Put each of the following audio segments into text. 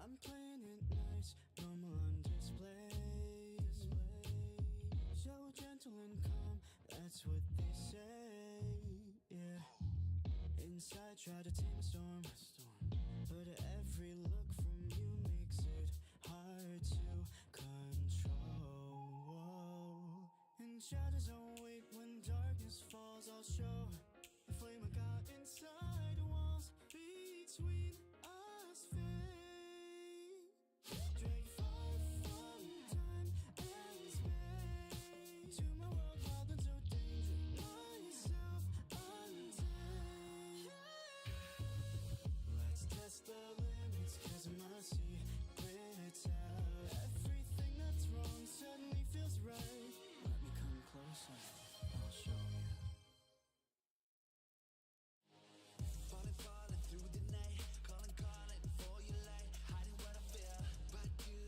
I'm playing it nice, normal on display. So gentle and calm, that's what they say. Yeah. Inside, try to tame a storm. But every look from you makes it hard to control. And shadows don't wait when darkness falls. I'll show the flame I got inside the walls between us. Drag far from time and space to my world, wild and so dangerous. Myself untamed. Let's test the limits, 'cause my secret's out. Everything that's wrong suddenly feels right. Let me come closer, I'll show you. Falling through the night, calling for your light. Hiding what I feel, but you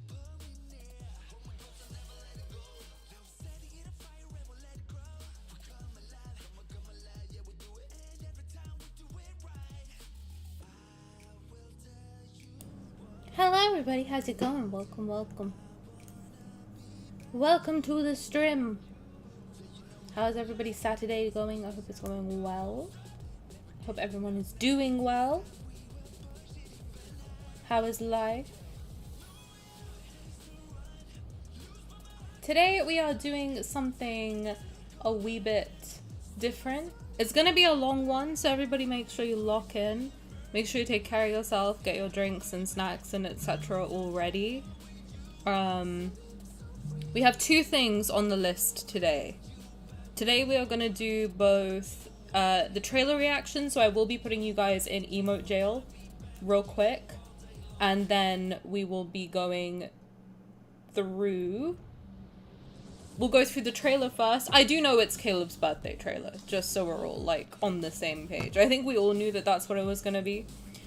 pull me near. Hold my close, I'll never let it go. Now setting it a fire and we'll let it grow. We come alive, yeah we do it. And every time we do it right, I will tell you what. Hello everybody, how's it going? Welcome to the stream. How's everybody's Saturday going? I hope it's going well. Hope everyone is doing well. How is life? Today we are doing something a wee bit different. It's gonna be a long one, so everybody make sure you lock in. Make sure you take care of yourself, get your drinks and snacks and etc. all ready. We have two things on the list today. Today we are gonna do both the trailer reaction, so I will be putting you guys in emote jail real quick, and then we will be going through. We'll go through the trailer first. I do know it's Caleb's birthday trailer, just so we're all like on the same page. I think we all knew that that's what it was gonna be.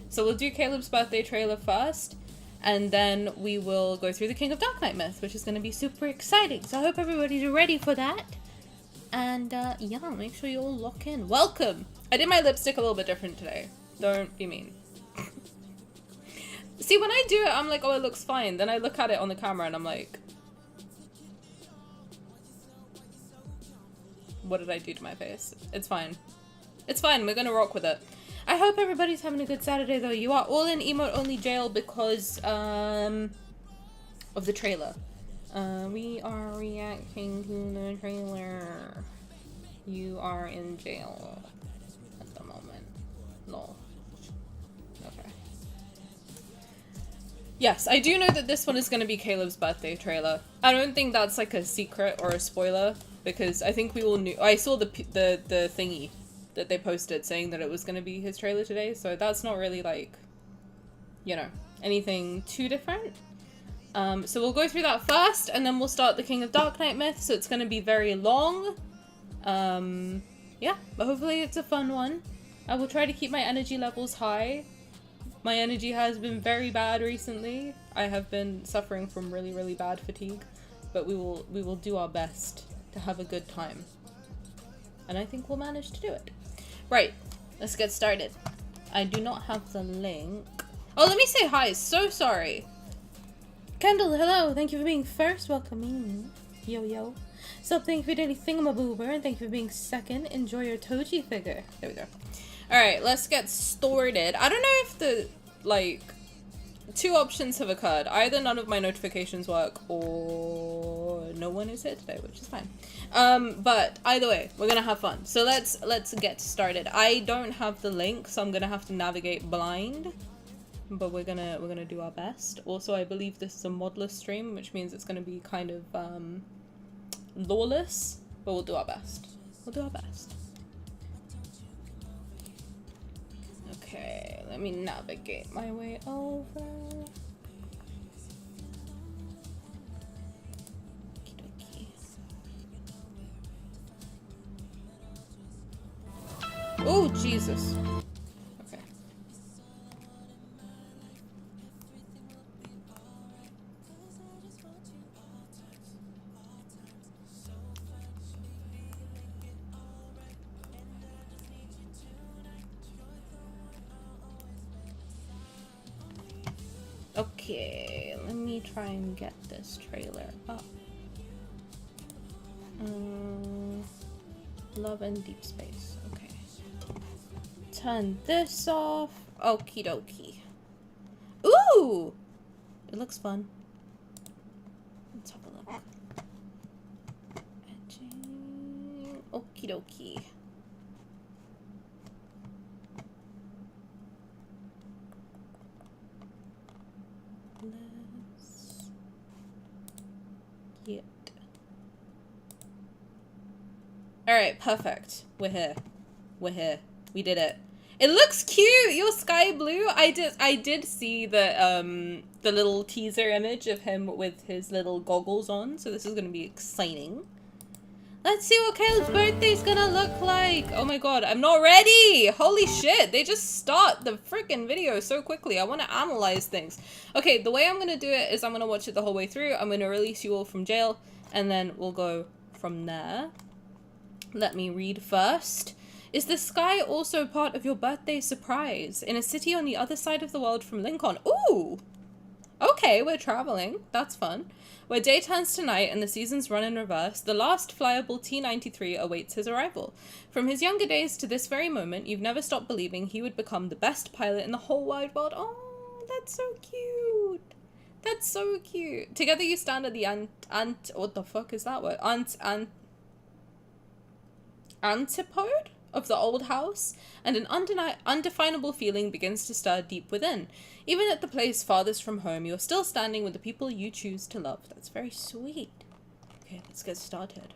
So we'll do Caleb's birthday trailer first, and then we will go through the King of Darknight myth, which is gonna be super exciting. So I hope everybody's ready for that. And yeah, make sure you all lock in. Welcome! I did my lipstick a little bit different today. Don't be mean. See, when I do it, I'm like, oh, it looks fine. Then I look at it on the camera and I'm like, what did I do to my face? It's fine. It's fine, we're gonna rock with it. I hope everybody's having a good Saturday though. You are all in emote only jail because of the trailer. We are reacting to the trailer. You are in jail at the moment. Lol. Okay. Yes, I do know that this one is going to be Caleb's birthday trailer. I don't think that's like a secret or a spoiler, because I think we all knew. I saw the thingy that they posted saying that it was going to be his trailer today, so that's not really like, you know, anything too different. So we'll go through that first, and then we'll start the King of Darknight myth, so it's going to be very long. Yeah, but hopefully it's a fun one. I will try to keep my energy levels high. My energy has been very bad recently. I have been suffering from really, really bad fatigue, but we will do our best to have a good time. And I think we'll manage to do it. Right, let's get started. I do not have the link. Oh, let me say hi. So sorry. Kendall, hello. Thank you for being first. Welcome in. Yo, yo. So thank you for daily thingamaboober, and thank you for being second. Enjoy your Toji figure. There we go. Alright, let's get started. I don't know if the, like, two options have occurred. Either none of my notifications work, or no one is here today, which is fine. But either way, we're gonna have fun. So let's get started. I don't have the link, so I'm gonna have to navigate blind. But we're gonna do our best. Also, I believe this is a modless stream, which means it's gonna be kind of lawless. But we'll do our best. We'll do our best. Okay, let me navigate my way over. Okey-dokey. Oh, Jesus. Okay. Okay, let me try and get this trailer up. Love and Deepspace. Okay. Turn this off. Okie dokie. Ooh! It looks fun. Let's have a look. Edging. Okie dokie. Let's get. Alright, perfect. We're here. We're here. We did it. It looks cute! You're sky blue. I did see the little teaser image of him with his little goggles on, so this is gonna be exciting. Let's see what Caleb's birthday's gonna look like. Oh my god, I'm not ready! Holy shit, they just start the freaking video so quickly. I want to analyze things. Okay, the way I'm gonna do it is I'm gonna watch it the whole way through. I'm gonna release you all from jail, and then we'll go from there. Let me read first. Is the sky also part of your birthday surprise? In a city on the other side of the world from Lincoln. Ooh! Okay, we're traveling. That's fun. Where day turns to night and the seasons run in reverse, the last flyable T-93 awaits his arrival. From his younger days to this very moment, you've never stopped believing he would become the best pilot in the whole wide world. Oh, that's so cute. That's so cute. Together you stand at the what the fuck is that word? Antipode of the old house, and an undefinable feeling begins to stir deep within. Even at the place farthest from home, you're still standing with the people you choose to love. That's very sweet. Okay, let's get started.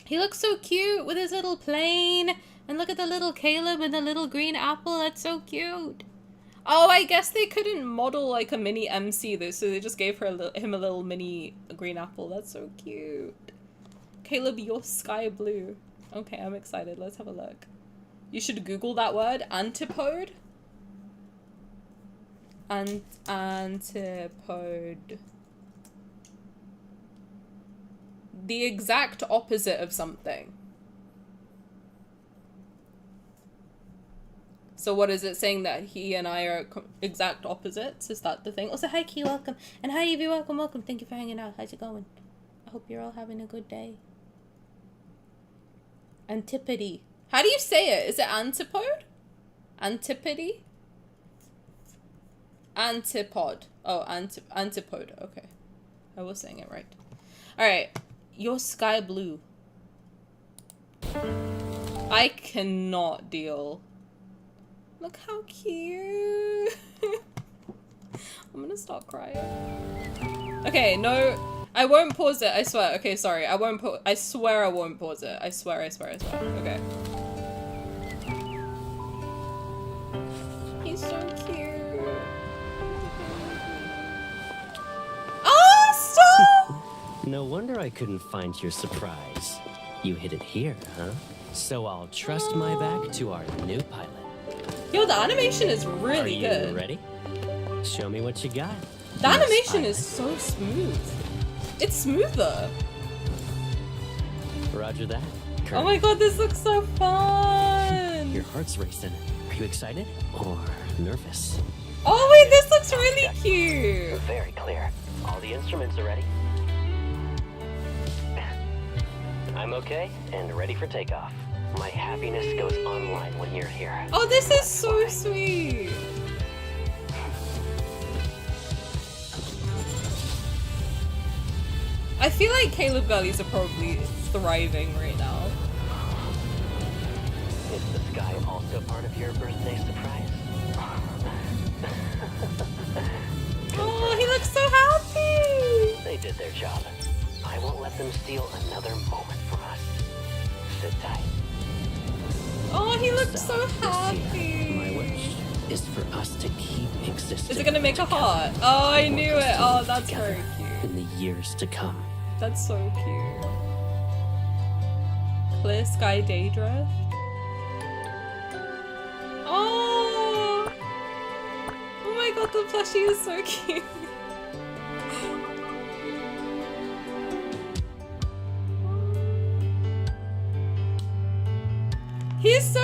He looks so cute with his little plane, and look at the little Caleb and the little green apple. That's so cute. Oh, I guess they couldn't model like a mini MC though, so they just gave him a little mini green apple. That's so cute. Caleb, you're sky blue. Okay, I'm excited. Let's have a look. You should Google that word, antipode. Antipode. The exact opposite of something. So what is it saying, that he and I are exact opposites? Is that the thing? Also, hi Key, welcome. And hi Evie, welcome. Thank you for hanging out. How's it going? I hope you're all having a good day. Antipode. How do you say it? Is it antipode? Antipode? Antipod. Oh, antipode. Okay. I was saying it right. Alright. You're sky blue. I cannot deal. Look how cute. I'm gonna start crying. Okay, no. I won't pause it, I swear. Okay, sorry. I won't I swear I won't pause it. I swear. Okay. He's so cute. Oh, stop! No wonder I couldn't find your surprise. You hid it here, huh? So I'll trust my back to our new pilot. Yo, the animation is really good. Are you ready? Show me what you got. The animation is so smooth. It's smoother. Roger that. Oh my god, this looks so fun. Your heart's racing. Are you excited or nervous? Oh wait, this looks really cute. Very clear. All the instruments are ready. I'm okay and ready for takeoff. My happiness goes online when you're here. Oh, this is so sweet. I feel like Caleb girlies are probably thriving right now. Is the sky also part of your birthday surprise? Oh, he looks so happy! They did their job. I won't let them steal another moment from us. Sit tight. Oh, he looks so My happy! wish is for us to keep existing. Is it gonna make a heart? Oh, I knew it! Oh, that's very cute. In the years to come. That's so cute. Clear sky daydrift. Oh! Oh my god, the plushie is so cute.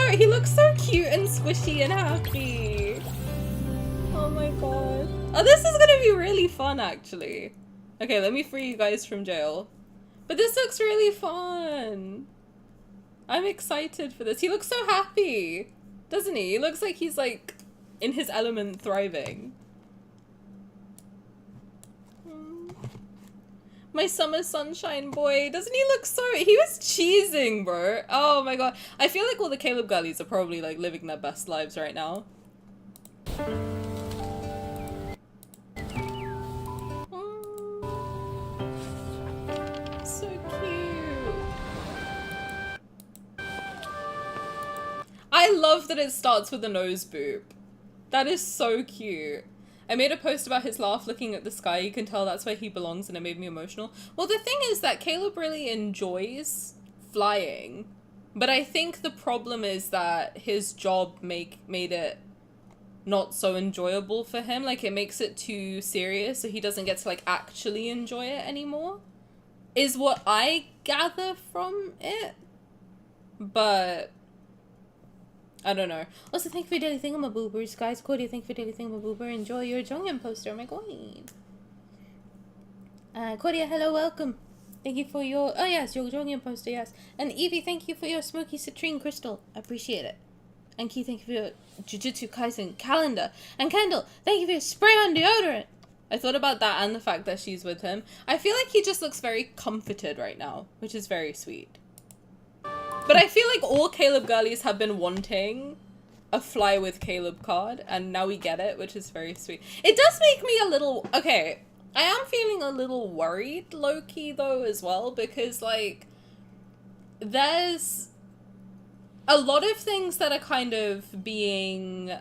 He looks so cute and squishy and happy. Oh my god. Oh, this is gonna be really fun actually. Okay, let me free you guys from jail. But this looks really fun. I'm excited for this. He looks so happy, doesn't he? He looks like he's like in his element thriving. My summer sunshine boy. Doesn't he look so... He was cheesing, bro. Oh my god. I feel like all the Caleb girlies are probably like living their best lives right now. So cute. I love that it starts with a nose boop. That is so cute. I made a post about his laugh looking at the sky. You can tell that's where he belongs, and it made me emotional. Well, the thing is that Caleb really enjoys flying, but I think the problem is that his job made it not so enjoyable for him. Like, it makes it too serious, so he doesn't get to like actually enjoy it anymore, is what I gather from it. But I don't know. Also, thank you for daily thingamaboobers, guys. Cody, thank you for daily thingamaboober. Enjoy your Jonghyun poster, my queen. Cody, hello, welcome. Thank you for your... Oh, yes, your Jonghyun poster, yes. And Evie, thank you for your smoky citrine crystal. I appreciate it. And Key, thank you for your Jujutsu Kaisen calendar. And Kendall, thank you for your spray-on deodorant. I thought about that and the fact that she's with him. I feel like he just looks very comforted right now, which is very sweet. But I feel like all Caleb girlies have been wanting a Fly with Caleb card, and now we get it, which is very sweet. It does make me a little... Okay, I am feeling a little worried, low-key, though, as well, because, like, there's a lot of things that are kind of being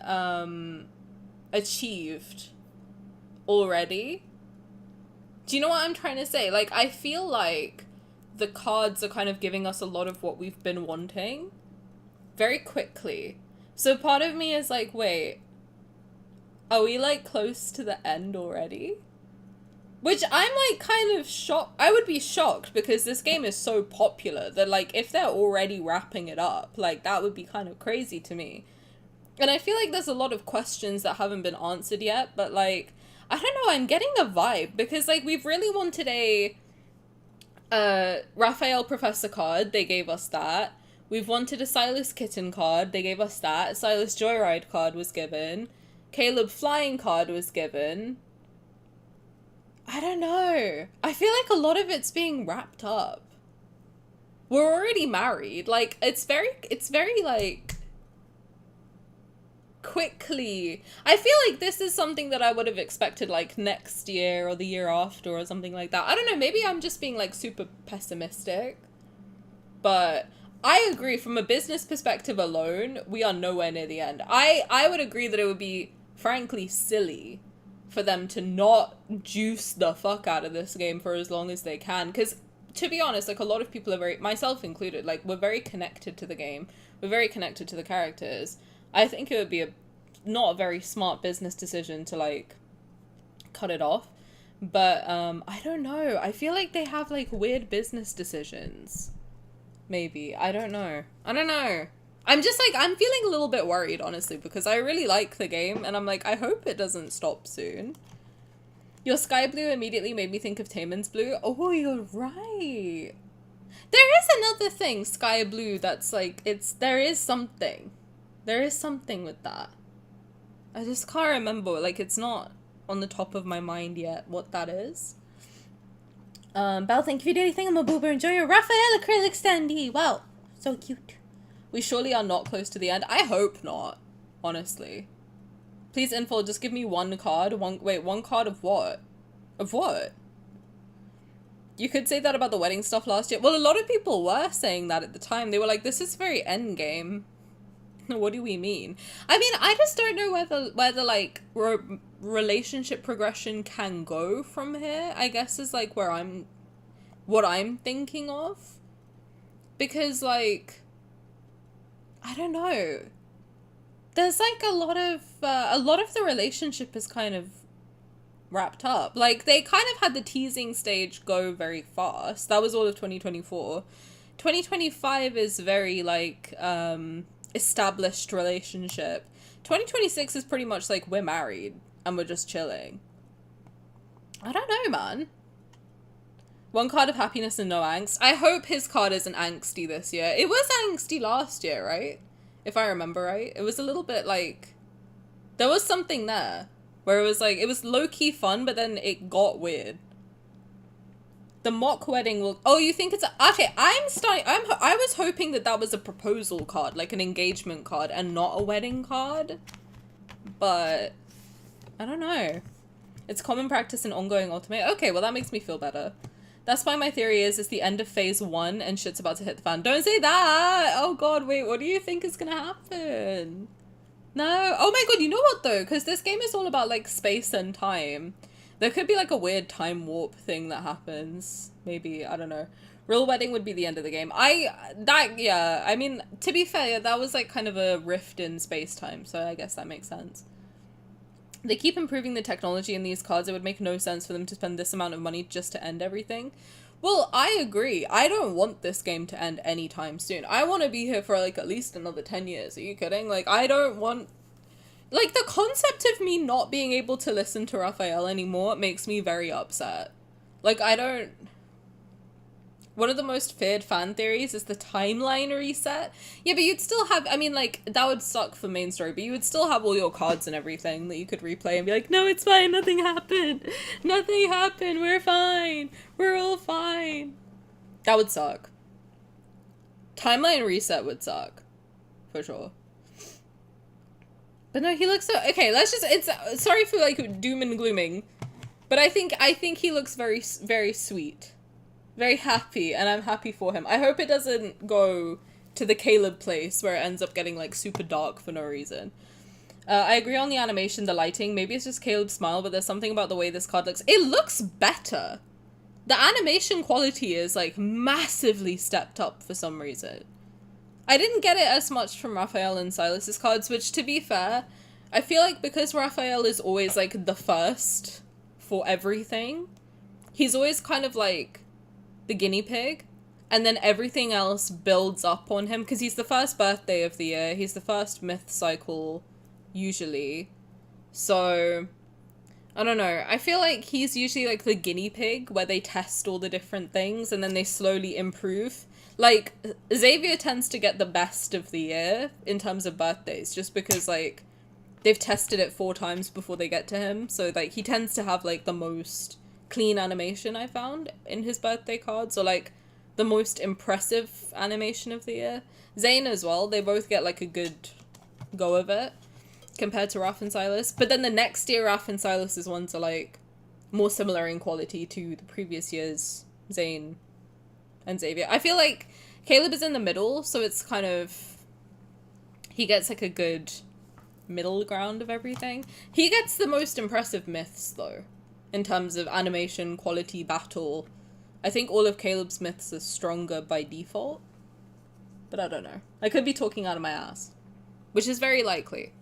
achieved already. Do you know what I'm trying to say? Like, I feel like the cards are kind of giving us a lot of what we've been wanting very quickly. So part of me is like, wait, are we like close to the end already? Which I'm like kind of shocked. I would be shocked because this game is so popular that like if they're already wrapping it up, like that would be kind of crazy to me. And I feel like there's a lot of questions that haven't been answered yet, but like, I don't know, I'm getting a vibe because like we've really wanted a Rafayel Professor card. They gave us that. We've wanted a Sylus Kitten card. They gave us that. A Sylus Joyride card was given. Caleb Flying card was given. I don't know. I feel like a lot of it's being wrapped up. We're already married. Like, it's very like quickly. I feel like this is something that I would have expected like next year or the year after or something like that. I don't know, maybe I'm just being like super pessimistic, but I agree from a business perspective alone, we are nowhere near the end. I would agree that it would be frankly silly for them to not juice the fuck out of this game for as long as they can, because to be honest, like a lot of people are very, myself included, like we're very connected to the game, we're very connected to the characters. I think it would be not a very smart business decision to, like, cut it off. But, I don't know. I feel like they have, like, weird business decisions. Maybe. I don't know. I'm just, like, I'm feeling a little bit worried, honestly, because I really like the game, and I'm like, I hope it doesn't stop soon. Your sky blue immediately made me think of Taemin's blue. Oh, you're right. There is another thing, sky blue, that's, like, there is something. There is something with that. I just can't remember. Like, it's not on the top of my mind yet what that is. Belle, thank you for daily thing. I'm a boober. Enjoy your Rafayel acrylic standee. Wow, so cute. We surely are not close to the end. I hope not, honestly. Please, info, just give me one card. One card of what? Of what? You could say that about the wedding stuff last year. Well, a lot of people were saying that at the time. They were like, this is very endgame. What do we mean? I mean, I just don't know whether like, relationship progression can go from here, I guess is like what I'm thinking of. Because like, I don't know. There's like a lot of the relationship is kind of wrapped up. Like, they kind of had the teasing stage go very fast. That was all of 2024. 2025 is very like, established relationship. 2026 is pretty much like, we're married and we're just chilling. I don't know, man. One card of happiness and no angst. I hope his card isn't angsty this year. It was angsty last year, right? If I remember right. It was a little bit like, there was something there where it was like, it was low-key fun, but then it got weird. The mock wedding will... Oh, you think it's... Okay, I was hoping that was a proposal card, like an engagement card, and not a wedding card. But... I don't know. It's common practice in ongoing Otome. Okay, well that makes me feel better. That's why my theory is it's the end of phase 1 and shit's about to hit the fan. Don't say that! Oh god, wait, what do you think is gonna happen? No. Oh my god, you know what though? Because this game is all about like space and time. There could be like a weird time warp thing that happens. Maybe, I don't know. Real wedding would be the end of the game. Yeah, I mean, to be fair, that was like kind of a rift in space-time, so I guess that makes sense. They keep improving the technology in these cards. It would make no sense for them to spend this amount of money just to end everything. Well, I agree. I don't want this game to end anytime soon. I want to be here for like at least another 10 years. Are you kidding? Like, I don't want... Like, the concept of me not being able to listen to Rafayel anymore makes me very upset. Like, I don't... One of the most feared fan theories is the timeline reset. Yeah, but you'd still have... I mean, like, that would suck for main story, but you would still have all your cards and everything that you could replay and be like, no, it's fine, nothing happened. Nothing happened, we're fine. We're all fine. That would suck. Timeline reset would suck. For sure. But no, he looks so... Okay, let's just... It's... Sorry for, like, doom and glooming. But I think he looks very, very sweet. Very happy, and I'm happy for him. I hope it doesn't go to the Caleb place where it ends up getting, like, super dark for no reason. I agree on the animation, the lighting. Maybe it's just Caleb's smile, but there's something about the way this card looks. It looks better! The animation quality is, like, massively stepped up for some reason. I didn't get it as much from Rafayel and Sylus's cards, which, to be fair, I feel like because Rafayel is always, like, the first for everything, he's always kind of, like... the guinea pig, and then everything else builds up on him because he's the first birthday of the year, he's the first myth cycle usually, so I don't know, I feel like he's usually like the guinea pig where they test all the different things and then they slowly improve. Like, Xavier tends to get the best of the year in terms of birthdays just because like they've tested it 4 times before they get to him, so like he tends to have like the most clean animation I found in his birthday cards, or like the most impressive animation of the year. Zayne as well, they both get like a good go of it compared to Raf and Sylus, but then the next year Raf and Sylus's ones are like more similar in quality to the previous year's Zayne and Xavier. I feel like Caleb is in the middle, so it's kind of, he gets like a good middle ground of everything. He gets the most impressive myths though. In terms of animation, quality, battle. I think all of Caleb's myths are stronger by default. But I don't know. I could be talking out of my ass. Which is very likely.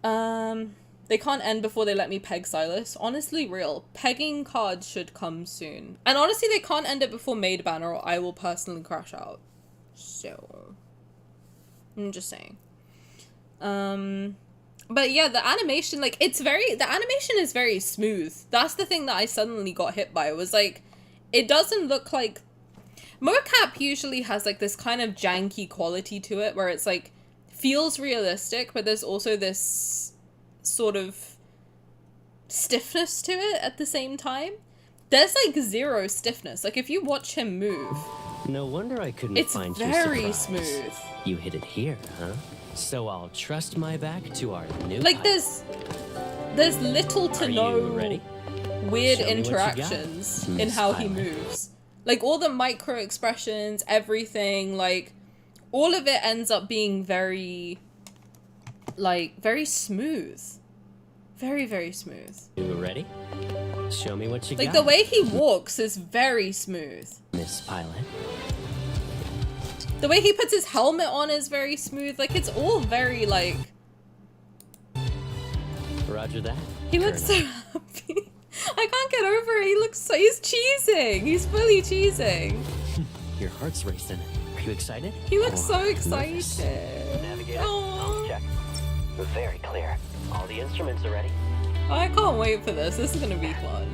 They can't end before they let me peg Sylus. Honestly, real. Pegging cards should come soon. And honestly, they can't end it before Maid Banner or I will personally crash out. So... I'm just saying. But yeah, the animation, like, the animation is very smooth. That's the thing that I suddenly got hit by. It was like, it doesn't look like... Mocap usually has, like, this kind of janky quality to it, where it's, like, feels realistic, but there's also this sort of stiffness to it at the same time. there's like zero stiffness. Like if you watch him move, No wonder I couldn't it's find your very surprise. smooth. You hit it here, huh? So I'll trust my back to our new Like pilot. there's little to Are no you ready? weird Show me what you got, interactions in Miss how he Pilot. moves. Like all the micro expressions, everything, like all of it ends up being very very smooth. Very, very smooth. You ready? Show me what you Like got. the way he walks is very smooth. Miss Pilot. The way he puts his helmet on is very smooth. Like it's all very like Roger that. he looks so Colonel. happy. I can't get over it. He looks so he's cheesing. He's fully cheesing. Your heart's racing. Are you excited? He looks so Or excited. nervous? Navigator, Aw. check. Very clear. All the instruments are ready. I can't wait for this. This is gonna be fun.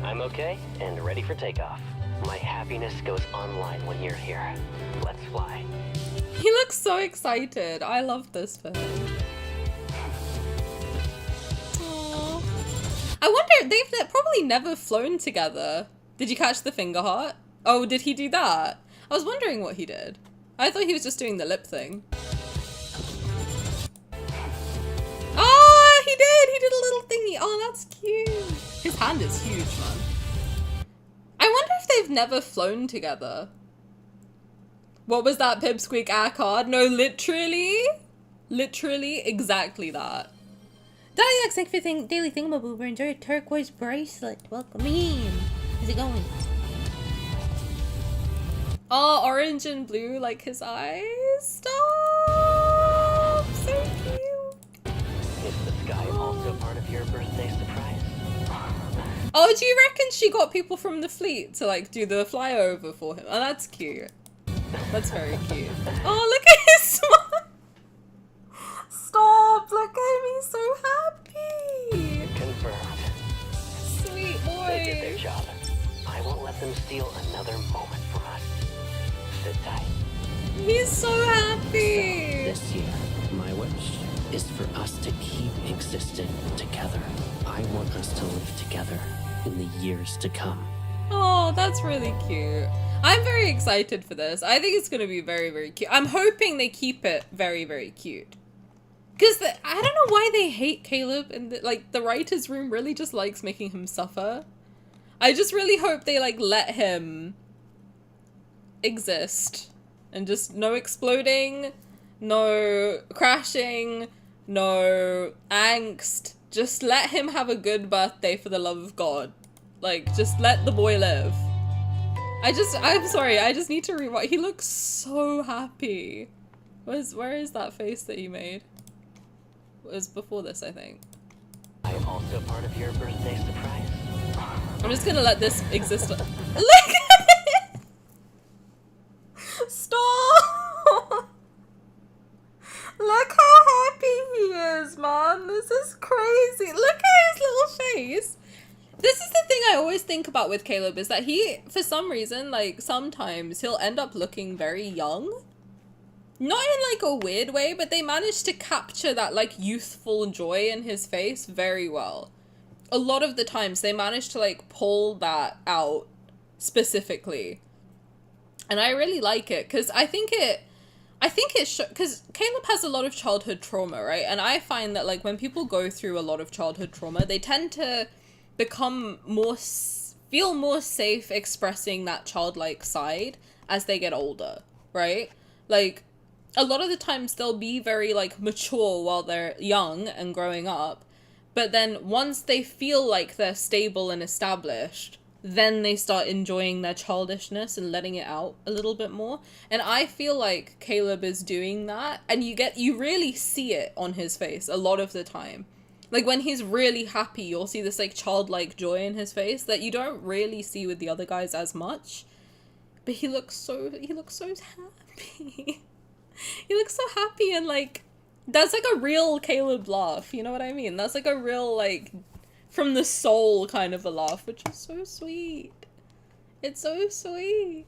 I'm okay and ready for takeoff. My happiness goes online when you're here. Let's fly. He looks so excited. I love this for him. Aww. I wonder, they've probably never flown together. Did you catch the finger heart? Oh, did he do that? I was wondering what he did. I thought he was just doing the lip thing. Oh, he did! He did a little thingy. Oh, that's cute. His hand is huge, man. I wonder if they've never flown together. What was that, Pipsqueak air card? No, literally. Literally exactly that. Darknight, thanks for the daily thingamaboober. Enjoy your turquoise bracelet. Welcome in. How's it going? Oh, orange and blue like his eyes. Stop! So cute. Is the sky also part of your birthday surprise? Oh, do you reckon she got people from the fleet to like do the flyover for him? Oh, that's cute. That's very cute. Oh, look at his smile. Stop! Look at me, so happy. Confirmed. Sweet They did their boy. job. I won't let them steal another moment from us. Sit tight. He's so happy. This year, my wish is for us to keep existing together. I want us to live together in the years to come. Oh, that's really cute. I'm very excited for this. I think it's going to be very, very cute. I'm hoping they keep it very, very cute. Because I don't know why they hate Caleb, and the writer's room really just likes making him suffer. I just really hope they like let him exist. And just no exploding, no crashing, no angst. Just let him have a good birthday for the love of God. Like, just let the boy live. I'm sorry, I just need to rewatch. He looks so happy. Where is that face that he made? It was before this, I think. I am also part of your birthday surprise. I'm just gonna let this exist. Look at it! Stop! Look how happy he is, man. This is crazy. Look at his little face. This is the thing I always think about with Caleb, is that he, for some reason, like, sometimes he'll end up looking very young. Not in, like, a weird way, but they manage to capture that, like, youthful joy in his face very well. A lot of the times, they manage to, like, pull that out specifically. And I really like it, because I think it because Caleb has a lot of childhood trauma, right? And I find that, like, when people go through a lot of childhood trauma, they tend to become feel more safe expressing that childlike side as they get older, right? Like, a lot of the times they'll be very, like, mature while they're young and growing up, but then once they feel like they're stable and established, then they start enjoying their childishness and letting it out a little bit more. And I feel like Caleb is doing that, and you really see it on his face a lot of the time. Like, when he's really happy, you'll see this, like, childlike joy in his face that you don't really see with the other guys as much. But he looks so happy. He looks so happy, and, like, that's, like, a real Caleb laugh, you know what I mean? That's, like, a real, like, from the soul kind of a laugh, which is so sweet. It's so sweet.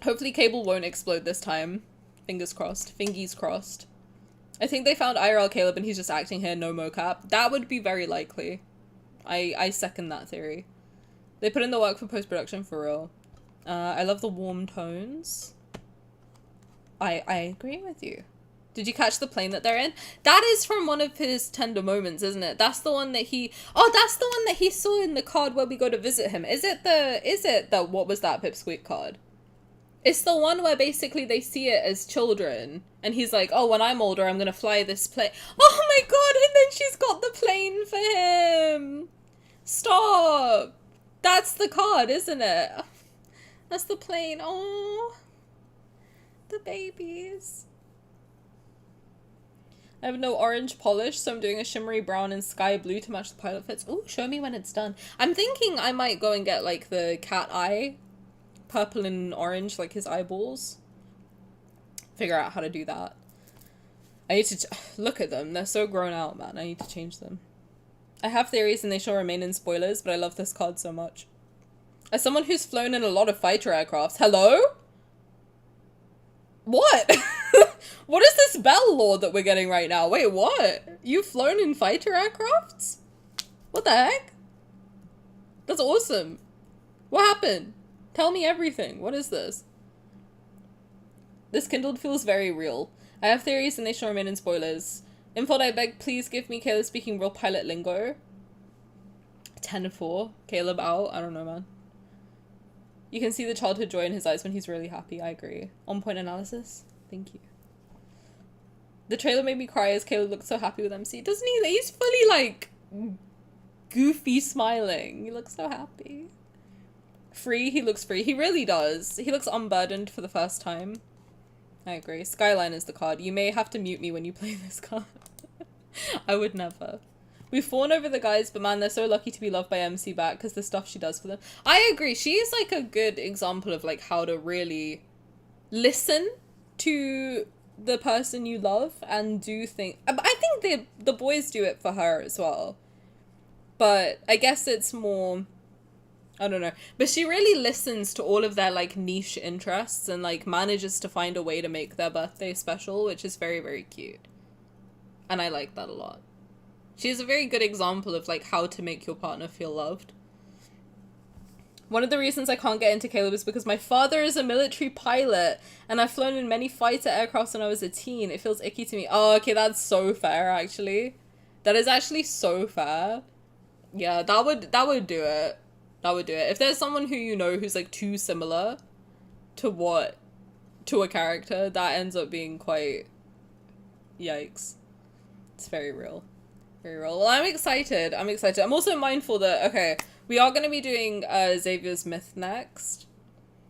Hopefully Cable won't explode this time. Fingers crossed. Fingies crossed. I think they found IRL Caleb and he's just acting here, no mocap. That would be very likely. I second that theory. They put in the work for post-production for real. I love the warm tones. I agree with you. Did you catch the plane that they're in? That is from one of his tender moments, isn't it? That's the one that he... Oh, that's the one that he saw in the card where we go to visit him. Is it the... What was that Pipsqueak card? It's the one where basically they see it as children. And he's like, oh, when I'm older, I'm going to fly this plane. Oh my god, and then she's got the plane for him. Stop. That's the card, isn't it? That's the plane. Oh, the babies. I have no orange polish, so I'm doing a shimmery brown and sky blue to match the pilot fits. Ooh, show me when it's done. I'm thinking I might go and get, like, the cat eye. Purple and orange, like his eyeballs. Figure out how to do that. I need to... Look at them. They're so grown out, man. I need to change them. I have theories and they shall remain in spoilers, but I love this card so much. As someone who's flown in a lot of fighter aircrafts... Hello? What? What is this bell lore that we're getting right now? Wait, what? You've flown in fighter aircrafts? What the heck? That's awesome. What happened? Tell me everything. What is this? This kindled feels very real. I have theories and they shall remain in spoilers. Info, I beg, please give me Caleb speaking real pilot lingo. 10-4. Caleb out. I don't know, man. You can see the childhood joy in his eyes when he's really happy. I agree. On point analysis. Thank you. The trailer made me cry as Caleb looked so happy with MC. Doesn't he? He's fully, like, goofy smiling. He looks so happy. Free. He looks free. He really does. He looks unburdened for the first time. I agree. Skyline is the card. You may have to mute me when you play this card. I would never. We've fawned over the guys, but man, they're so lucky to be loved by MC back because the stuff she does for them. I agree. She is, like, a good example of, like, how to really listen to the person you love and do things. I think the boys do it for her as well. But I guess it's more... I don't know. But she really listens to all of their, like, niche interests and, like, manages to find a way to make their birthday special, which is very, very cute. And I like that a lot. She's a very good example of, like, how to make your partner feel loved. One of the reasons I can't get into Caleb is because my father is a military pilot and I've flown in many fighter aircrafts when I was a teen. It feels icky to me. Oh, okay, that's so fair, actually. That is actually so fair. Yeah, that would do it. That would do it. If there's someone who you know who's, like, too similar to a character, that ends up being quite... Yikes. It's very real. Very real. Well, I'm excited. I'm excited. I'm also mindful that, okay, we are going to be doing Xavier's Myth next.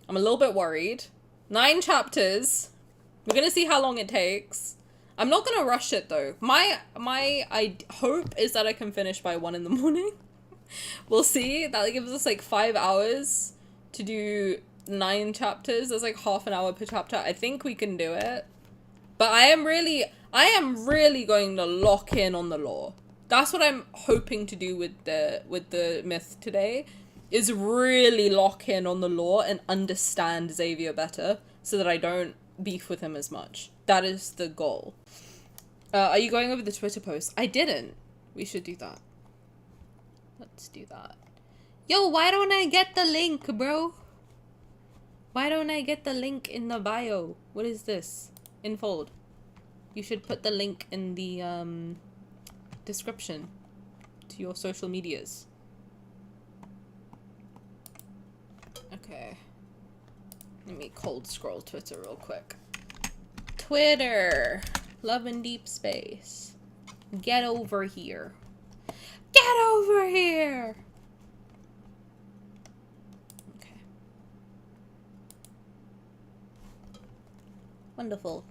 I'm a little bit worried. 9 chapters. We're going to see how long it takes. I'm not going to rush it, though. My hope is that I can finish by 1 in the morning. We'll see. That gives us, like, 5 hours to do 9 chapters. There's, like, half an hour per chapter. I think we can do it. But I am really going to lock in on the lore. That's what I'm hoping to do with the myth today, is really lock in on the lore and understand Xavier better so that I don't beef with him as much. That is the goal. Are you going over the Twitter post? I didn't. We should do that. Let's do that. Yo, why don't I get the link, bro? Why don't I get the link in the bio? What is this? Infold. You should put the link in the description to your social medias. Okay. Let me cold scroll Twitter real quick. Twitter. Love and Deepspace. Get over here. Get over here! Okay. Wonderful.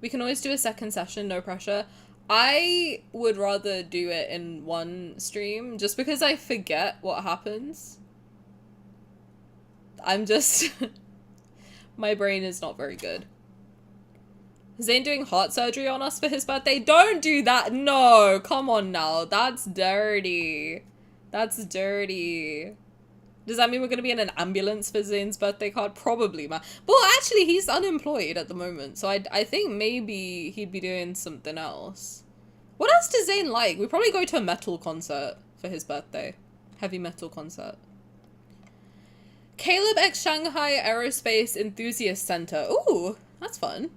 We can always do a second session, no pressure. I would rather do it in one stream, just because I forget what happens. I'm just... My brain is not very good. Zayne doing heart surgery on us for his birthday? Don't do that! No! Come on now. That's dirty. That's dirty. Does that mean we're gonna be in an ambulance for Zayne's birthday card? Probably, man. Well, actually, he's unemployed at the moment, so I think maybe he'd be doing something else. What else does Zayne like? We probably go to a metal concert for his birthday. heavy metal concert. Caleb X Shanghai Aerospace Enthusiast Center. Ooh, that's fun.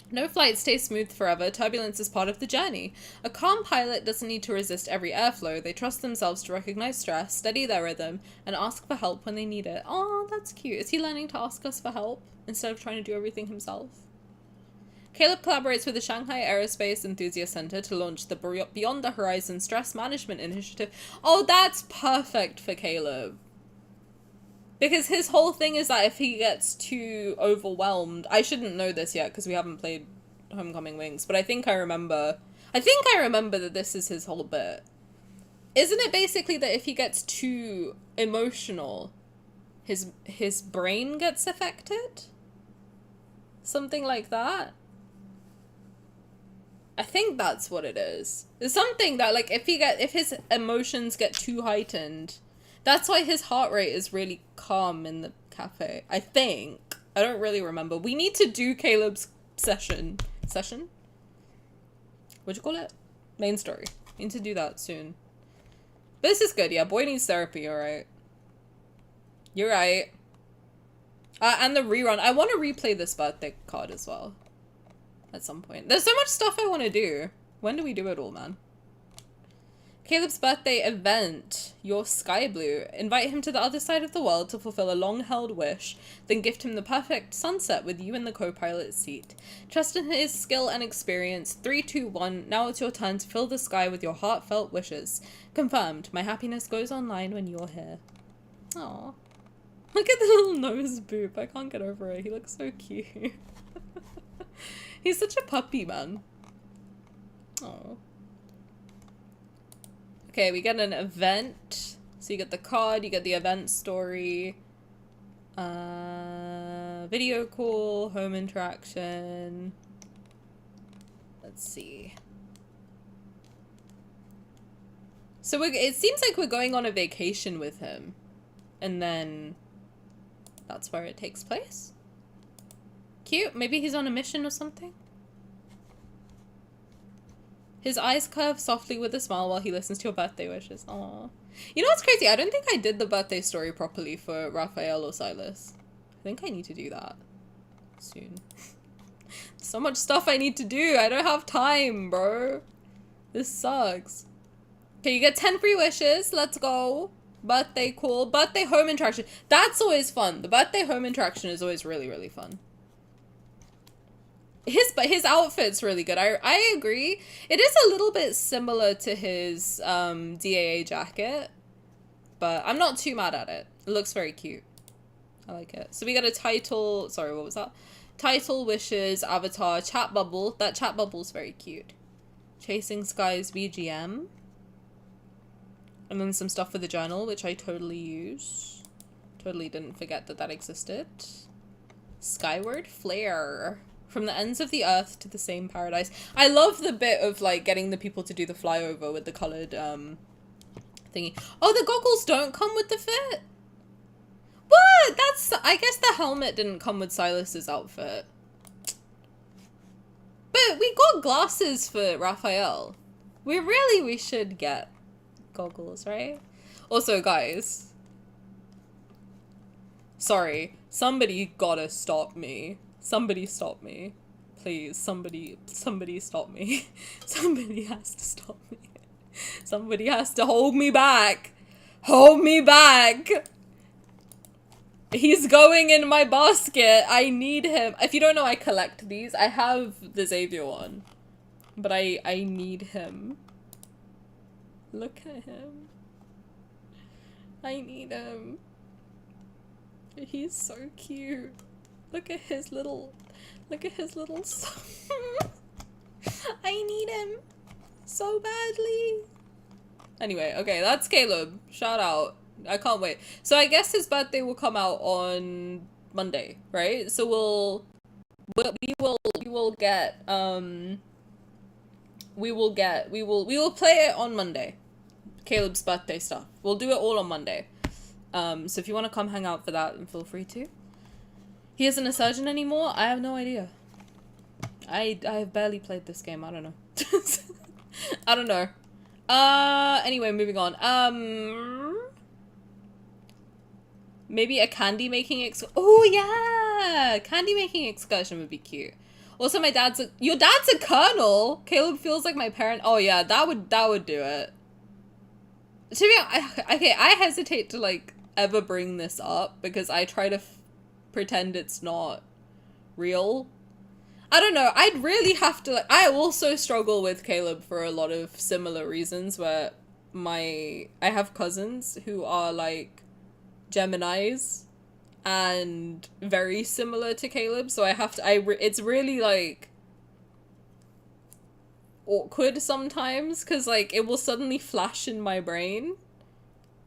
No flight stays smooth forever. Turbulence is part of the journey. A calm pilot doesn't need to resist every airflow. They trust themselves to recognize stress, steady their rhythm, and ask for help when they need it. Oh, that's cute. Is he learning to ask us for help instead of trying to do everything himself? Caleb collaborates with the Shanghai Aerospace Enthusiast Center to launch the Beyond the Horizon Stress Management Initiative. Oh, that's perfect for Caleb. Because his whole thing is that if he gets too overwhelmed... I shouldn't know this yet because we haven't played Homecoming Wings, but I think I remember that this is his whole bit. Isn't it basically that if he gets too emotional, his brain gets affected? Something like that? I think that's what it is. It's something that, like, if his emotions get too heightened... That's why his heart rate is really calm in the cafe. I think. I don't really remember. We need to do Caleb's session? What'd you call it? Main story. We need to do that soon. But this is good, yeah. Boy needs therapy, alright. You're right. And the rerun. I want to replay this birthday card as well. At some point. There's so much stuff I want to do. When do we do it all, man? Caleb's birthday event, your sky blue. Invite him to the other side of the world to fulfill a long-held wish, then gift him the perfect sunset with you in the co-pilot seat. Trust in his skill and experience. 3, 2, 1. Now it's your turn to fill the sky with your heartfelt wishes. Confirmed. My happiness goes online when you're here. Aww. Look at the little nose boop. I can't get over it. He looks so cute. He's such a puppy, man. Aww. Okay, we get an event. So you get the card, you get the event story. Video call, home interaction. Let's see. So it seems like we're going on a vacation with him. And then that's where it takes place. Cute. Maybe he's on a mission or something. His eyes curve softly with a smile while he listens to your birthday wishes. Aww. You know what's crazy? I don't think I did the birthday story properly for Rafayel or Sylus. I think I need to do that soon. So much stuff I need to do. I don't have time, bro. This sucks. Okay, you get 10 free wishes. Let's go. Birthday call. Birthday home interaction. That's always fun. The birthday home interaction is always really, really fun. His outfit's really good. I agree. It is a little bit similar to his BDAY jacket, but I'm not too mad at it. It looks very cute. I like it. So we got a title. Sorry, what was that? Title, wishes, avatar, chat bubble. That chat bubble's very cute. Chasing Skies BGM. And then some stuff for the journal, which I totally use. Totally didn't forget that that existed. Skyward Flare. From the ends of the earth to the same paradise. I love the bit of, like, getting the people to do the flyover with the coloured, thingy. Oh, the goggles don't come with the fit? What? That's... I guess the helmet didn't come with Sylus's outfit. But we got glasses for Rafayel. We should get goggles, right? Also, guys. Sorry. Somebody gotta stop me. Somebody stop me. Please, somebody stop me. Somebody has to stop me. Somebody has to hold me back. Hold me back. He's going in my basket. I need him. If you don't know, I collect these. I have the Xavier one. But I need him. Look at him. I need him. He's so cute. Look at his little I need him so badly. Anyway, okay, that's Caleb. Shout out. I can't wait. So I guess his birthday will come out on Monday, right? So we will play it on Monday. Caleb's birthday stuff. We'll do it all on Monday. So if you want to come hang out for that, then feel free to. He isn't a surgeon anymore? I have no idea. I have barely played this game. I don't know. I don't know. Anyway, moving on. Maybe a candy making oh yeah! Candy making excursion would be cute. Also, your dad's a colonel! Caleb feels like my parent. Oh yeah, that would do it. To be honest, okay, I hesitate to like ever bring this up because I try to pretend it's not real. I don't know, I'd really have to, like, I also struggle with Caleb for a lot of similar reasons where I have cousins who are like Geminis and very similar to Caleb, so I have to, it's really like awkward sometimes because like it will suddenly flash in my brain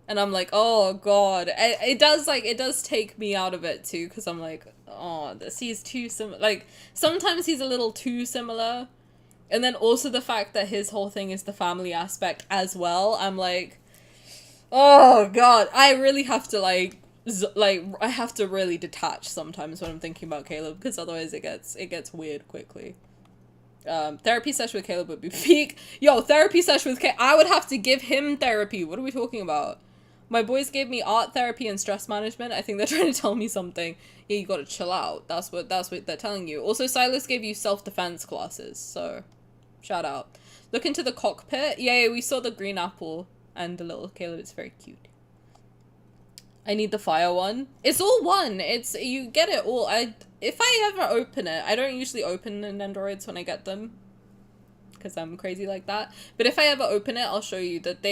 and I'm like, oh god, it does take me out of it too because I'm like, oh, he's too similar. Like sometimes he's a little too similar, and then also the fact that his whole thing is the family aspect as well. I'm like, oh god, I really have to I have to really detach sometimes when I'm thinking about Caleb because otherwise it gets weird quickly. Therapy session with Caleb would be peak. Yo, therapy session with Caleb. I would have to give him therapy. What are we talking about? My boys gave me art therapy and stress management. I think they're trying to tell me something. Yeah, you gotta chill out. That's what they're telling you. Also, Sylus gave you self-defense classes, so shout out. Look into the cockpit. Yeah, we saw the green apple and the little Caleb. It's very cute. I need the fire one. It's all one. You get it all. If I ever open it, I don't usually open Nendoroids when I get them because I'm crazy like that. But if I ever open it, I'll show you that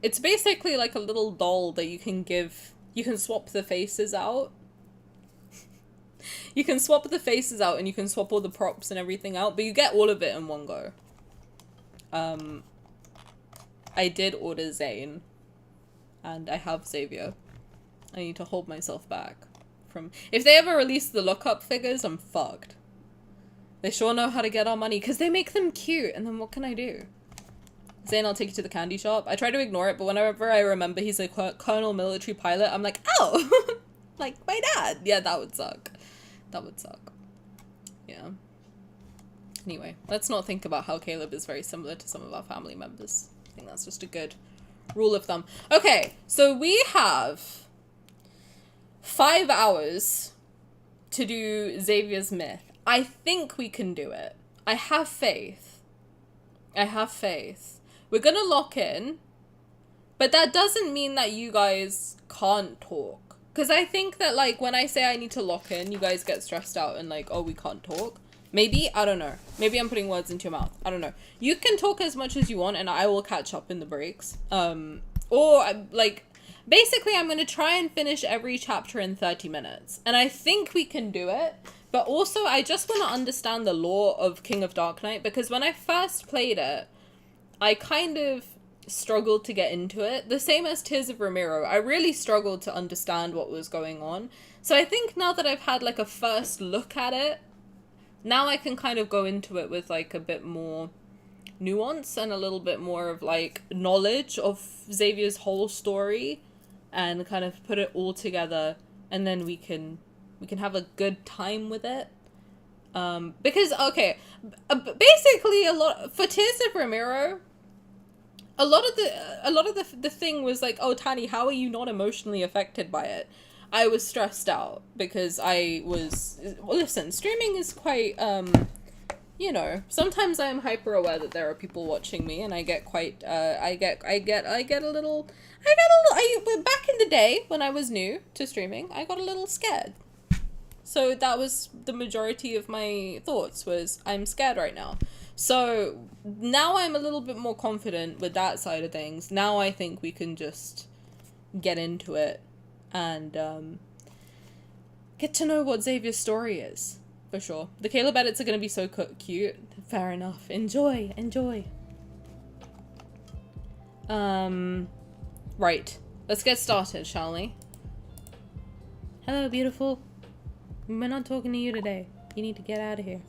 it's basically like a little doll that you can swap the faces out. You can swap the faces out and you can swap all the props and everything out, but you get all of it in one go. I did order Zayne and I have Xavier. I need to hold myself back from... If they ever release the lookup figures, I'm fucked. They sure know how to get our money because they make them cute, and then what can I do? Zayne, I'll take you to the candy shop. I try to ignore it, but whenever I remember he's a colonel military pilot, I'm like, oh! Like, my dad! Yeah, that would suck. That would suck. Yeah. Anyway, let's not think about how Caleb is very similar to some of our family members. I think that's just a good rule of thumb. Okay, so we have 5 hours to do Xavier's myth. I think we can do it. I have faith. I have faith. We're gonna lock in, but that doesn't mean that you guys can't talk. Because I think that, like, when I say I need to lock in, you guys get stressed out and like, oh, we can't talk. Maybe, I don't know. Maybe I'm putting words into your mouth. I don't know. You can talk as much as you want and I will catch up in the breaks. Basically, I'm going to try and finish every chapter in 30 minutes. And I think we can do it. But also, I just want to understand the lore of King of Darknight. Because when I first played it, I kind of struggled to get into it. The same as Tears of Ramiro. I really struggled to understand what was going on. So I think now that I've had like a first look at it, now I can kind of go into it with like a bit more nuance and a little bit more of like knowledge of Xavier's whole story and kind of put it all together, and then we can have a good time with it. Because okay, basically for Tears of Ramiro, a lot of the thing was like, oh, Tani, how are you not emotionally affected by it? I was stressed out because listen, streaming is quite, you know, sometimes I'm hyper aware that there are people watching me, and I get quite, I get a little, back in the day when I was new to streaming, I got a little scared. So that was the majority of my thoughts, was I'm scared right now. So now I'm a little bit more confident with that side of things. Now I think we can just get into it and get to know what Xavier's story is, for sure. The Caleb edits are going to be so cute. Fair enough. Enjoy. Right. Let's get started, shall we? Hello, beautiful. We're not talking to you today. You need to get out of here.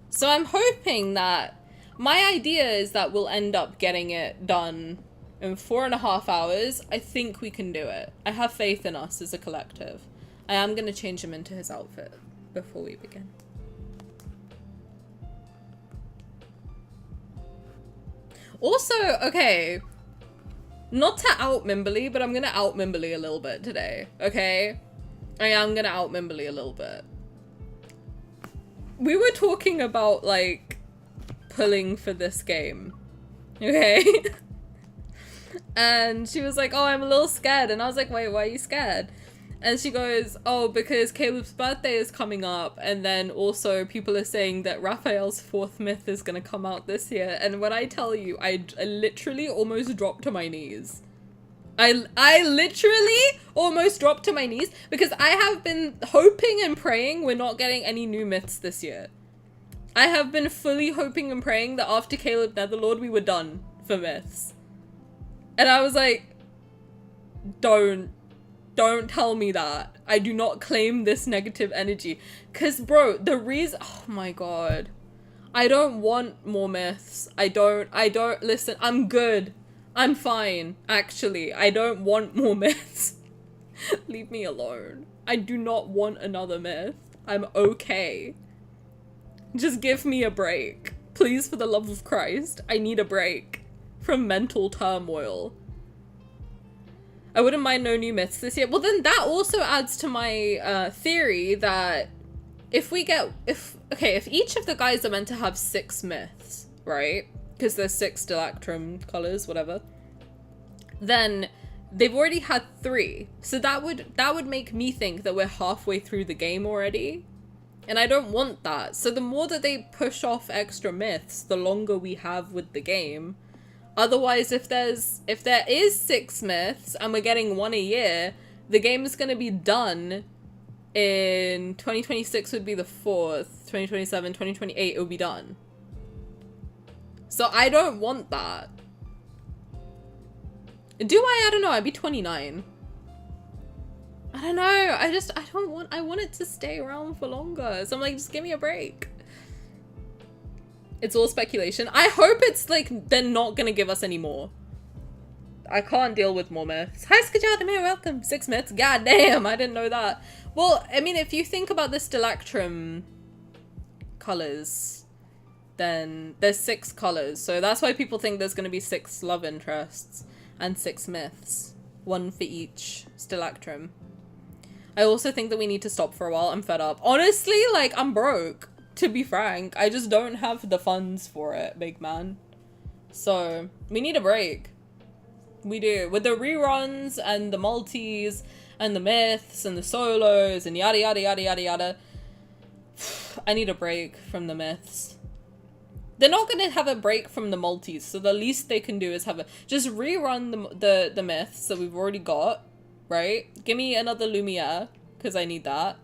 So I'm hoping that my idea is that we'll end up getting it done in 4.5 hours. I think we can do it. I have faith in us as a collective. I am going to change him into his outfit before we begin. Also, okay, not to out Mimberly, but I'm gonna out Mimberly a little bit today, okay? I am gonna out Mimberly a little bit. We were talking about, like, pulling for this game, okay? And she was like, oh, I'm a little scared. And I was like, wait, why are you scared? And she goes, oh, because Caleb's birthday is coming up. And then also people are saying that Raphael's 4th myth is going to come out this year. And when I tell you, I literally almost dropped to my knees. I literally almost dropped to my knees because I have been hoping and praying we're not getting any new myths this year. I have been fully hoping and praying that after Caleb Netherlord we were done for myths. And I was like, don't tell me that. I do not claim this negative energy. Cause bro, the reason, oh my god. I don't want more myths. I don't, listen, I'm good. I'm fine, actually. I don't want more myths. Leave me alone. I do not want another myth. I'm okay. Just give me a break. Please, for the love of Christ. I need a break from mental turmoil. I wouldn't mind no new myths this year. Well, then that also adds to my theory that if each of the guys are meant to have 6 myths, right? Because there's 6 Stilactrum colors, whatever. Then they've already had 3. So that would make me think that we're halfway through the game already. And I don't want that. So the more that they push off extra myths, the longer we have with the game. Otherwise, if there is 6 myths and we're getting 1 a year, the game is going to be done in 2026 would be the 4th, 2027, 2028 it will be done. So I don't want that. Do I? I don't know. I'd be 29. I don't know. I want it to stay around for longer. So I'm like, just give me a break. It's all speculation. I hope it's like, they're not gonna give us any more. I can't deal with more myths. Hi, Skajadamir, welcome. 6 myths. God damn, I didn't know that. Well, I mean, if you think about the Stilactrum colors, then there's 6 colors. So that's why people think there's gonna be 6 love interests and 6 myths. 1 for each Stilactrum. I also think that we need to stop for a while. I'm fed up. Honestly, like, I'm broke. To be frank, I just don't have the funds for it, big man. So, we need a break. We do. With the reruns and the multis and the myths and the solos and yada yada yada yada yada. I need a break from the myths. They're not going to have a break from the multis, so the least they can do is just rerun the myths that we've already got, right? Give me another Lumiere, because I need that.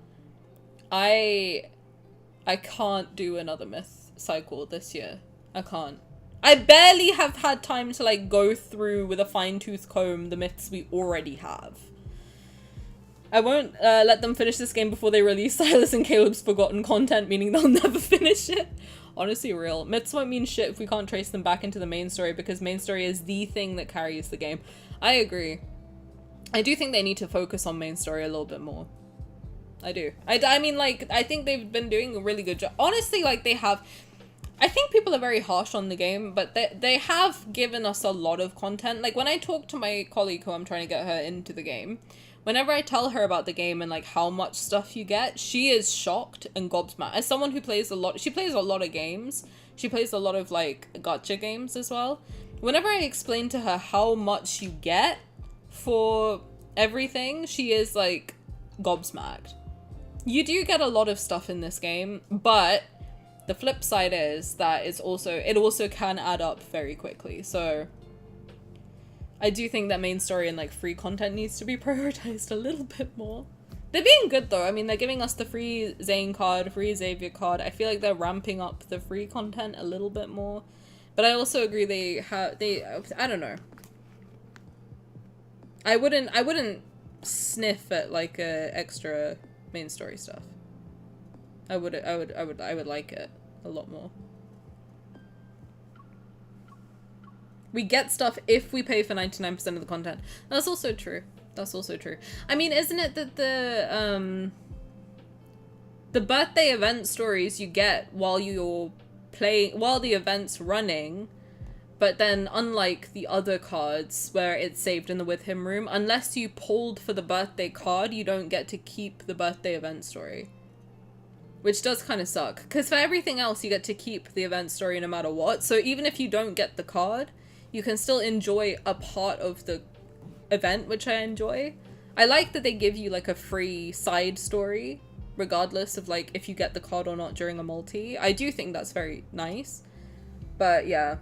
I can't do another myth cycle this year. I can't. I barely have had time to like go through with a fine-tooth comb the myths we already have. I won't let them finish this game before they release Sylus and Caleb's forgotten content, meaning they'll never finish it. Honestly, real. Myths won't mean shit if we can't trace them back into the main story, because main story is the thing that carries the game. I agree. I do think they need to focus on main story a little bit more. I do. I mean, like, I think they've been doing a really good job. Honestly, like, they have... I think people are very harsh on the game, but they have given us a lot of content. Like, when I talk to my colleague who I'm trying to get her into the game, whenever I tell her about the game and, like, how much stuff you get, she is shocked and gobsmacked. As someone who plays a lot... She plays a lot of games. She plays a lot of, like, gacha games as well. Whenever I explain to her how much you get for everything, she is, like, gobsmacked. You do get a lot of stuff in this game, but the flip side is that it also can add up very quickly. So I do think that main story and like free content needs to be prioritized a little bit more. They're being good though. I mean, they're giving us the free Zayne card, free XAVIER card. I feel like they're ramping up the free content a little bit more. But I also agree I don't know. I wouldn't sniff at like extra main story stuff. I would like it a lot more. We get stuff if we pay for 99% of the content. That's also true. That's also true. I mean, isn't it that the birthday event stories you get while you're playing, while the event's running, But then, unlike the other cards where it's saved in the with him room, unless you pulled for the birthday card, you don't get to keep the birthday event story. Which does kind of suck, because for everything else you get to keep the event story no matter what, so even if you don't get the card, you can still enjoy a part of the event, which I enjoy. I like that they give you like a free side story, regardless of like if you get the card or not during a multi. I do think that's very nice, but yeah.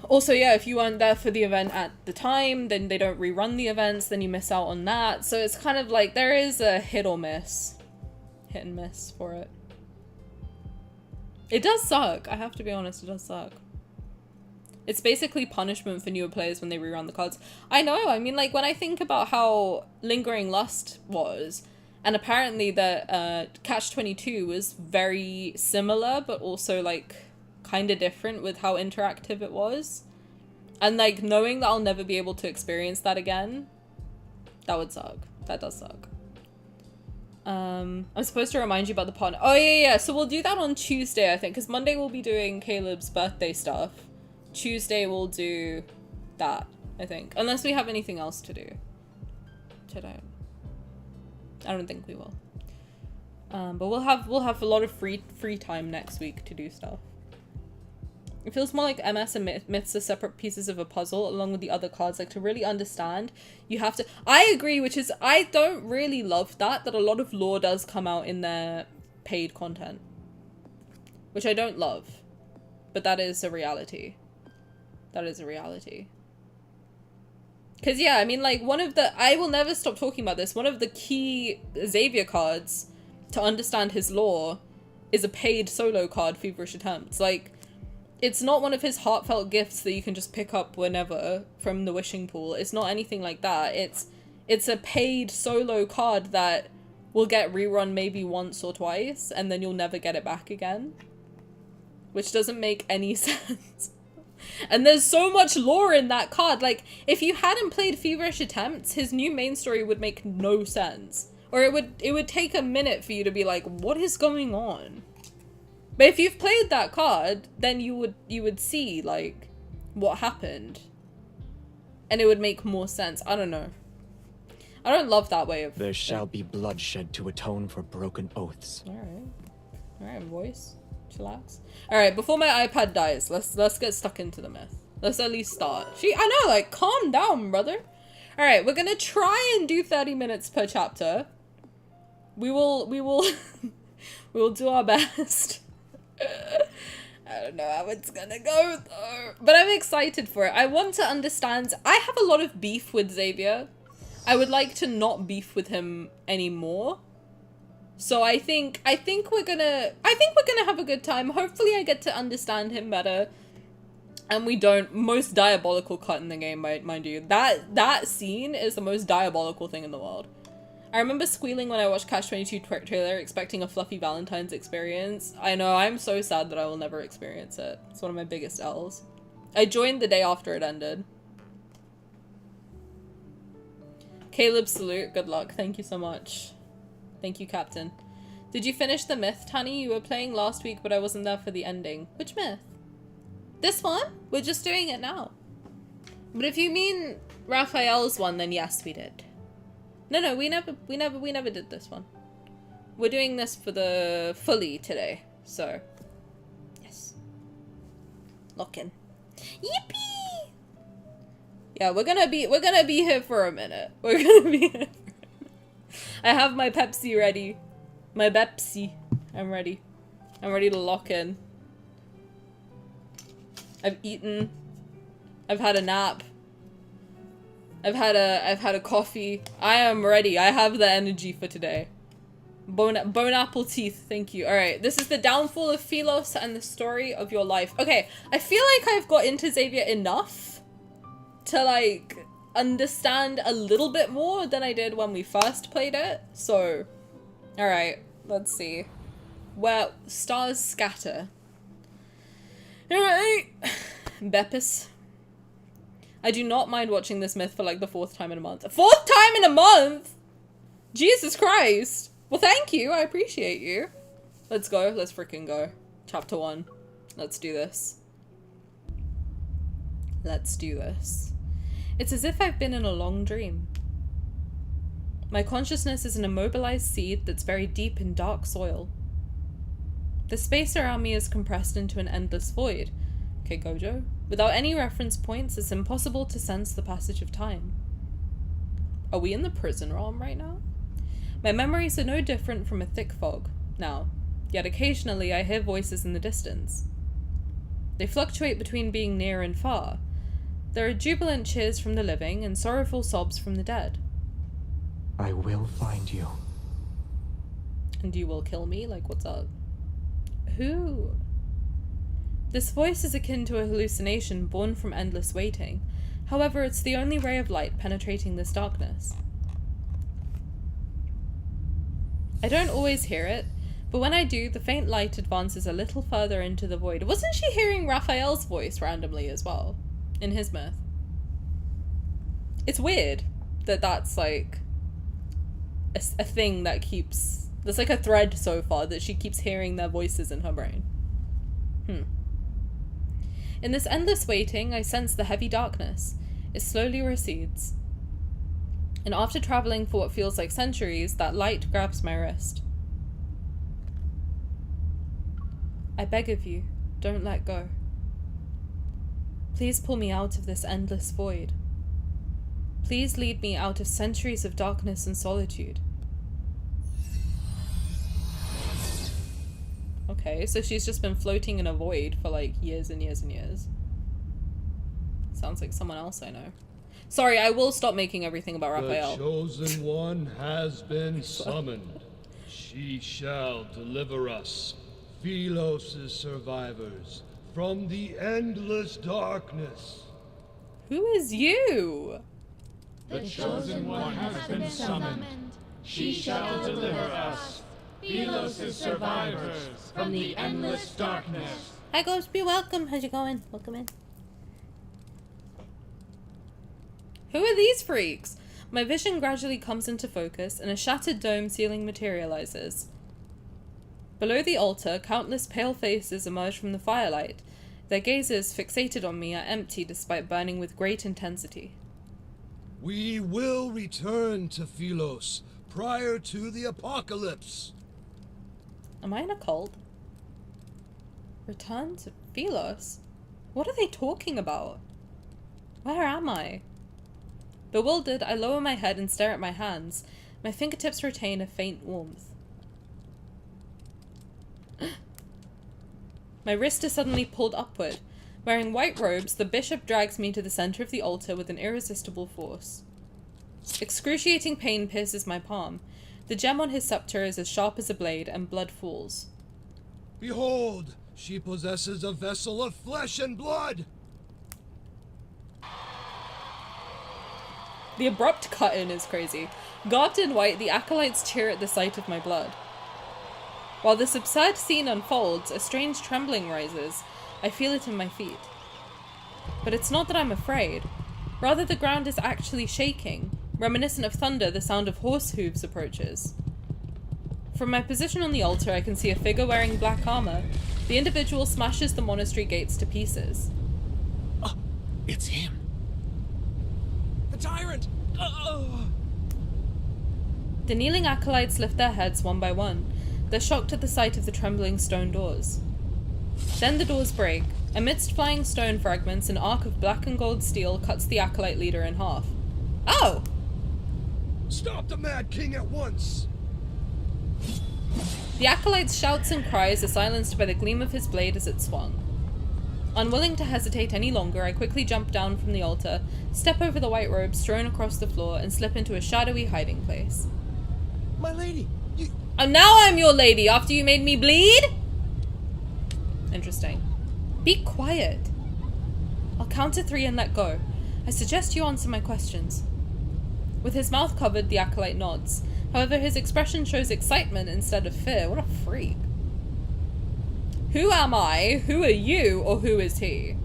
Also, yeah, if you weren't there for the event at the time, then they don't rerun the events, then you miss out on that, so it's kind of like there is a hit or miss. Hit and miss for it. It does suck. I have to be honest, it does suck. It's basically punishment for newer players when they rerun the cards. I know, I mean, like, when I think about how Lingering Lust was, and apparently the Catch-22 was very similar, but also, like, kind of different with how interactive it was. And, like, knowing that I'll never be able to experience that again, that would suck. That does suck. I'm supposed to remind you about the partner. Oh, yeah, so we'll do that on Tuesday, I think, because Monday we'll be doing Caleb's birthday stuff. Tuesday we'll do that, I think. Unless we have anything else to do today. I don't think we will. But we'll have a lot of free time next week to do stuff. It feels more like MS and Myths are separate pieces of a puzzle along with the other cards. Like, to really understand, you have to... I agree, which is... I don't really love that a lot of lore does come out in their paid content. Which I don't love. But that is a reality. That is a reality. Because, yeah, I mean, like, one of the... I will never stop talking about this. One of the key Xavier cards to understand his lore is a paid solo card, Feverish Attempts. Like... It's not one of his heartfelt gifts that you can just pick up whenever from the wishing pool. It's not anything like that. It's a paid solo card that will get rerun maybe once or twice, and then you'll never get it back again. Which doesn't make any sense. And there's so much lore in that card. Like, if you hadn't played Feverish Attempts, his new main story would make no sense. Or it would take a minute for you to be like, what is going on? But if you've played that card, then you would see, like, what happened. And it would make more sense. I don't know. I don't love that way of... There shall be bloodshed to atone for broken oaths. Alright. Alright, voice. Chillax. Alright, before my iPad dies, let's get stuck into the myth. Let's at least start. I know, like, calm down, brother. Alright, we're gonna try and do 30 minutes per chapter. We will do our best. I don't know how it's gonna go though, but I'm excited for it. I want to understand. I have a lot of beef with Xavier. I would like to not beef with him anymore. So I think we're gonna have a good time. Hopefully I get to understand him better. And we don't. Most diabolical cut in the game, mind you. That scene is the most diabolical thing in the world. I remember squealing when I watched Catch-22 trailer, expecting a fluffy Valentine's experience. I know, I'm so sad that I will never experience it. It's one of my biggest L's. I joined the day after it ended. Caleb, salute. Good luck. Thank you so much. Thank you, Captain. Did you finish the myth, Tani? You were playing last week, but I wasn't there for the ending. Which myth? This one? We're just doing it now. But if you mean Rafayel's one, then yes, we did. No, we never did this one. We're doing this for the fully today, so yes. Lock in. Yippee! Yeah, we're gonna be here for a minute. We're gonna be here for a minute. I have my Pepsi ready. My Pepsi. I'm ready. I'm ready to lock in. I've eaten. I've had a nap. I've had a coffee. I am ready. I have the energy for today. Bone apple teeth. Thank you. All right. This is the downfall of Sylus and the story of your life. Okay. I feel like I've got into Xavier enough to like understand a little bit more than I did when we first played it. So, all right. Let's see. Where stars scatter. All right. Beppis. I do not mind watching this myth for like the 4th time in a month. 4th time in a month?! Jesus Christ! Well, thank you. I appreciate you. Let's go. Let's freaking go. Chapter 1. Let's do this. Let's do this. It's as if I've been in a long dream. My consciousness is an immobilized seed that's buried deep in dark soil. The space around me is compressed into an endless void. Okay, Gojo. Without any reference points, it's impossible to sense the passage of time. Are we in the prison realm right now? My memories are no different from a thick fog now, yet occasionally I hear voices in the distance. They fluctuate between being near and far. There are jubilant cheers from the living and sorrowful sobs from the dead. I will find you. And you will kill me? Like, what's up? Who? This voice is akin to a hallucination born from endless waiting. However, it's the only ray of light penetrating this darkness. I don't always hear it, but when I do, the faint light advances a little further into the void. Wasn't she hearing Raphael's voice randomly as well? In his myth. It's weird that that's like a thing that keeps... There's like a thread so far that she keeps hearing their voices in her brain. In this endless waiting, I sense the heavy darkness. It slowly recedes. And after traveling for what feels like centuries, that light grabs my wrist. I beg of you, don't let go. Please pull me out of this endless void. Please lead me out of centuries of darkness and solitude. Okay, so she's just been floating in a void for like years and years and years. Sounds like someone else I know. Sorry, I will stop making everything about Rafayel. The chosen one has been summoned. She shall deliver us, Philos' survivors, from the endless darkness. Who is you? The chosen one has been summoned. She shall deliver us, Philos' survivors, from the endless darkness. Hi, Ghostby, welcome. How's it going? Welcome in. Who are these freaks? My vision gradually comes into focus and a shattered dome ceiling materializes. Below the altar, countless pale faces emerge from the firelight. Their gazes, fixated on me, are empty despite burning with great intensity. We will return to Philos prior to the apocalypse. Am I in a cult? Return to Philos? What are they talking about? Where am I? Bewildered, I lower my head and stare at my hands. My fingertips retain a faint warmth. My wrist is suddenly pulled upward. Wearing white robes, the bishop drags me to the center of the altar with an irresistible force. Excruciating pain pierces my palm. The gem on his scepter is as sharp as a blade, and blood falls. Behold, she possesses a vessel of flesh and blood. The abrupt cut-in is crazy. Garbed in white, the acolytes cheer at the sight of my blood. While this absurd scene unfolds, a strange trembling rises. I feel it in my feet. But it's not that I'm afraid. Rather, the ground is actually shaking. Reminiscent of thunder, the sound of horse hooves approaches. From my position on the altar, I can see a figure wearing black armor. The individual smashes the monastery gates to pieces. It's him. The tyrant! The kneeling acolytes lift their heads one by one. They're shocked at the sight of the trembling stone doors. Then the doors break. Amidst flying stone fragments, an arc of black and gold steel cuts the acolyte leader in half. Oh! Stop the Mad King at once! The acolyte's shouts and cries are silenced by the gleam of his blade as it swung. Unwilling to hesitate any longer, I quickly jump down from the altar, step over the white robes strewn across the floor, and slip into a shadowy hiding place. My lady, you... Oh, now I'm your lady after you made me bleed? Interesting. Be quiet. I'll count to 3 and let go. I suggest you answer my questions. With his mouth covered, the acolyte nods. However, his expression shows excitement instead of fear. What a freak. Who am I? Who are you? Or who is he?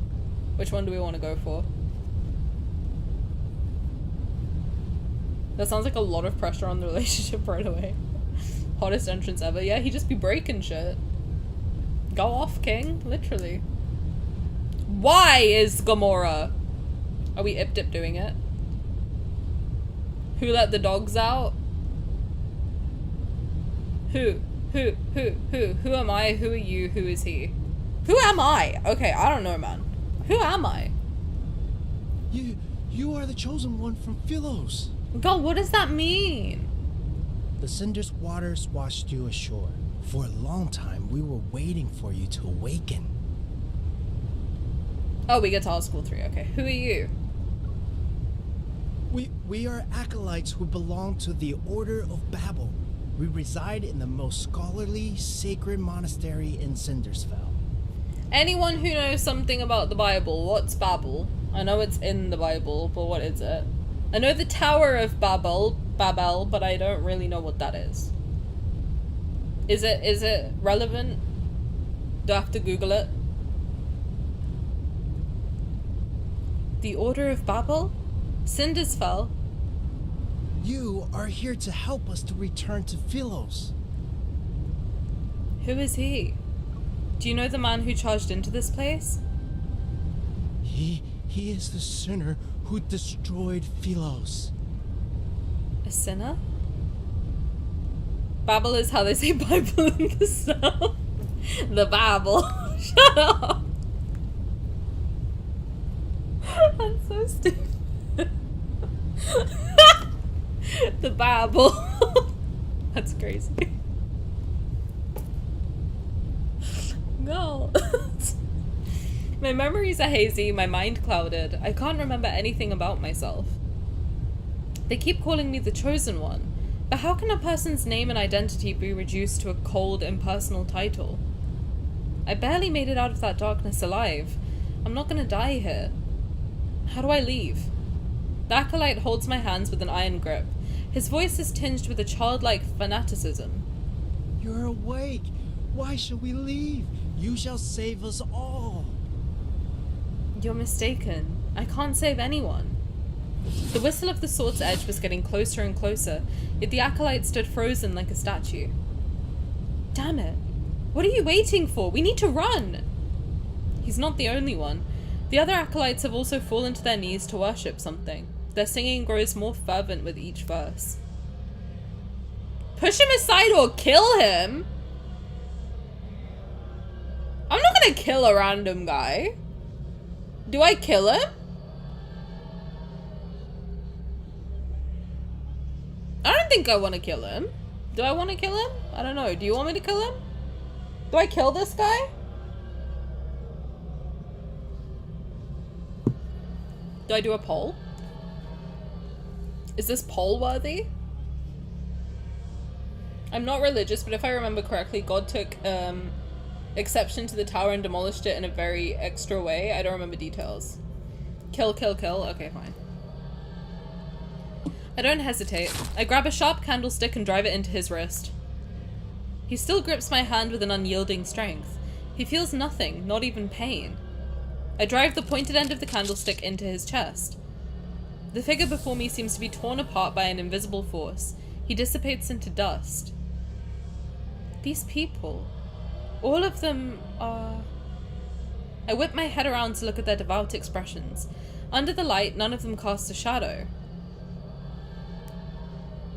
Which one do we want to go for? That sounds like a lot of pressure on the relationship right away. Hottest entrance ever. Yeah, he just be breaking shit. Go off, king. Literally. Why is Gamora? Are we ip-dip doing it? Who let the dogs out? Who? Who am I? Who are you? Who is he? Who am I? Okay, I don't know, man. Who am I? You are the chosen one from Philos. God, what does that mean? The Cinder's waters washed you ashore. For a long time, we were waiting for you to awaken. Oh, we get to ask all three. Okay, who are you? We are acolytes who belong to the Order of Babel. We reside in the most scholarly, sacred monastery in Cindersfell. Anyone who knows something about the Bible, what's Babel? I know it's in the Bible, but what is it? I know the Tower of Babel, but I don't really know what that is. Is it relevant? Do I have to Google it? The Order of Babel? Cindersfell? You are here to help us to return to Philos. Who is he? Do you know the man who charged into this place? He is the sinner who destroyed Philos. A sinner? Babel is how they say Bible in the South. The Bible. Shut up. I'm so stupid. The Bible. That's crazy. No. My memories are hazy, my mind clouded. I can't remember anything about myself. They keep calling me the Chosen One, but how can a person's name and identity be reduced to a cold, impersonal title? I barely made it out of that darkness alive. I'm not gonna die here. How do I leave? The acolyte holds my hands with an iron grip. His voice is tinged with a childlike fanaticism. You're awake. Why should we leave? You shall save us all. You're mistaken. I can't save anyone. The whistle of the sword's edge was getting closer and closer, yet the acolyte stood frozen like a statue. Damn it. What are you waiting for? We need to run! He's not the only one. The other acolytes have also fallen to their knees to worship something. Their singing grows more fervent with each verse. Push him aside or kill him? I'm not gonna kill a random guy. Do I kill him? I don't think I want to kill him. Do I want to kill him? I don't know. Do you want me to kill him? Do I kill this guy? Do I do a poll? Is this poll worthy? I'm not religious, but if I remember correctly, God took exception to the tower and demolished it in a very extra way. I don't remember details. Kill, kill, kill. Okay, fine. I don't hesitate. I grab a sharp candlestick and drive it into his wrist. He still grips my hand with an unyielding strength. He feels nothing, not even pain. I drive the pointed end of the candlestick into his chest. The figure before me seems to be torn apart by an invisible force. He dissipates into dust. These people... all of them are... I whip my head around to look at their devout expressions. Under the light, none of them cast a shadow.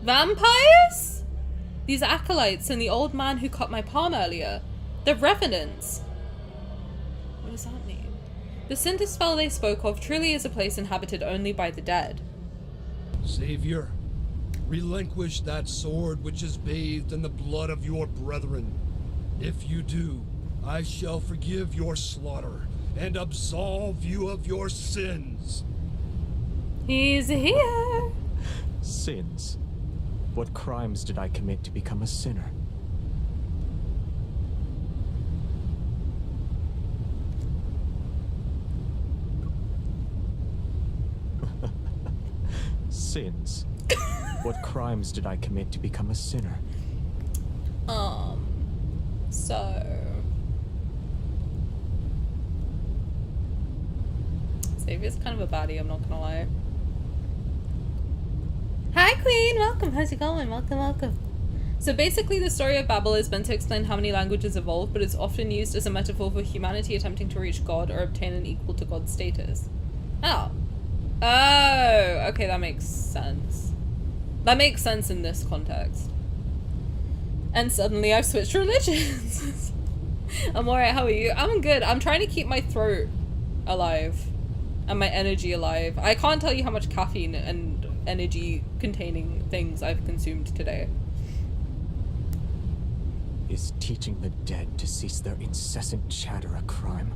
Vampires? These acolytes and the old man who cut my palm earlier. They're revenants. What does that mean? The Cinderspell they spoke of truly is a place inhabited only by the dead. Xavier, relinquish that sword which is bathed in the blood of your brethren. If you do, I shall forgive your slaughter and absolve you of your sins. He's here. Sins? What crimes did I commit to become a sinner? Sins? What crimes did I commit to become a sinner? So... Xavier's kind of a baddie, I'm not gonna lie. Hi Queen! Welcome, how's it going? Welcome, welcome. So basically the story of Babel is meant to explain how many languages evolved, but it's often used as a metaphor for humanity attempting to reach God or obtain an equal to God status. Oh. Oh, okay, that makes sense. That makes sense in this context. And suddenly I've switched religions. I'm alright, how are you? I'm good. I'm trying to keep my throat alive. And my energy alive. I can't tell you how much caffeine and energy containing things I've consumed today. Is teaching the dead to cease their incessant chatter a crime?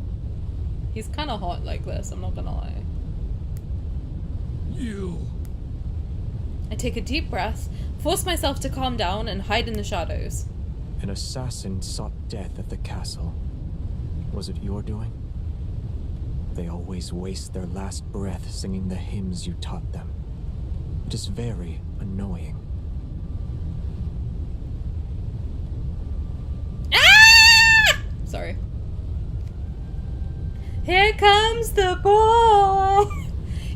He's kind of hot like this, I'm not gonna lie. You. I take a deep breath, force myself to calm down, and hide in the shadows. An assassin sought death at the castle. Was it your doing? They always waste their last breath singing the hymns you taught them. It is very annoying. Ah! Sorry. Here comes the boy!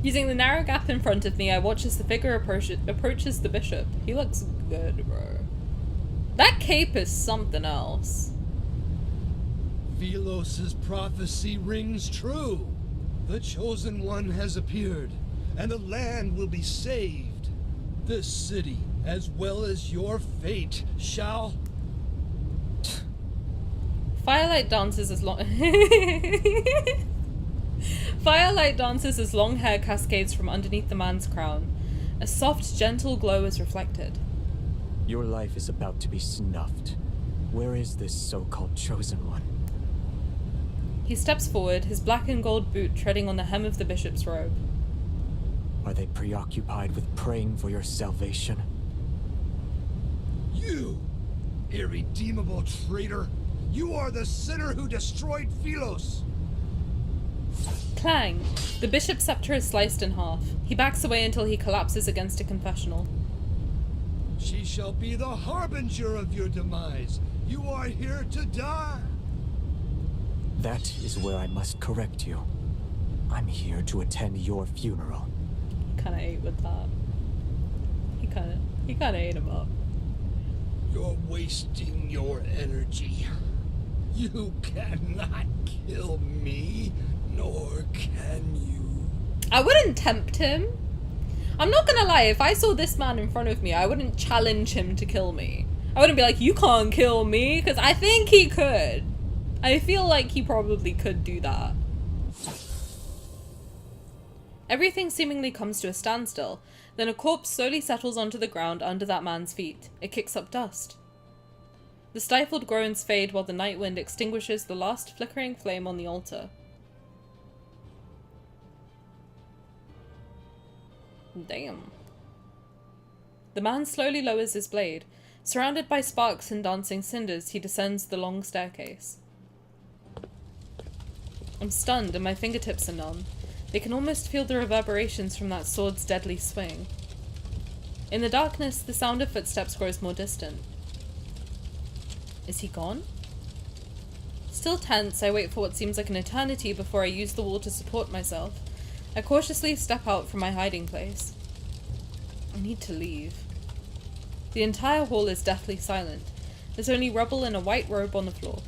Using the narrow gap in front of me, I watch as the figure approaches the bishop. He looks good, bro. That cape is something else. Sylus' prophecy rings true. The Chosen One has appeared, and the land will be saved. This city, as well as your fate, shall... Firelight dances as long... Firelight dances as long hair cascades from underneath the man's crown. A soft, gentle glow is reflected. Your life is about to be snuffed. Where is this so-called Chosen One? He steps forward, his black and gold boot treading on the hem of the bishop's robe. Are they preoccupied with praying for your salvation? You, irredeemable traitor! You are the sinner who destroyed Sylus! Clang! The bishop's scepter is sliced in half. He backs away until he collapses against a confessional. She shall be the harbinger of your demise. You are here to die. That is where I must correct you. I'm here to attend your funeral. He kinda ate with that. He kinda ate him up. You're wasting your energy. You cannot kill me, nor can you. I wouldn't tempt him. I'm not gonna lie, if I saw this man in front of me, I wouldn't challenge him to kill me. I wouldn't be like, you can't kill me, because I think he could. I feel like he probably could do that. Everything seemingly comes to a standstill. Then a corpse slowly settles onto the ground under that man's feet. It kicks up dust. The stifled groans fade while the night wind extinguishes the last flickering flame on the altar. Damn. The man slowly lowers his blade. Surrounded by sparks and dancing cinders, he descends the long staircase. I'm stunned and my fingertips are numb. They can almost feel the reverberations from that sword's deadly swing. In the darkness, the sound of footsteps grows more distant. Is he gone? Still tense, I wait for what seems like an eternity before I use the wall to support myself. I cautiously step out from my hiding place. I need to leave. The entire hall is deathly silent. There's only rubble and a white robe on the floor.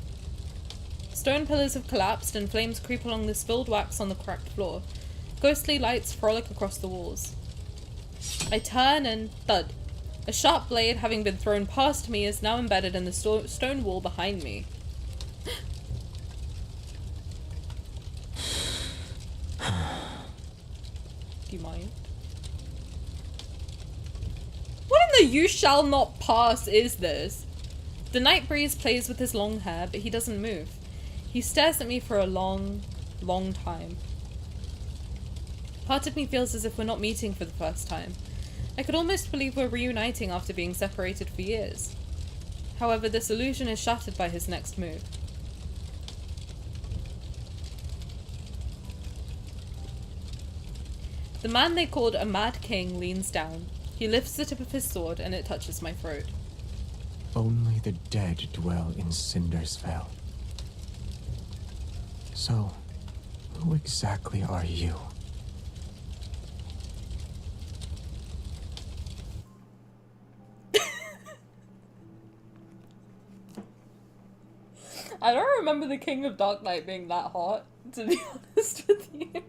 Stone pillars have collapsed and flames creep along the spilled wax on the cracked floor. Ghostly lights frolic across the walls. I turn and thud. A sharp blade, having been thrown past me, is now embedded in the stone wall behind me. Do you mind? What in the you shall not pass is this? The night breeze plays with his long hair, but he doesn't move. He stares at me for a long, long time. Part of me feels as if we're not meeting for the first time. I could almost believe we're reuniting after being separated for years. However, this illusion is shattered by his next move. The man they called a Mad King leans down. He lifts the tip of his sword and it touches my throat. Only the dead dwell in Cindersfell. So, who exactly are you? I don't remember the King of Darknight being that hot, to be honest with you.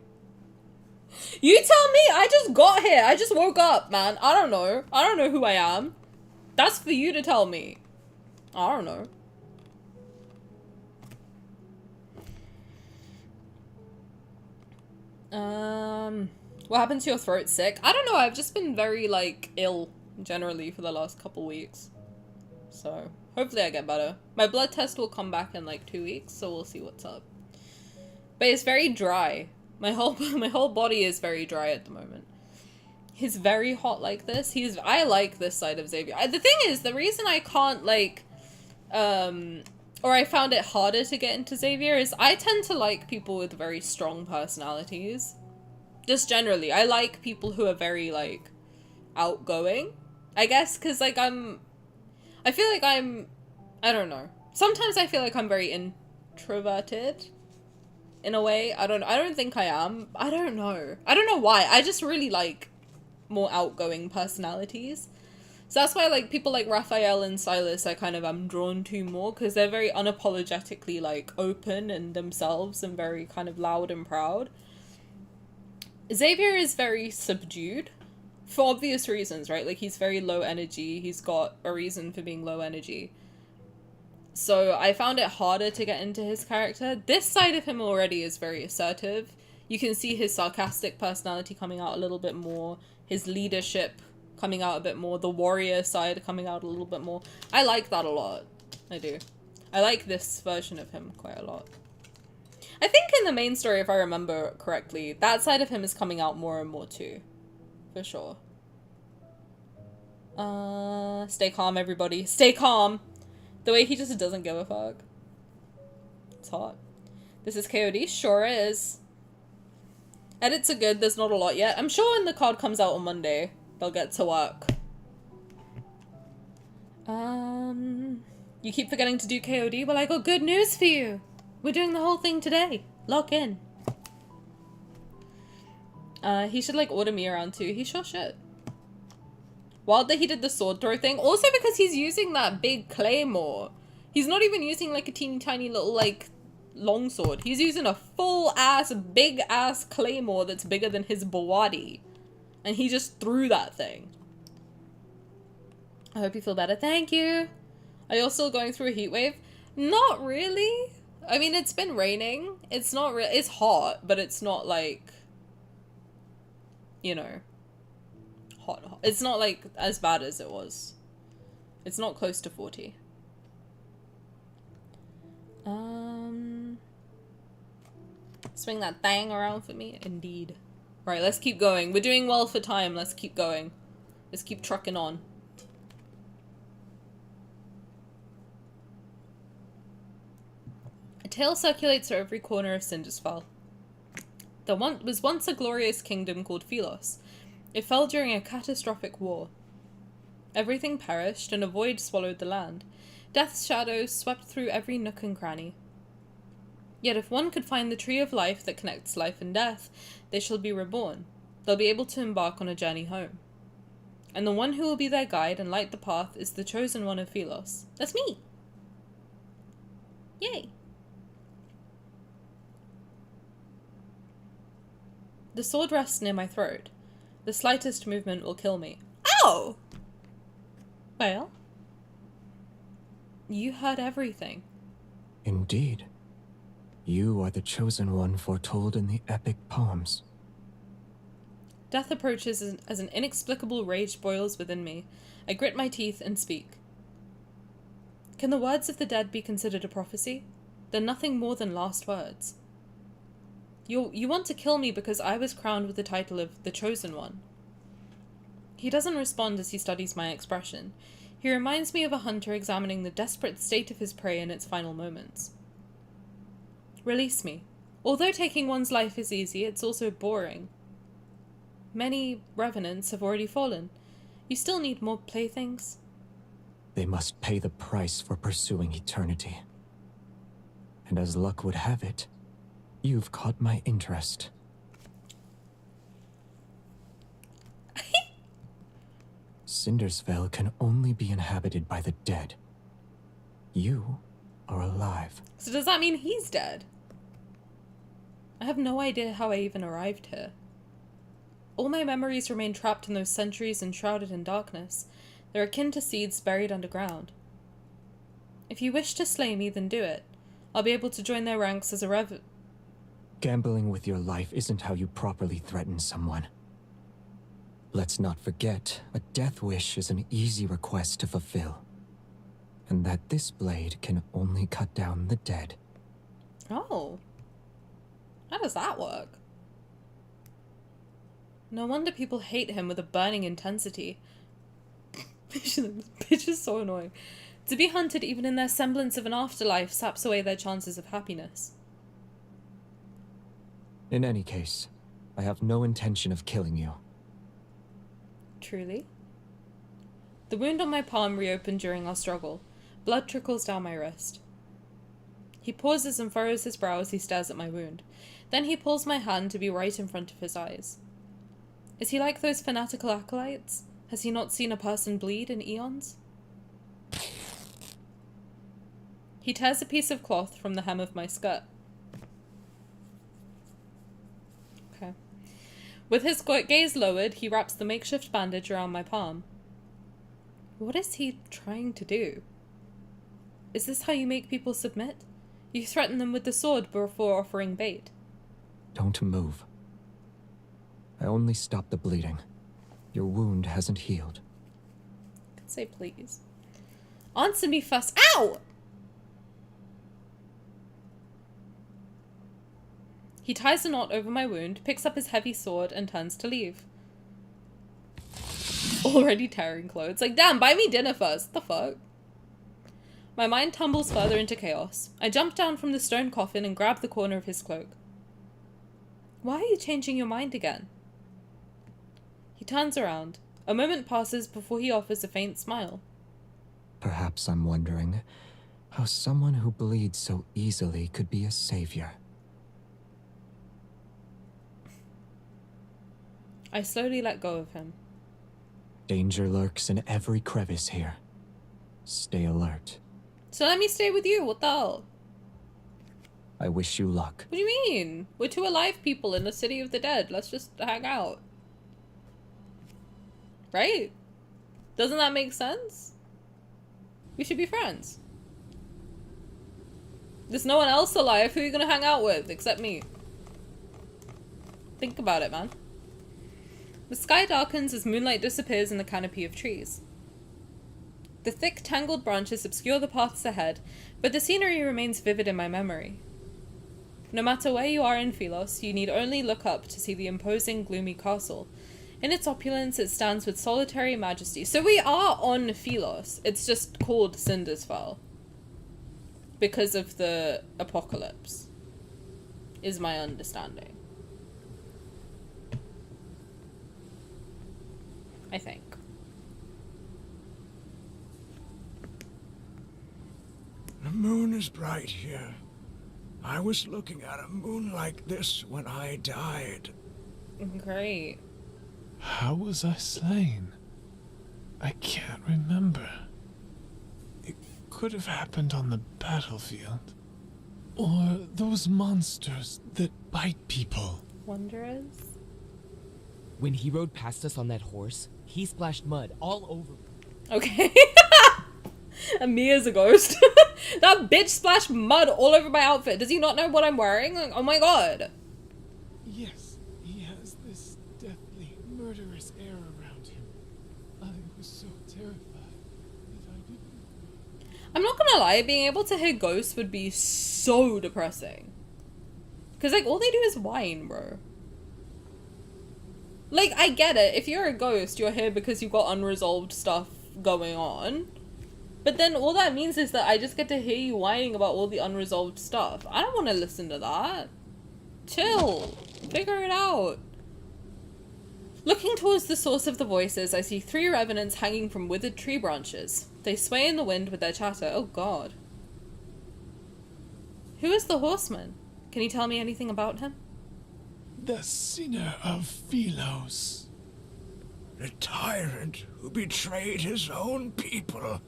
You tell me. I just got here. I just woke up, man. I don't know. I don't know who I am. That's for you to tell me. I don't know. What happened to your throat? Sick? I don't know. I've just been very, like, ill generally for the last couple weeks. So, hopefully I get better. My blood test will come back in, like, 2 weeks, so we'll see what's up. But it's very dry. My whole body is very dry at the moment. He's very hot like this. I like this side of Xavier. The thing is, the reason I can't, like, or I found it harder to get into Xavier is I tend to like people with very strong personalities. Just generally. I like people who are very, like, outgoing. I guess, because, like, I don't know. Sometimes I feel like I'm very introverted. In a way. I don't think I am. I don't know. I don't know why. I just really like more outgoing personalities. So that's why, like, people like Rafayel and Sylus I kind of am drawn to more, because they're very unapologetically, like, open in themselves and very kind of loud and proud. Xavier is very subdued, for obvious reasons, right? Like, he's very low energy, he's got a reason for being low energy. So I found it harder to get into his character. This side of him already is very assertive. You can see his sarcastic personality coming out a little bit more, his leadership coming out a bit more, the warrior side coming out a little bit more. I like that a lot. I do. I like this version of him quite a lot. I think in the main story, if I remember correctly, that side of him is coming out more and more too. For sure. Stay calm, everybody. Stay calm! The way he just doesn't give a fuck. It's hot. This is KOD? Sure is. Edits are good, there's not a lot yet. I'm sure when the card comes out on Monday, they'll get to work. You keep forgetting to do KOD? Well, I got good news for you. We're doing the whole thing today. Lock in. He should, like, order me around too. He sure should. Wild that he did the sword throw thing. Also because he's using that big claymore. He's not even using, like, a teeny tiny little, like, longsword. He's using a full-ass, big-ass claymore that's bigger than his body. And he just threw that thing. I hope you feel better. Thank you. Are you all still going through a heat wave? Not really. I mean, it's been raining. It's not really... It's hot, but it's not, like... You know... Hot. It's not, like, as bad as it was. It's not close to 40. Swing that thing around for me? Indeed. Right, let's keep going. We're doing well for time. Let's keep going. Let's keep trucking on. A tale circulates through every corner of Cindersfell. There was once a glorious kingdom called Sylus. It fell during a catastrophic war. Everything perished, and a void swallowed the land. Death's shadows swept through every nook and cranny. Yet if one could find the tree of life that connects life and death, they shall be reborn. They'll be able to embark on a journey home. And the one who will be their guide and light the path is the chosen one of Sylus. That's me! Yay! The sword rests near my throat. The slightest movement will kill me. Ow! Well? You heard everything. Indeed. You are the chosen one foretold in the epic poems. Death approaches as an inexplicable rage boils within me. I grit my teeth and speak. Can the words of the dead be considered a prophecy? They're nothing more than last words. You want to kill me because I was crowned with the title of the Chosen One. He doesn't respond as he studies my expression. He reminds me of a hunter examining the desperate state of his prey in its final moments. Release me. Although taking one's life is easy, it's also boring. Many revenants have already fallen. You still need more playthings? They must pay the price for pursuing eternity. And as luck would have it, you've caught my interest. Cindersfell can only be inhabited by the dead. You are alive. So does that mean he's dead? I have no idea how I even arrived here. all my memories remain trapped in those centuries enshrouded in darkness. They're akin to seeds buried underground. If you wish to slay me, then do it. I'll be able to join their ranks as a Gambling with your life isn't how you properly threaten someone. Let's not forget, a death wish is an easy request to fulfill. And that this blade can only cut down the dead. Oh. How does that work? No wonder people hate him with a burning intensity. Bitch is so annoying. To be hunted even in their semblance of an afterlife saps away their chances of happiness. In any case, I have no intention of killing you. Truly? The wound on my palm reopened during our struggle. Blood trickles down my wrist. He pauses and furrows his brow as he stares at my wound. Then he pulls my hand to be right in front of his eyes. Is he like those fanatical acolytes? Has he not seen a person bleed in eons? He tears a piece of cloth from the hem of my skirt. Okay. With his gaze lowered, he wraps the makeshift bandage around my palm. What is he trying to do? Is this how you make people submit? You threaten them with the sword before offering bait. Don't move. I only stopped the bleeding. Your wound hasn't healed. I can say please. Answer me first. Ow! He ties a knot over my wound, picks up his heavy sword, and turns to leave. Already tearing clothes. Like, damn, buy me dinner first. What the fuck? My mind tumbles further into chaos. I jump down from the stone coffin and grab the corner of his cloak. Why are you changing your mind again? He turns around. A moment passes before he offers a faint smile. Perhaps I'm wondering how someone who bleeds so easily could be a savior. I slowly let go of him. Danger lurks in every crevice here. Stay alert. So let me stay with you. What the hell? I wish you luck. What do you mean? We're two alive people in the city of the dead. Let's just hang out. Right? Doesn't that make sense? We should be friends. There's no one else alive. Who are you gonna hang out with except me? Think about it, man. The sky darkens as moonlight disappears in the canopy of trees. The thick, tangled branches obscure the paths ahead, but the scenery remains vivid in my memory. No matter where you are in Sylus, you need only look up to see the imposing, gloomy castle. In its opulence, it stands with solitary majesty. So we are on Sylus. It's just called Cindersfell. Because of the apocalypse. Is my understanding. I think. The moon is bright here. I was looking at a moon like this when I died. Great. How was I slain? I can't remember. It could have happened on the battlefield. Or those monsters that bite people. Wanderers? When he rode past us on that horse, he splashed mud all over. Okay. And me as a ghost. That bitch splashed mud all over my outfit. Does he not know what I'm wearing? Like, oh my god. Yes, he has this deathly, murderous air around him. I was so terrified that I didn't... I'm not gonna lie, being able to hear ghosts would be so depressing. Because, like, all they do is whine, bro. Like, I get it. If you're a ghost, you're here because you've got unresolved stuff going on. But then all that means is that I just get to hear you whining about all the unresolved stuff. I don't want to listen to that. Chill. Figure it out. Looking towards the source of the voices, I see 3 revenants hanging from withered tree branches. They sway in the wind with their chatter. Oh god. Who is the horseman? Can you tell me anything about him? The sinner of Sylus. The tyrant who betrayed his own people.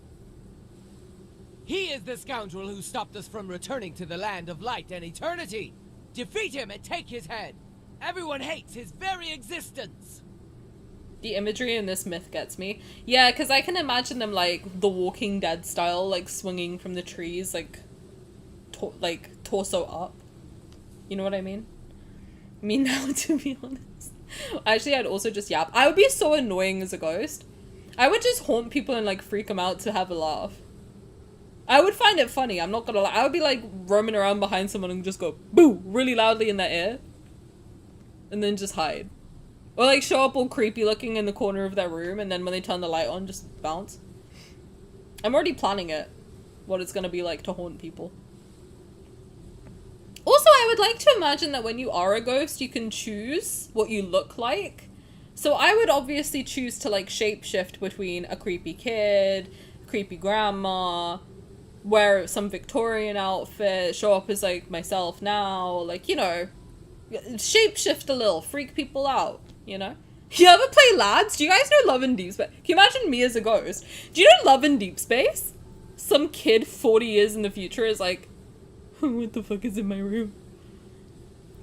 He is the scoundrel who stopped us from returning to the land of light and eternity. Defeat him and take his head. Everyone hates his very existence. The imagery in this myth gets me. Yeah, because I can imagine them like The Walking Dead style, like swinging from the trees, like torso up. You know what I mean? Me now, to be honest. Actually, I'd also just yap. I would be so annoying as a ghost. I would just haunt people and like freak them out to have a laugh. I would find it funny, I'm not gonna lie. I would be like roaming around behind someone and just go boo really loudly in their ear. And then just hide. Or like show up all creepy looking in the corner of their room and then when they turn the light on, just bounce. I'm already planning it. What it's gonna be like to haunt people. Also, I would like to imagine that when you are a ghost, you can choose what you look like. So I would obviously choose to like shapeshift between a creepy kid, creepy grandma, wear some Victorian outfit, show up as like myself now, like, you know, shapeshift a little, freak people out, you know? You ever play Lads? Do you guys know Love and Deep Space? Can you imagine me as a ghost? Do you know Love and Deep Space? Some kid 40 years in the future is like, what the fuck is in my room?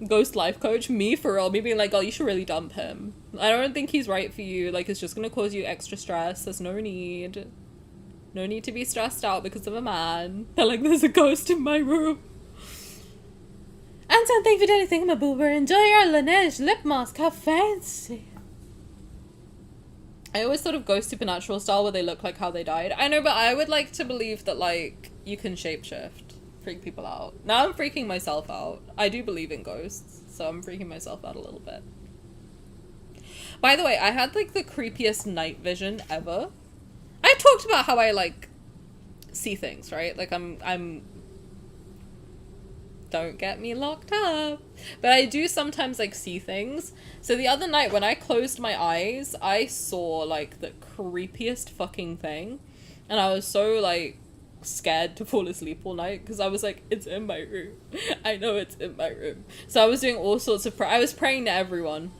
Ghost life coach, me for real, me being like, oh, you should really dump him. I don't think he's right for you, like, it's just gonna cause you extra stress, there's no need. No need to be stressed out because of a man. They're like, there's a ghost in my room. Anton, thank you for anything, my boober. Enjoy your Laneige lip mask, how fancy. I always thought of Ghost Supernatural style where they look like how they died. I know, but I would like to believe that, like, you can shapeshift. Freak people out. Now I'm freaking myself out. I do believe in ghosts, so I'm freaking myself out a little bit. By the way, I had, like, the creepiest night vision ever. I talked about how I, like, see things, right? Like, I'm... Don't get me locked up. But I do sometimes, like, see things. So the other night, when I closed my eyes, I saw, like, the creepiest fucking thing. And I was so, like, scared to fall asleep all night. Because I was like, it's in my room. I know it's in my room. So I was doing all sorts of I was praying to everyone.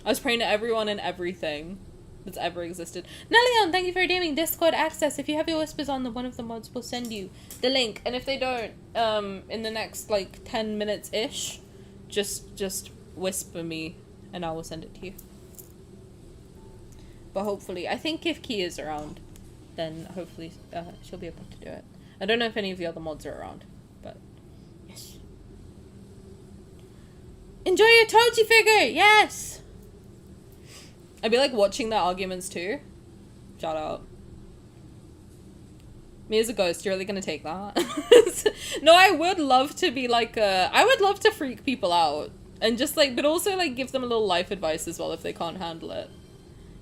I was praying to everyone and everything that's ever existed. Nellion, thank you for redeeming Discord access. If you have your whispers on, one of the mods will send you the link. And if they don't, in the next like 10 minutes ish, just whisper me and I will send it to you. But hopefully, I think if Key is around, then hopefully she'll be able to do it. I don't know if any of the other mods are around, but yes. Enjoy your Toji figure, yes. I'd be like watching their arguments too. Shout out. Me as a ghost, you're really gonna take that? No, I would love to be like I would love to freak people out. And just like, but also like give them a little life advice as well if they can't handle it.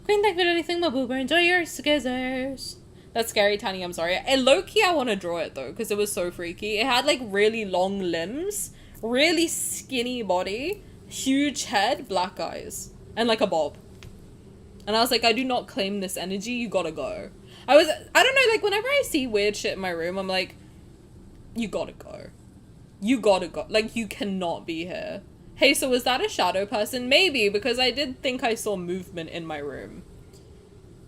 Green, thank you for anything, my boober. Enjoy your skizzers. That's scary, Tani, I'm sorry. And low-key, I want to draw it though, because it was so freaky. It had like really long limbs, really skinny body, huge head, black eyes, and like a bob. And I was like, I do not claim this energy, you gotta go. I don't know, like, whenever I see weird shit in my room, I'm like, you gotta go. You gotta go. Like, you cannot be here. Hey, so was that a shadow person? Maybe, because I did think I saw movement in my room.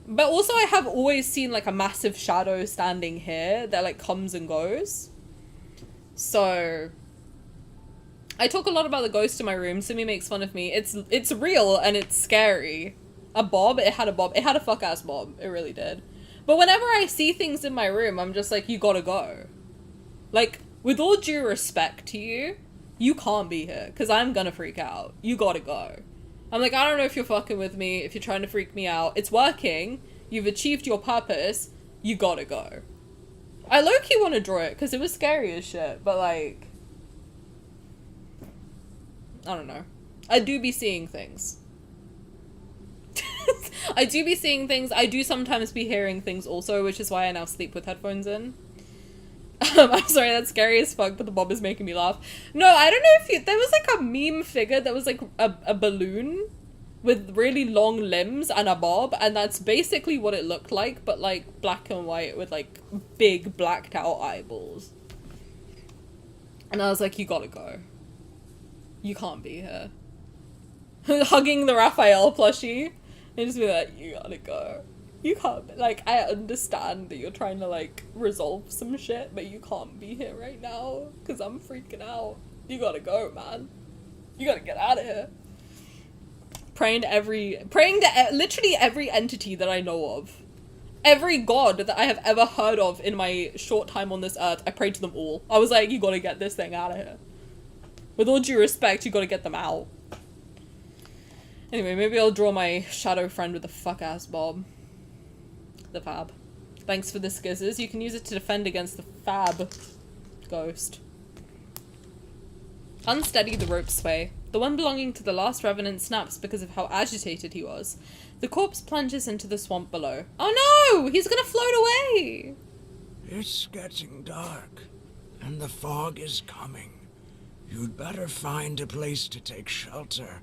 But also, I have always seen, like, a massive shadow standing here that, like, comes and goes. So I talk a lot about the ghost in my room. Simi makes fun of me. It's real, and it's scary. A bob? It had a bob. It had a fuck-ass bob. It really did. But whenever I see things in my room, I'm just like, you gotta go. Like, with all due respect to you, you can't be here, because I'm gonna freak out. You gotta go. I'm like, I don't know if you're fucking with me, if you're trying to freak me out. It's working. You've achieved your purpose. You gotta go. I low-key want to draw it, because it was scary as shit, but like, I don't know. I do be seeing things. I do be seeing things. I do sometimes be hearing things also, which is why I now sleep with headphones in. I'm sorry, that's scary as fuck, but the bob is making me laugh. No, I don't know if there was like a meme figure that was like a balloon with really long limbs and a bob, and that's basically what it looked like, but like black and white with like big blacked out eyeballs. And I was like, you gotta go. You can't be here. Hugging the Rafayel plushie. And just be like, you gotta go. You can't, like, I understand that you're trying to, like, resolve some shit, but you can't be here right now, because I'm freaking out. You gotta go, man. You gotta get out of here. praying to literally every entity that I know of. Every god that I have ever heard of in my short time on this earth, I prayed to them all. I was like, you gotta get this thing out of here. With all due respect, you gotta get them out. Anyway, maybe I'll draw my shadow friend with the fuck-ass bob. The fab. Thanks for the skizzes. You can use it to defend against the fab ghost. Unsteady, the ropes sway. The one belonging to the last revenant snaps because of how agitated he was. The corpse plunges into the swamp below. Oh no! He's gonna float away! It's getting dark, and the fog is coming. You'd better find a place to take shelter.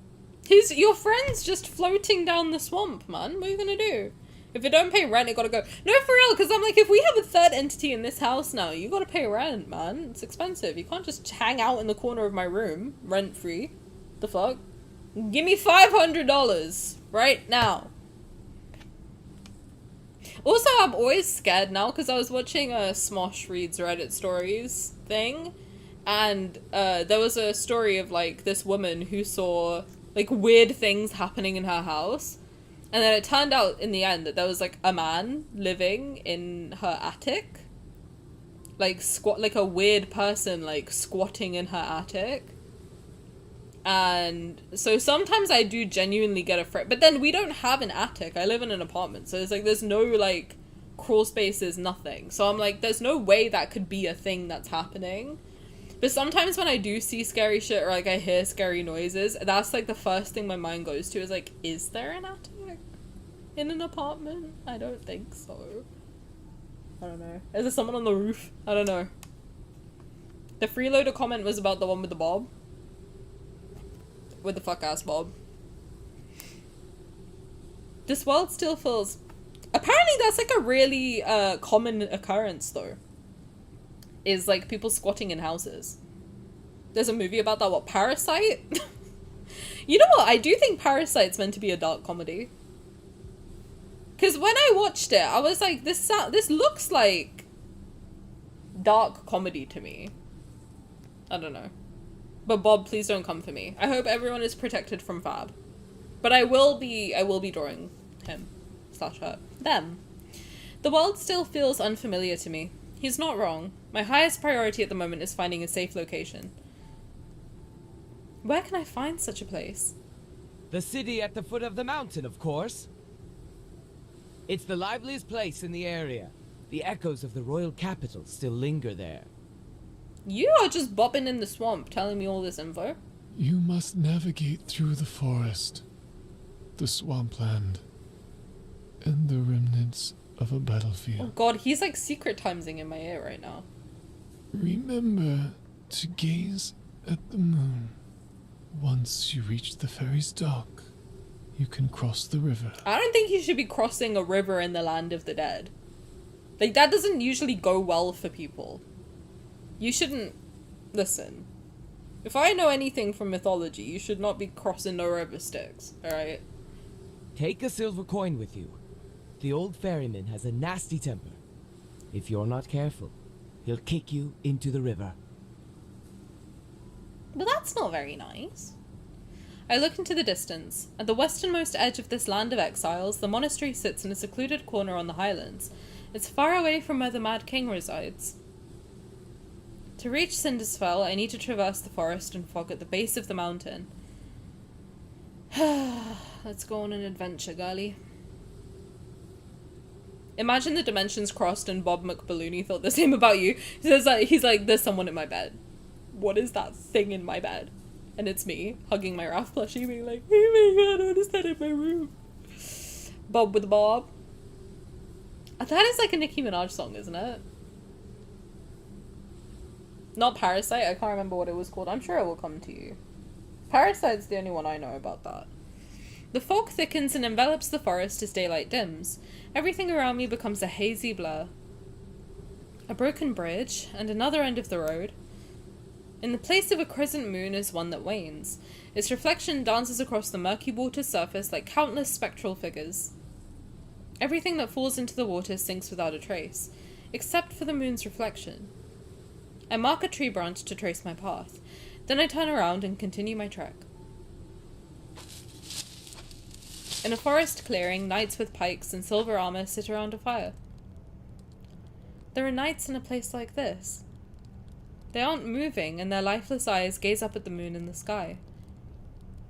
Your friend's just floating down the swamp, man. What are you gonna do? If you don't pay rent, you gotta go. No, for real, because I'm like, if we have a third entity in this house now, you gotta pay rent, man. It's expensive. You can't just hang out in the corner of my room, rent-free. The fuck? Give me $500 right now. Also, I'm always scared now because I was watching a Smosh Reads Reddit stories thing, and there was a story of like this woman who saw like weird things happening in her house, and then it turned out in the end that there was like a man living in her attic, like a weird person like squatting in her attic. And so sometimes I do genuinely get afraid, but then we don't have an attic. I live in an apartment, so it's like there's no like crawl spaces, nothing. So I'm like, there's no way that could be a thing that's happening. But sometimes when I do see scary shit or like I hear scary noises, that's like the first thing my mind goes to is like, is there an attic in an apartment? I don't think so. I don't know. Is there someone on the roof? I don't know. The freeloader comment was about the one with the bob. With the fuck-ass bob. This world still feels... Apparently that's like a really common occurrence though. Is like people squatting in houses. There's a movie about that, what, Parasite? You know what, I do think Parasite's meant to be a dark comedy. Because when I watched it, I was like, this looks like dark comedy to me. I don't know. But Bob, please don't come for me. I hope everyone is protected from Fab. But I will be drawing him. / her. Them. The world still feels unfamiliar to me. He's not wrong. My highest priority at the moment is finding a safe location. Where can I find such a place? The city at the foot of the mountain, of course. It's the liveliest place in the area. The echoes of the royal capital still linger there. You are just bobbing in the swamp telling me all this info. You must navigate through the forest, the swampland, and the remnants of a battlefield. Oh god, he's like secret timesing in my ear right now. Remember to gaze at the moon. Once you reach the ferry's dock, you can cross the river. I don't think you should be crossing a river in the land of the dead. Like, that doesn't usually go well for people. You shouldn't... Listen. If I know anything from mythology, you should not be crossing no river Styx, alright? Take a silver coin with you. The old ferryman has a nasty temper. If you're not careful, he'll kick you into the river. But that's not very nice. I look into the distance. At the westernmost edge of this land of exiles, the monastery sits in a secluded corner on the highlands. It's far away from where the Mad King resides. To reach Cindersfell, I need to traverse the forest and fog at the base of the mountain. Let's go on an adventure, girlie. Imagine the dimensions crossed and Bob McBallooney thought the same about you. He's like, there's someone in my bed. What is that thing in my bed? And it's me, hugging my Raph plushie, being like, oh my god, what is that in my room? Bob with Bob. That is like a Nicki Minaj song, isn't it? Not Parasite, I can't remember what it was called. I'm sure it will come to you. Parasite's the only one I know about that. The fog thickens and envelops the forest as daylight dims. Everything around me becomes a hazy blur. A broken bridge, and another end of the road. In the place of a crescent moon is one that wanes. Its reflection dances across the murky water's surface like countless spectral figures. Everything that falls into the water sinks without a trace, except for the moon's reflection. I mark a tree branch to trace my path. Then I turn around and continue my trek. In a forest clearing, knights with pikes and silver armor sit around a fire. There are knights in a place like this. They aren't moving, and their lifeless eyes gaze up at the moon in the sky.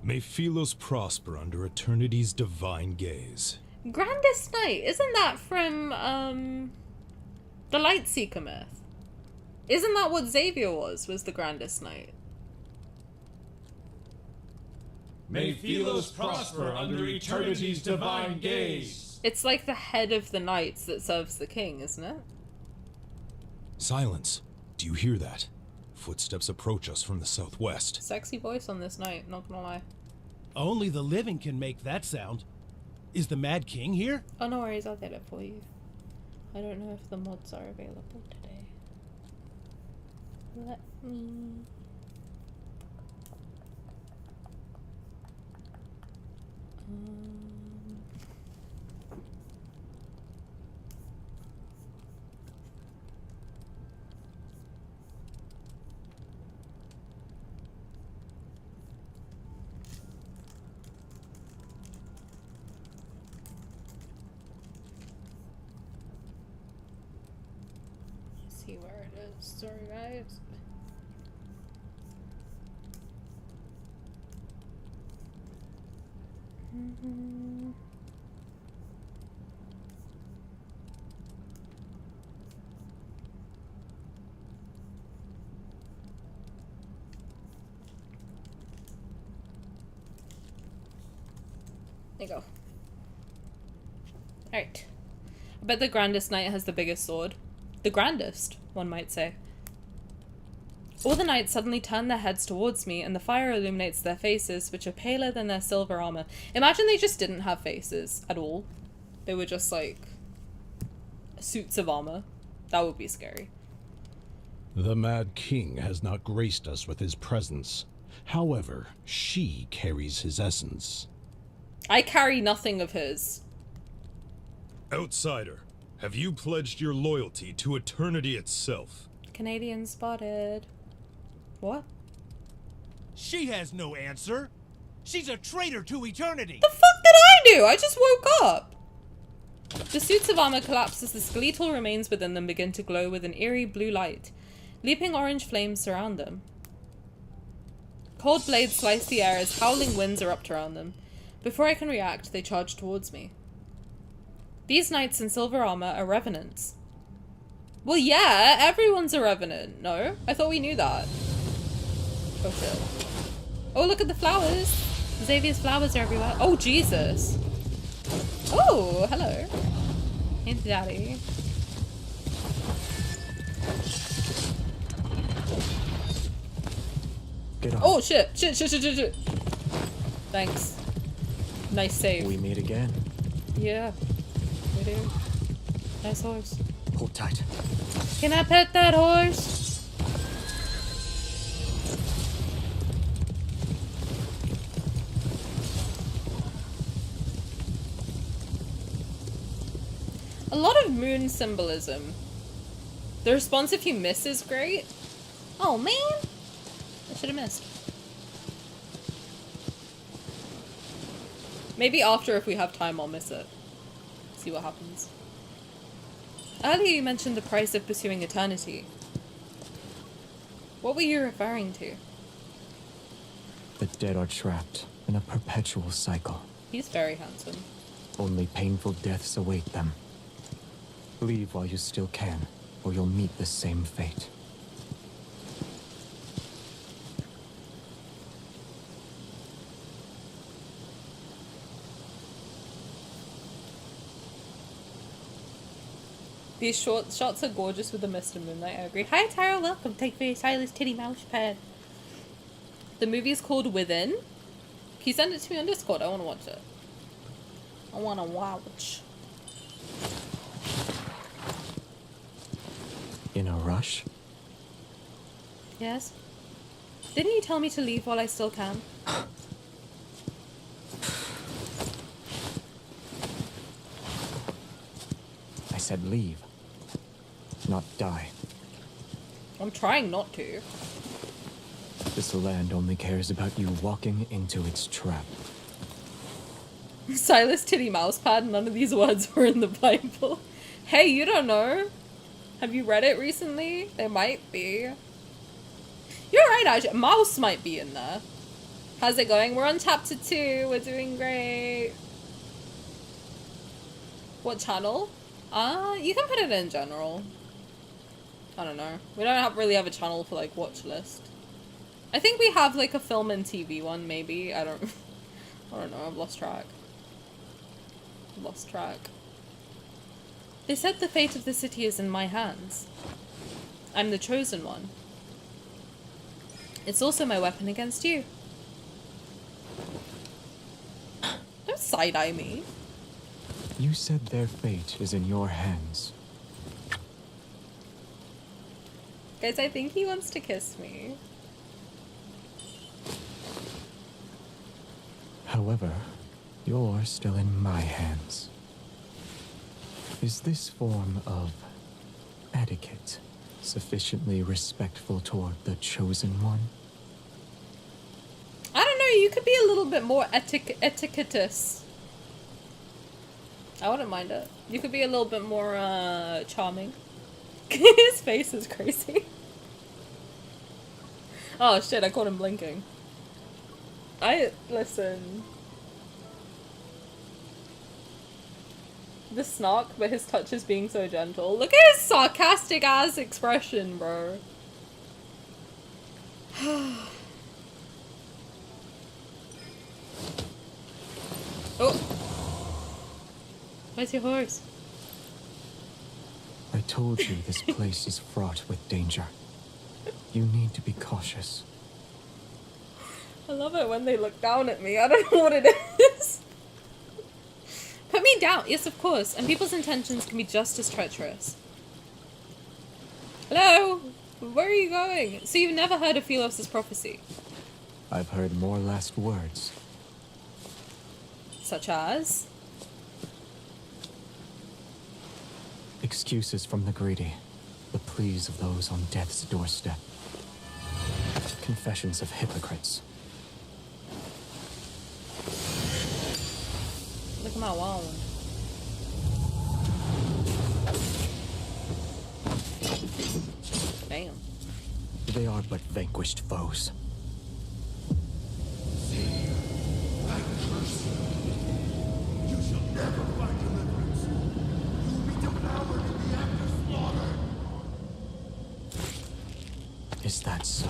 May Philos prosper under eternity's divine gaze. Grandest Knight, isn't that from, the Lightseeker myth? Isn't that what Xavier was the Grandest Knight? May Philos prosper under eternity's divine gaze. It's like the head of the knights that serves the king, isn't it? Silence. Do you hear that? Footsteps approach us from the southwest. Sexy voice on this knight, not gonna lie. Only the living can make that sound. Is the Mad King here? Oh, no worries, I'll get it for you. I don't know if the mods are available today. Let me... Let's see where it is. Sorry, guys. There you go. Alright. I bet the Grandest Knight has the biggest sword. The grandest, one might say. All the knights suddenly turn their heads towards me, and the fire illuminates their faces, which are paler than their silver armor. Imagine they just didn't have faces at all. They were just like suits of armor. That would be scary. The Mad King has not graced us with his presence. However, she carries his essence. I carry nothing of his. Outsider, have you pledged your loyalty to eternity itself? Canadian spotted. What? She has no answer. She's a traitor to eternity. The fuck did I do? I just woke up. The suits of armor collapse as the skeletal remains within them begin to glow with an eerie blue light. Leaping orange flames surround them. Cold blades slice the air as howling winds erupt around them. Before I can react, they charge towards me. These knights in silver armor are revenants. Well, yeah, everyone's a revenant. No? I thought we knew that. Oh, shit. Oh, look at the flowers. Xavier's flowers are everywhere. Oh, Jesus. Oh, hello. Hey, Daddy. Get on. Oh, shit. Shit. Thanks. Nice save. We meet again. Yeah. We do. Nice horse. Hold tight. Can I pet that horse? A lot of moon symbolism. The response if you miss is great. Oh man! I should have missed. Maybe after, if we have time, I'll miss it. See what happens. Earlier you mentioned the price of pursuing eternity. What were you referring to? The dead are trapped in a perpetual cycle. He's very handsome. Only painful deaths await them. Leave while you still can, or you'll meet the same fate. These short shots are gorgeous with the mist and moonlight, I agree. Hi Tara, welcome. Take for your Sylus titty mouse pad. The movie's called Within. Can you send it to me on Discord? I want to watch it. I want to watch. In a rush? Yes? Didn't you tell me to leave while I still can? I said leave, not die. I'm trying not to. This land only cares about you walking into its trap. Sylus titty mousepad, none of these words were in the Bible. Hey, you don't know. Have you read it recently? They might be. You're right, actually. Mouse might be in there. How's it going? We're on chapter 2. We're doing great. What channel? You can put it in general. I don't know. We don't really have a channel for, like, watch list. I think we have, like, a film and TV one, maybe. I don't know. I've lost track. Lost track. They said the fate of the city is in my hands. I'm the chosen one. It's also my weapon against you. Don't side-eye me. You said their fate is in your hands. Guys, I think he wants to kiss me. However, you're still in my hands. Is this form of etiquette sufficiently respectful toward the chosen one? I don't know, you could be a little bit more etiquetous. I wouldn't mind it. You could be a little bit more, charming. His face is crazy. Oh shit, I caught him blinking. Listen. The snark, but his touch is being so gentle. Look at his sarcastic ass expression, bro. Oh. Where's your horse? I told you this place is fraught with danger. You need to be cautious. I love it when they look down at me. I don't know what it is. Put me down. Yes, of course. And people's intentions can be just as treacherous. Hello? Where are you going? So you've never heard of Phelos's prophecy? I've heard more last words. Such as? Excuses from the greedy. The pleas of those on death's doorstep. Confessions of hypocrites. Look at my wand. Damn. They are but vanquished foes. Is that so?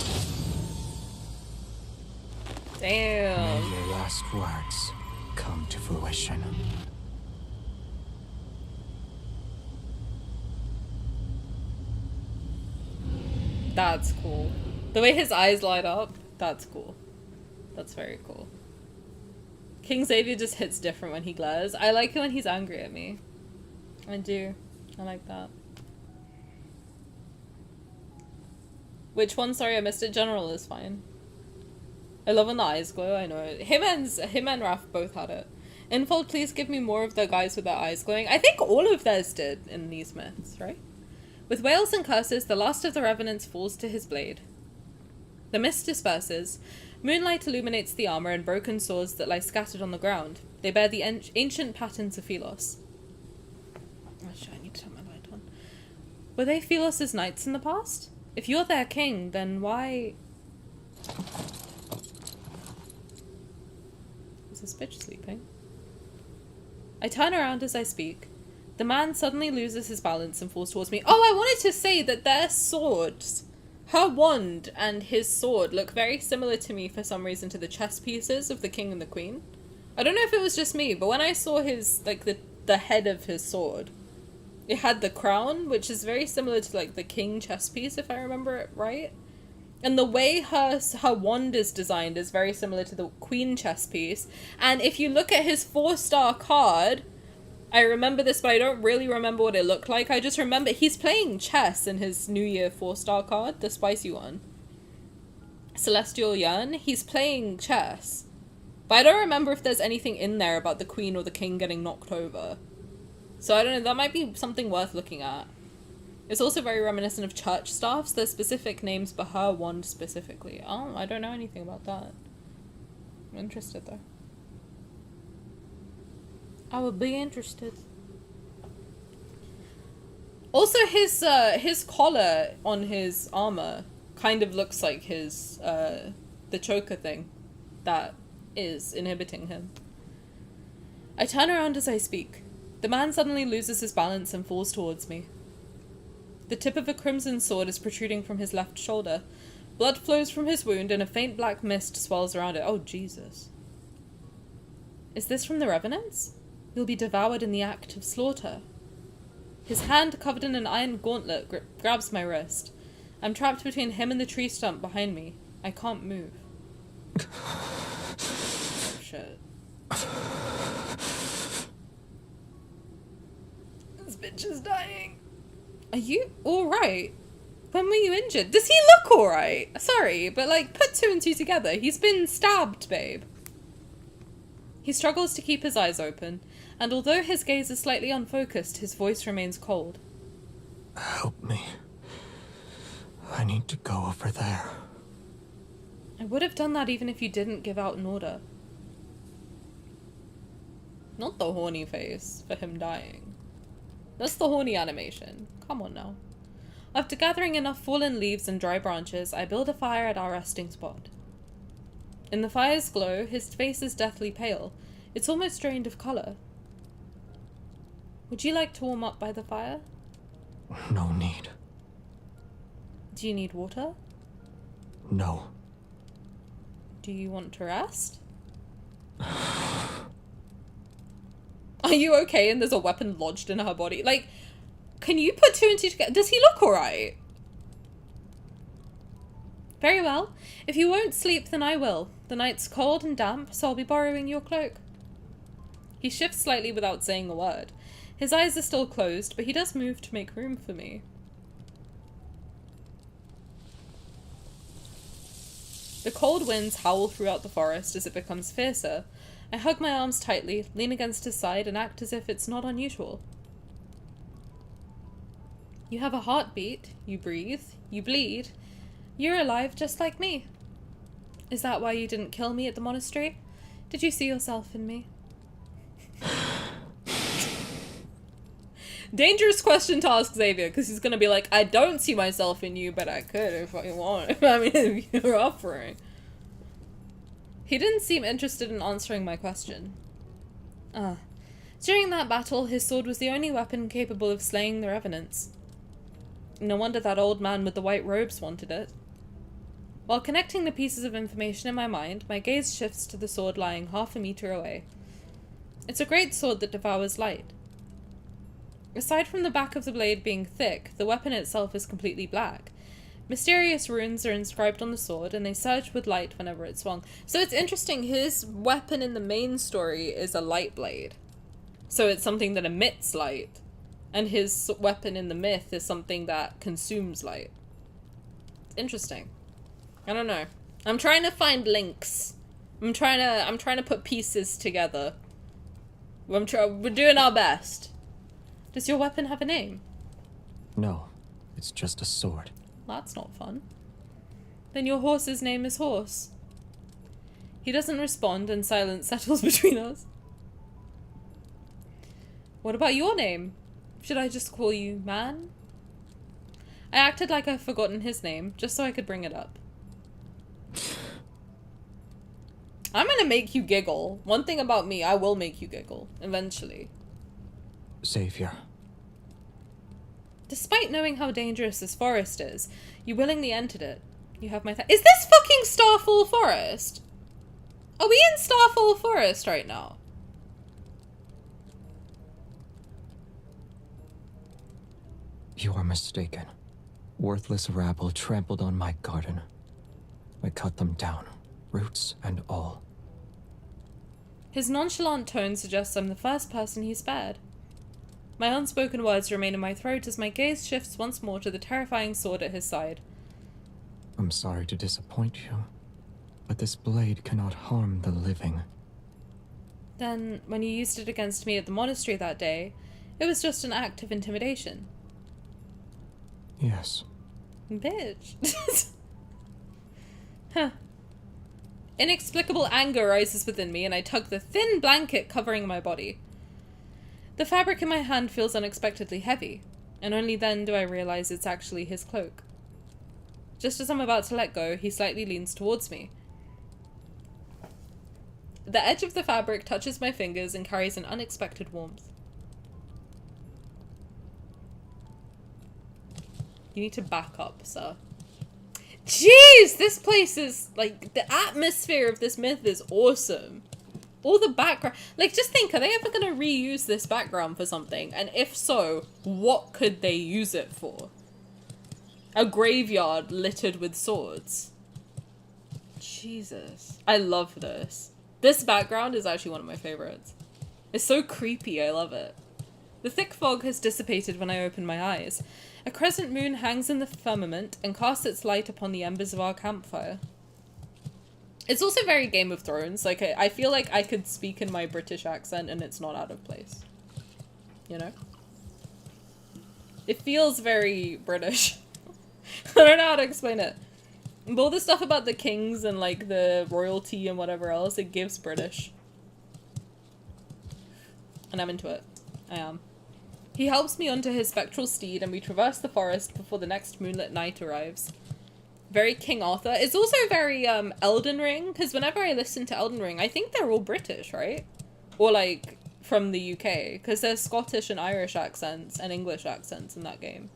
Damn. May your last words come to fruition. That's cool. The way his eyes light up, that's cool. That's very cool. King Xavier just hits different when he glares. I like it when he's angry at me. I do. I like that. Which one? Sorry, I missed it. General is fine. I love when the eyes glow, I know it. Him and Raph both had it. Infold, please give me more of the guys with their eyes glowing. I think all of theirs did in these myths, right? With wails and curses, the last of the revenants falls to his blade. The mist disperses. Moonlight illuminates the armor and broken swords that lie scattered on the ground. They bear the ancient patterns of Phelos. Oh shit, I need to turn my light on. Were they Phelos's knights in the past? If you're their king, then why... Is this bitch sleeping? I turn around as I speak. The man suddenly loses his balance and falls towards me. Oh, I wanted to say that their swords, her wand and his sword, look very similar to me for some reason to the chess pieces of the king and the queen. I don't know if it was just me, but when I saw his, like, the head of his sword, it had the crown, which is very similar to, like, the king chess piece, if I remember it right. And the way her wand is designed is very similar to the queen chess piece. And if you look at his 4-star card, I remember this, but I don't really remember what it looked like. I just remember he's playing chess in his New Year 4-star card, the spicy one. Celestial Yearn, he's playing chess. But I don't remember if there's anything in there about the queen or the king getting knocked over. So I don't know, that might be something worth looking at. It's also very reminiscent of church staffs. There's specific names for her wand specifically. Oh, I don't know anything about that. I'm interested though. I would be interested. Also, his collar on his armor kind of looks like his, the choker thing that is inhibiting him. I turn around as I speak. The man suddenly loses his balance and falls towards me. The tip of a crimson sword is protruding from his left shoulder. Blood flows from his wound and a faint black mist swirls around it. Oh, Jesus. Is this from the Revenants? You'll be devoured in the act of slaughter. His hand, covered in an iron gauntlet, grabs my wrist. I'm trapped between him and the tree stump behind me. I can't move. Oh, shit. This bitch is dying. Are you alright? When were you injured? Does he look alright? Sorry, but like, put two and two together. He's been stabbed, babe. He struggles to keep his eyes open, and although his gaze is slightly unfocused, his voice remains cold. Help me. I need to go over there. I would have done that even if you didn't give out an order. Not the horny face for him dying. That's the horny animation. Come on now. After gathering enough fallen leaves and dry branches, I build a fire at our resting spot. In the fire's glow, his face is deathly pale. It's almost drained of colour. Would you like to warm up by the fire? No need. Do you need water? No. Do you want to rest? Are you okay? And there's a weapon lodged in her body. Like, can you put two and two together? Does he look alright? Very well. If you won't sleep, then I will. The night's cold and damp, so I'll be borrowing your cloak. He shifts slightly without saying a word. His eyes are still closed, but he does move to make room for me. The cold winds howl throughout the forest as it becomes fiercer. I hug my arms tightly, lean against his side, and act as if it's not unusual. You have a heartbeat, you breathe, you bleed. You're alive just like me. Is that why you didn't kill me at the monastery? Did you see yourself in me? Dangerous question to ask Xavier, because he's gonna be like, I don't see myself in you, but I could if I want. I mean, if you're offering. He didn't seem interested in answering my question. During that battle, his sword was the only weapon capable of slaying the Revenants. No wonder that old man with the white robes wanted it. While connecting the pieces of information in my mind, my gaze shifts to the sword lying half a meter away. It's a great sword that devours light. Aside from the back of the blade being thick, the weapon itself is completely black. Mysterious runes are inscribed on the sword, and they surge with light whenever it's swung. So it's interesting, his weapon in the main story is a light blade. So it's something that emits light. And his weapon in the myth is something that consumes light. It's interesting. I don't know. I'm trying to find links. I'm trying to put pieces together. We're doing our best. Does your weapon have a name? No, it's just a sword. That's not fun. Then your horse's name is Horse. He doesn't respond, and silence settles between us. What about your name? Should I just call you Man? I acted like I'd forgotten his name, just so I could bring it up. I'm gonna make you giggle. One thing about me, I will make you giggle. Eventually. Xavier. Despite knowing how dangerous this forest is, you willingly entered it. You have my Is this fucking Starfall Forest? Are we in Starfall Forest right now? You are mistaken. Worthless rabble trampled on my garden. I cut them down, roots and all. His nonchalant tone suggests I'm the first person he spared. My unspoken words remain in my throat as my gaze shifts once more to the terrifying sword at his side. I'm sorry to disappoint you, but this blade cannot harm the living. Then, when you used it against me at the monastery that day, it was just an act of intimidation. Yes. Bitch. Huh. Inexplicable anger rises within me, and I tug the thin blanket covering my body. The fabric in my hand feels unexpectedly heavy, and only then do I realize it's actually his cloak. Just as I'm about to let go, he slightly leans towards me. The edge of the fabric touches my fingers and carries an unexpected warmth. You need to back up, sir. Jeez, this place is, like, the atmosphere of this myth is awesome. All the background, like, just think, are they ever gonna reuse this background for something? And if so, what could they use it for? A graveyard littered with swords. Jesus. I love this. This background is actually one of my favorites. It's so creepy, I love it. The thick fog has dissipated when I open my eyes. A crescent moon hangs in the firmament and casts its light upon the embers of our campfire. It's also very Game of Thrones. Like, I feel like I could speak in my British accent and it's not out of place. You know? It feels very British. I don't know how to explain it. But all the stuff about the kings and, like, the royalty and whatever else, it gives British. And I'm into it. I am. He helps me onto his spectral steed and we traverse the forest before the next moonlit night arrives. Very King Arthur. It's also very Elden Ring, because whenever I listen to Elden Ring, I think they're all British, right? Or like from the UK, because there's Scottish and Irish accents and English accents in that game.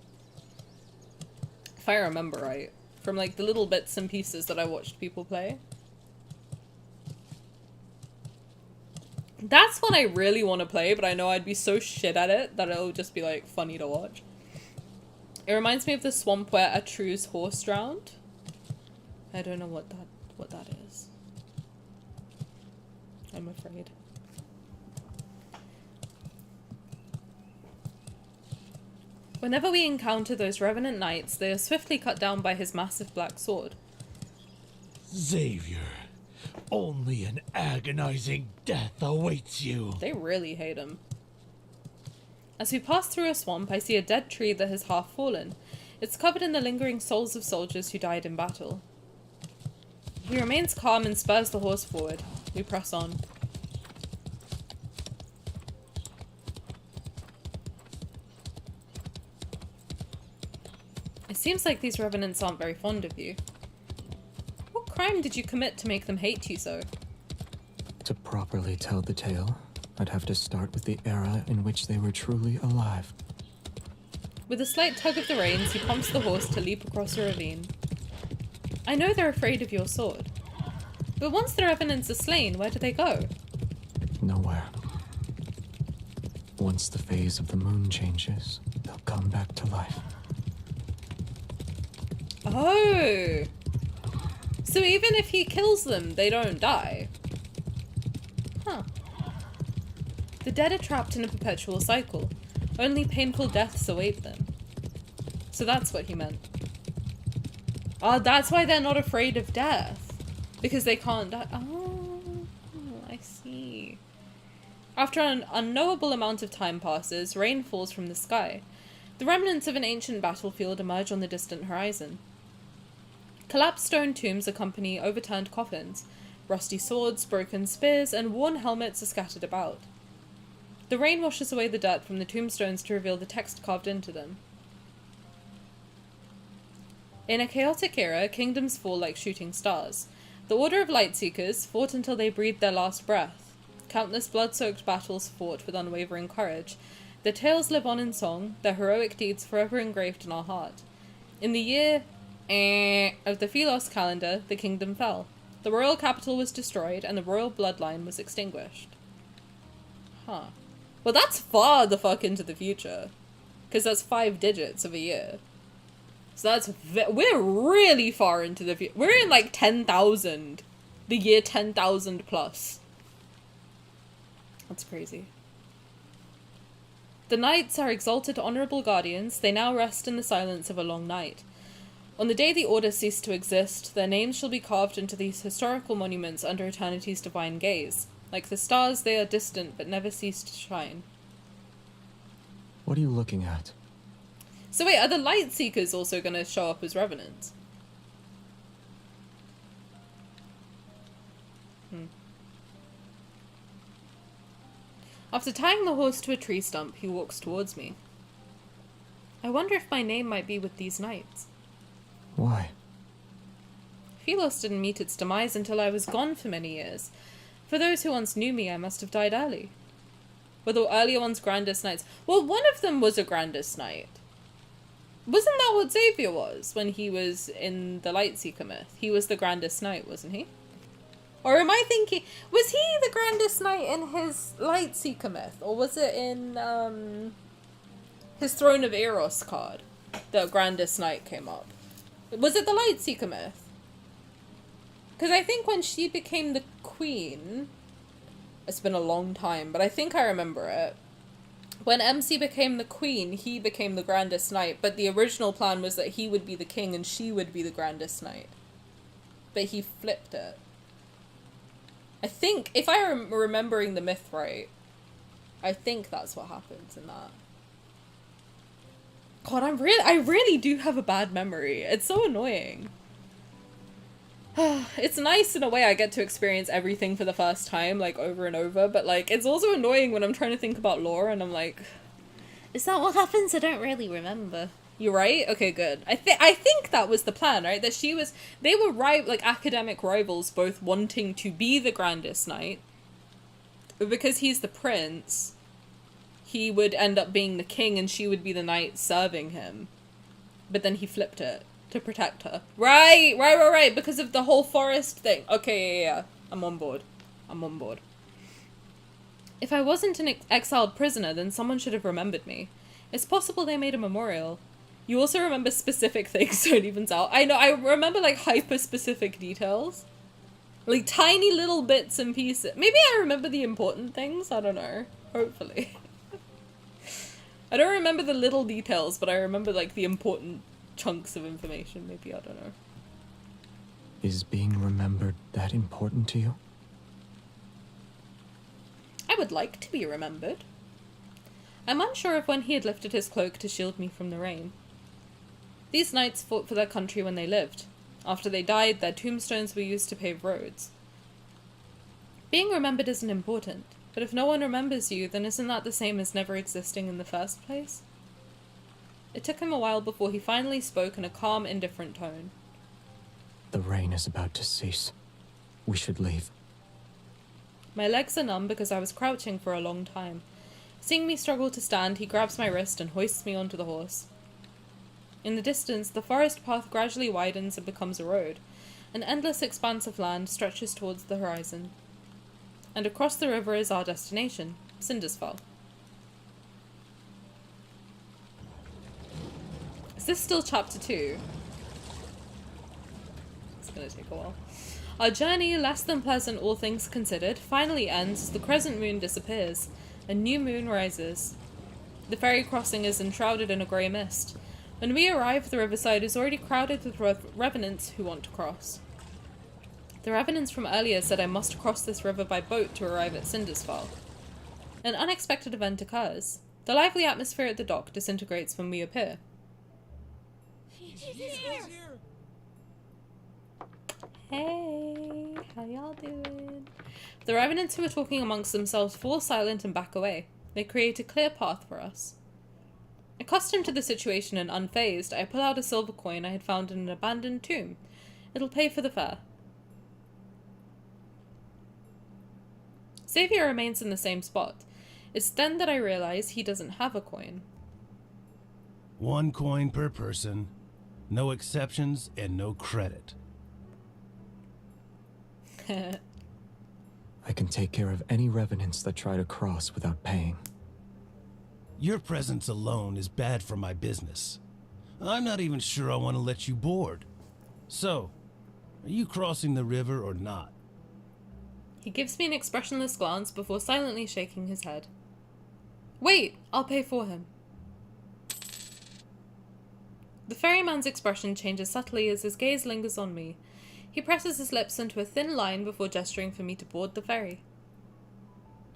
If I remember right. From like the little bits and pieces that I watched people play. That's one I really want to play, but I know I'd be so shit at it that it'll just be like funny to watch. It reminds me of the swamp where Atru's horse drowned. I don't know what that is. I'm afraid. Whenever we encounter those revenant knights, they are swiftly cut down by his massive black sword. Xavier, only an agonizing death awaits you. They really hate him. As we pass through a swamp, I see a dead tree that has half fallen. It's covered in the lingering souls of soldiers who died in battle. He remains calm and spurs the horse forward. We press on. It seems like these revenants aren't very fond of you. What crime did you commit to make them hate you so? To properly tell the tale, I'd have to start with the era in which they were truly alive. With a slight tug of the reins, he prompts the horse to leap across a ravine. I know they're afraid of your sword. But once the revenants are slain, where do they go? Nowhere. Once the phase of the moon changes, they'll come back to life. Oh! So even if he kills them, they don't die? Huh. The dead are trapped in a perpetual cycle. Only painful deaths await them. So that's what he meant. Ah, that's why they're not afraid of death. Because they can't die. Oh, I see. After an unknowable amount of time passes, rain falls from the sky. The remnants of an ancient battlefield emerge on the distant horizon. Collapsed stone tombs accompany overturned coffins. Rusty swords, broken spears, and worn helmets are scattered about. The rain washes away the dirt from the tombstones to reveal the text carved into them. In a chaotic era, kingdoms fall like shooting stars. The Order of Lightseekers fought until they breathed their last breath. Countless blood-soaked battles fought with unwavering courage. Their tales live on in song, their heroic deeds forever engraved in our heart. In the year of the Philos calendar, the kingdom fell. The royal capital was destroyed, and the royal bloodline was extinguished. Huh. Well, that's far the fuck into the future. Because that's 5 digits of a year. So that's... we're really far into the future. We're in, like, 10,000. The year 10,000 plus. That's crazy. The knights are exalted honorable guardians. They now rest in the silence of a long night. On the day the Order ceased to exist, their names shall be carved into these historical monuments under eternity's divine gaze. Like the stars, they are distant, but never cease to shine. What are you looking at? So wait, are the Lightseekers also going to show up as revenants? After tying the horse to a tree stump, he walks towards me. I wonder if my name might be with these knights. Why? Phylos didn't meet its demise until I was gone for many years. For those who once knew me, I must have died early. Were the earlier ones Grandest Knights? Well, one of them was a Grandest Knight. Wasn't that what Xavier was when he was in the Lightseeker myth? He was the Grandest Knight, wasn't he? Or am I thinking... Was he the Grandest Knight in his Lightseeker myth? Or was it in his Throne of Eros card that Grandest Knight came up? Was it the Lightseeker myth? Because I think when she became the queen... It's been a long time, but I think I remember it. When MC became the queen, he became the Grandest Knight, but the original plan was that he would be the king and she would be the Grandest Knight. But he flipped it. I think, if I'm remembering the myth right, I think that's what happens in that. God, I really do have a bad memory. It's so annoying. It's nice in a way I get to experience everything for the first time, like, over and over, but, like, it's also annoying when I'm trying to think about lore and I'm like, is that what happens? I don't really remember. You're right? Okay, good. I think that was the plan, right? That they were like academic rivals, both wanting to be the Grandest Knight, but because he's the prince, he would end up being the king and she would be the knight serving him. But then he flipped it to protect her. Right, because of the whole forest thing. Okay, yeah. I'm on board. If I wasn't an exiled prisoner, then someone should have remembered me. It's possible they made a memorial. You also remember specific things, don't even tell. I know, I remember, like, hyper-specific details. Like, tiny little bits and pieces. Maybe I remember the important things? I don't know. Hopefully. I don't remember the little details, but I remember, like, the important chunks of information. Maybe, I don't know. Is being remembered that important to you? I would like to be remembered. I'm unsure of when he had lifted his cloak to shield me from the rain. These knights fought for their country when they lived. After they died, their tombstones were used to pave roads. Being remembered isn't important, but if no one remembers you, then isn't that the same as never existing in the first place? It took him a while before he finally spoke in a calm, indifferent tone. The rain is about to cease. We should leave. My legs are numb because I was crouching for a long time. Seeing me struggle to stand, he grabs my wrist and hoists me onto the horse. In the distance, the forest path gradually widens and becomes a road. An endless expanse of land stretches towards the horizon. And across the river is our destination, Cindersfell. Is this still chapter 2? It's gonna take a while. Our journey, less than pleasant all things considered, finally ends as the crescent moon disappears. A new moon rises. The ferry crossing is enshrouded in a grey mist. When we arrive, the riverside is already crowded with revenants who want to cross. The revenants from earlier said I must cross this river by boat to arrive at Cindersfell. An unexpected event occurs. The lively atmosphere at the dock disintegrates when we appear. He's here! Hey, how y'all doing? The revenants who are talking amongst themselves fall silent and back away. They create a clear path for us. Accustomed to the situation and unfazed, I pull out a silver coin I had found in an abandoned tomb. It'll pay for the fare. Xavier remains in the same spot. It's then that I realize he doesn't have a coin. 1 coin per person, no exceptions, and no credit. I can take care of any revenants that try to cross without paying. Your presence alone is bad for my business. I'm not even sure I want to let you board. So, are you crossing the river or not? He gives me an expressionless glance before silently shaking his head. Wait, I'll pay for him. The ferryman's expression changes subtly as his gaze lingers on me. He presses his lips into a thin line before gesturing for me to board the ferry.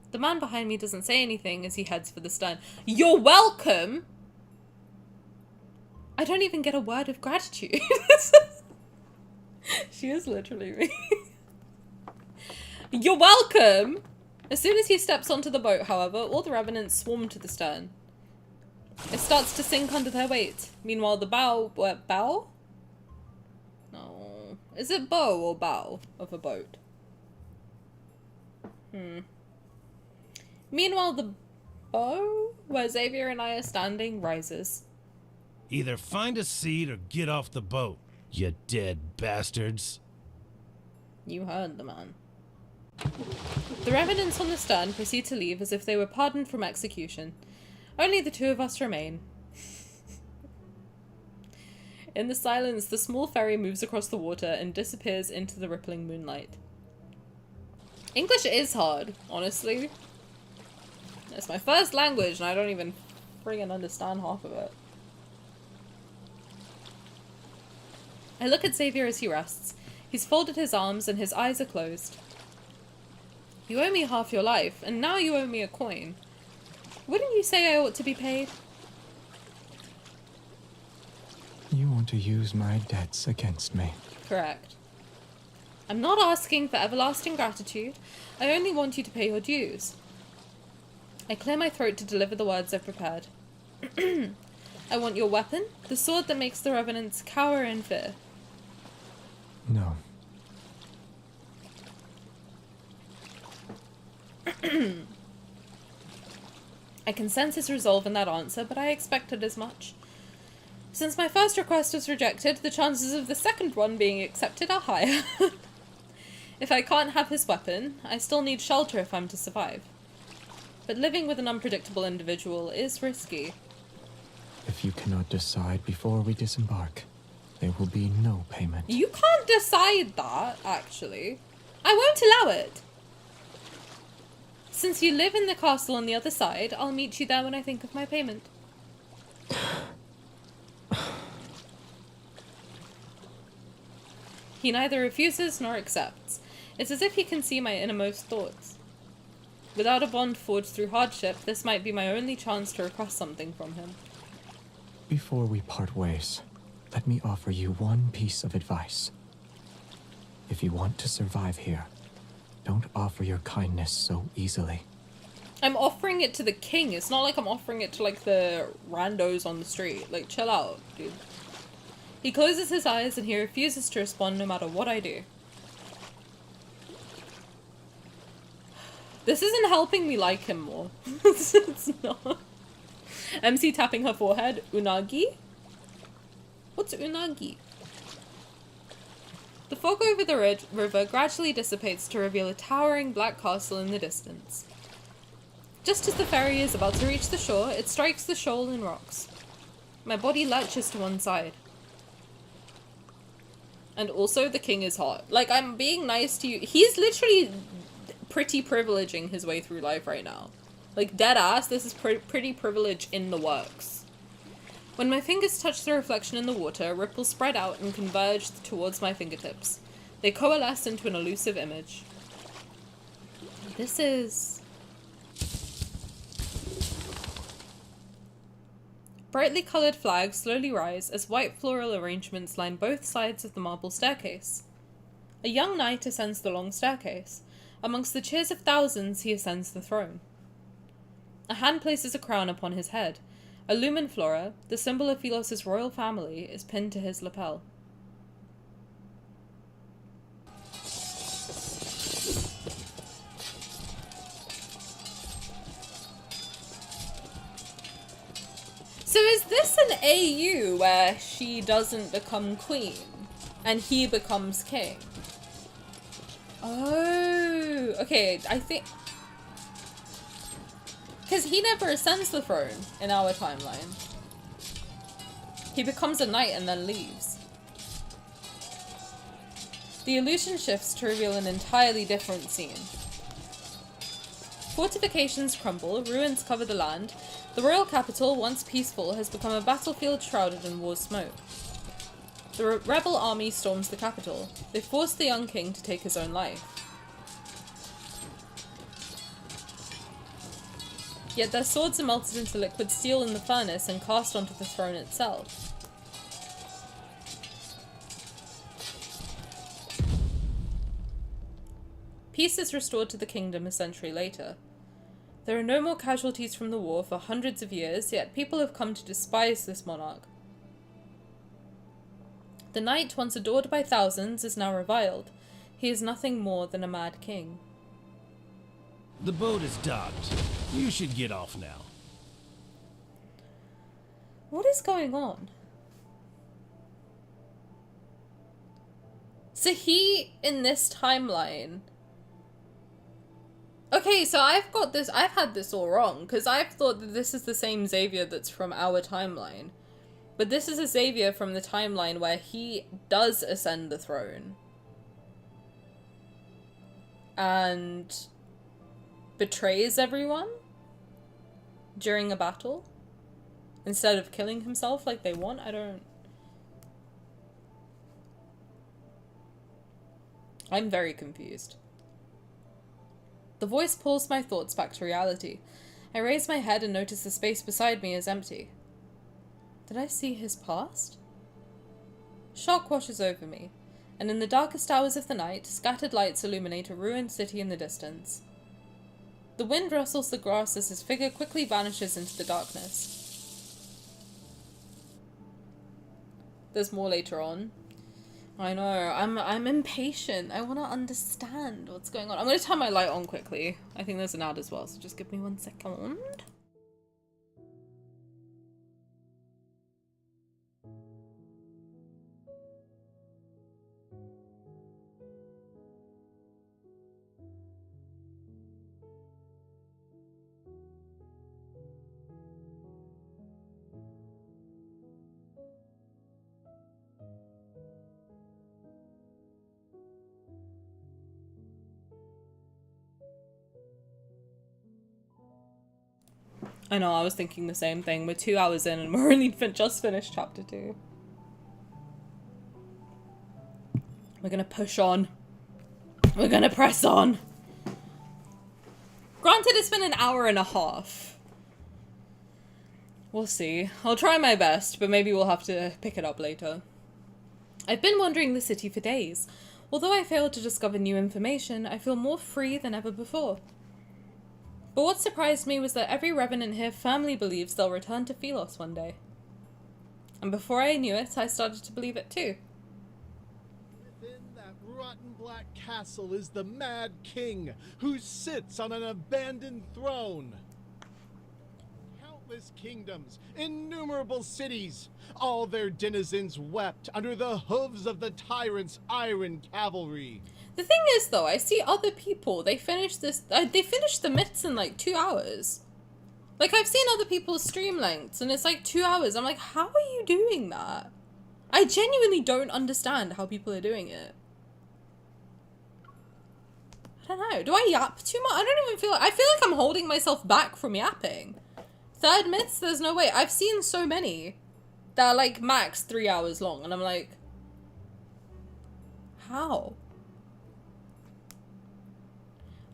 The man behind me doesn't say anything as he heads for the stern. You're welcome! I don't even get a word of gratitude. She is literally me. You're welcome! As soon as he steps onto the boat, however, all the revenants swarm to the stern. It starts to sink under their weight. Meanwhile, the bow... What, bow? No. Is it bow or bow of a boat? Meanwhile, the bow, where Xavier and I are standing, rises. Either find a seat or get off the boat, you dead bastards. You heard the man. The revenants on the stern proceed to leave as if they were pardoned from execution. Only the two of us remain. In the silence, the small ferry moves across the water and disappears into the rippling moonlight. English is hard, honestly. It's my first language and I don't even friggin' understand half of it. I look at Xavier as he rests. He's folded his arms and his eyes are closed. You owe me half your life, and now you owe me a coin. Wouldn't you say I ought to be paid? You want to use my debts against me. Correct. I'm not asking for everlasting gratitude. I only want you to pay your dues. I clear my throat to deliver the words I've prepared. I want your weapon, the sword that makes the revenants cower in fear. No. I can sense his resolve in that answer, but I expected as much. Since my first request was rejected, the chances of the second one being accepted are higher. If I can't have his weapon, I still need shelter if I'm to survive. But living with an unpredictable individual is risky. If you cannot decide before we disembark, there will be no payment. You can't decide that, actually. I won't allow it. Since you live in the castle on the other side, I'll meet you there when I think of my payment. He neither refuses nor accepts. It's as if he can see my innermost thoughts. Without a bond forged through hardship, this might be my only chance to request something from him. Before we part ways, let me offer you one piece of advice. If you want to survive here, don't offer your kindness so easily. I'm offering it to the king. It's not like I'm offering it to, like, the randos on the street. Like, chill out, dude. He closes his eyes and he refuses to respond no matter what I do. This isn't helping me like him more. It's not. MC tapping her forehead. Unagi? What's unagi? The fog over the river gradually dissipates to reveal a towering black castle in the distance. Just as the ferry is about to reach the shore, it strikes the shoal and rocks. My body lurches to one side. And also, the king is hot. Like, I'm being nice to you. He's literally pretty privileging his way through life right now. Like, dead ass, this is pretty privilege in the works. When my fingers touch the reflection in the water, ripples spread out and converge towards my fingertips. They coalesce into an elusive image. This is... Brightly coloured flags slowly rise as white floral arrangements line both sides of the marble staircase. A young knight ascends the long staircase. Amongst the cheers of thousands, he ascends the throne. A hand places a crown upon his head. A lumen flora, the symbol of Phylos's royal family, is pinned to his lapel. So is this an AU where she doesn't become queen and he becomes king? Oh, okay, I think... Because he never ascends the throne in our timeline. He becomes a knight and then leaves. The illusion shifts to reveal an entirely different scene. Fortifications crumble, ruins cover the land. The royal capital, once peaceful, has become a battlefield shrouded in war smoke. The rebel army storms the capital. They force the young king to take his own life. Yet their swords are melted into liquid steel in the furnace and cast onto the throne itself. peace is restored to the kingdom a century later. There are no more casualties from the war for hundreds of years, yet people have come to despise this monarch. The knight, once adored by thousands, is now reviled. He is nothing more than a mad king. The boat is docked. You should get off now. What is going on? So he, in this timeline... Okay, so I've had this all wrong, because I've thought that this is the same Xavier that's from our timeline. But this is a Xavier from the timeline where he does ascend the throne. And betrays everyone during a battle instead of killing himself like they want. I'm very confused. The voice pulls my thoughts back to reality. I raise my head and notice the space beside me is empty. Did I see his past? Shock washes over me, and in the darkest hours of the night, scattered lights illuminate a ruined city in the distance. The wind rustles the grass as his figure quickly vanishes into the darkness. There's more later on. I know, I'm impatient. I want to understand what's going on. I'm going to turn my light on quickly. I think there's an ad as well, so just give me 1 second. I know, I was thinking the same thing. We're 2 hours in and we're only just finished chapter 2. We're gonna push on. We're gonna press on. Granted, it's been an hour and a half. We'll see. I'll try my best, but maybe we'll have to pick it up later. I've been wandering the city for days. Although I failed to discover new information, I feel more free than ever before. But what surprised me was that every revenant here firmly believes they'll return to Sylus one day. And before I knew it, I started to believe it too. Within that rotten black castle is the Mad King, who sits on an abandoned throne. Countless kingdoms, innumerable cities, all their denizens wept under the hooves of the tyrant's iron cavalry. The thing is, though, I see other people, they finished the myths in like 2 hours. Like, I've seen other people's stream lengths, and it's like 2 hours. I'm like, how are you doing that? I genuinely don't understand how people are doing it. I don't know. Do I yap too much? I don't even feel like... I feel like I'm holding myself back from yapping. Third myths, there's no way. I've seen so many that are like max 3 hours long, and I'm like... How?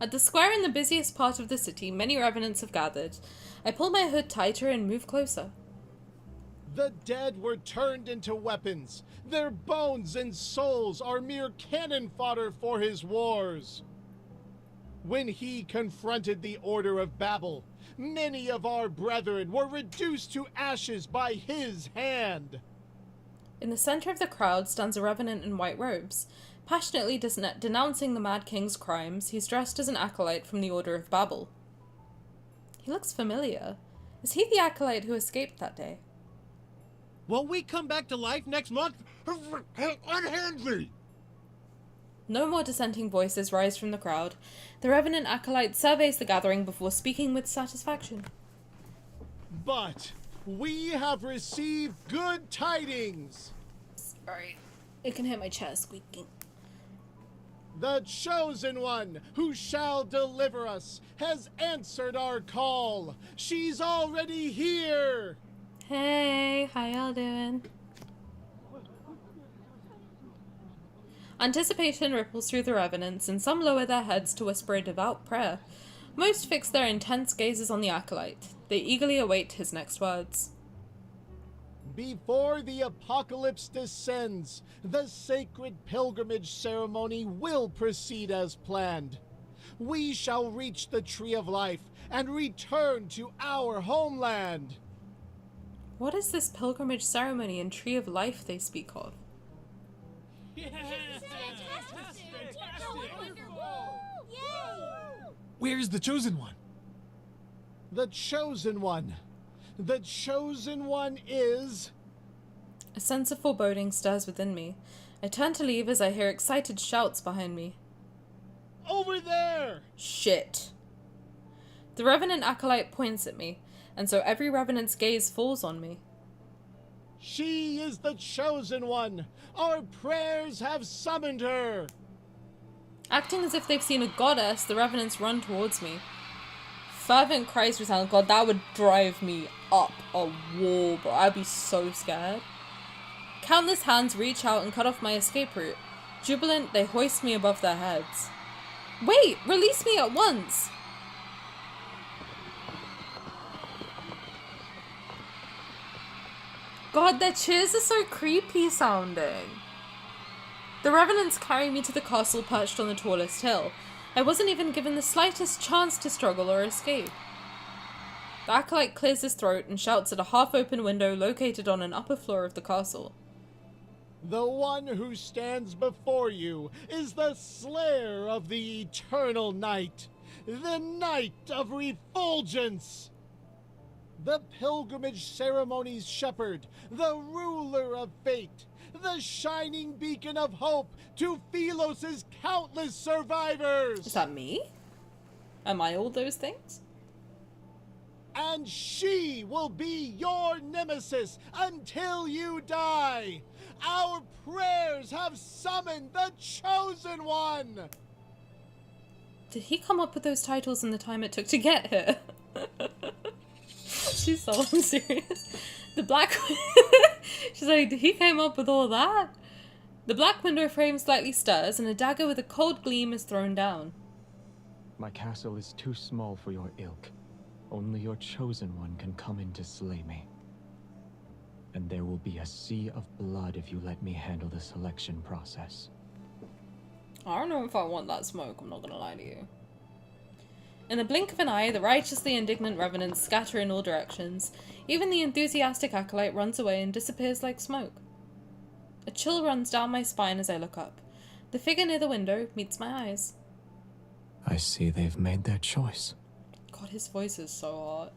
At the square in the busiest part of the city, many revenants have gathered. I pull my hood tighter and move closer. The dead were turned into weapons. Their bones and souls are mere cannon fodder for his wars. When he confronted the Order of Babel, many of our brethren were reduced to ashes by his hand. In the center of the crowd stands a revenant in white robes. Passionately denouncing the Mad King's crimes, he's dressed as an acolyte from the Order of Babel. He looks familiar. Is he the acolyte who escaped that day? Will we come back to life next month? Unhand me! No more dissenting voices rise from the crowd. The revenant acolyte surveys the gathering before speaking with satisfaction. But we have received good tidings! Sorry, I can hear my chair squeaking. The Chosen One, who shall deliver us, has answered our call. She's already here! Hey, how y'all doing? Anticipation ripples through the revenants, and some lower their heads to whisper a devout prayer. Most fix their intense gazes on the acolyte. They eagerly await his next words. Before the apocalypse descends, the sacred pilgrimage ceremony will proceed as planned. we shall reach the Tree of Life and return to our homeland. What is this pilgrimage ceremony and Tree of Life they speak of? Where's the Chosen One? The Chosen One. The Chosen One is... A sense of foreboding stirs within me. I turn to leave as I hear excited shouts behind me. Over there! Shit. The Revenant Acolyte points at me, and so every Revenant's gaze falls on me. She is the Chosen One! Our prayers have summoned her! Acting as if they've seen a goddess, the Revenants run towards me. Fervent cries resound. God, that would drive me up a wall, bro. I'd be so scared. Countless hands reach out and cut off my escape route. Jubilant, they hoist me above their heads. Wait! Release me at once! God, their cheers are so creepy sounding. The Revenants carry me to the castle perched on the tallest hill. I wasn't even given the slightest chance to struggle or escape. The Acolyte clears his throat and shouts at a half-open window located on an upper floor of the castle. The one who stands before you is the slayer of the eternal night, the night of refulgence. The pilgrimage ceremony's shepherd, the ruler of fate, the shining beacon of hope to Phelos's countless survivors. Is that me? Am I all those things? And she will be your nemesis until you die. Our prayers have summoned the Chosen One. Did he come up with those titles in the time it took to get here? She's so unserious. The black... She's like, he came up with all that? The black window frame slightly stirs and a dagger with a cold gleam is thrown down. My castle is too small for your ilk. Only your Chosen One can come in to slay me. And there will be a sea of blood if you let me handle the selection process. I don't know if I want that smoke, I'm not gonna lie to you. In the blink of an eye, the righteously indignant revenants scatter in all directions. Even the enthusiastic acolyte runs away and disappears like smoke. A chill runs down my spine as I look up. The figure near the window meets my eyes. I see they've made their choice. God, his voice is so hot.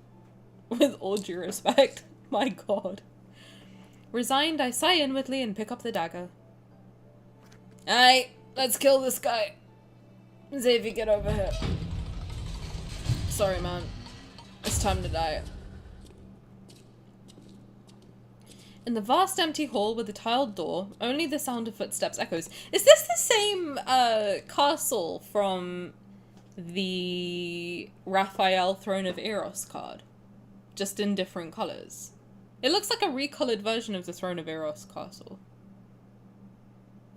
With all due respect, my god. Resigned, I sigh inwardly and pick up the dagger. Alright, let's kill this guy. Xavier, get over here. Sorry, man. It's time to die. In the vast empty hall with the tiled door, only the sound of footsteps echoes. Is this the same castle from the Rafayel Throne of Eros card? Just in different colours. It looks like a recolored version of the Throne of Eros castle.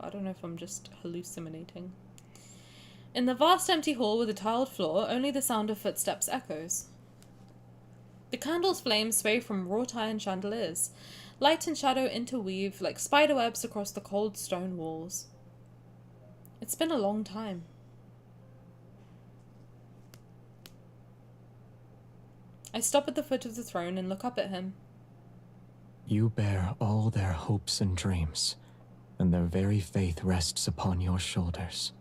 I don't know if I'm just hallucinating. In the vast empty hall with a tiled floor, only the sound of footsteps echoes. The candle's flames sway from wrought iron chandeliers. Light and shadow interweave like spiderwebs across the cold stone walls. It's been a long time. I stop at the foot of the throne and look up at him. You bear all their hopes and dreams, and their very faith rests upon your shoulders.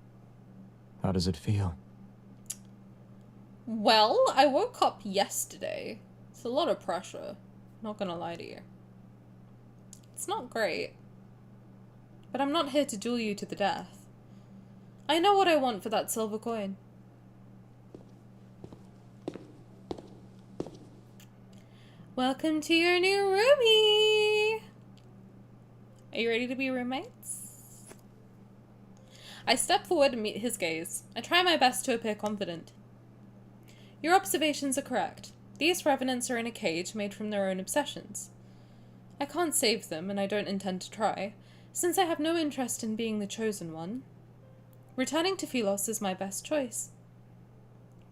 How does it feel? Well, I woke up yesterday. It's a lot of pressure. Not gonna lie to you. It's not great. But I'm not here to duel you to the death. I know what I want for that silver coin. Welcome to your new roomie! Are you ready to be roommates? I step forward and meet his gaze. I try my best to appear confident. Your observations are correct. These revenants are in a cage made from their own obsessions. I can't save them, and I don't intend to try, since I have no interest in being the chosen one. Returning to Phelos is my best choice.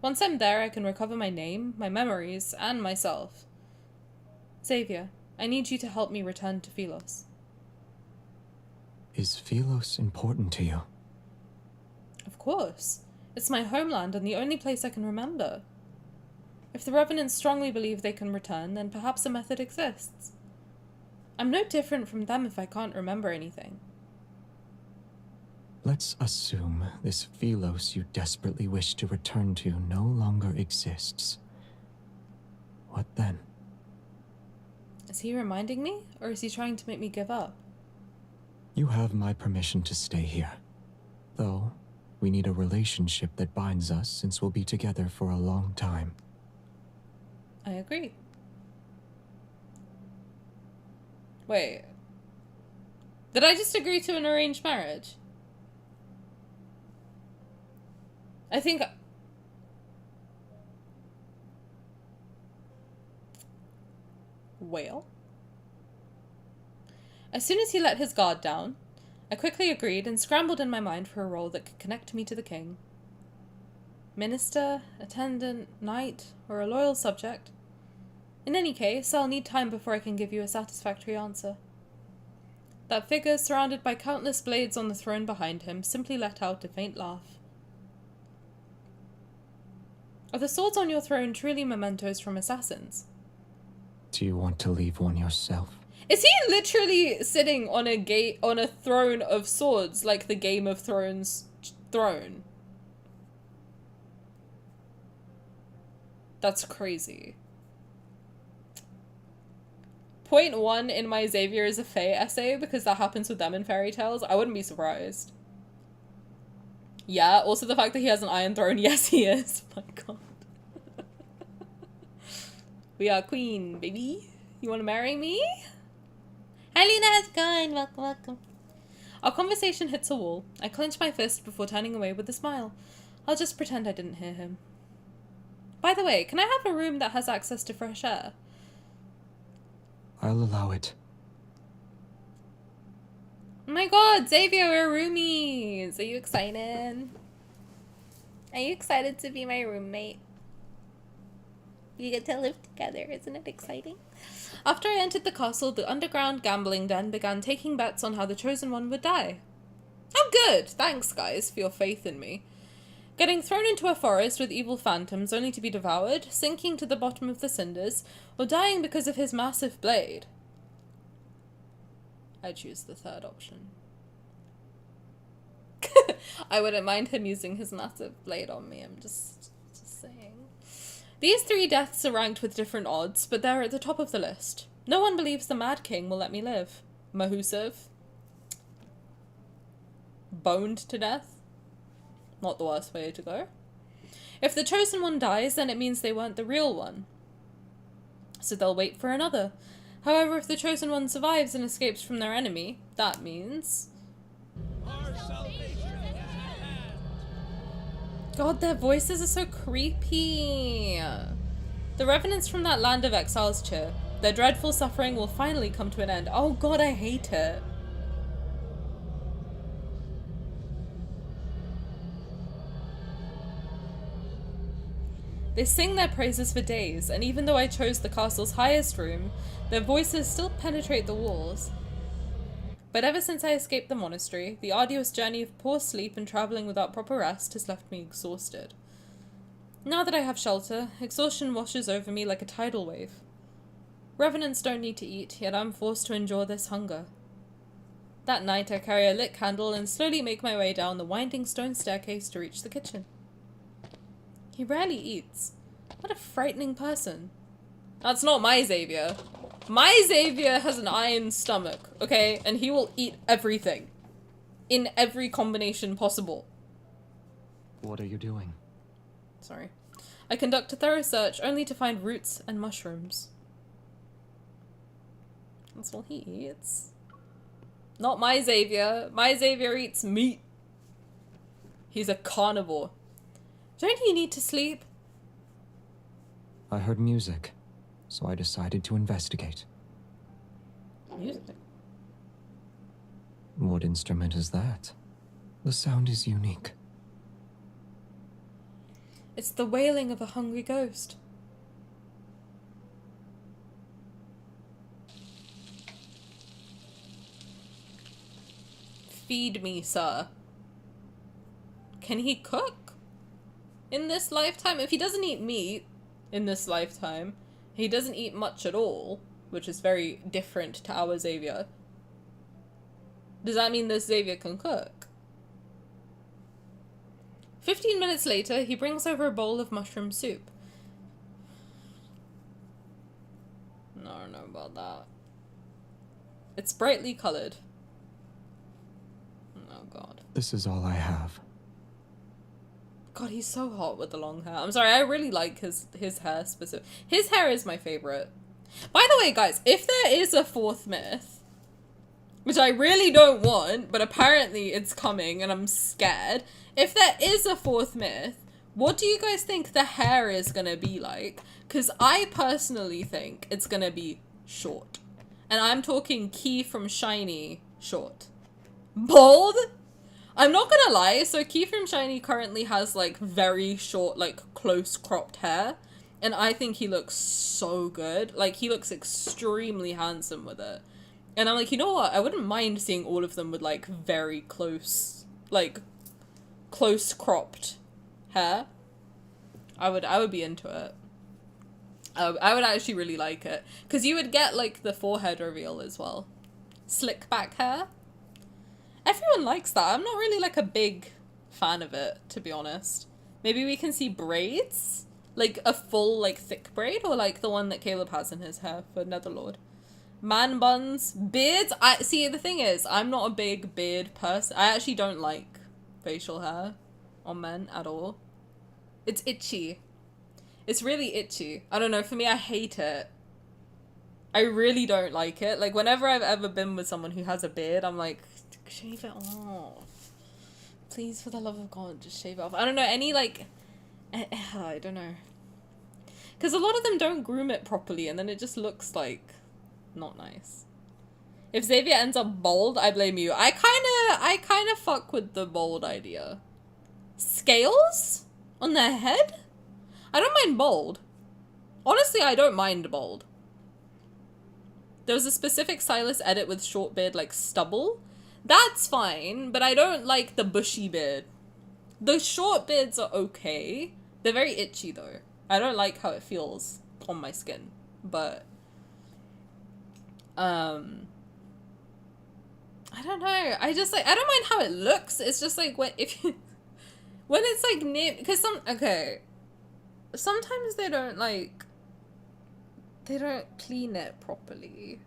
Once I'm there, I can recover my name, my memories, and myself. Xavier, I need you to help me return to Phelos. Is Phelos important to you? Of course. It's my homeland and the only place I can remember. If the Revenants strongly believe they can return, then perhaps a method exists. I'm no different from them if I can't remember anything. Let's assume this Philos you desperately wish to return to no longer exists. What then? Is he reminding me, or is he trying to make me give up? You have my permission to stay here. Though, we need a relationship that binds us since we'll be together for a long time. I agree. Wait. Did I just agree to an arranged marriage? I think... Well? As soon as he let his guard down, I quickly agreed and scrambled in my mind for a role that could connect me to the king. Minister, attendant, knight, or a loyal subject. In any case, I'll need time before I can give you a satisfactory answer. That figure, surrounded by countless blades on the throne behind him, simply let out a faint laugh. Are the swords on your throne truly mementos from assassins? Do you want to leave one yourself? Is he literally sitting on a throne of swords, like the Game of Thrones throne? That's crazy. Point 1 in my Xavier is a Fae essay, because that happens with them in fairy tales. I wouldn't be surprised. Yeah, also the fact that he has an Iron Throne. Yes, he is. My god. We are queen, baby. You want to marry me? Hi, Luna. How's it going? Welcome, welcome. Our conversation hits a wall. I clench my fist before turning away with a smile. I'll just pretend I didn't hear him. By the way, can I have a room that has access to fresh air? I'll allow it. Oh my god, Xavier, we're roomies! Are you excited? Are you excited to be my roommate? You get to live together, isn't it exciting? After I entered the castle, the underground gambling den began taking bets on how the Chosen One would die. Oh good! Thanks, guys, for your faith in me. Getting thrown into a forest with evil phantoms only to be devoured, sinking to the bottom of the cinders, or dying because of his massive blade. I choose the third option. I wouldn't mind him using his massive blade on me, I'm just saying. These 3 deaths are ranked with different odds, but they're at the top of the list. No one believes the Mad King will let me live. Mahusiv. Boned to death. Not the worst way to go. If the Chosen One dies, then it means they weren't the real one. So they'll wait for another. However, if the Chosen One survives and escapes from their enemy, that means... God, their voices are so creepy. The revenants from that land of exiles cheer. Their dreadful suffering will finally come to an end. Oh god, I hate it. They sing their praises for days, and even though I chose the castle's highest room, their voices still penetrate the walls. But ever since I escaped the monastery, the arduous journey of poor sleep and travelling without proper rest has left me exhausted. Now that I have shelter, exhaustion washes over me like a tidal wave. Revenants don't need to eat, yet I'm forced to endure this hunger. That night I carry a lit candle and slowly make my way down the winding stone staircase to reach the kitchen. He rarely eats. What a frightening person. That's not my Xavier. My Xavier has an iron stomach, okay? And he will eat everything. In every combination possible. What are you doing? Sorry. I conduct a thorough search only to find roots and mushrooms. That's all he eats. Not my Xavier. My Xavier eats meat. He's a carnivore. Don't you need to sleep? I heard music, so I decided to investigate. Music? What instrument is that? The sound is unique. It's the wailing of a hungry ghost. Feed me, sir. Can he cook? in this lifetime. If he doesn't eat meat in this lifetime, he doesn't eat much at all, which is very different to our Xavier. Does that mean this Xavier can cook? 15 minutes later, he brings over a bowl of mushroom soup. I don't know about that. It's brightly colored. Oh god. This is all I have. God, he's so hot with the long hair. I'm sorry, I really like his hair specific. His hair is my favorite. By the way, guys, if there is a fourth myth, which I really don't want, but apparently it's coming and I'm scared. If there is a fourth myth, what do you guys think the hair is gonna be like? Because I personally think it's gonna be short. And I'm talking Key from Shiny short. Bald? I'm not gonna lie, so Key from Shiny currently has like very short, like close cropped hair. And I think he looks so good. Like, he looks extremely handsome with it. And I'm like, you know what? I wouldn't mind seeing all of them with like very close, like close cropped hair. I would be into it. I would actually really like it. Because you would get like the forehead reveal as well. Slick back hair. Everyone likes that. I'm not really like a big fan of it, to be honest. Maybe we can see braids? Like a full like thick braid, or like the one that Caleb has in his hair for Netherlord. Man buns, beards. See, the thing is, I'm not a big beard person. I actually don't like facial hair on men at all. It's itchy. It's really itchy. I don't know, for me, I hate it. I really don't like it. Like, whenever I've ever been with someone who has a beard, I'm like, shave it off. Please, for the love of God, just shave it off. I don't know, any like... I don't know. Because a lot of them don't groom it properly, and then it just looks like not nice. If Xavier ends up bald, I blame you. I kind of fuck with the bald idea. Scales on their head? I don't mind bald. Honestly, I don't mind bald. There was a specific Sylus edit with short beard, like stubble. That's fine, but I don't like the bushy beard. The short beards are okay. They're very itchy though. I don't like how it feels on my skin, but I don't know. I just like, I don't mind how it looks. It's just like when when it's like near, because sometimes they don't clean it properly,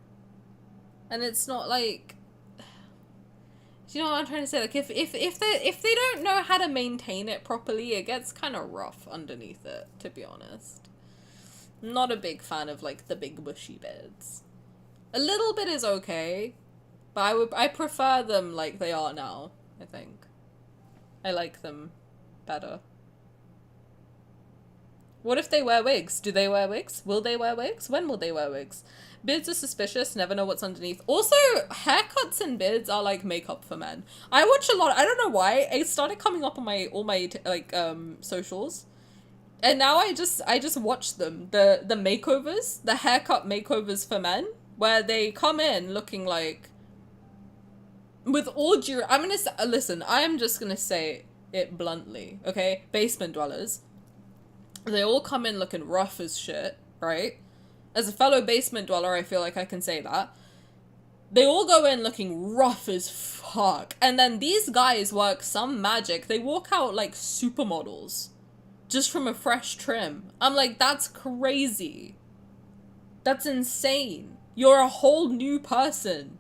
and it's not like, do you know what I'm trying to say? Like, if they don't know how to maintain it properly, it gets kind of rough underneath it, to be honest. I'm not a big fan of, like, the big bushy beards. A little bit is okay, but I prefer them like they are now, I think. I like them better. What if they wear wigs? Do they wear wigs? Will they wear wigs? When will they wear wigs? Beards are suspicious, never know what's underneath. Also, haircuts and beards are like makeup for men. I watch a lot, I don't know why, it started coming up on all my socials. And now I just watch them. The makeovers, the haircut makeovers for men, where they come in looking like, with all due, listen, I'm just gonna say it bluntly, okay? Basement dwellers. They all come in looking rough as shit, right? As a fellow basement dweller, I feel like I can say that. They all go in looking rough as fuck. And then these guys work some magic. They walk out like supermodels. Just from a fresh trim. I'm like, that's crazy. That's insane. You're a whole new person.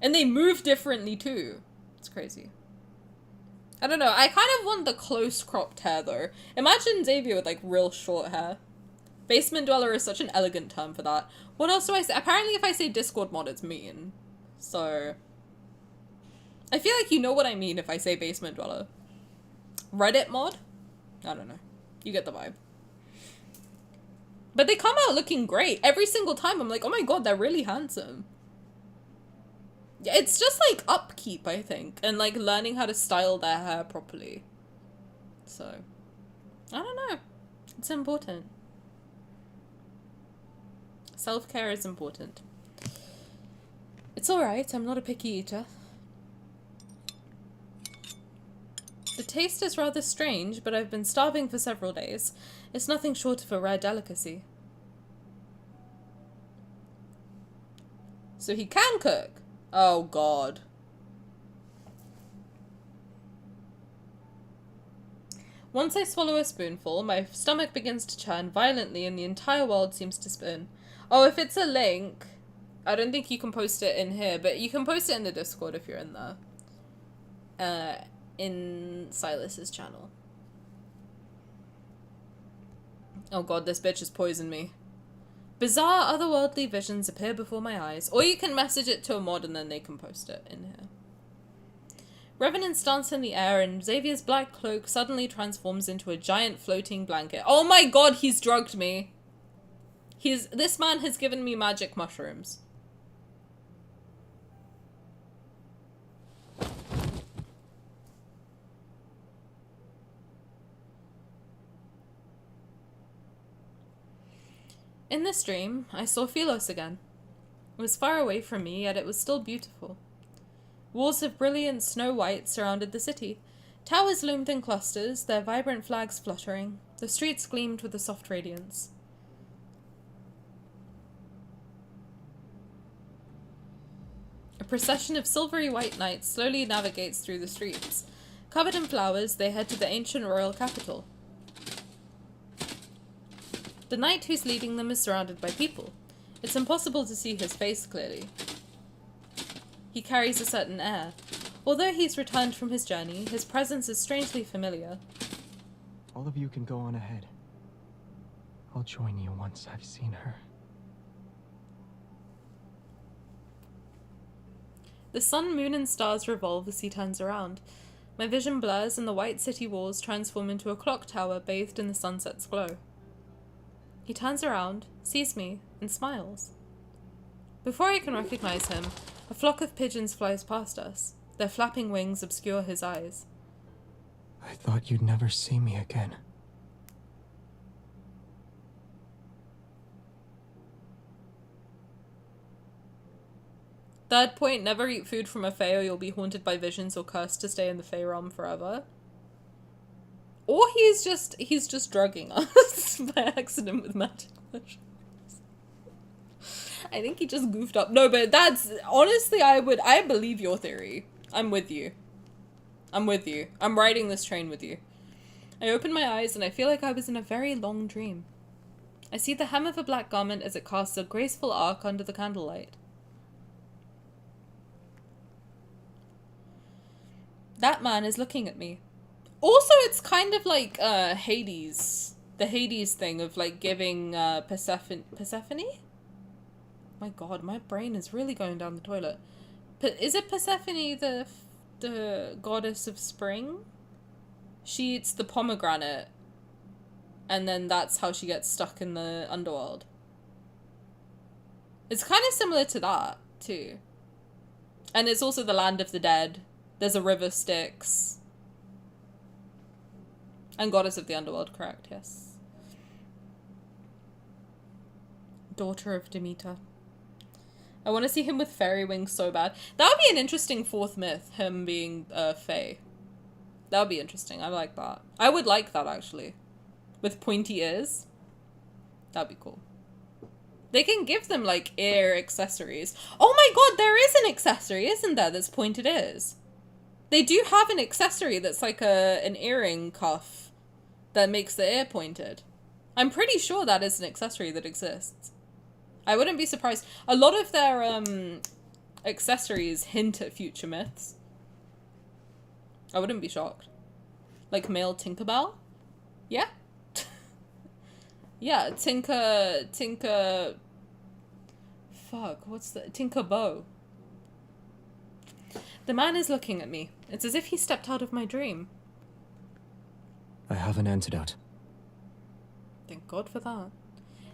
And they move differently too. It's crazy. I don't know. I kind of want the close cropped hair though. Imagine Xavier with like real short hair. Basement dweller is such an elegant term for that. What else do I say? Apparently if I say Discord mod, it's mean. So I feel like you know what I mean if I say basement dweller. Reddit mod? I don't know. You get the vibe. But they come out looking great. Every single time I'm like, oh my god, they're really handsome. It's just like upkeep, I think. And like learning how to style their hair properly. So, I don't know. It's important. Self-care is important. It's alright, I'm not a picky eater. The taste is rather strange, but I've been starving for several days. It's nothing short of a rare delicacy. So he can cook? Oh god. Once I swallow a spoonful, my stomach begins to churn violently and the entire world seems to spin. Oh, if it's a link, I don't think you can post it in here, but you can post it in the Discord if you're in there. In Sylus's channel. Oh god, this bitch has poisoned me. Bizarre otherworldly visions appear before my eyes, or you can message it to a mod and then they can post it in here. Revenants dance in the air and Xavier's black cloak suddenly transforms into a giant floating blanket. Oh my god, he's drugged me. This man has given me magic mushrooms. In this dream, I saw Sylus again. It was far away from me, yet it was still beautiful. Walls of brilliant snow white surrounded the city. Towers loomed in clusters, their vibrant flags fluttering. The streets gleamed with a soft radiance. A procession of silvery white knights slowly navigates through the streets. Covered in flowers, they head to the ancient royal capital. The knight who's leading them is surrounded by people. It's impossible to see his face clearly. He carries a certain air. Although he's returned from his journey, his presence is strangely familiar. All of you can go on ahead. I'll join you once I've seen her. The sun, moon, and stars revolve as he turns around. My vision blurs and the white city walls transform into a clock tower bathed in the sunset's glow. He turns around, sees me, and smiles. Before I can recognize him, a flock of pigeons flies past us. Their flapping wings obscure his eyes. I thought you'd never see me again. Third point, never eat food from a fae or you'll be haunted by visions or cursed to stay in the fae realm forever. Or he's just drugging us by accident with magic mushrooms. I think he just goofed up. No, but that's honestly, I believe your theory. I'm with you. I'm with you. I'm riding this train with you. I open my eyes and I feel like I was in a very long dream. I see the hem of a black garment as it casts a graceful arc under the candlelight. That man is looking at me. Also, it's kind of like Hades. The Hades thing of like giving Persephone? My god, my brain is really going down the toilet. Is it Persephone, the goddess of spring? She eats the pomegranate, and then that's how she gets stuck in the underworld. It's kind of similar to that, too. And it's also the land of the dead. There's a river Styx. And goddess of the underworld, correct, yes. Daughter of Demeter. I want to see him with fairy wings so bad. That would be an interesting fourth myth, him being fae. That would be interesting. I like that. I would like that, actually. With pointy ears. That'd be cool. They can give them, like, ear accessories. Oh my god, there is an accessory, isn't there, that's pointed ears? They do have an accessory that's like an earring cuff that makes the ear pointed. I'm pretty sure that is an accessory that exists. I wouldn't be surprised. A lot of their accessories hint at future myths. I wouldn't be shocked. Like male Tinkerbell? Yeah? Yeah, Tinker... Fuck, what's the... Tinkerbow. The man is looking at me. It's as if he stepped out of my dream. I have an antidote. Thank God for that.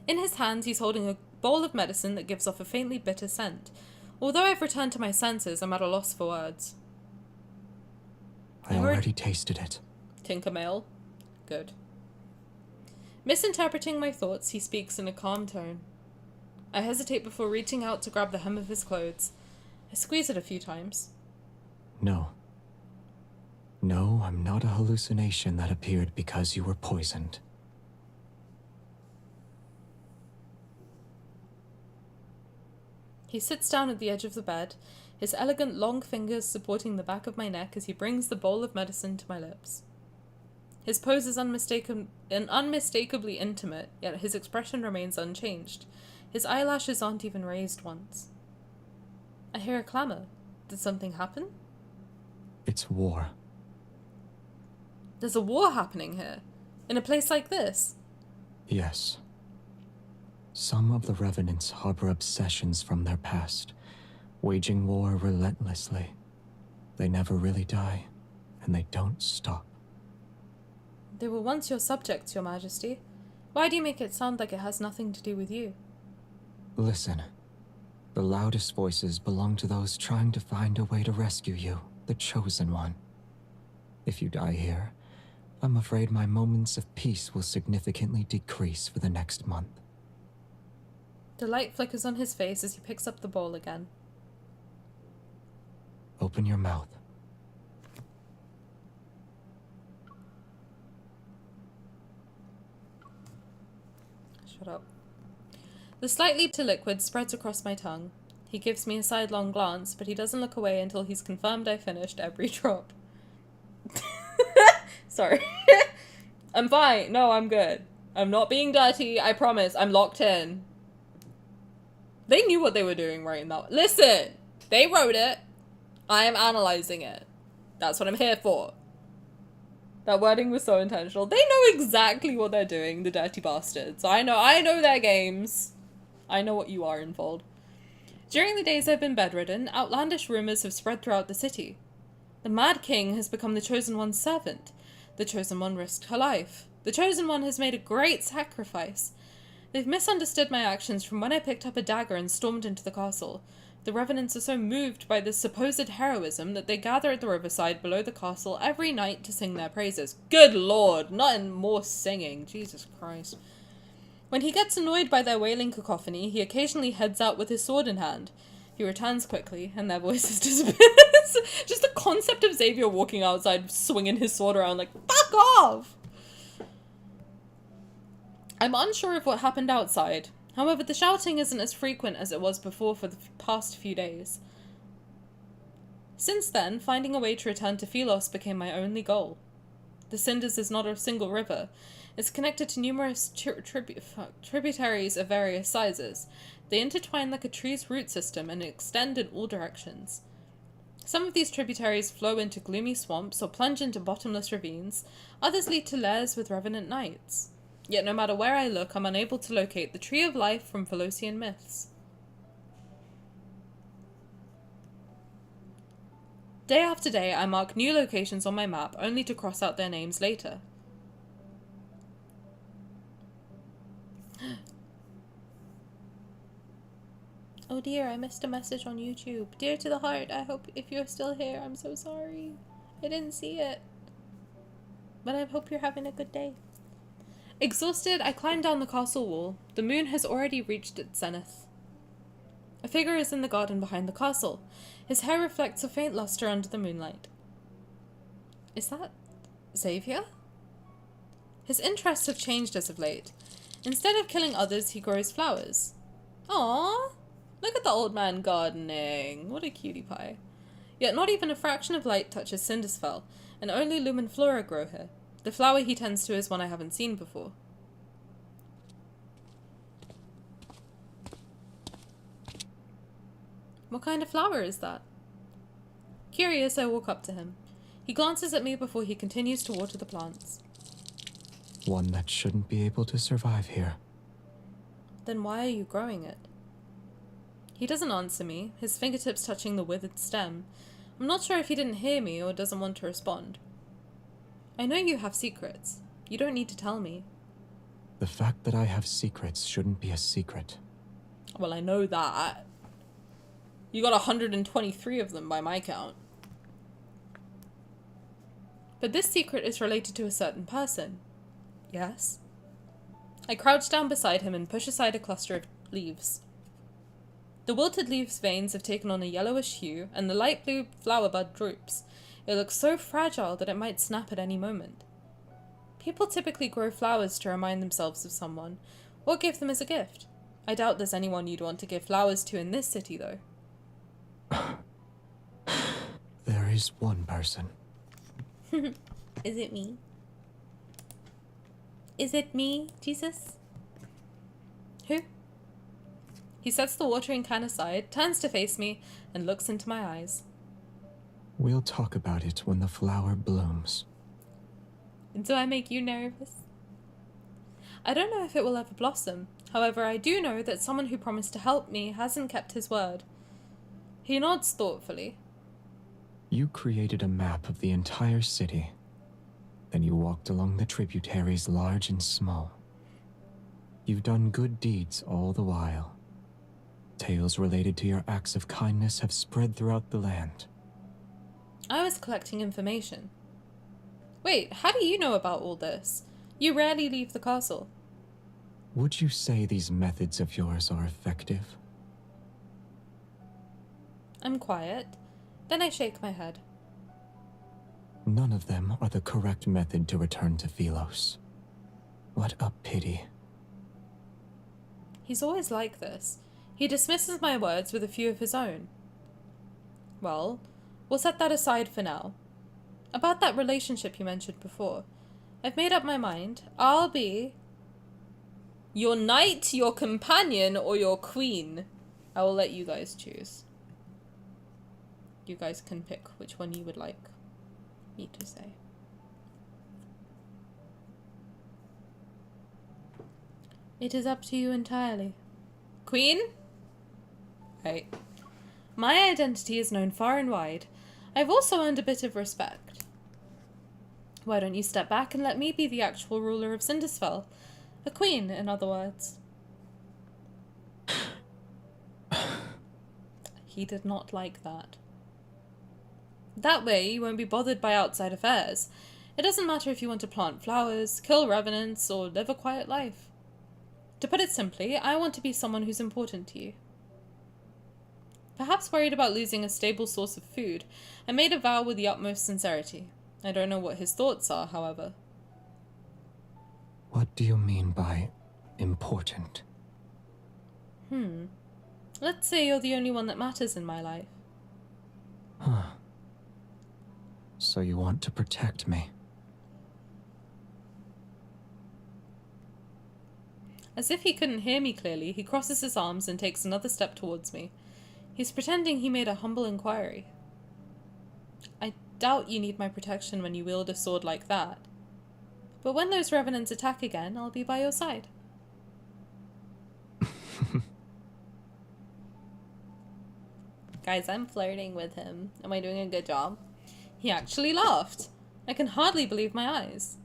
In his hands, he's holding a bowl of medicine that gives off a faintly bitter scent. Although I've returned to my senses, I'm at a loss for words. I already tasted it. Tinkermail. Good. Misinterpreting my thoughts, he speaks in a calm tone. I hesitate before reaching out to grab the hem of his clothes. I squeeze it a few times. No. No, I'm not a hallucination that appeared because you were poisoned. He sits down at the edge of the bed, his elegant long fingers supporting the back of my neck as he brings the bowl of medicine to my lips. His pose is unmistakably intimate, yet his expression remains unchanged. His eyelashes aren't even raised once. I hear a clamor. Did something happen? It's war. There's a war happening here? In a place like this? Yes. Some of the Revenants harbor obsessions from their past, waging war relentlessly. They never really die, and they don't stop. They were once your subjects, Your Majesty. Why do you make it sound like it has nothing to do with you? Listen. The loudest voices belong to those trying to find a way to rescue you, the Chosen One. If you die here, I'm afraid my moments of peace will significantly decrease for the next month. The light flickers on his face as he picks up the bowl again. Open your mouth. Shut up. The slightly bitter liquid spreads across my tongue. He gives me a sidelong glance, but he doesn't look away until he's confirmed I finished every drop. Sorry. I'm fine. No, I'm good. I'm not being dirty. I promise. I'm locked in. They knew what they were doing right now. Listen! They wrote it. I am analyzing it. That's what I'm here for. That wording was so intentional. They know exactly what they're doing, the dirty bastards. I know their games. I know what you are, Infold. During the days I've been bedridden, outlandish rumors have spread throughout the city. The Mad King has become the Chosen One's servant. The Chosen One risked her life. The Chosen One has made a great sacrifice. They've misunderstood my actions from when I picked up a dagger and stormed into the castle. The Revenants are so moved by this supposed heroism that they gather at the riverside below the castle every night to sing their praises. Good lord, not in more singing. Jesus Christ. When he gets annoyed by their wailing cacophony, he occasionally heads out with his sword in hand. He returns quickly, and their voices disappear. Just the concept of Xavier walking outside, swinging his sword around like, fuck off! I'm unsure of what happened outside. However, the shouting isn't as frequent as it was before for the past few days. Since then, finding a way to return to Philos became my only goal. The Cinders is not a single river. It's connected to numerous tributaries of various sizes. They intertwine like a tree's root system and extend in all directions. Some of these tributaries flow into gloomy swamps or plunge into bottomless ravines. Others lead to lairs with revenant knights. Yet no matter where I look, I'm unable to locate the Tree of Life from Philosian myths. Day after day, I mark new locations on my map, only to cross out their names later. Oh dear, I missed a message on YouTube. Dear to the heart, I hope if you're still here, I'm so sorry. I didn't see it. But I hope you're having a good day. Exhausted, I climb down the castle wall. The moon has already reached its zenith. A figure is in the garden behind the castle. His hair reflects a faint luster under the moonlight. Is that Xavier? His interests have changed as of late. Instead of killing others, he grows flowers. Aww! Look at the old man gardening. What a cutie pie. Yet not even a fraction of light touches Cindersfell, and only Lumenflora grow here. The flower he tends to is one I haven't seen before. What kind of flower is that? Curious, I walk up to him. He glances at me before he continues to water the plants. One that shouldn't be able to survive here. Then why are you growing it? He doesn't answer me, his fingertips touching the withered stem. I'm not sure if he didn't hear me or doesn't want to respond. I know you have secrets. You don't need to tell me. The fact that I have secrets shouldn't be a secret. Well, I know that. You got 123 of them by my count. But this secret is related to a certain person. Yes? I crouch down beside him and push aside a cluster of leaves. The wilted leaves' veins have taken on a yellowish hue, and the light blue flower bud droops. It looks so fragile that it might snap at any moment. People typically grow flowers to remind themselves of someone, or give them as a gift. I doubt there's anyone you'd want to give flowers to in this city, though. There is one person. Is it me? Is it me, Jesus? Who? He sets the watering can aside, turns to face me, and looks into my eyes. We'll talk about it when the flower blooms. Do I make you nervous? I don't know if it will ever blossom. However, I do know that someone who promised to help me hasn't kept his word. He nods thoughtfully. You created a map of the entire city. Then you walked along the tributaries large and small. You've done good deeds all the while. Tales related to your acts of kindness have spread throughout the land. I was collecting information. Wait, how do you know about all this? You rarely leave the castle. Would you say these methods of yours are effective? I'm quiet. Then I shake my head. None of them are the correct method to return to Philos. What a pity. He's always like this. He dismisses my words with a few of his own. Well, we'll set that aside for now. About that relationship you mentioned before, I've made up my mind. I'll be your knight, your companion, or your queen. I will let you guys choose. You guys can pick which one you would like me to say. It is up to you entirely. Queen? Right. My identity is known far and wide. I've also earned a bit of respect. Why don't you step back and let me be the actual ruler of Cindersfell? A queen, in other words. He did not like that. That way, you won't be bothered by outside affairs. It doesn't matter if you want to plant flowers, kill revenants, or live a quiet life. To put it simply, I want to be someone who's important to you. Perhaps worried about losing a stable source of food, I made a vow with the utmost sincerity. I don't know what his thoughts are, however. What do you mean by important? Let's say you're the only one that matters in my life. Huh. So you want to protect me? As if he couldn't hear me clearly, he crosses his arms and takes another step towards me. He's pretending he made a humble inquiry. I doubt you need my protection when you wield a sword like that. But when those revenants attack again, I'll be by your side. Guys, I'm flirting with him. Am I doing a good job? He actually laughed. I can hardly believe my eyes.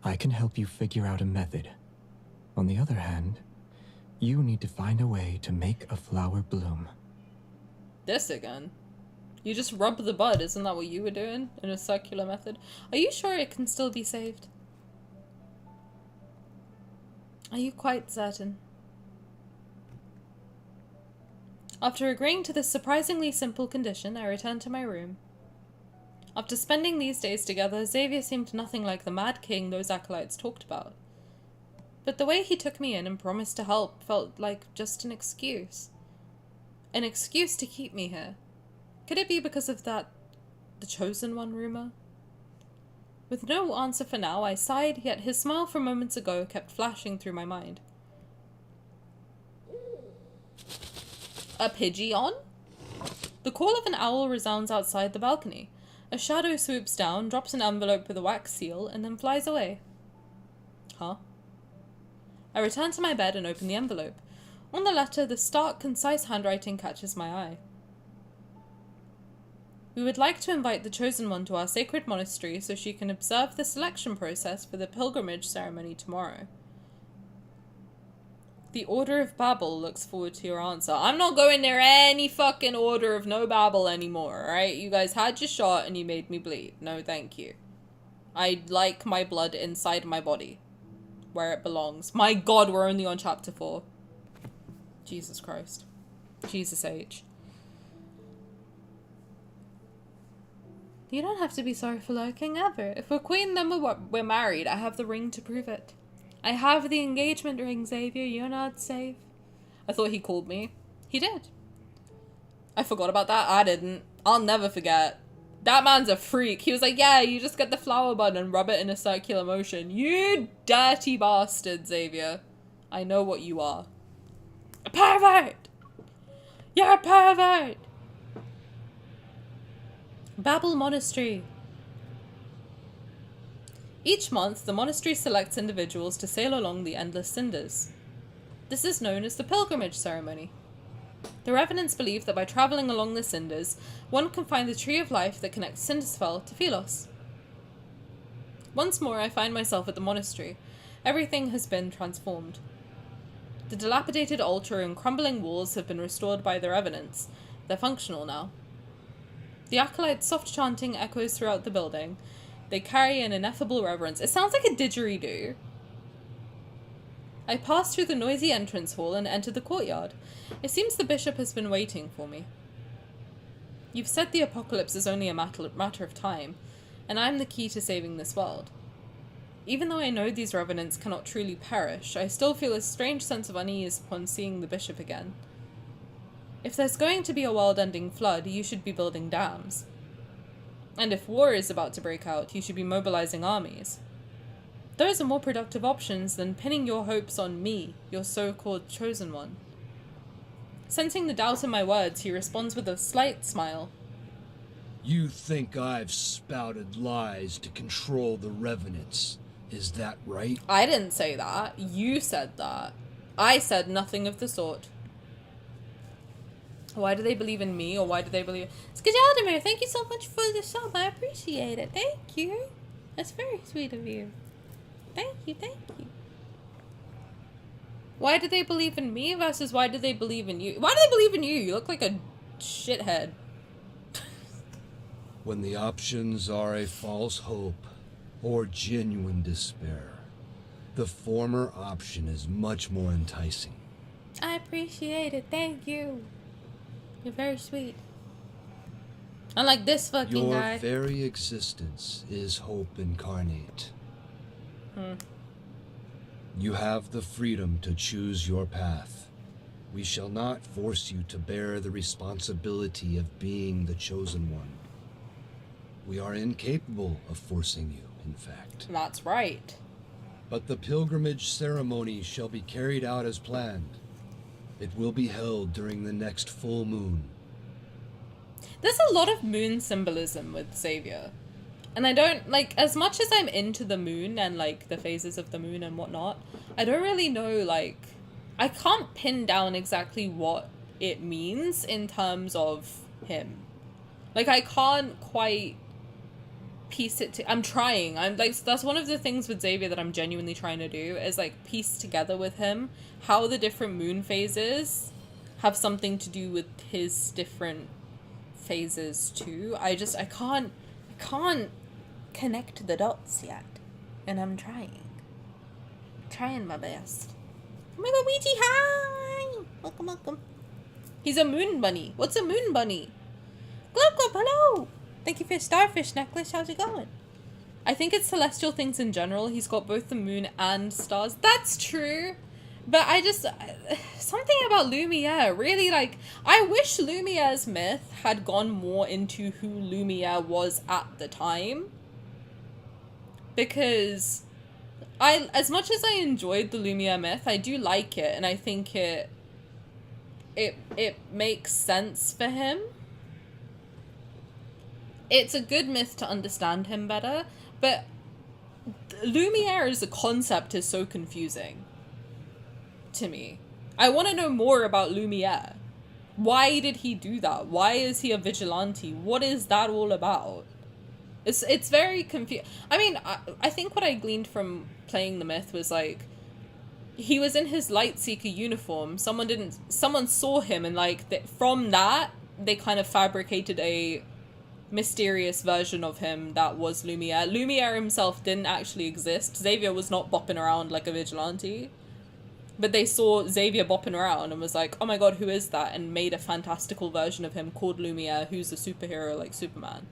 I can help you figure out a method. On the other hand, you need to find a way to make a flower bloom. This again? You just rub the bud, isn't that what you were doing? In a circular method? Are you sure it can still be saved? Are you quite certain? After agreeing to this surprisingly simple condition, I returned to my room. After spending these days together, Xavier seemed nothing like the mad king those acolytes talked about. But the way he took me in and promised to help felt like just an excuse. An excuse to keep me here. Could it be because of that the Chosen One rumor? With no answer for now, I sighed, yet his smile from moments ago kept flashing through my mind. A Pidgeon? The call of an owl resounds outside the balcony. A shadow swoops down, drops an envelope with a wax seal, and then flies away. Huh? I return to my bed and open the envelope. On the letter, the stark, concise handwriting catches my eye. We would like to invite the Chosen One to our sacred monastery so she can observe the selection process for the pilgrimage ceremony tomorrow. The Order of Babel looks forward to your answer. I'm not going near any fucking Order of No Babel anymore, alright? You guys had your shot and you made me bleed. No, thank you. I like my blood inside my body. Where it belongs. My god, we're only on chapter 4. Jesus Christ. Jesus H. You don't have to be sorry for lurking ever. If we're queen, then we're married. I have the ring to prove it. I have the engagement ring, Xavier. You're not safe. I thought he called me. He did. I forgot about that. I didn't. I'll never forget. That man's a freak. He was like, yeah, you just get the flower bud and rub it in a circular motion. You dirty bastard, Xavier. I know what you are. A pervert! You're a pervert! Babel Monastery. Each month, the monastery selects individuals to sail along the endless cinders. This is known as the pilgrimage ceremony. The revenants believe that by traveling along the cinders, one can find the tree of life that connects Cindersfell to Philos. Once more, I find myself at the monastery. Everything has been transformed. The dilapidated altar and crumbling walls have been restored by the revenants. They're functional now. The acolyte's soft chanting echoes throughout the building. They carry an ineffable reverence. It sounds like a didgeridoo. I pass through the noisy entrance hall and enter the courtyard. It seems the bishop has been waiting for me. You've said the apocalypse is only a matter of time, and I'm the key to saving this world. Even though I know these revenants cannot truly perish, I still feel a strange sense of unease upon seeing the bishop again. If there's going to be a world-ending flood, you should be building dams. And if war is about to break out, you should be mobilizing armies. Those are more productive options than pinning your hopes on me, your so-called chosen one. Sensing the doubt in my words, he responds with a slight smile. You think I've spouted lies to control the revenants, is that right? I didn't say that. You said that. I said nothing of the sort. Why do they believe in me, or why do they believe... Otome, thank you so much for the sub. I appreciate it. Thank you. That's very sweet of you. Thank you, thank you. Why do they believe in me versus why do they believe in you? Why do they believe in you? You look like a shithead. When the options are a false hope or genuine despair, the former option is much more enticing. I appreciate it. Thank you. You're very sweet. Unlike this fucking guy. Your very existence is hope incarnate. You have the freedom to choose your path. We shall not force you to bear the responsibility of being the chosen one. We are incapable of forcing you, in fact. That's right. But the pilgrimage ceremony shall be carried out as planned. It will be held during the next full moon. There's a lot of moon symbolism with Xavier. And I don't, like, as much as I'm into the moon and, like, the phases of the moon and whatnot, I don't really know, like, I can't pin down exactly what it means in terms of him. Like, I can't quite piece it I'm trying. I'm, like, that's one of the things with Xavier that I'm genuinely trying to do, is, like, piece together with him how the different moon phases have something to do with his different phases, too. I can't connect the dots yet, and I'm trying my best. Oh my god, Ouija, hi! Welcome. He's a moon bunny. What's a moon bunny? Glub, hello! Thank you for your starfish necklace. How's it going? I think it's celestial things in general. He's got both the moon and stars. That's true. But I just... something about Lumiere, really, like... I wish Lumiere's myth had gone more into who Lumiere was at the time. Because... as much as I enjoyed the Lumiere myth, I do like it, and I think it makes sense for him. It's a good myth to understand him better, but Lumiere as a concept is so confusing to me. I want to know more about Lumiere. Why did he do that? Why is he a vigilante? What is that all about? It's very confusing. I mean, I think what I gleaned from playing the myth was, like, he was in his Lightseeker uniform. Someone saw him, and, like, from that, they kind of fabricated a mysterious version of him that was Lumiere. Lumiere himself didn't actually exist. Xavier was not bopping around like a vigilante. But they saw Xavier bopping around and was like, oh my god, who is that? And made a fantastical version of him called Lumiere, who's a superhero like Superman.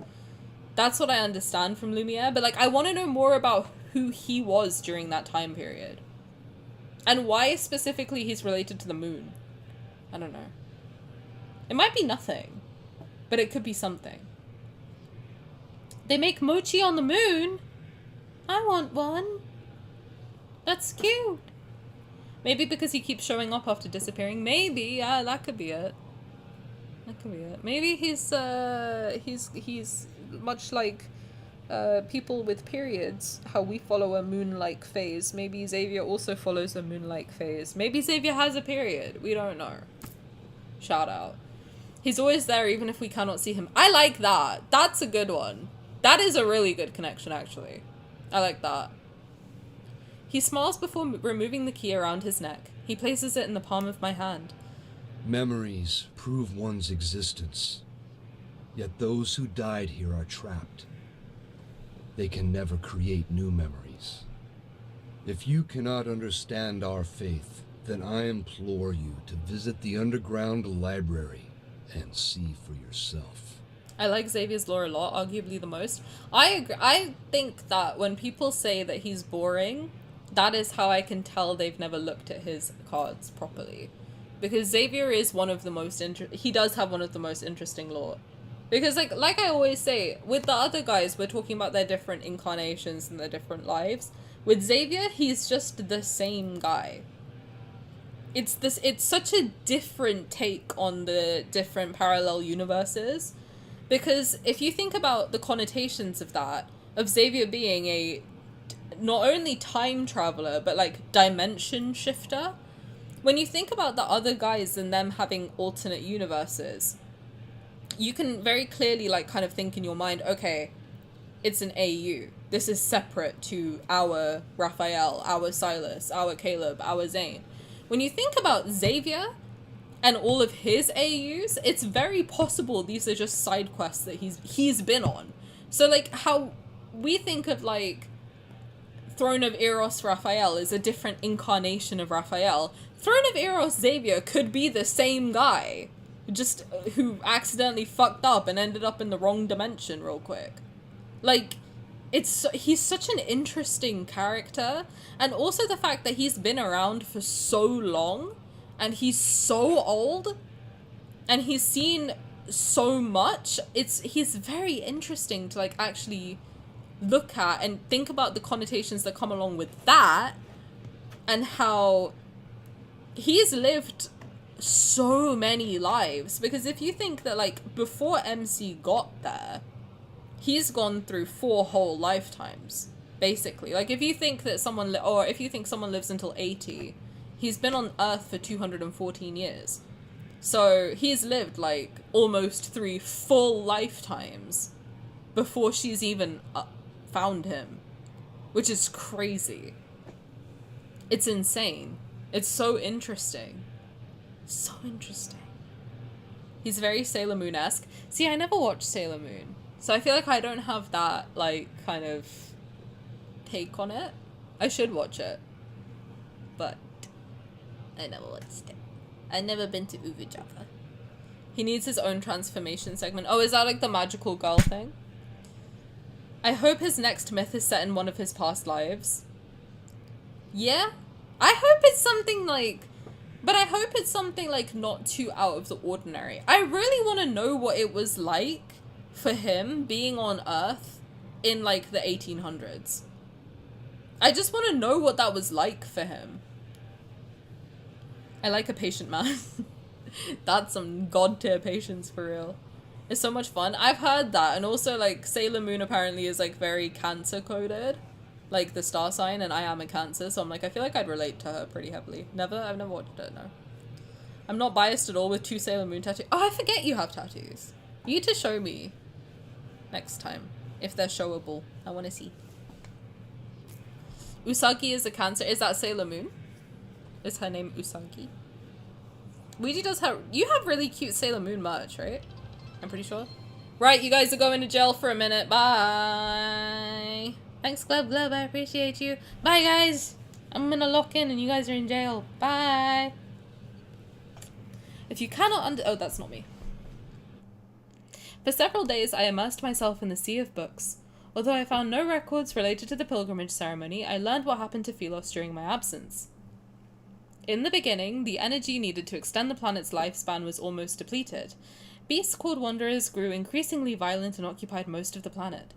That's what I understand from Lumiere, but like I want to know more about who he was during that time period. And why specifically he's related to the moon. I don't know. It might be nothing, but it could be something. They make mochi on the moon? I want one. That's cute. Maybe because he keeps showing up after disappearing. Maybe, yeah, that could be it. That could be it. Maybe he's much like people with periods, how we follow a moon-like phase. Maybe Xavier also follows a moon-like phase. Maybe Xavier has a period. We don't know. Shout out. He's always there even if we cannot see him. I like that. That's a good one. That is a really good connection, actually. I like that. He smiles before removing the key around his neck. He places it in the palm of my hand. Memories prove one's existence. Yet those who died here are trapped. They can never create new memories. If you cannot understand our faith, then I implore you to visit the underground library and see for yourself. I like Xavier's lore a lot, arguably the most. I agree. I think that when people say that he's boring, that is how I can tell they've never looked at his cards properly. Because Xavier is one of the most he does have one of the most interesting lore. Because like I always say, with the other guys, we're talking about their different incarnations and their different lives. With Xavier, he's just the same guy. It's such a different take on the different parallel universes. Because if you think about the connotations of that, of Xavier being a not only time traveler, but like dimension shifter, when you think about the other guys and them having alternate universes, you can very clearly like kind of think in your mind, okay, it's an AU. This is separate to our Rafayel, our Sylus, our Caleb, our Zayne. When you think about Xavier and all of his AUs, it's very possible these are just side quests that he's been on. So like how we think of like Throne of Eros Raphael is a different incarnation of Raphael. Throne of Eros Xavier could be the same guy, just who accidentally fucked up and ended up in the wrong dimension real quick. Like, he's such an interesting character, and also the fact that he's been around for so long, and he's so old, and he's seen so much. He's very interesting to like actually look at and think about the connotations that come along with that, and how he's lived so many lives. Because if you think that like before MC got there, he's gone through 4 whole lifetimes basically. Like if you think that someone if you think someone lives until 80, he's been on Earth for 214 years. So he's lived like almost 3 full lifetimes before she's even found him, which is crazy. It's insane. It's so interesting. So interesting. He's very Sailor Moon-esque. See, I never watched Sailor Moon, so I feel like I don't have that like kind of take on it. I should watch it, but I never watched it. I've never been to Uvu-Java. He needs his own transformation segment. Oh, is that like the magical girl thing? I hope his next myth is set in one of his past lives. Yeah? I hope it's something like... But I hope it's something like not too out of the ordinary. I really want to know what it was like for him being on Earth in like the 1800s. I just want to know what that was like for him. I like a patient man. That's some god tier patience for real. It's so much fun. I've heard that, and also like Sailor Moon apparently is like very Cancer coded, like the star sign, and I am a Cancer, so I'm like I feel like I'd relate to her pretty heavily. I've never watched it, no. I'm not biased at all with 2 Sailor Moon tattoos. Oh, I forget you have tattoos. You need to show me next time if they're showable. I want to see. Usagi is a Cancer. Is that Sailor Moon? Is her name Usagi? Ouija does have... You have really cute Sailor Moon merch, right? I'm pretty sure. Right, you guys are going to jail for a minute. Bye. Thanks, Glub. I appreciate you. Bye, guys. I'm gonna lock in and you guys are in jail. Bye. If you cannot oh, that's not me. For several days I immersed myself in the sea of books. Although I found no records related to the pilgrimage ceremony, I learned what happened to Phylos during my absence. In the beginning, the energy needed to extend the planet's lifespan was almost depleted. Beasts called Wanderers grew increasingly violent and occupied most of the planet.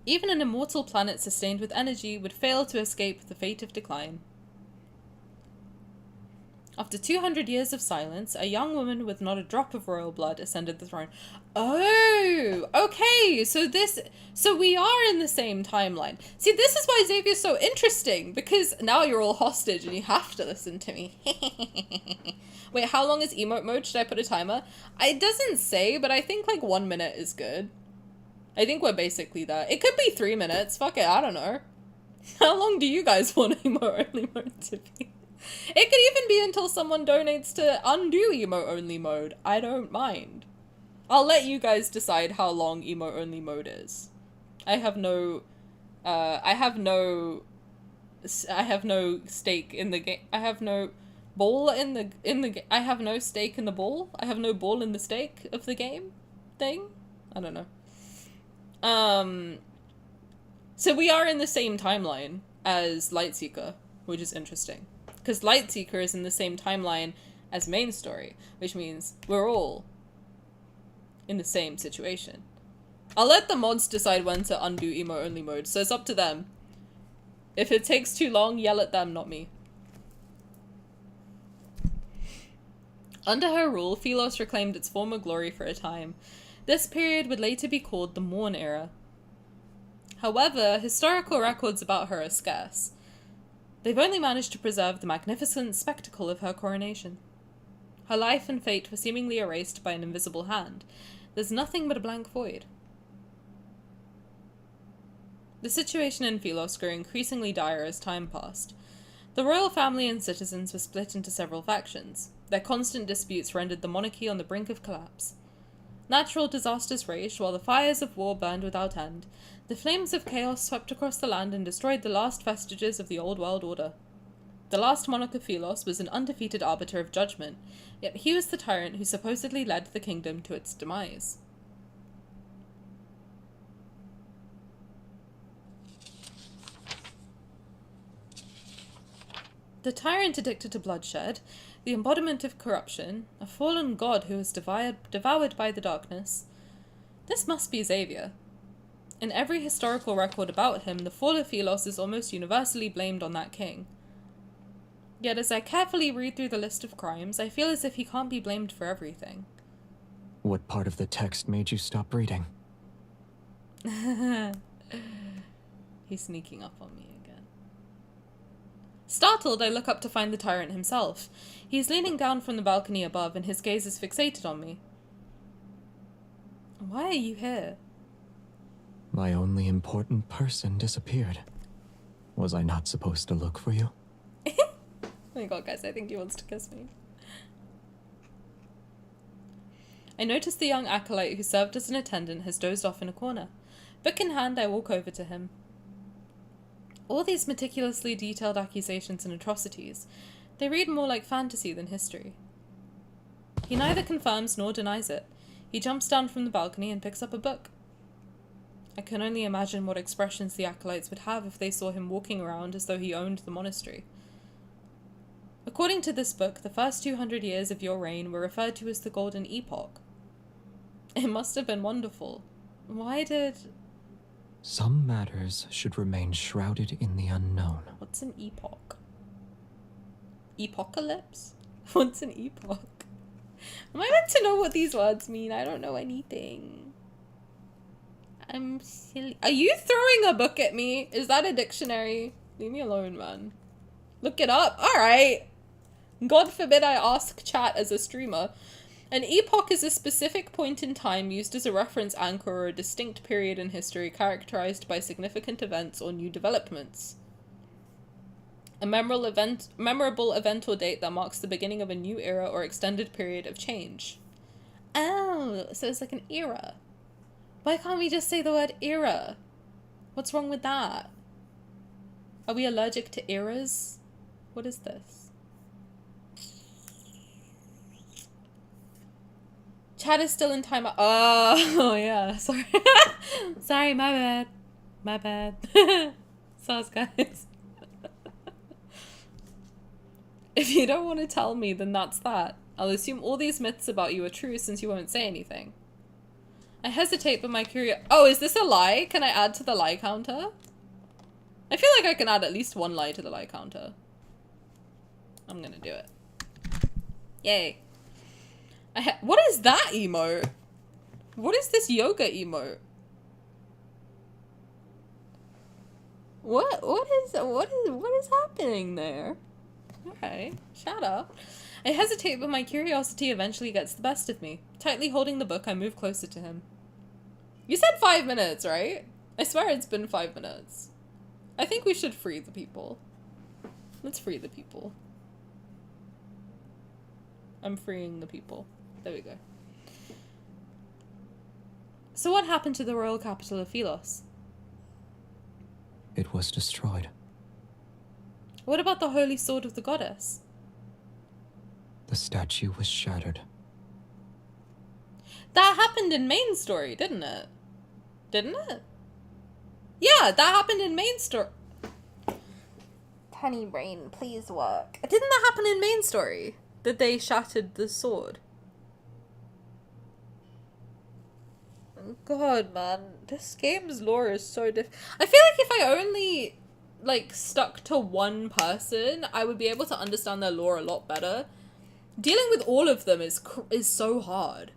Even an immortal planet sustained with energy would fail to escape the fate of decline. After 200 years of silence, a young woman with not a drop of royal blood ascended the throne. Oh, okay, so we are in the same timeline. See, this is why Xavier's so interesting, because now you're all hostage and you have to listen to me. Wait, how long is emote mode? Should I put a timer? It doesn't say, but I think like 1 minute is good. I think we're basically there. It could be 3 minutes. Fuck it, I don't know. How long do you guys want emote only mode to be? It could even be until someone donates to undo emote only mode. I don't mind. I'll let you guys decide how long emote only mode is. I have no stake in the game. I have no ball in the I have no stake in the ball. I have no ball in the stake of the game thing. I don't know. So we are in the same timeline as Lightseeker, which is interesting. Because Lightseeker is in the same timeline as main story, which means we're all in the same situation. I'll let the mods decide when to undo emo only mode, so it's up to them. If it takes too long, yell at them, not me. Under her rule, Phylos reclaimed its former glory for a time. This period would later be called the Morn Era. However, historical records about her are scarce. They've only managed to preserve the magnificent spectacle of her coronation. Her life and fate were seemingly erased by an invisible hand. There's nothing but a blank void. The situation in Phylos grew increasingly dire as time passed. The royal family and citizens were split into several factions. Their constant disputes rendered the monarchy on the brink of collapse. Natural disasters raged while the fires of war burned without end. The flames of chaos swept across the land and destroyed the last vestiges of the old world order. The last monarch of Phylos was an undefeated arbiter of judgment, yet he was the tyrant who supposedly led the kingdom to its demise. The tyrant addicted to bloodshed, the embodiment of corruption, a fallen god who was devoured by the darkness. This must be Xavier. In every historical record about him, the fall of Phylos is almost universally blamed on that king. Yet as I carefully read through the list of crimes, I feel as if he can't be blamed for everything. What part of the text made you stop reading? He's sneaking up on me again. Startled, I look up to find the tyrant himself. He's leaning down from the balcony above, and his gaze is fixated on me. Why are you here? My only important person disappeared. Was I not supposed to look for you? Oh my god, guys, I think he wants to kiss me. I notice the young acolyte who served as an attendant has dozed off in a corner. Book in hand, I walk over to him. All these meticulously detailed accusations and atrocities, they read more like fantasy than history. He neither confirms nor denies it. He jumps down from the balcony and picks up a book. I can only imagine what expressions the acolytes would have if they saw him walking around as though he owned the monastery. According to this book, the first 200 years of your reign were referred to as the Golden Epoch. It must have been wonderful. Why did... Some matters should remain shrouded in the unknown. What's an epoch? Epocalypse? What's an epoch? Am I meant to know what these words mean? I don't know anything. I'm silly. Are you throwing a book at me? Is that a dictionary? Leave me alone, man. Look it up. Alright. God forbid I ask chat as a streamer. An epoch is a specific point in time used as a reference anchor or a distinct period in history characterized by significant events or new developments. A memorable event or date that marks the beginning of a new era or extended period of change. Oh, so it's like an era. Why can't we just say the word era? What's wrong with that? Are we allergic to eras? What is this? Chat is still in timeout. Oh, yeah. Sorry. Sorry, my bad. My bad. Sauce, guys. If you don't want to tell me, then that's that. I'll assume all these myths about you are true since you won't say anything. I hesitate, but my Oh, is this a lie? Can I add to the lie counter? I feel like I can add at least one lie to the lie counter. I'm gonna do it. Yay. What is that emote? What is this yoga emote? What is happening there? Okay, shout out. I hesitate, but my curiosity eventually gets the best of me. Tightly holding the book, I move closer to him. You said 5 minutes, right? I swear it's been 5 minutes. I think we should free the people. Let's free the people. I'm freeing the people. There we go. So what happened to the royal capital of Sylus? It was destroyed. What about the holy sword of the goddess? The statue was shattered. That happened in main story, didn't it? Didn't it? Yeah, that happened in main story. Tani brain, please work. Didn't that happen in main story? That they shattered the sword? God, man, this game's lore is so I feel like if I only, like, stuck to one person, I would be able to understand their lore a lot better. Dealing with all of them is so hard.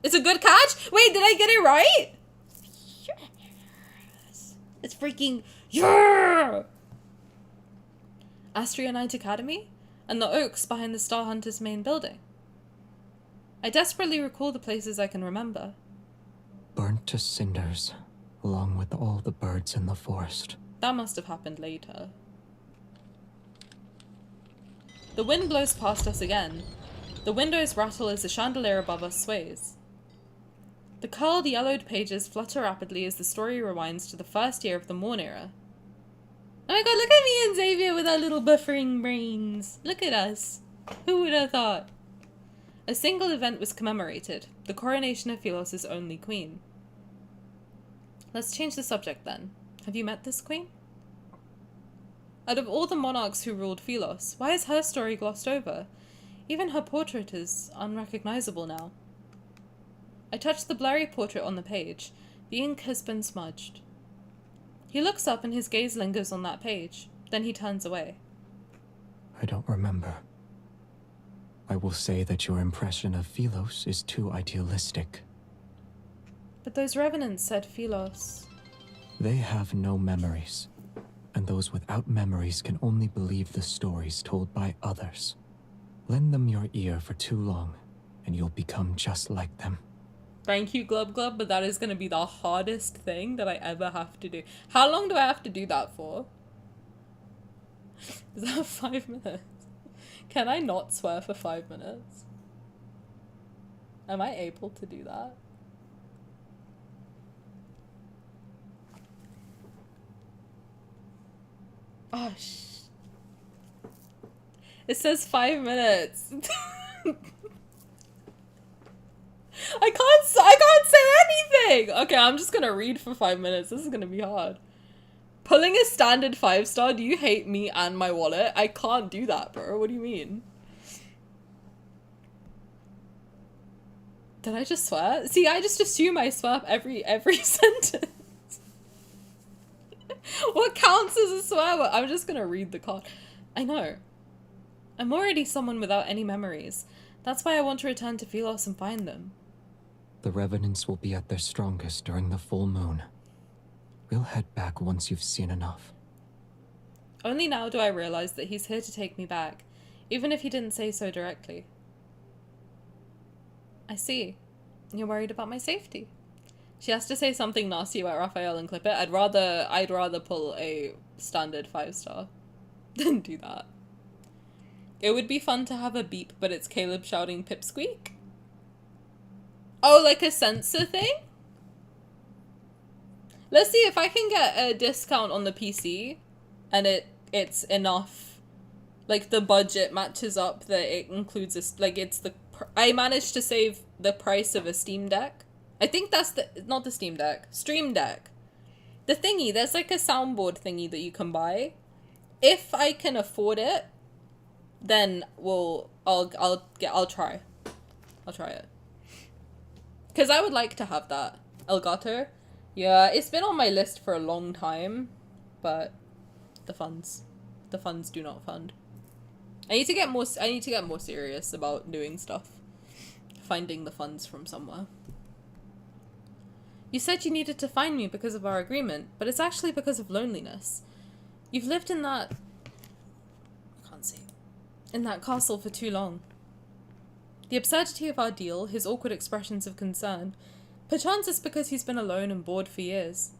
It's a good catch? Wait, did I get it right? Yes. It's freaking yeah! Astria Knight Academy? And the oaks behind the Star Hunters main building. I desperately recall the places I can remember. Burnt to cinders, along with all the birds in the forest. That must have happened later. The wind blows past us again. The windows rattle as the chandelier above us sways. The curled, yellowed pages flutter rapidly as the story rewinds to the first year of the Morn era. Oh my god, look at me and Xavier with our little buffering brains. Look at us. Who would have thought? A single event was commemorated, the coronation of Sylus' only queen. Let's change the subject then. Have you met this queen? Out of all the monarchs who ruled Sylus, why is her story glossed over? Even her portrait is unrecognizable now. I touch the blurry portrait on the page. The ink has been smudged. He looks up and his gaze lingers on that page. Then he turns away. I don't remember. I will say that your impression of Sylus is too idealistic. But those revenants said Sylus. They have no memories, and those without memories can only believe the stories told by others. Lend them your ear for too long, and you'll become just like them. Thank you, Glub Glub, but that is going to be the hardest thing that I ever have to do. How long do I have to do that for? Is that 5 minutes? Can I not swear for 5 minutes? Am I able to do that? Oh, it says 5 minutes. I can't say anything! Okay, I'm just gonna read for 5 minutes. This is gonna be hard. Pulling a standard 5-star? Do you hate me and my wallet? I can't do that, bro. What do you mean? Did I just swear? See, I just assume I swear every sentence. What counts as a swear word? I'm just gonna read the card. I know. I'm already someone without any memories. That's why I want to return to Sylus and find them. The revenants will be at their strongest during the full moon. We'll head back once you've seen enough. Only now do I realize that he's here to take me back, even if he didn't say so directly. I see. You're worried about my safety. She has to say something nasty about Rafayel and clip it. I'd rather pull a standard 5-star than do that. It would be fun to have a beep, but it's Caleb shouting pipsqueak. Oh, like a sensor thing? Let's see if I can get a discount on the PC and it's enough. Like the budget matches up that it includes this, like it's the, I managed to save the price of a Steam Deck. I think that's not the Steam Deck, Stream Deck. The thingy, there's like a soundboard thingy that you can buy. If I can afford it, then I'll try. I'll try it. Cause I would like to have that. Elgato. Yeah, it's been on my list for a long time, but the funds do not fund. I need to get more serious about doing stuff. Finding the funds from somewhere. You said you needed to find me because of our agreement, but it's actually because of loneliness. You've lived in that... I can't see. In that castle for too long. The absurdity of our deal, his awkward expressions of concern, perchance it's because he's been alone and bored for years.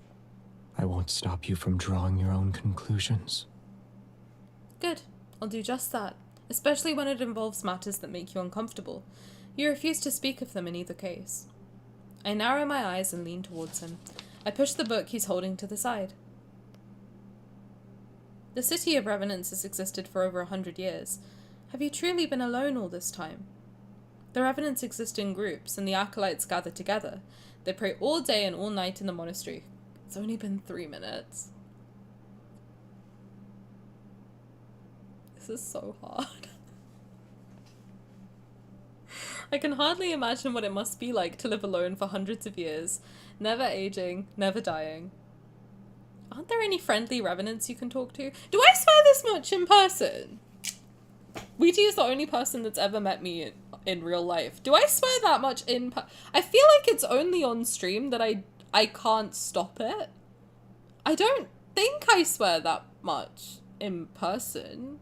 I won't stop you from drawing your own conclusions. Good. I'll do just that, especially when it involves matters that make you uncomfortable. You refuse to speak of them in either case. I narrow my eyes and lean towards him. I push the book he's holding to the side. The city of Revenants has existed for over 100 years. Have you truly been alone all this time? The Revenants exist in groups, and the Acolytes gather together. They pray all day and all night in the monastery. It's only been 3 minutes. This is so hard. I can hardly imagine what it must be like to live alone for hundreds of years, never aging, never dying. Aren't there any friendly revenants you can talk to? Do I swear this much in person? Weedy is the only person that's ever met me in real life. Do I swear that much in I feel like it's only on stream that I can't stop it. I don't think I swear that much in person.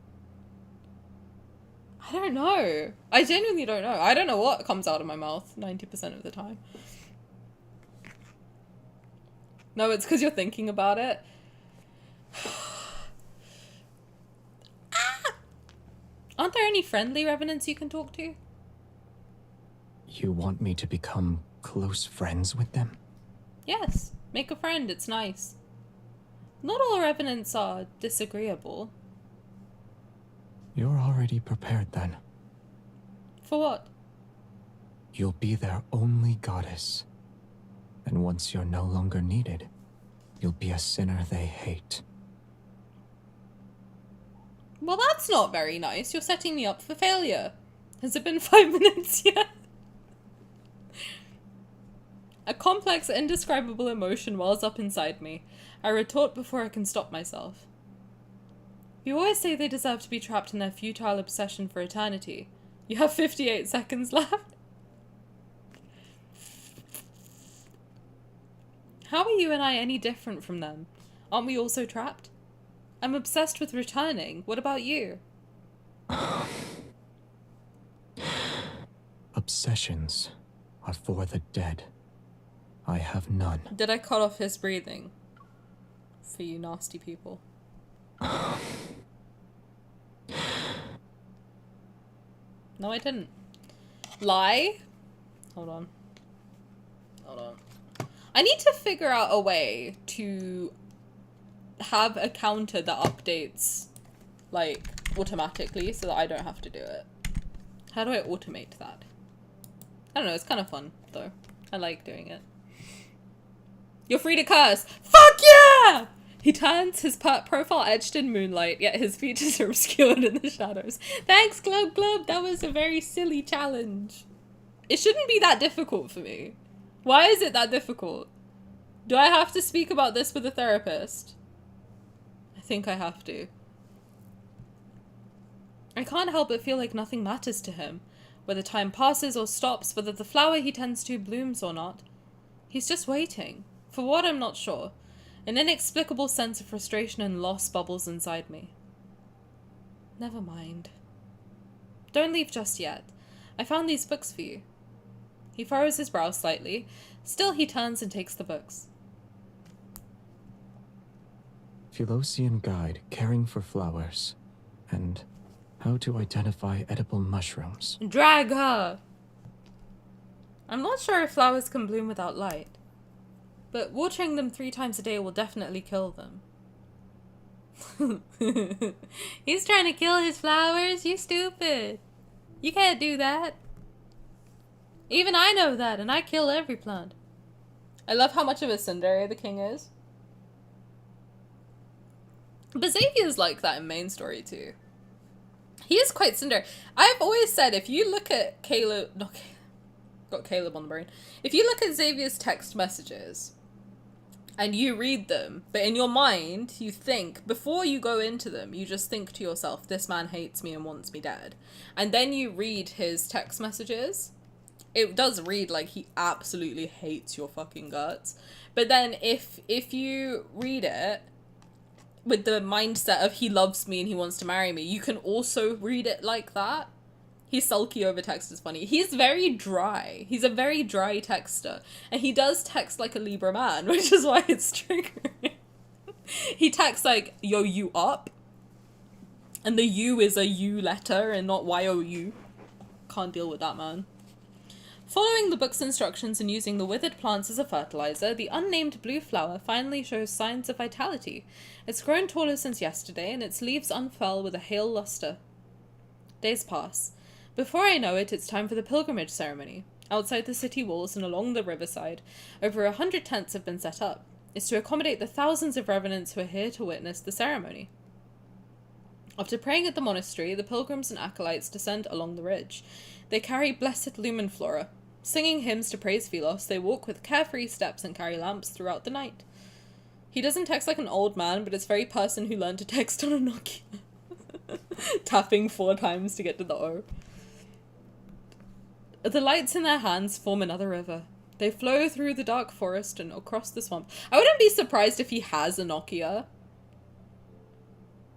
I don't know. I genuinely don't know. I don't know what comes out of my mouth 90% of the time. No, it's because you're thinking about it. Ah! Aren't there any friendly revenants you can talk to? You want me to become close friends with them? Yes. Make a friend. It's nice. Not all revenants are disagreeable. You're already prepared then. For what? You'll be their only goddess. And once you're no longer needed, you'll be a sinner they hate. Well, that's not very nice. You're setting me up for failure. Has it been 5 minutes yet? A complex, indescribable emotion wells up inside me. I retort before I can stop myself. You always say they deserve to be trapped in their futile obsession for eternity. You have 58 seconds left. How are you and I any different from them? Aren't we also trapped? I'm obsessed with returning. What about you? Obsessions are for the dead. I have none. Did I cut off his breathing? For you nasty people. No, I didn't. Lie? Hold on. Hold on. I need to figure out a way to have a counter that updates, like, automatically so that I don't have to do it. How do I automate that? I don't know, it's kind of fun, though. I like doing it. You're free to curse! Fuck yeah! He turns, his profile etched in moonlight, yet his features are obscured in the shadows. Thanks, Glub Glub, that was a very silly challenge. It shouldn't be that difficult for me. Why is it that difficult? Do I have to speak about this with a therapist? I think I have to. I can't help but feel like nothing matters to him. Whether time passes or stops, whether the flower he tends to blooms or not. He's just waiting. For what, I'm not sure. An inexplicable sense of frustration and loss bubbles inside me. Never mind. Don't leave just yet. I found these books for you. He furrows his brow slightly. Still, he turns and takes the books. Philosian Guide, Caring for Flowers, and How to Identify Edible Mushrooms. Drag her! I'm not sure if flowers can bloom without light, but watering them 3 times a day will definitely kill them. He's trying to kill his flowers? You stupid. You can't do that. Even I know that, and I kill every plant. I love how much of a tsundere the king is. But Xavier's like that in main story too. He is quite tsundere. I've always said if you look at Caleb, got Caleb on the brain. If you look at Xavier's text messages and you read them, but in your mind you think, before you go into them, you just think to yourself, this man hates me and wants me dead. And then you read his text messages, it does read like he absolutely hates your fucking guts. But then if you read it with the mindset of he loves me and he wants to marry me, you can also read it like that. He's sulky over text is funny. He's very dry. He's a very dry texter. And he does text like a Libra man, which is why it's triggering. He texts like, yo, you up? And the U is a U letter and not Y-O-U. Can't deal with that, man. Following the book's instructions and using the withered plants as a fertilizer, the unnamed blue flower finally shows signs of vitality. It's grown taller since yesterday, and its leaves unfurl with a hale luster. Days pass. Before I know it, it's time for the pilgrimage ceremony. Outside the city walls and along the riverside, over 100 tents have been set up. It's to accommodate the thousands of revenants who are here to witness the ceremony. After praying at the monastery, the pilgrims and acolytes descend along the ridge. They carry blessed lumen flora. Singing hymns to praise Philos, they walk with carefree steps and carry lamps throughout the night. He doesn't text like an old man, but it's very person who learned to text on a Nokia. Tapping 4 times to get to the O. The lights in their hands form another river. They flow through the dark forest and across the swamp. I wouldn't be surprised if he has a Nokia.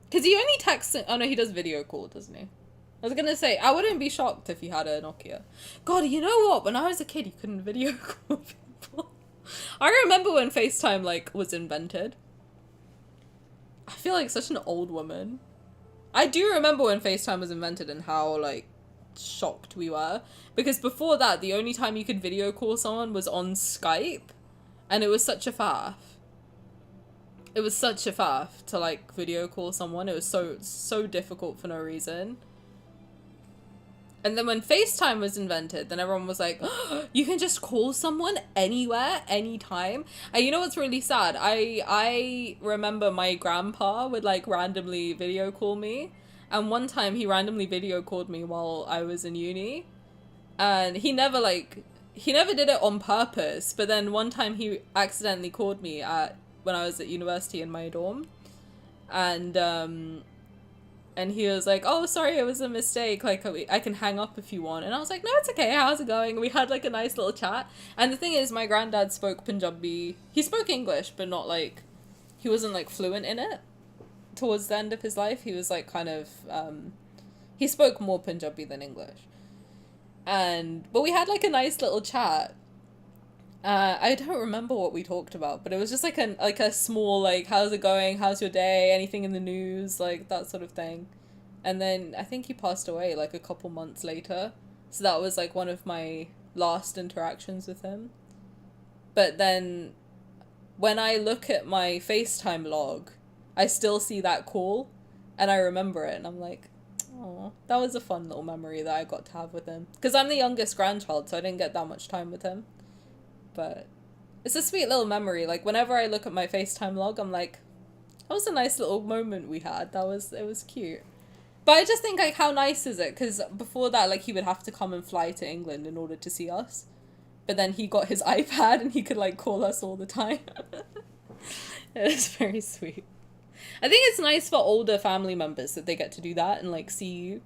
Because he only texts... Oh no, he does video call, doesn't he? I was gonna say, I wouldn't be shocked if he had a Nokia. God, you know what? When I was a kid, you couldn't video call people. I remember when FaceTime, like, was invented. I feel like such an old woman. I do remember when FaceTime was invented and how, like, shocked we were. Because before that, the only time you could video call someone was on Skype. And it was such a faff. It was such a faff to, like, video call someone. It was so difficult for no reason. And then when FaceTime was invented, then everyone was like, oh, you can just call someone anywhere, anytime. And you know what's really sad? I remember my grandpa would, like, randomly video call me. And one time he randomly video called me while I was in uni. And he never did it on purpose. But then one time he accidentally called me when I was at university in my dorm. And he was like, oh, sorry, it was a mistake. Like, I can hang up if you want. And I was like, no, it's okay. How's it going? We had, like, a nice little chat. And the thing is, my granddad spoke Punjabi. He spoke English, but not, like, he wasn't, like, fluent in it. Towards the end of his life, he was, like, kind of, he spoke more Punjabi than English. But we had, like, a nice little chat. I don't remember what we talked about, but it was just like a small, like, how's it going? How's your day? Anything in the news? Like, that sort of thing. And then I think he passed away, like, a couple months later. So that was, like, one of my last interactions with him. But then when I look at my FaceTime log, I still see that call and I remember it and I'm like, oh, that was a fun little memory that I got to have with him. Because I'm the youngest grandchild, so I didn't get that much time with him. But it's a sweet little memory. Like, whenever I look at my FaceTime log, I'm like, that was a nice little moment we had. It was cute. But I just think, like, how nice is it? Because before that, like, he would have to come and fly to England in order to see us. But then he got his iPad and he could, like, call us all the time. It was very sweet. I think it's nice for older family members that they get to do that and, like, see you.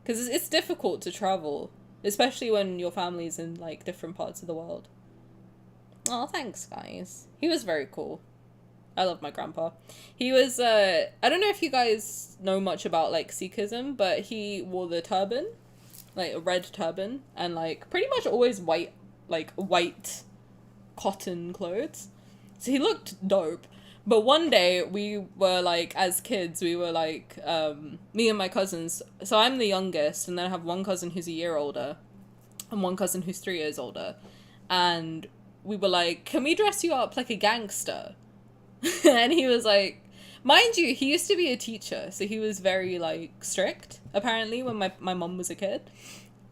Because it's difficult to travel. Especially when your family's in, like, different parts of the world. Oh, thanks, guys. He was very cool. I love my grandpa. He was, I don't know if you guys know much about, like, Sikhism, but he wore the turban. Like, a red turban. And, like, pretty much always white cotton clothes. So he looked dope. But one day, we were, like, as kids, we were, like, me and my cousins. So I'm the youngest, and then I have one cousin who's a year older. And one cousin who's 3 years older. And we were like, can we dress you up like a gangster? And he was like, mind you, he used to be a teacher, so he was very, like, strict, apparently, when my mum was a kid.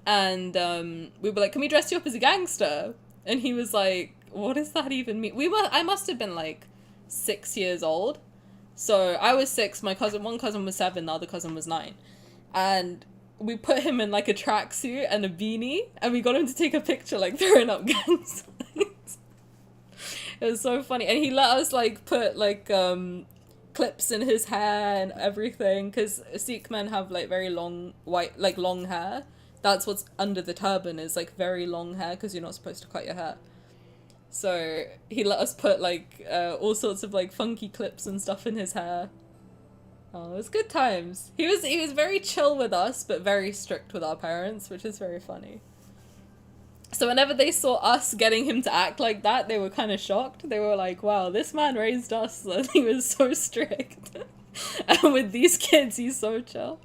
And we were like, can we dress you up as a gangster? And he was like, what does that even mean? I must have been like 6 years old. So I was 6, one cousin was 7, the other cousin was 9. And we put him in like a tracksuit and a beanie, and we got him to take a picture like throwing up gang signs. It was so funny. And he let us like put like clips in his hair and everything, because Sikh men have like very long long hair. That's what's under the turban, is like very long hair, because you're not supposed to cut your hair. So he let us put like all sorts of like funky clips and stuff in his hair. Oh, it was good times. He was very chill with us, but very strict with our parents, which is very funny. So whenever they saw us getting him to act like that, they were kind of shocked. They were like, wow, this man raised us and he was so strict. And with these kids, he's so chill.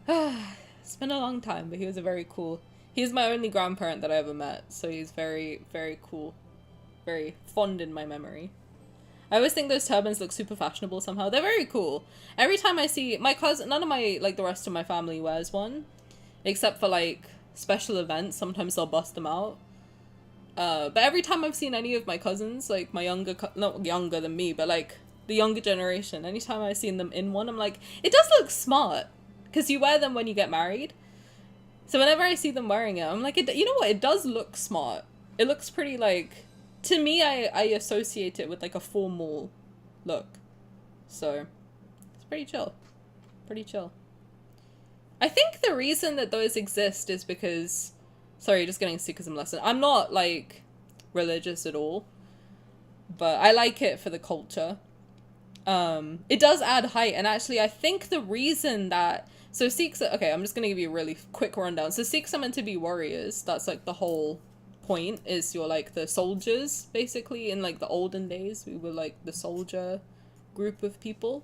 It's been a long time, but he was a very cool... He's my only grandparent that I ever met, so he's very, very cool. Very fond in my memory. I always think those turbans look super fashionable somehow. They're very cool. Every time I see... My cousin... None of my... Like, the rest of my family wears one. Except for, like, special events. Sometimes they'll bust them out. But every time I've seen any of my cousins, like, my younger... Not younger than me, but, like, the younger generation. Anytime I've seen them in one, I'm like, it does look smart. Because you wear them when you get married. So whenever I see them wearing it, I'm like, you know what? It does look smart. It looks pretty, like... To me, I associate it with, like, a formal look. So, it's pretty chill. Pretty chill. I think the reason that those exist is because... Sorry, just getting a Sikhism lesson. I'm not, like, religious at all. But I like it for the culture. It does add height. And actually, I think the reason that... So Sikhs... Okay, I'm just going to give you a really quick rundown. So Sikhs are meant to be warriors. That's, like, the whole... point is you're like the soldiers, basically. In like the olden days, we were like the soldier group of people.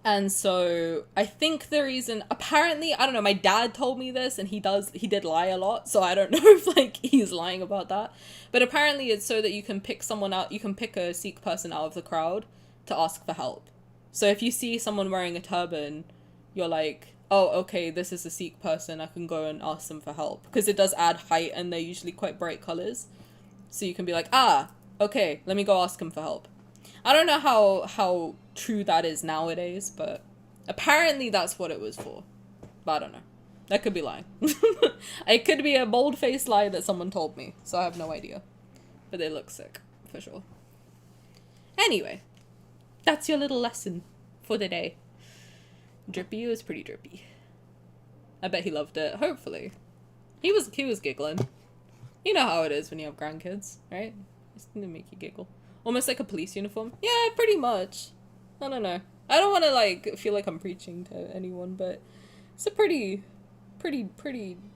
And so I think the reason, apparently, I don't know, my dad told me this, and he did lie a lot, so I don't know if like he's lying about that, but apparently it's so that you can pick someone out, you can pick a Sikh person out of the crowd to ask for help. So if you see someone wearing a turban, you're like, oh, okay, this is a Sikh person, I can go and ask them for help. Because it does add height, and they're usually quite bright colours. So you can be like, ah, okay, let me go ask him for help. I don't know how true that is nowadays, but apparently that's what it was for. But I don't know. That could be lying. It could be a bold-faced lie that someone told me, so I have no idea. But they look sick, for sure. Anyway, that's your little lesson for the day. Drippy was pretty drippy. I bet he loved it. Hopefully. He was giggling. You know how it is when you have grandkids, right? It's gonna make you giggle. Almost like a police uniform. Yeah, pretty much. I don't know. I don't want to like feel like I'm preaching to anyone, but it's a pretty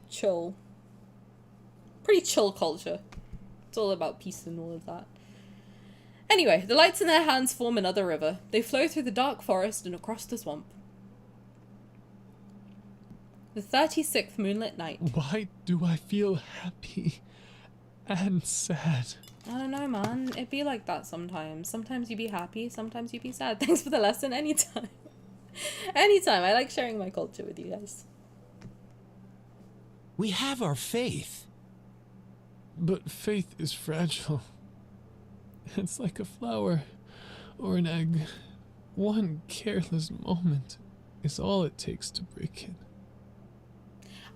chill culture. It's all about peace and all of that. Anyway, the lights in their hands form another river. They flow through the dark forest and across the swamp. The 36th moonlit night. Why do I feel happy and sad? I don't know, man. It be like that sometimes. Sometimes you be happy, sometimes you be sad. Thanks for the lesson. Anytime. Anytime. I like sharing my culture with you guys. We have our faith. But faith is fragile. It's like a flower or an egg. One careless moment is all it takes to break it.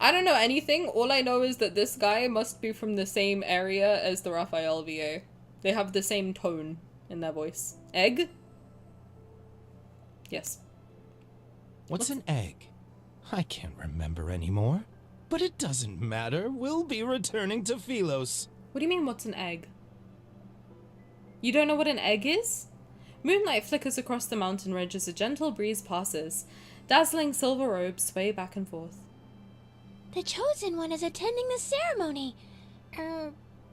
I don't know anything. All I know is that this guy must be from the same area as the Rafayel VA. They have the same tone in their voice. Egg? Yes. What's an egg? I can't remember anymore. But it doesn't matter. We'll be returning to Philos. What do you mean, what's an egg? You don't know what an egg is? Moonlight flickers across the mountain ridge as a gentle breeze passes. Dazzling silver robes sway back and forth. The Chosen One is attending the ceremony.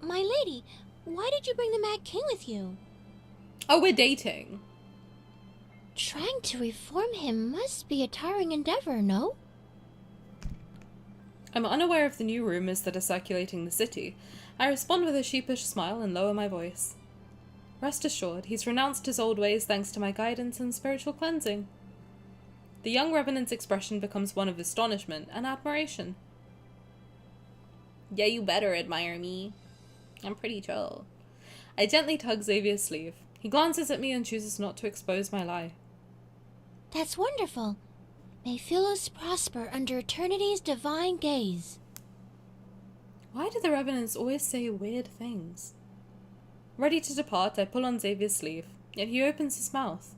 My lady, why did you bring the Mad King with you? Oh, we're dating. Trying to reform him must be a tiring endeavor, no? I'm unaware of the new rumors that are circulating the city. I respond with a sheepish smile and lower my voice. Rest assured, he's renounced his old ways thanks to my guidance and spiritual cleansing. The young revenant's expression becomes one of astonishment and admiration. Yeah, you better admire me. I'm pretty chill. I gently tug Xavier's sleeve. He glances at me and chooses not to expose my lie. That's wonderful. May Sylus prosper under eternity's divine gaze. Why do the Revenants always say weird things? Ready to depart, I pull on Xavier's sleeve, yet he opens his mouth.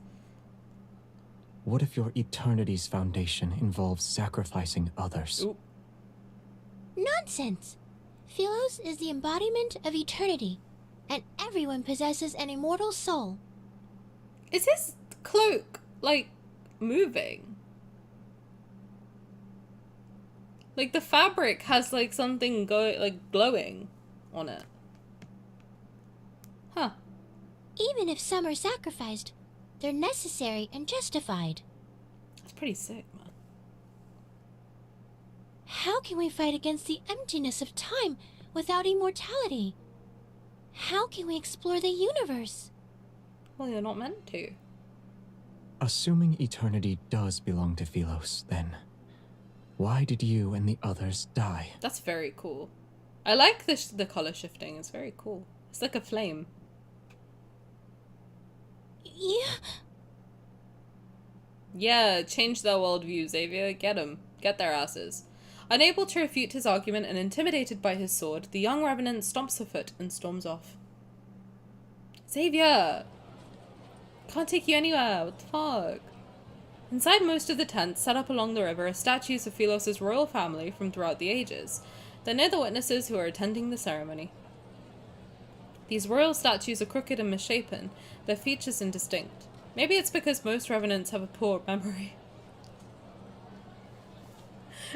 What if your eternity's foundation involves sacrificing others? Ooh. Nonsense! Sylus is the embodiment of eternity, and everyone possesses an immortal soul. Is his cloak, like, moving? Like, the fabric has, like, something glowing on it. Huh. Even if some are sacrificed, they're necessary and justified. That's pretty sick, man. How can we fight against the emptiness of time without immortality? How can we explore the universe? Well, you're not meant to. Assuming eternity does belong to Sylus, then why did you and the others die? That's very cool. I like the color shifting. It's very cool. It's like a flame. Yeah. Yeah, change their worldview, Xavier. Get them. Get their asses. Unable to refute his argument and intimidated by his sword, the young Revenant stomps her foot and storms off. Xavier! Can't take you anywhere. What the fuck? Inside most of the tents set up along the river are statues of Sylus' royal family from throughout the ages. They're near the witnesses who are attending the ceremony. These royal statues are crooked and misshapen, their features indistinct. Maybe it's because most Revenants have a poor memory.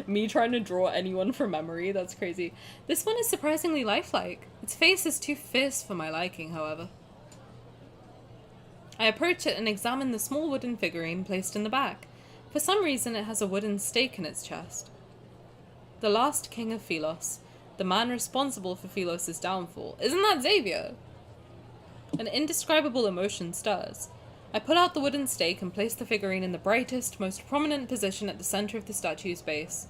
Me trying to draw anyone from memory, that's crazy. This one is surprisingly lifelike. Its face is too fierce for my liking, however. I approach it and examine the small wooden figurine placed in the back. For some reason it has a wooden stake in its chest. The last king of Sylus, the man responsible for Sylus' downfall. Isn't that Xavier? An indescribable emotion stirs. I pull out the wooden stake and place the figurine in the brightest, most prominent position at the center of the statue's base.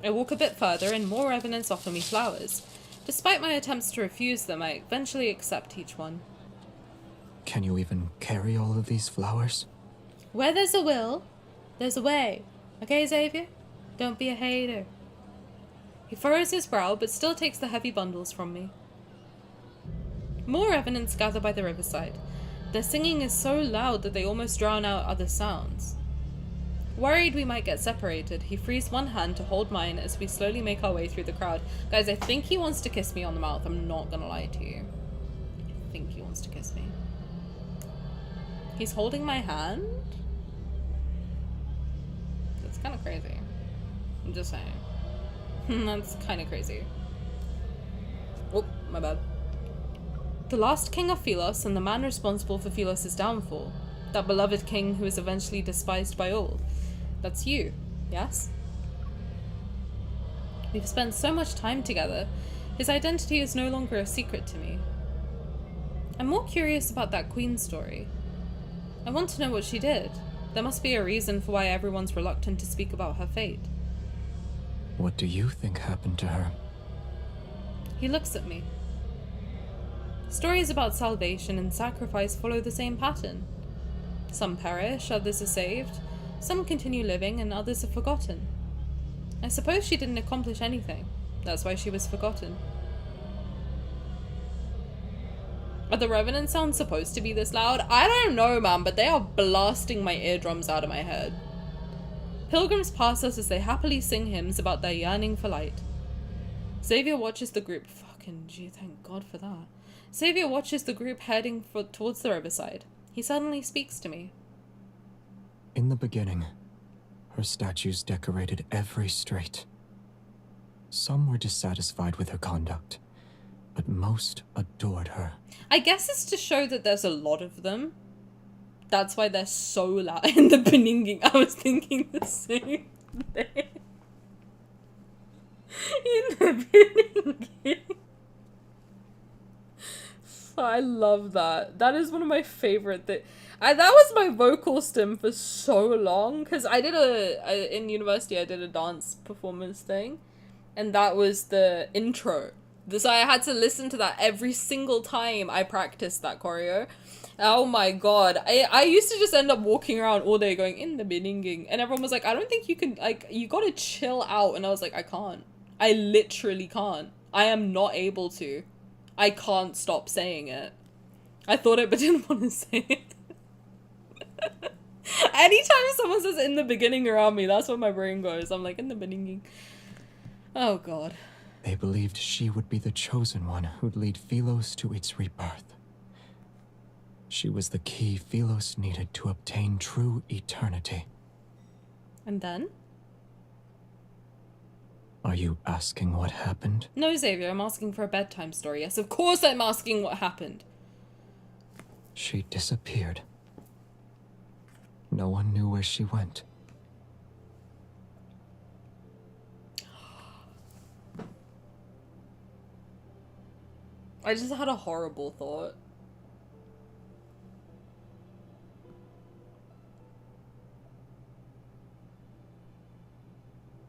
I walk a bit further and more Revenants offer me flowers. Despite my attempts to refuse them, I eventually accept each one. Can you even carry all of these flowers? Where there's a will, there's a way. Okay, Xavier? Don't be a hater. He furrows his brow, but still takes the heavy bundles from me. More Revenants gather by the riverside. Their singing is so loud that they almost drown out other sounds. Worried we might get separated, he frees one hand to hold mine as we slowly make our way through the crowd. Guys, I think he wants to kiss me on the mouth. I'm not gonna lie to you. I think he wants to kiss me. He's holding my hand? That's kind of crazy. I'm just saying. That's kind of crazy. Oh, my bad. The last king of Sylus and the man responsible for Sylus' downfall. That beloved king who is eventually despised by all. That's you, yes? We've spent so much time together. His identity is no longer a secret to me. I'm more curious about that queen story. I want to know what she did. There must be a reason for why everyone's reluctant to speak about her fate. What do you think happened to her? He looks at me. Stories about salvation and sacrifice follow the same pattern. Some perish, others are saved. Some continue living, and others are forgotten. I suppose she didn't accomplish anything. That's why she was forgotten. Are the Revenant sounds supposed to be this loud? I don't know, man, but they are blasting my eardrums out of my head. Pilgrims pass us as they happily sing hymns about their yearning for light. Xavier watches the group. Fucking gee, thank God for that. Xavier watches the group heading towards the riverside. He suddenly speaks to me. In the beginning, her statues decorated every strait. Some were dissatisfied with her conduct, but most adored her. I guess it's to show that there's a lot of them. That's why they're so loud. In the beginning, I was thinking the same thing. In the beginning. I love that. That is one of my favorite things. That was my vocal stim for so long, because I did in university I did a dance performance thing, And that was the intro. So I had to listen to that every single time I practiced that choreo. Oh my god. I used to just end up walking around all day going, in the beginning. And everyone was like, I don't think you can, like, you gotta chill out. And I was like, I can't. I literally can't. I am not able to. I can't stop saying it. I thought it, but didn't want to say it. Anytime someone says in the beginning around me, that's where my brain goes. I'm like, in the beginning. Oh god. They believed she would be the chosen one who'd lead Philos to its rebirth. She was the key Philos needed to obtain true eternity. And then? Are you asking what happened? No, Xavier, I'm asking for a bedtime story. Yes, of course I'm asking what happened. She disappeared. No one knew where she went. I just had a horrible thought.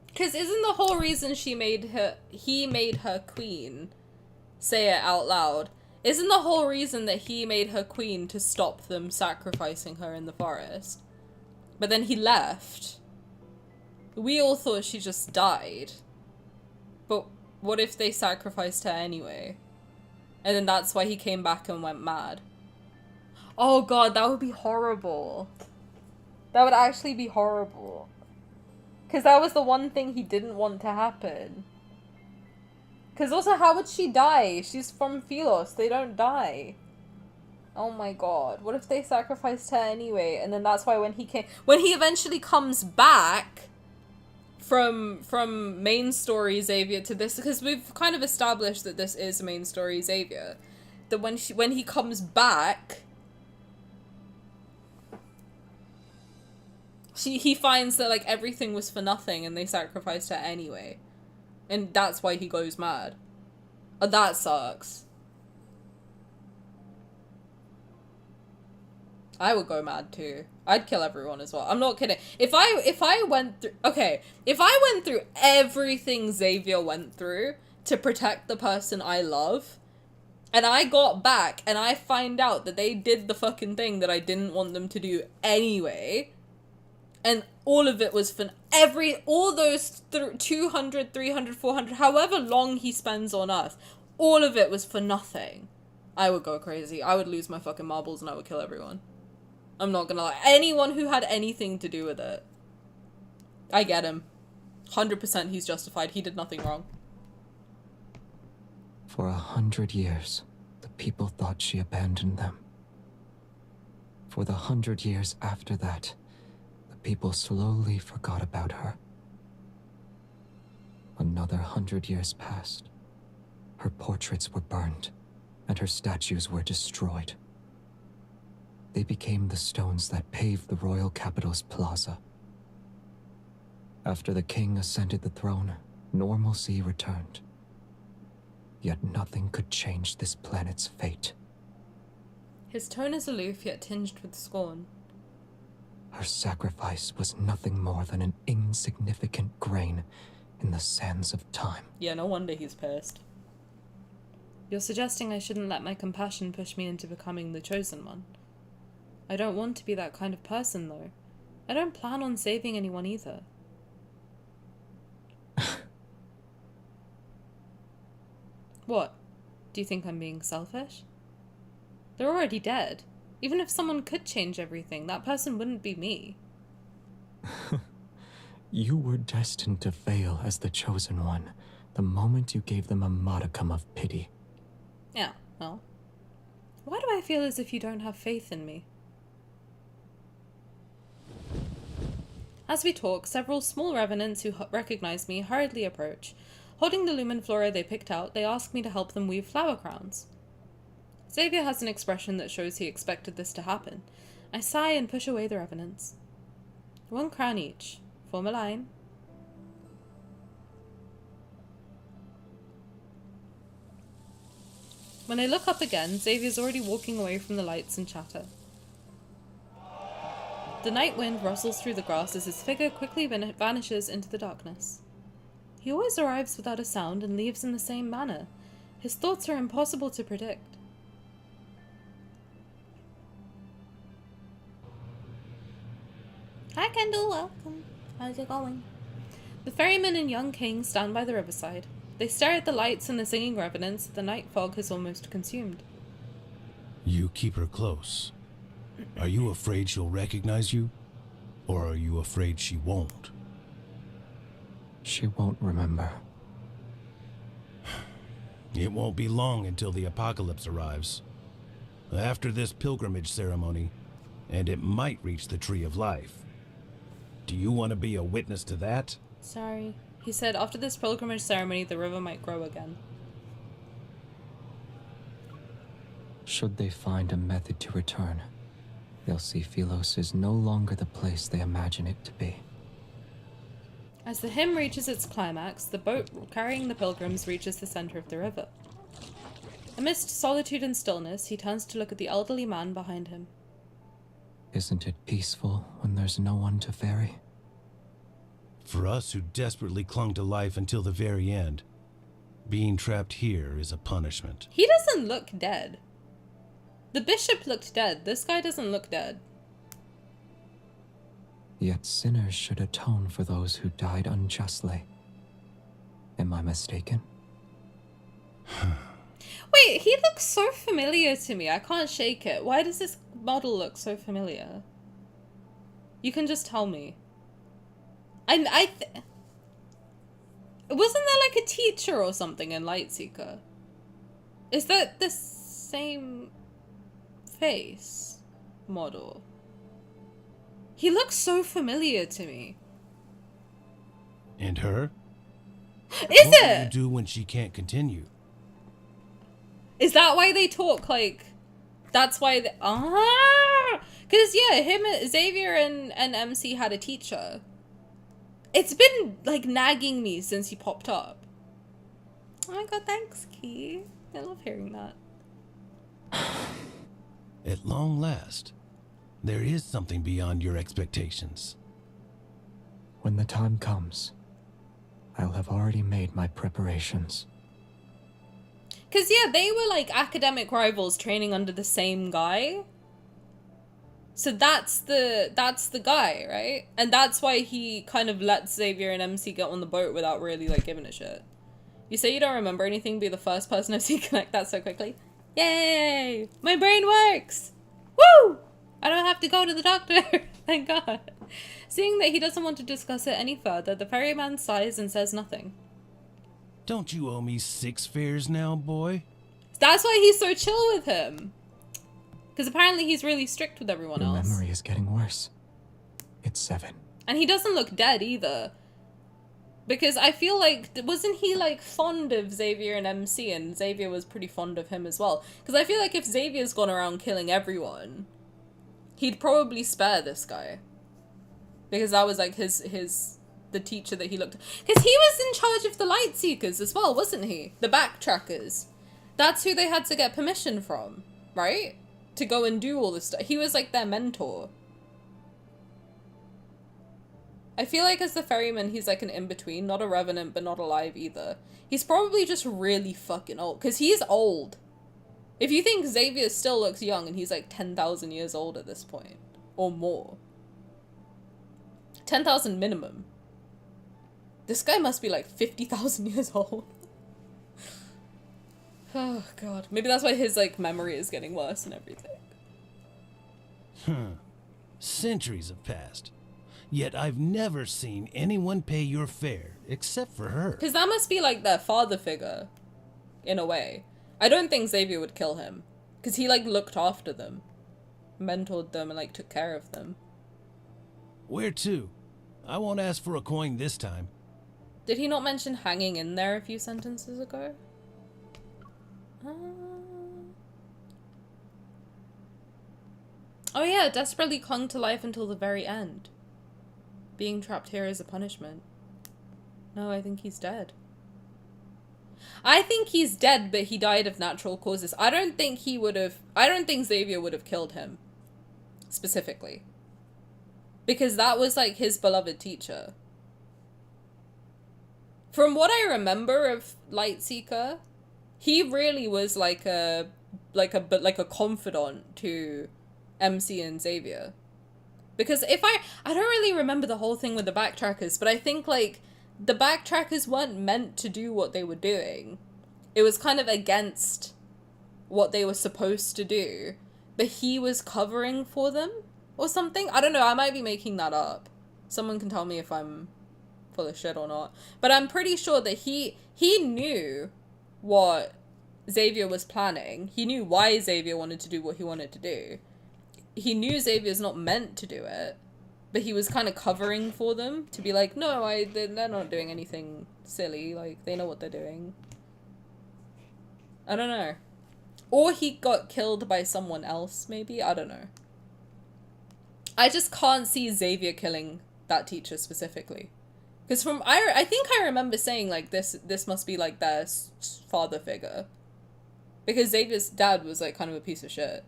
Because isn't the whole reason he made her queen, say it out loud, isn't the whole reason that he made her queen to stop them sacrificing her in the forest? But then he left. We all thought she just died. But what if they sacrificed her anyway? And then that's why he came back and went mad. Oh god, that would be horrible. That would actually be horrible. Because that was the one thing he didn't want to happen. Because also, how would she die? She's from Philos. They don't die. Oh my god. What if they sacrificed her anyway? And then that's why when he eventually comes back from main story Xavier to this, because we've kind of established that this is main story Xavier, that when he comes back, he finds that like everything was for nothing and they sacrificed her anyway, and that's why he goes mad. Oh, that sucks. I would go mad too. I'd kill everyone as well. I'm not kidding. If I went through everything Xavier went through to protect the person I love, and I got back and I find out that they did the fucking thing that I didn't want them to do anyway, and all of it was for all those 200, 300, 400, however long he spends on Earth, all of it was for nothing, I would go crazy. I would lose my fucking marbles and I would kill everyone. I'm not gonna lie. Anyone who had anything to do with it. I get him. 100% he's justified. He did nothing wrong. For 100 years, the people thought she abandoned them. For the 100 years after that, the people slowly forgot about her. Another 100 years passed. Her portraits were burned, and her statues were destroyed. They became the stones that paved the royal capital's plaza. After the king ascended the throne, normalcy returned. Yet nothing could change this planet's fate. His tone is aloof, yet tinged with scorn. Her sacrifice was nothing more than an insignificant grain in the sands of time. Yeah, no wonder he's pissed. You're suggesting I shouldn't let my compassion push me into becoming the chosen one. I don't want to be that kind of person, though. I don't plan on saving anyone either. What? Do you think I'm being selfish? They're already dead. Even if someone could change everything, that person wouldn't be me. You were destined to fail as the chosen one the moment you gave them a modicum of pity. Yeah, well. Why do I feel as if you don't have faith in me? As we talk, several small revenants who recognize me hurriedly approach. Holding the lumen flora they picked out, they ask me to help them weave flower crowns. Xavier has an expression that shows he expected this to happen. I sigh and push away the revenants. 1 crown each. Form a line. When I look up again, Xavier's already walking away from the lights and chatter. The night wind rustles through the grass as his figure quickly vanishes into the darkness. He always arrives without a sound and leaves in the same manner. His thoughts are impossible to predict. Hi Kendall, welcome. How's it going? The ferryman and young king stand by the riverside. They stare at the lights and the singing revenants that the night fog has almost consumed. You keep her close. Are you afraid she'll recognize you? Or are you afraid she won't? She won't remember. It won't be long until the apocalypse arrives. After this pilgrimage ceremony, and it might reach the Tree of Life. Do you want to be a witness to that? Sorry. He said after this pilgrimage ceremony, the river might grow again. Should they find a method to return, they'll see Sylus is no longer the place they imagine it to be. As the hymn reaches its climax, the boat carrying the pilgrims reaches the center of the river. Amidst solitude and stillness, he turns to look at the elderly man behind him. Isn't it peaceful when there's no one to ferry? For us who desperately clung to life until the very end, being trapped here is a punishment. He doesn't look dead. The bishop looked dead. This guy doesn't look dead. Yet sinners should atone for those who died unjustly. Am I mistaken? Wait, he looks so familiar to me. I can't shake it. Why does this model look so familiar? You can just tell me. Wasn't there like a teacher or something in Lightseeker? Is that the same face model? He looks so familiar to me. And her? Is What will it? you do when she can't continue? Is that why they talk like... That's why they... Ah! Because, yeah, Xavier and MC had a teacher. It's been, like, nagging me since he popped up. Oh my god, thanks, Key. I love hearing that. At long last, there is something beyond your expectations. When the time comes, I'll have already made my preparations. Because, yeah, they were, like, academic rivals training under the same guy. So that's the guy, right? And that's why he kind of lets Xavier and MC get on the boat without really, like, giving a shit. You say you don't remember anything, be the first person I've seen connect that so quickly. Yay! My brain works! Woo! I don't have to go to the doctor. Thank God. Seeing that he doesn't want to discuss it any further, the ferryman sighs and says nothing. Don't you owe me 6 fares now, boy? That's why he's so chill with him. Because apparently he's really strict with everyone Your else. memory is getting worse. It's 7. And he doesn't look dead either. Because I feel like, wasn't he like fond of Xavier and MC, and Xavier was pretty fond of him as well? Because I feel like if Xavier's gone around killing everyone, he'd probably spare this guy. Because that was like the teacher that he looked at. Because he was in charge of the Lightseekers as well, wasn't he? The Backtrackers. That's who they had to get permission from, right? To go and do all this stuff. He was like their mentor. I feel like as the ferryman, he's like an in-between. Not a revenant, but not alive either. He's probably just really fucking old. Because he's old. If you think Xavier still looks young and he's like 10,000 years old at this point. Or more. 10,000 minimum. This guy must be like 50,000 years old. Oh god. Maybe that's why his like memory is getting worse and everything. Centuries have passed. Yet I've never seen anyone pay your fare except for her. Because that must be like their father figure. In a way. I don't think Xavier would kill him. Because he like looked after them. Mentored them and like took care of them. Where to? I won't ask for a coin this time. Did he not mention hanging in there a few sentences ago? Oh yeah, desperately clung to life until the very end. Being trapped here is a punishment. No, I think he's dead. I think he's dead, but he died of natural causes. I don't think Xavier would have killed him. Specifically. Because that was like his beloved teacher. From what I remember of Lightseeker, he really was like a confidant to MC and Xavier. Because if I don't really remember the whole thing with the backtrackers, but I think like the backtrackers weren't meant to do what they were doing. It was kind of against what they were supposed to do, but he was covering for them or something. I don't know, I might be making that up. Someone can tell me if I'm full of shit or not. But I'm pretty sure that he knew what Xavier was planning. He knew why Xavier wanted to do what he wanted to do. He knew Xavier's not meant to do it, but he was kind of covering for them to be like, no, they're not doing anything silly. Like, they know what they're doing. I don't know. Or he got killed by someone else, maybe? I don't know. I just can't see Xavier killing that teacher specifically. Because I think I remember saying, like, this must be, like, their father figure. Because Xavier's dad was, like, kind of a piece of shit.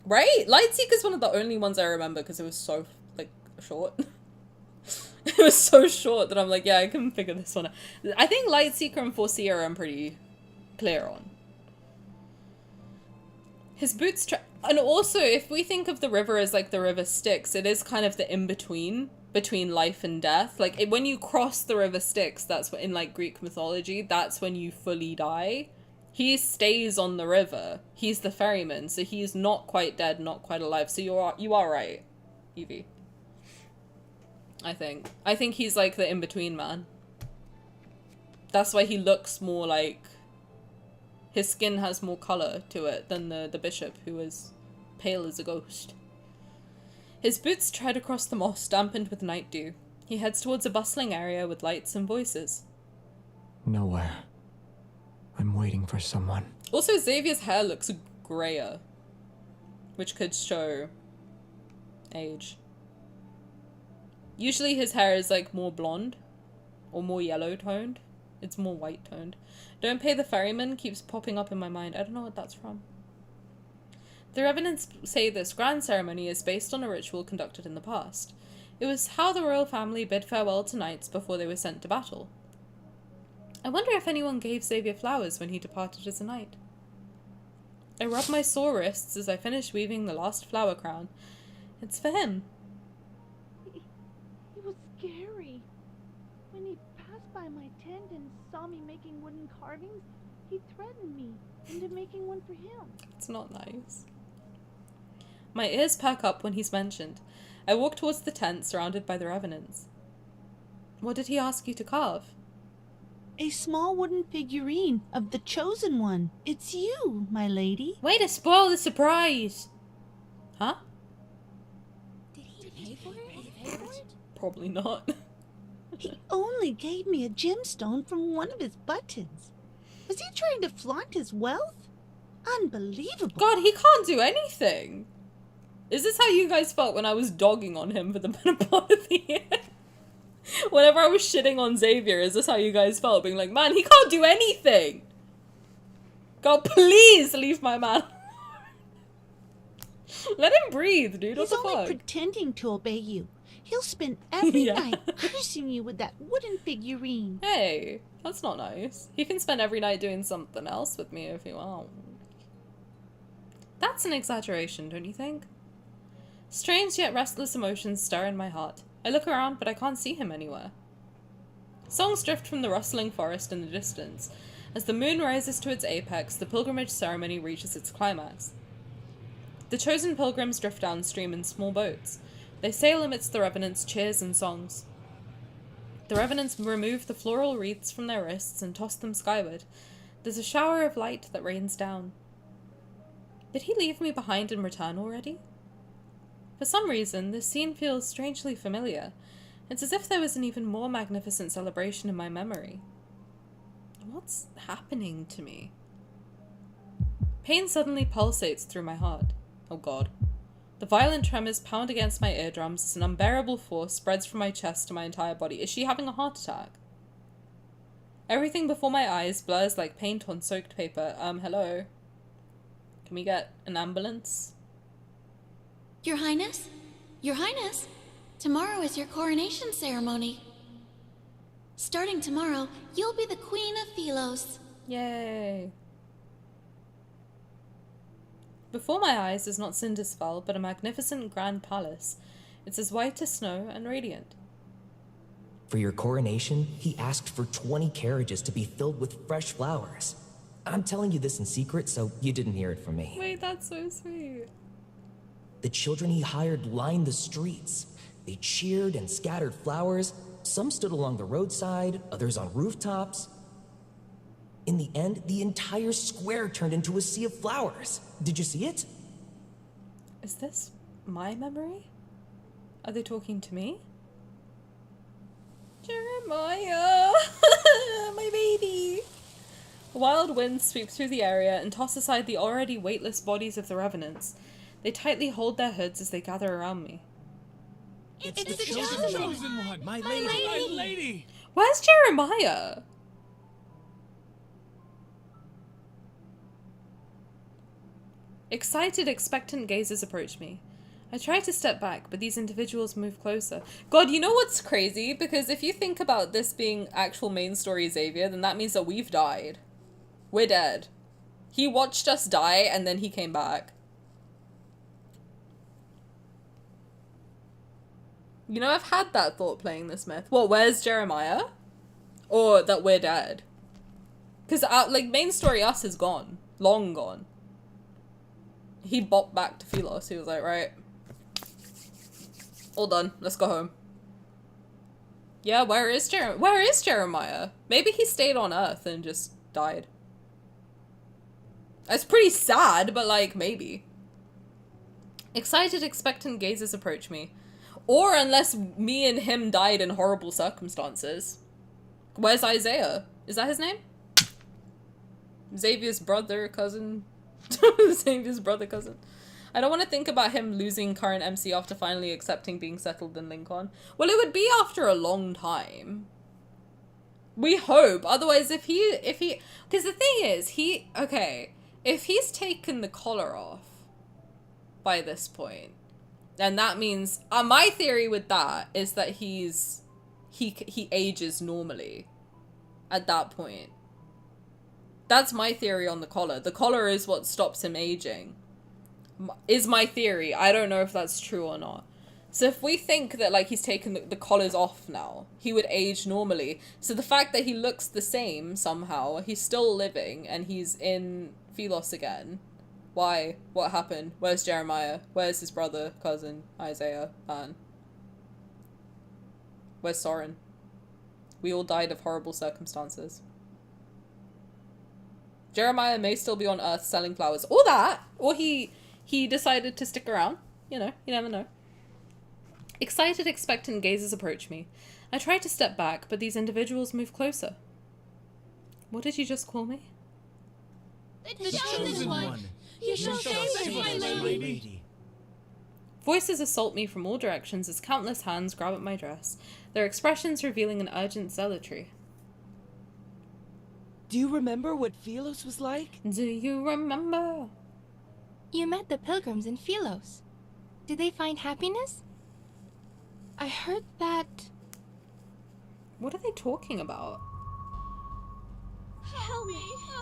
Right? Lightseeker's one of the only ones I remember because it was so, like, short. It was so short that I'm like, yeah, I can figure this one out. I think Lightseeker and Foreseer I'm pretty clear on. His boots and also, if we think of the river as, like, the river Styx, it is kind of the in-between between life and death. Like, when you cross the river Styx, that's what, in, like, Greek mythology, that's when you fully die. He stays on the river. He's the ferryman, so he's not quite dead, not quite alive. So you are right, Evie. I think he's like the in-between man. That's why he looks more like his skin has more color to it than the bishop, who is pale as a ghost. His boots tread across the moss dampened with night dew. He heads towards a bustling area with lights and voices. Nowhere. I'm waiting for someone. Also, Xavier's hair looks grayer, which could show age. Usually his hair is like more blonde or more yellow toned. It's more white toned. Don't pay the ferryman keeps popping up in my mind. I don't know what that's from. The Revenants say this grand ceremony is based on a ritual conducted in the past. It was how the royal family bid farewell to knights before they were sent to battle. I wonder if anyone gave Xavier flowers when he departed as a knight. I rub my sore wrists as I finish weaving the last flower crown. It's for him. He was scary. When he passed by my tent and saw me making wooden carvings, he threatened me into making one for him. It's not nice. My ears perk up when he's mentioned. I walk towards the tent surrounded by the Revenants. What did he ask you to carve? A small wooden figurine of the Chosen One. It's you, my lady. Way to spoil the surprise! Huh? Did he pay for it? Probably not. He only gave me a gemstone from one of his buttons. Was he trying to flaunt his wealth? Unbelievable. God, he can't do anything. Is this how you guys felt when I was dogging on him for the better part of the year? Whenever I was shitting on Xavier, is this how you guys felt? Being like, man, he can't do anything! God, please leave my man. Let him breathe, dude. What He's the only fuck? pretending to obey you. He'll spend every Yeah. night cursing you with that wooden figurine. Hey, that's not nice. He can spend every night doing something else with me if he wants. That's an exaggeration, don't you think? Strange yet restless emotions stir in my heart. I look around, but I can't see him anywhere. Songs drift from the rustling forest in the distance. As the moon rises to its apex, the pilgrimage ceremony reaches its climax. The chosen pilgrims drift downstream in small boats. They sail amidst the Revenants' cheers and songs. The Revenants remove the floral wreaths from their wrists and toss them skyward. There's a shower of light that rains down. Did he leave me behind and return already? For some reason, this scene feels strangely familiar. It's as if there was an even more magnificent celebration in my memory. What's happening to me? Pain suddenly pulsates through my heart. Oh god. The violent tremors pound against my eardrums as an unbearable force spreads from my chest to my entire body. Is she having a heart attack? Everything before my eyes blurs like paint on soaked paper. Hello? Can we get an ambulance? Your Highness? Your Highness? Tomorrow is your coronation ceremony. Starting tomorrow, you'll be the Queen of Philos. Yay. Before my eyes is not Cindersfell, but a magnificent grand palace. It's as white as snow and radiant. For your coronation, he asked for 20 carriages to be filled with fresh flowers. I'm telling you this in secret, so you didn't hear it from me. Wait, that's so sweet. The children he hired lined the streets. They cheered and scattered flowers. Some stood along the roadside, others on rooftops. In the end, the entire square turned into a sea of flowers. Did you see it? Is this my memory? Are they talking to me? Jeremiah! My baby! A wild wind sweeps through the area and toss aside the already weightless bodies of the revenants. They tightly hold their hoods as they gather around me. It's the chosen one! My lady! My lady! Where's Jeremiah? Excited, expectant gazes approach me. I try to step back, but these individuals move closer. God, you know what's crazy? Because if you think about this being actual main story Xavier, then that means that we've died. We're dead. He watched us die and then he came back. You know, I've had that thought playing this myth. Well, where's Jeremiah? Or that we're dead. Because, like, main story us is gone. Long gone. He bopped back to Philos. He was like, right. All done. Let's go home. Yeah, where is Jeremiah? Maybe he stayed on Earth and just died. It's pretty sad, but, like, maybe. Excited, expectant gazes approach me. Or unless me and him died in horrible circumstances. Where's Isaiah? Is that his name? Xavier's brother, cousin. Xavier's brother, cousin. I don't want to think about him losing current MC after finally accepting being settled in Lincoln. Well, it would be after a long time. We hope. Otherwise, if he, because the thing is, if he's taken the collar off by this point, then that means, my theory with that is that he ages normally at that point. That's my theory on the collar. The collar is what stops him aging. Is my theory. I don't know if that's true or not. So if we think that, like, he's taken the collars off now, he would age normally. So the fact that he looks the same somehow, he's still living and he's in Philos again. Why? What happened? Where's Jeremiah? Where's his brother, cousin, Isaiah, Anne? Where's Soren? We all died of horrible circumstances. Jeremiah may still be on Earth selling flowers. Or that! Or he decided to stick around. You know, you never know. Excited, expectant gazes approach me. I try to step back, but these individuals move closer. What did you just call me? The chosen one! You shall save my lady! Voices assault me from all directions as countless hands grab at my dress, their expressions revealing an urgent zealotry. Do you remember what Philos was like? Do you remember? You met the pilgrims in Philos. Did they find happiness? I heard that... What are they talking about? Help me!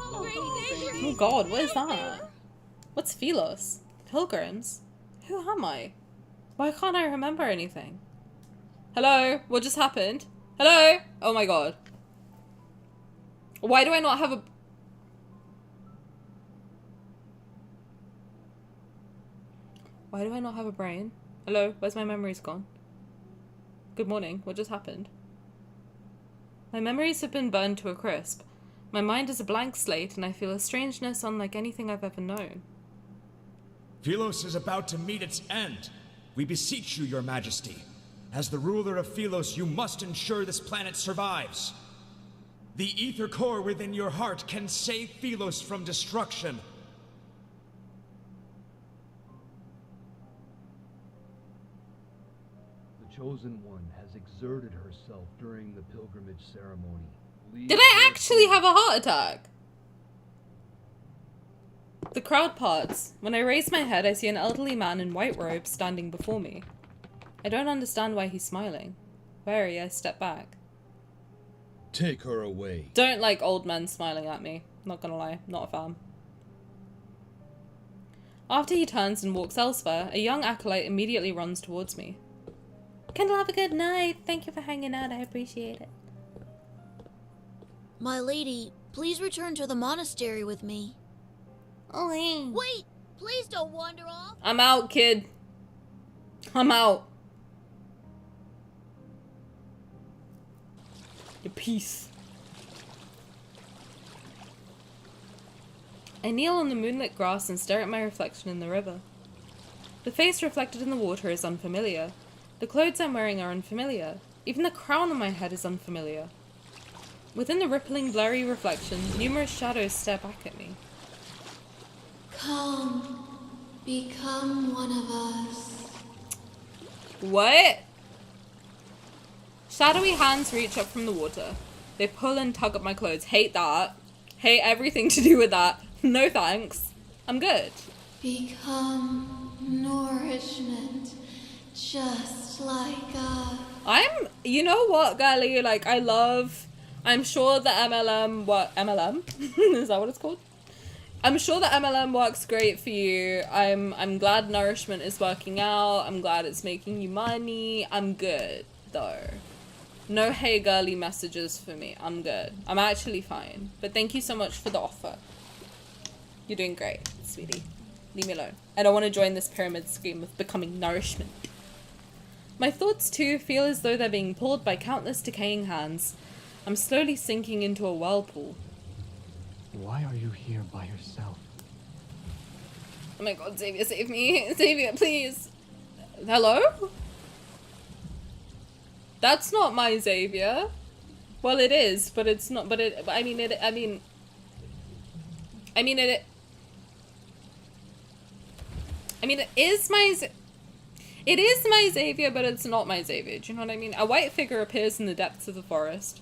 Oh god, what is that? What's Philos? Pilgrims? Who am I? Why can't I remember anything? Hello? What just happened? Hello? Oh my god. Why do I not have a... Why do I not have a brain? Hello? Where's my memories gone? Good morning. What just happened? My memories have been burned to a crisp. My mind is a blank slate and I feel a strangeness unlike anything I've ever known. Philos is about to meet its end. We beseech you, your majesty. As the ruler of Philos, you must ensure this planet survives. The ether core within your heart can save Philos from destruction. The Chosen One has exerted herself during the pilgrimage ceremony. Did I actually have a heart attack? The crowd parts. When I raise my head, I see an elderly man in white robes standing before me. I don't understand why he's smiling. Wary, I step back. Take her away. Don't like old men smiling at me. Not gonna lie, not a fan. After he turns and walks elsewhere, a young acolyte immediately runs towards me. Kendall, have a good night. Thank you for hanging out. I appreciate it. My lady, please return to the monastery with me. Oh, hey. Wait! Please don't wander off! I'm out, kid. I'm out. Your peace. I kneel on the moonlit grass and stare at my reflection in the river. The face reflected in the water is unfamiliar. The clothes I'm wearing are unfamiliar. Even the crown on my head is unfamiliar. Within the rippling, blurry reflection, numerous shadows stare back at me. Come, become one of us. What? Shadowy hands reach up from the water. They pull and tug at my clothes. Hate that. Hate everything to do with that. No thanks. I'm good. Become nourishment, just like us. You know what, girlie? Like, I'm sure the MLM? Is that what it's called? I'm sure the MLM works great for you. I'm glad nourishment is working out. I'm glad it's making you money. I'm good, though. No hey girly messages for me. I'm good. I'm actually fine. But thank you so much for the offer. You're doing great, sweetie. Leave me alone. I don't want to join this pyramid scheme of becoming nourishment. My thoughts, too, feel as though they're being pulled by countless decaying hands. I'm slowly sinking into a whirlpool. Why are you here by yourself? Oh my god, Xavier, save me. Xavier, please. Hello? That's not my Xavier. Well, it is, but it's not, it is my Xavier, but it's not my Xavier. Do you know what I mean? A white figure appears in the depths of the forest.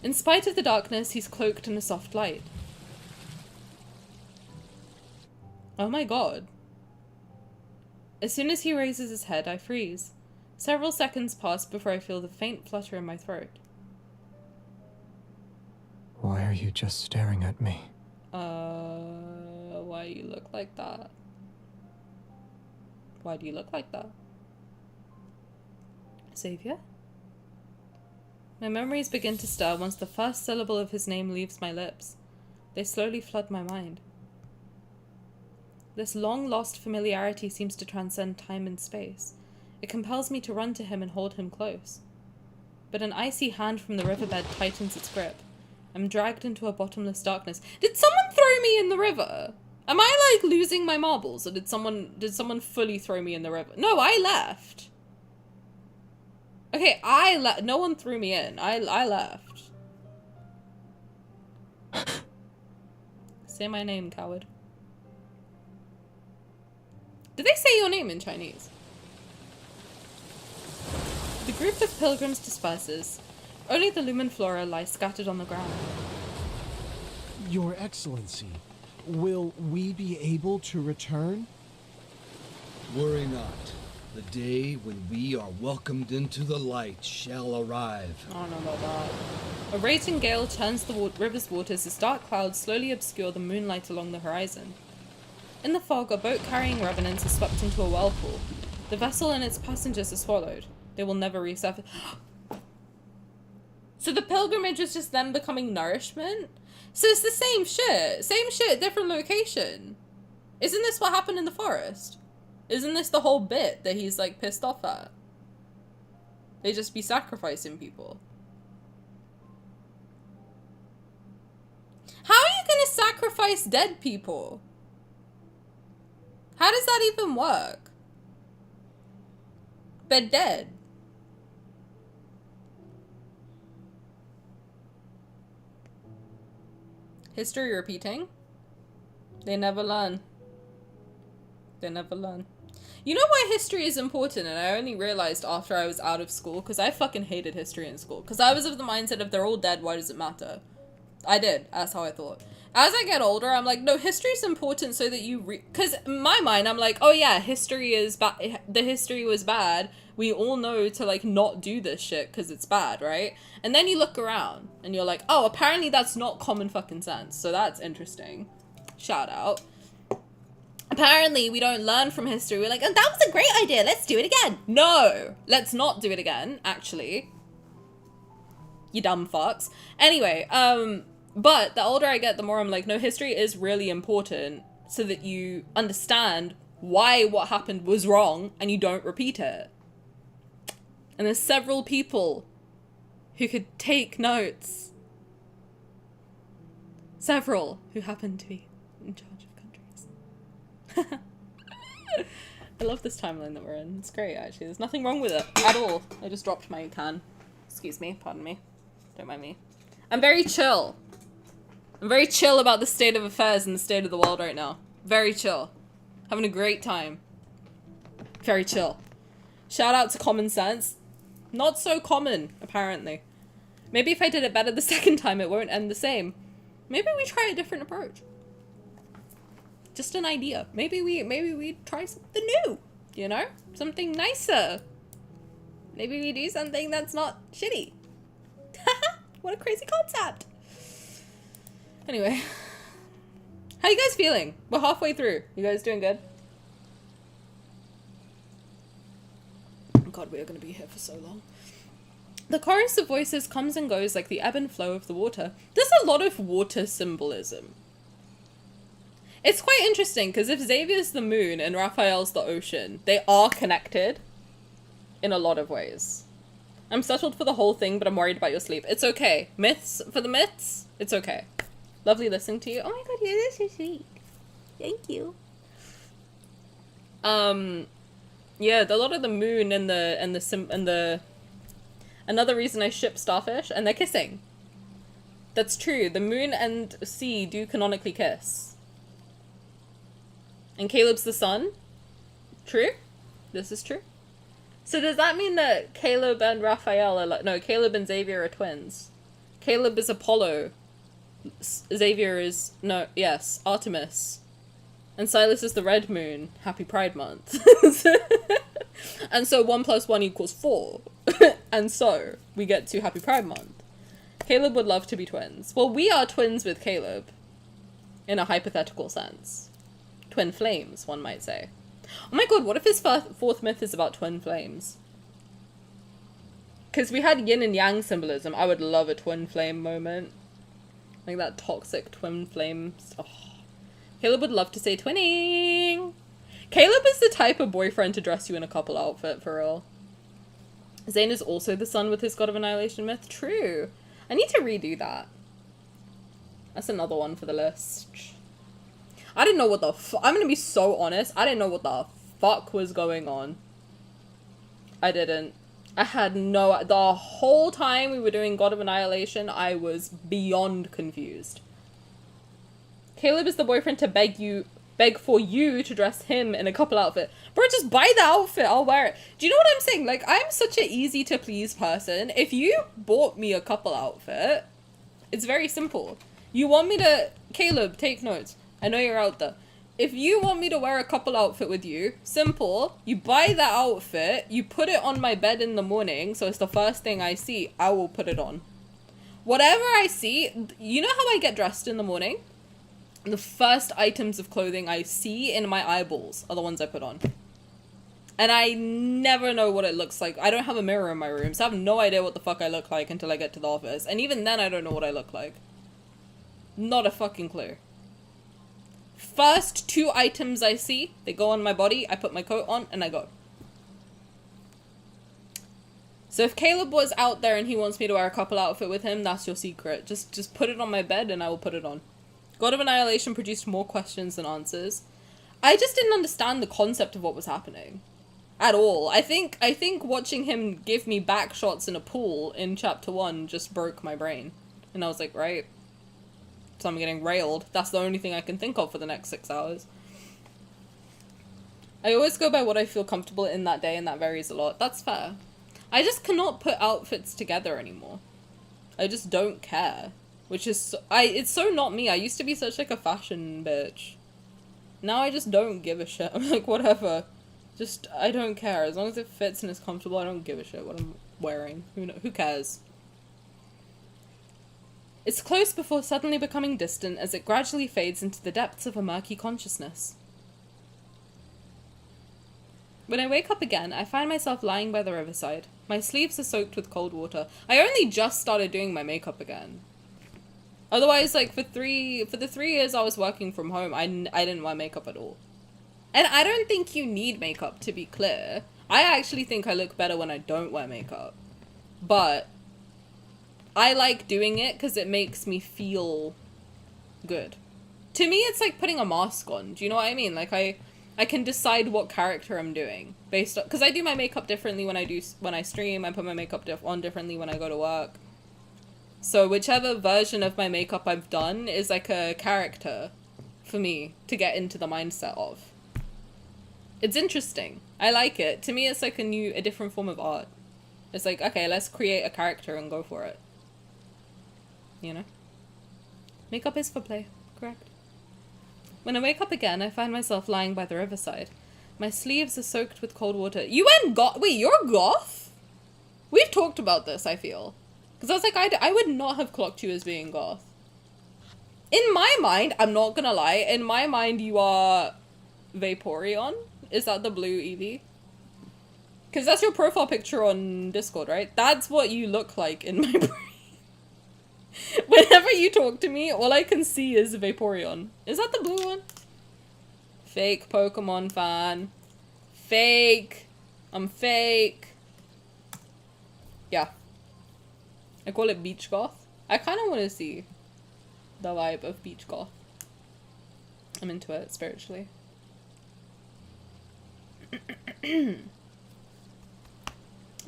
In spite of the darkness, he's cloaked in a soft light. Oh my god. As soon as he raises his head, I freeze. Several seconds pass before I feel the faint flutter in my throat. Why are you just staring at me? Why you look like that? Why do you look like that? Xavier? My memories begin to stir once the first syllable of his name leaves my lips. They slowly flood my mind. This long-lost familiarity seems to transcend time and space. It compels me to run to him and hold him close. But an icy hand from the riverbed tightens its grip. I'm dragged into a bottomless darkness. Did someone throw me in the river? Am I, like, losing my marbles? Or did someone fully throw me in the river? No, I left. Okay, no one threw me in. I left. Say my name, coward. Did they say your name in Chinese? The group of pilgrims disperses. Only the lumen flora lie scattered on the ground. Your Excellency, will we be able to return? Worry not. The day when we are welcomed into the light shall arrive. I don't know about that. A raging gale turns the river's waters as dark clouds slowly obscure the moonlight along the horizon. In the fog, a boat carrying revenants is swept into a whirlpool. The vessel and its passengers are swallowed. They will never resurface. So the pilgrimage is just them becoming nourishment? So it's the same shit. Same shit, different location. Isn't this what happened in the forest? Isn't this the whole bit that he's, like, pissed off at? They just be sacrificing people. How are you gonna sacrifice dead people? How does that even work? They're dead. History repeating? They never learn. They never learn. You know why history is important, and I only realized after I was out of school, because I fucking hated history in school. Because I was of the mindset of they're all dead, why does it matter? I did. That's how I thought. As I get older, I'm like, no, history is important so that you because in my mind, I'm like, oh yeah, history is bad. The history was bad. We all know to like not do this shit because it's bad, right? And then you look around and you're like, oh, apparently that's not common fucking sense. So that's interesting. Shout out. Apparently we don't learn from history. We're like, oh, that was a great idea. Let's do it again. No, let's not do it again, actually. You dumb fucks. Anyway, but the older I get, the more I'm like, no, history is really important so that you understand why what happened was wrong and you don't repeat it. And there's several people who could take notes. Several who happen to be in charge of countries. I love this timeline that we're in. It's great, actually. There's nothing wrong with it at all. I just dropped my can. Excuse me, pardon me. Don't mind me. I'm very chill. I'm very chill about the state of affairs and the state of the world right now. Very chill. Having a great time. Very chill. Shout out to common sense. Not so common, apparently. Maybe if I did it better the second time, it won't end the same. Maybe we try a different approach. Just an idea. Maybe we try something new. You know? Something nicer. Maybe we do something that's not shitty. What a crazy concept. Anyway. How you guys feeling? We're halfway through. You guys doing good? Oh god, we are going to be here for so long. The chorus of voices comes and goes like the ebb and flow of the water. There's a lot of water symbolism. It's quite interesting because if Xavier's the moon and Rafayel's the ocean, they are connected in a lot of ways. I'm settled for the whole thing, but I'm worried about your sleep. It's okay. Myths for the myths? It's okay. Lovely listening to you. Oh my god, you're so sweet. Thank you. Yeah, a lot of the moon and the another reason I ship starfish, and they're kissing. That's true. The moon and sea do canonically kiss. And Caleb's the sun. True. This is true. So does that mean that Caleb and Rafayel are like, no, Caleb and Xavier are twins? Caleb is Apollo. Xavier is, no, yes, Artemis. And Sylus is the red moon. Happy Pride Month. And so 1 + 1 = 4. And so we get to Happy Pride Month. Caleb would love to be twins. Well, we are twins with Caleb. In a hypothetical sense. Twin flames, one might say. Oh my god, what if his fourth myth is about twin flames? Because we had yin and yang symbolism. I would love a twin flame moment. Like that toxic twin flame. Oh. Caleb would love to say twinning. Caleb is the type of boyfriend to dress you in a couple outfit, for real. Zayne is also the sun with his God of Annihilation myth. True. I need to redo that. That's another one for the list. I didn't know what the I'm gonna be so honest. I didn't know what the fuck was going on. I didn't. I had no... The whole time we were doing God of Annihilation, I was beyond confused. Caleb is the boyfriend to beg for you to dress him in a couple outfit. Bro, just buy the outfit. I'll wear it. Do you know what I'm saying? Like, I'm such an easy to please person. If you bought me a couple outfit, it's very simple. You want me to... Caleb, take notes. I know you're out there. If you want me to wear a couple outfit with you, simple. You buy that outfit, you put it on my bed in the morning, so it's the first thing I see, I will put it on. Whatever I see, you know how I get dressed in the morning? The first items of clothing I see in my eyeballs are the ones I put on. And I never know what it looks like. I don't have a mirror in my room, so I have no idea what the fuck I look like until I get to the office. And even then, I don't know what I look like. Not a fucking clue. First 2 items I see, they go on my body, I put my coat on, and I go. So if Caleb was out there and he wants me to wear a couple outfit with him, that's your secret. Just put it on my bed and I will put it on. God of Annihilation produced more questions than answers. I just didn't understand the concept of what was happening. At all. I think watching him give me back shots in a pool in chapter 1 just broke my brain. And I was like, right. So I'm getting railed. That's the only thing I can think of for the next 6 hours. I always go by what I feel comfortable in that day, and that varies a lot. That's fair. I just cannot put outfits together anymore. I just don't care. Which is, it's so not me. I used to be such like a fashion bitch. Now I just don't give a shit. I'm like, whatever. Just, I don't care. As long as it fits and is comfortable, I don't give a shit what I'm wearing. Who cares? It's close before suddenly becoming distant as it gradually fades into the depths of a murky consciousness. When I wake up again, I find myself lying by the riverside. My sleeves are soaked with cold water. I only just started doing my makeup again. Otherwise, like, for the 3 years I was working from home, I didn't wear makeup at all. And I don't think you need makeup, to be clear. I actually think I look better when I don't wear makeup. But I like doing it because it makes me feel good. To me, it's like putting a mask on. Do you know what I mean? Like, I can decide what character I'm doing based on, because I do my makeup differently when I stream. I put my makeup on differently when I go to work. So whichever version of my makeup I've done is like a character for me to get into the mindset of. It's interesting. I like it. To me, it's like a different form of art. It's like, okay, let's create a character and go for it. You know? Makeup is for play, correct? When I wake up again, I find myself lying by the riverside. My sleeves are soaked with cold water. You went goth? Wait, you're goth? We've talked about this, I feel. Because I was like, I would not have clocked you as being goth. In my mind, I'm not gonna lie, in my mind you are Vaporeon. Is that the blue Eevee? Because that's your profile picture on Discord, right? That's what you look like in my brain. Whenever you talk to me, all I can see is Vaporeon. Is that the blue one? Fake Pokemon fan. Fake. I'm fake. Yeah. I call it beach goth. I kind of want to see the vibe of beach goth. I'm into it spiritually.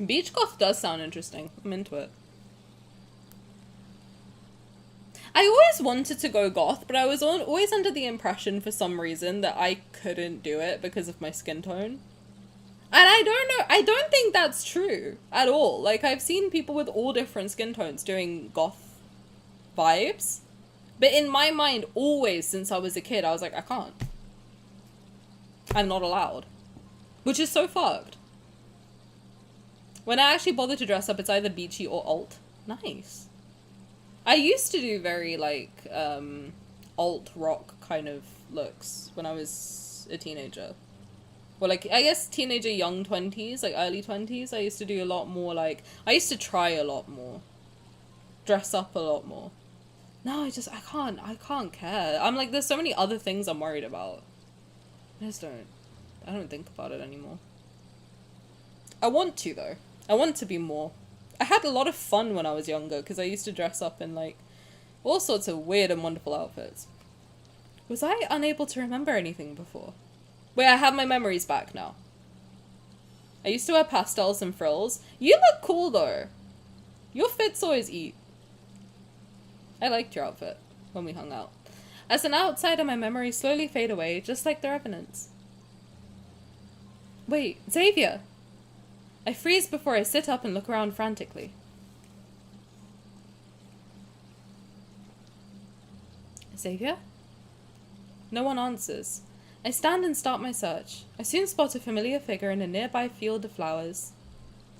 Beach goth does sound interesting. I'm into it. I always wanted to go goth, but I was always under the impression for some reason that I couldn't do it because of my skin tone. And I don't know, I don't think that's true at all. Like, I've seen people with all different skin tones doing goth vibes. But in my mind, always since I was a kid, I was like, I can't. I'm not allowed. Which is so fucked. When I actually bother to dress up, it's either beachy or alt. Nice. I used to do very, like, alt rock kind of looks when I was a teenager. Well, like, I guess teenager, young 20s, like early 20s, I used to do a lot more, like, I used to try a lot more. Dress up a lot more. No, I can't care. I'm like, there's so many other things I'm worried about. I don't think about it anymore. I want to, though. I want to be more. I had a lot of fun when I was younger, because I used to dress up in, like, all sorts of weird and wonderful outfits. Was I unable to remember anything before? Wait, I have my memories back now. I used to wear pastels and frills. You look cool, though. Your fits always eat. I liked your outfit when we hung out. As an outsider, my memories slowly fade away, just like the Revenants. Wait, Xavier! I freeze before I sit up and look around frantically. Xavier? No one answers. I stand and start my search. I soon spot a familiar figure in a nearby field of flowers.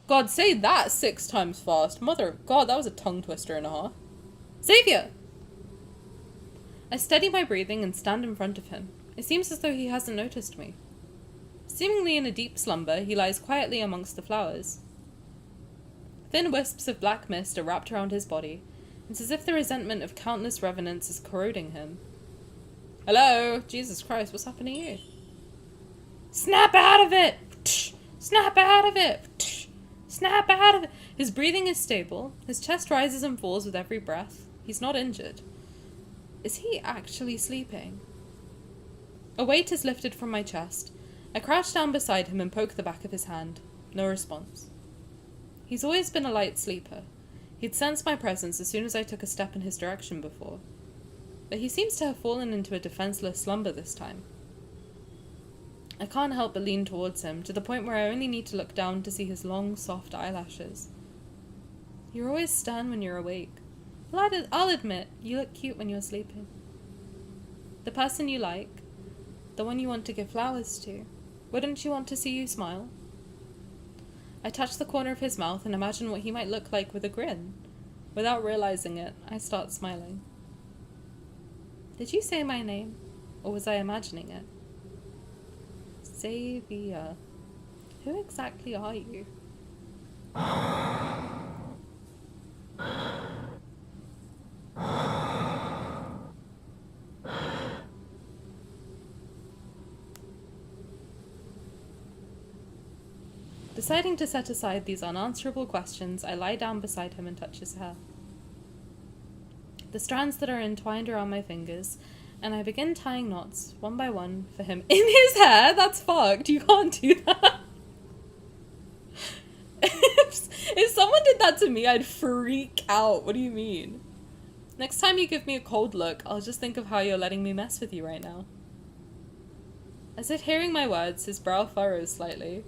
God, say that 6 times fast. Mother of God, that was a tongue twister and a half. Xavier! I steady my breathing and stand in front of him. It seems as though he hasn't noticed me. Seemingly in a deep slumber, he lies quietly amongst the flowers. Thin wisps of black mist are wrapped around his body. It's as if the resentment of countless revenants is corroding him. Hello? Jesus Christ, what's happening to you? Snap out of it! Snap out of it! Snap out of it! His breathing is stable. His chest rises and falls with every breath. He's not injured. Is he actually sleeping? A weight is lifted from my chest. I crouch down beside him and poke the back of his hand. No response. He's always been a light sleeper. He'd sensed my presence as soon as I took a step in his direction before. But he seems to have fallen into a defenseless slumber this time. I can't help but lean towards him, to the point where I only need to look down to see his long, soft eyelashes. You're always stern when you're awake. Well, I'll admit, you look cute when you're sleeping. The person you like, the one you want to give flowers to, wouldn't you want to see you smile? I touch the corner of his mouth and imagine what he might look like with a grin. Without realizing it, I start smiling. Did you say my name, or was I imagining it? Xavier. Who exactly are you? Deciding to set aside these unanswerable questions, I lie down beside him and touch his hair. The strands that are entwined around my fingers, and I begin tying knots, one by one, for him in his hair? That's fucked. You can't do that. If someone did that to me, I'd freak out. What do you mean? Next time you give me a cold look, I'll just think of how you're letting me mess with you right now. As if hearing my words, his brow furrows slightly.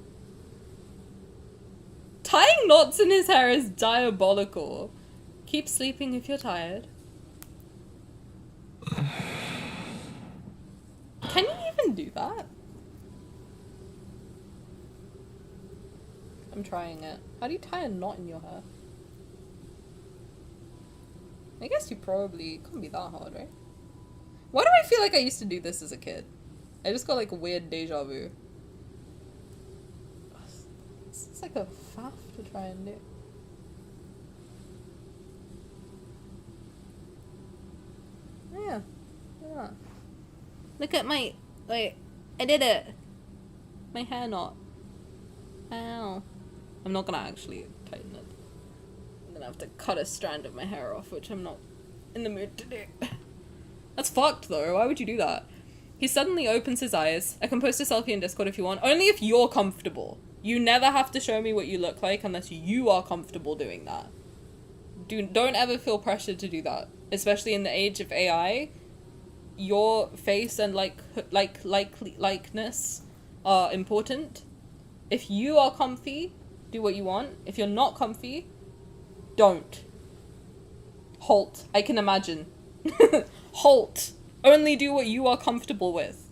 Tying knots in his hair is diabolical. Keep sleeping if you're tired. Can you even do that? I'm trying it. How do you tie a knot in your hair? I guess you probably... It can't be that hard, right? Why do I feel like I used to do this as a kid? I just got like a weird deja vu. It's like a faff to try and do. Yeah. Yeah. Look at my... Wait. I did it! My hair knot. Ow. I'm not gonna actually tighten it. I'm gonna have to cut a strand of my hair off, which I'm not in the mood to do. That's fucked though. Why would you do that? He suddenly opens his eyes. I can post a selfie in Discord if you want. Only if you're comfortable. You never have to show me what you look like unless you are comfortable doing that. Don't ever feel pressured to do that. Especially in the age of AI. Your face and likeness are important. If you are comfy, do what you want. If you're not comfy, don't. Halt. I can imagine. Halt. Only do what you are comfortable with.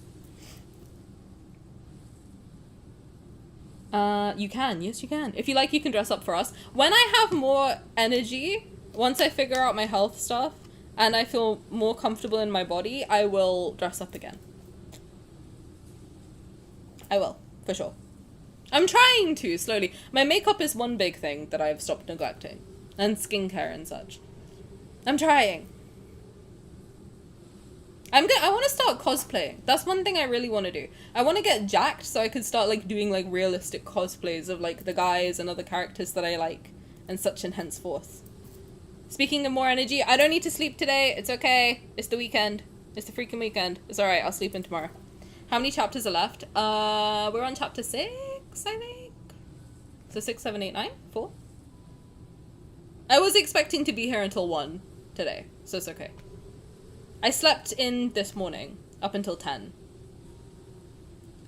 You can. Yes, you can. If you like, you can dress up for us. When I have more energy, once I figure out my health stuff, and I feel more comfortable in my body, I will dress up again. I will, for sure. I'm trying to, slowly. My makeup is one big thing that I've stopped neglecting. And skincare and such. I'm trying. I want to start cosplaying. That's one thing I really want to do. I want to get jacked so I could start like doing like realistic cosplays of like the guys and other characters that I like. And such and henceforth. Speaking of more energy, I don't need to sleep today. It's okay. It's the weekend. It's the freaking weekend. It's alright. I'll sleep in tomorrow. How many chapters are left? We're on chapter 6, I think. So 6, 7, 8, 9? 4? I was expecting to be here until 1 today. So it's okay. I slept in this morning. Up until 10.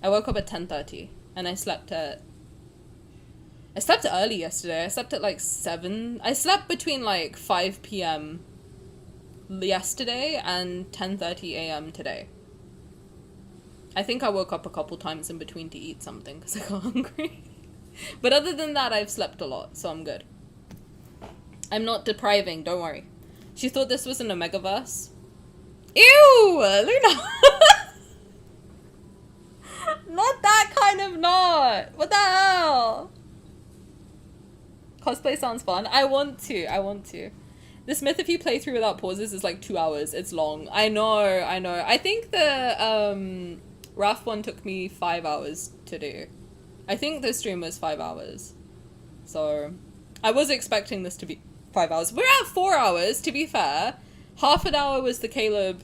I woke up at 10:30. And I slept early yesterday. I slept at like 7. I slept between like 5 p.m. yesterday and 10:30 a.m. today. I think I woke up a couple times in between to eat something because I got hungry. But other than that, I've slept a lot, so I'm good. I'm not depriving, don't worry. She thought this was an Omegaverse. Ew! Luna! Not that kind of knot! What the hell? Cosplay sounds fun. I want to. This myth, if you play through without pauses, is like 2 hours. It's long. I know. I think the Raf one took me 5 hours to do. I think the stream was 5 hours. So, I was expecting this to be 5 hours. We're at 4 hours, to be fair. Half an hour was the Caleb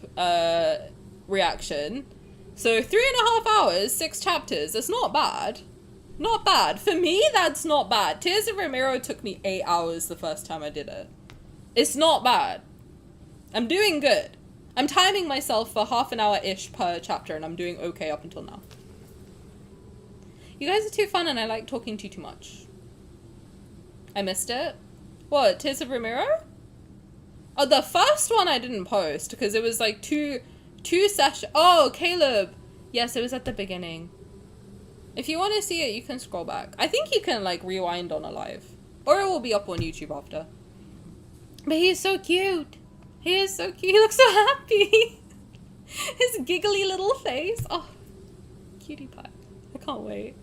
reaction. So 3.5 hours, 6 chapters. That's not bad. Not bad. For me, that's not bad. Tears of Ramiro took me 8 hours the first time I did it. It's not bad. I'm doing good. I'm timing myself for half an hour-ish per chapter, and I'm doing okay up until now. You guys are too fun, and I like talking to you too much. I missed it. What, Tears of Ramiro? Oh, the first one I didn't post because it was like two sessions. Oh, Caleb. Yes, it was at the beginning. If you want to see it, you can scroll back. I think you can like rewind on a live. Or it will be up on YouTube after. But he's so cute. He is so cute. He looks so happy. His giggly little face. Oh, cutie pie. I can't wait.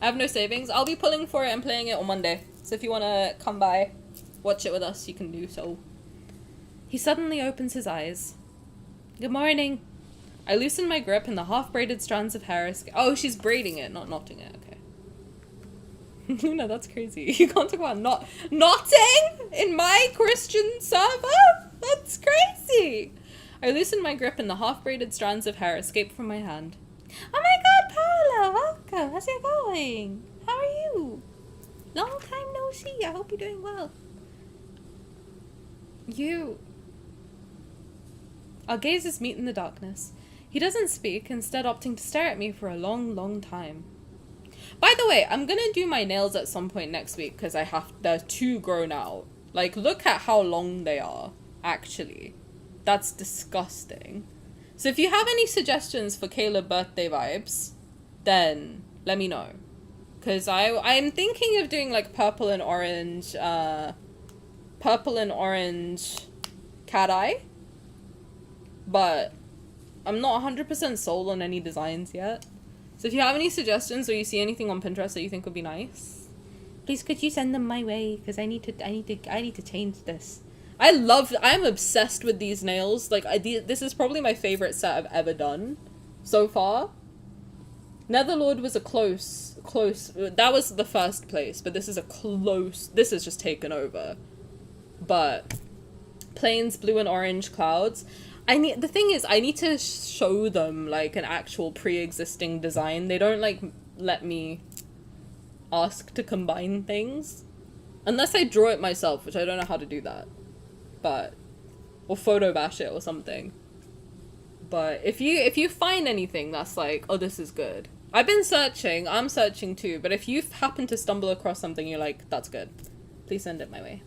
I have no savings. I'll be pulling for it and playing it on Monday. So if you want to come by, watch it with us, you can do so. He suddenly opens his eyes. Good morning. I loosen my grip and the half-braided strands of hair escape. Oh, she's braiding it, not knotting it. Okay. Luna, that's crazy. You can't talk about knotting in my Christian server? That's crazy. I loosen my grip and the half-braided strands of hair escape from my hand. Oh my god, Paula, welcome. How's it going? How are you? Long time no see. I hope you're doing well. Our gazes meet in the darkness. He doesn't speak, instead opting to stare at me for a long, long time. By the way, I'm gonna do my nails at some point next week because they're too grown out. Like, look at how long they are, actually. That's disgusting. So if you have any suggestions for Caleb birthday vibes, then let me know. Because I'm thinking of doing like purple and orange cat eye. But I'm not 100% sold on any designs yet. So if you have any suggestions or you see anything on Pinterest that you think would be nice, please could you send them my way? Because I need to change this. I'm obsessed with these nails. Like this is probably my favorite set I've ever done so far. Netherlord was a close. That was the first place, but this is a close. This is just taken over. But plains, blue and orange clouds. The thing is, I need to show them like an actual pre-existing design. They don't like let me ask to combine things unless I draw it myself, which I don't know how to do that. Or photo bash it or something. But if you find anything that's like, oh, this is good. I've been searching, I'm searching too, but if you happen to stumble across something you're like, that's good, please send it my way.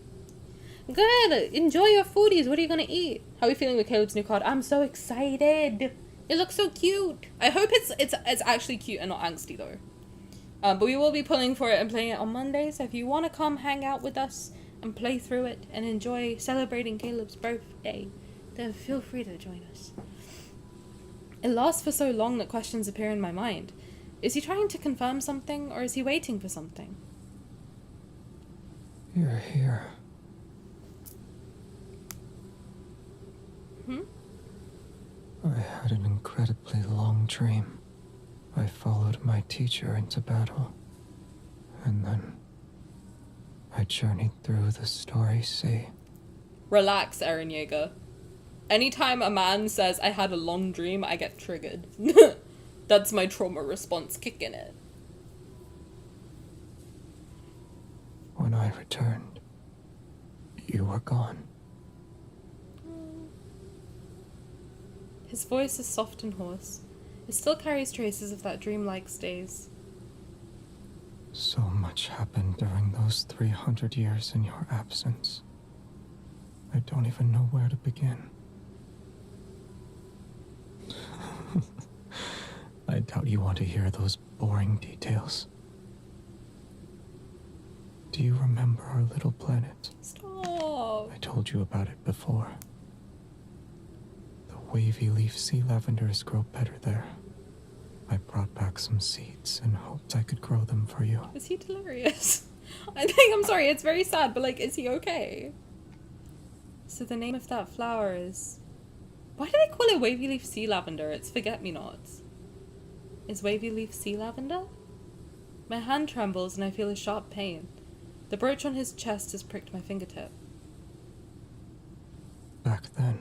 Good, enjoy your foodies. What are you gonna eat? How are you feeling with Caleb's new card? I'm so excited. It looks so cute. I hope it's actually cute and not angsty though. But we will be pulling for it and playing it on Monday, so if you want to come hang out with us and play through it and enjoy celebrating Caleb's birthday, then feel free to join us. It lasts for so long that questions appear in my mind. Is he trying to confirm something, or is he waiting for something? You're here. I had an incredibly long dream. I followed my teacher into battle, and then I journeyed through the starry sea. Relax, Eren Yeager. Anytime a man says I had a long dream, I get triggered. That's my trauma response kicking it. When I returned, you were gone. His voice is soft and hoarse. It still carries traces of that dreamlike stays. So much happened during those 300 years in your absence. I don't even know where to begin. I doubt you want to hear those boring details. Do you remember our little planet? Stop. I told you about it before. The wavy leaf sea lavenders grow better there. I brought back some seeds and hoped I could grow them for you. Is he delirious? I'm sorry, it's very sad, but like, is he okay? So the name of that flower is... Why do they call it wavy leaf sea lavender? It's forget-me-nots. Is wavy leaf sea lavender? My hand trembles and I feel a sharp pain. The brooch on his chest has pricked my fingertip. Back then,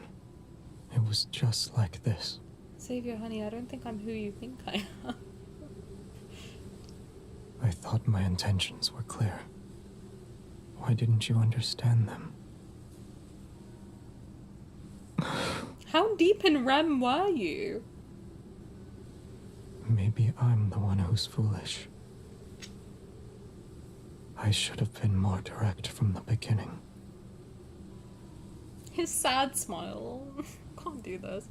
it was just like this. Xavier, honey, I don't think I'm who you think I am. I thought my intentions were clear. Why didn't you understand them? How deep in REM were you? Maybe I'm the one who's foolish. I should have been more direct from the beginning. His sad smile. Can't do this.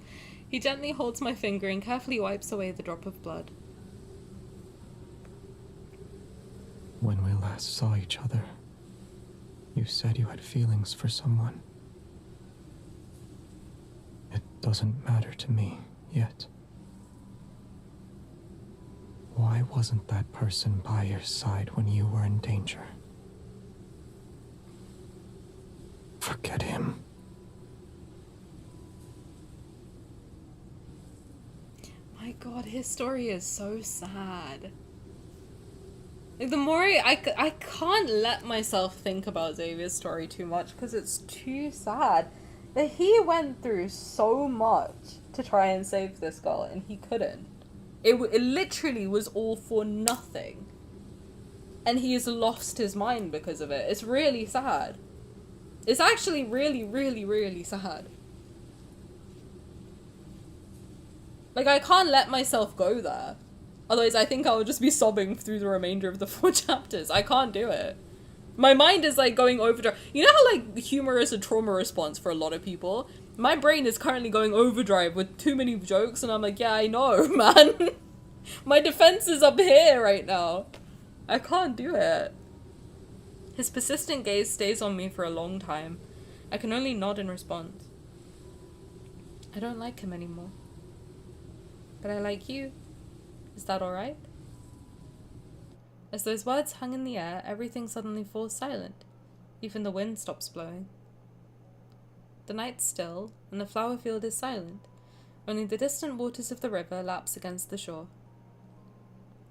He gently holds my finger and carefully wipes away the drop of blood. When we last saw each other, you said you had feelings for someone. It doesn't matter to me yet. Why wasn't that person by your side when you were in danger? Forget him. My god, his story is so sad. Like, the more I can't let myself think about Xavier's story too much because it's too sad. That he went through so much to try and save this girl and he couldn't. It literally was all for nothing. And he has lost his mind because of it. It's really sad. It's actually really, really, really sad. Like, I can't let myself go there. Otherwise, I think I'll just be sobbing through the remainder of the 4 chapters. I can't do it. My mind is, like, going overdrive. You know how, like, humor is a trauma response for a lot of people? My brain is currently going overdrive with too many jokes, and I'm like, yeah, I know, man. My defense is up here right now. I can't do it. His persistent gaze stays on me for a long time. I can only nod in response. I don't like him anymore. But I like you. Is that alright? As those words hung in the air, everything suddenly falls silent. Even the wind stops blowing. The night's still, and the flower field is silent. Only the distant waters of the river lapse against the shore.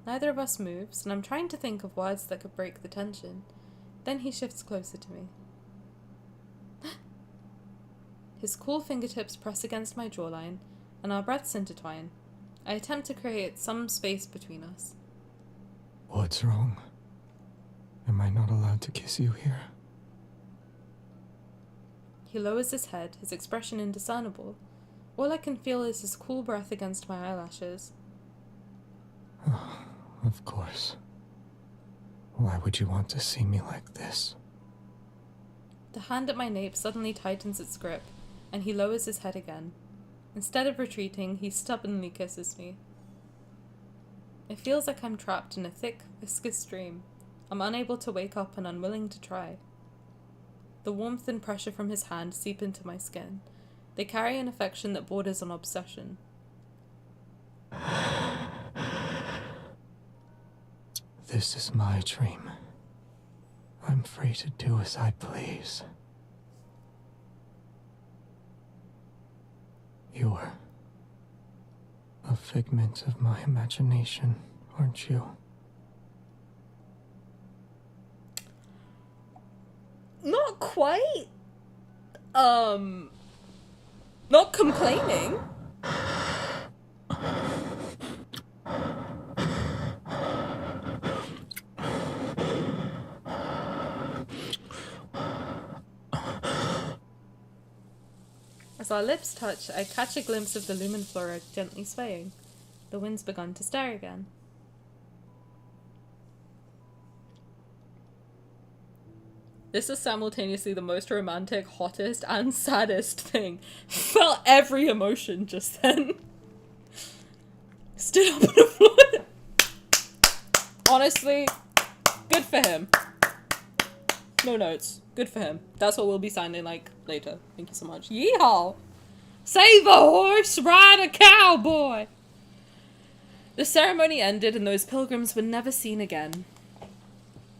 Neither of us moves, and I'm trying to think of words that could break the tension. Then he shifts closer to me. His cool fingertips press against my jawline, and our breaths intertwine. I attempt to create some space between us. What's wrong? Am I not allowed to kiss you here? He lowers his head, his expression indiscernible. All I can feel is his cool breath against my eyelashes. Of course. Why would you want to see me like this? The hand at my nape suddenly tightens its grip, and he lowers his head again. Instead of retreating, he stubbornly kisses me. It feels like I'm trapped in a thick, viscous dream. I'm unable to wake up and unwilling to try. The warmth and pressure from his hand seep into my skin. They carry an affection that borders on obsession. This is my dream. I'm free to do as I please. You're a figment of my imagination, aren't you? Not quite. Not complaining. As our lips touch, I catch a glimpse of the lumen flora gently swaying. The wind's begun to stir again. This is simultaneously the most romantic, hottest, and saddest thing. Felt every emotion just then. Stood up on the floor. Honestly, good for him. No notes. Good for him. That's what we'll be signing like later. Thank you so much. Yeehaw! Save a horse, ride a cowboy! The ceremony ended and those pilgrims were never seen again.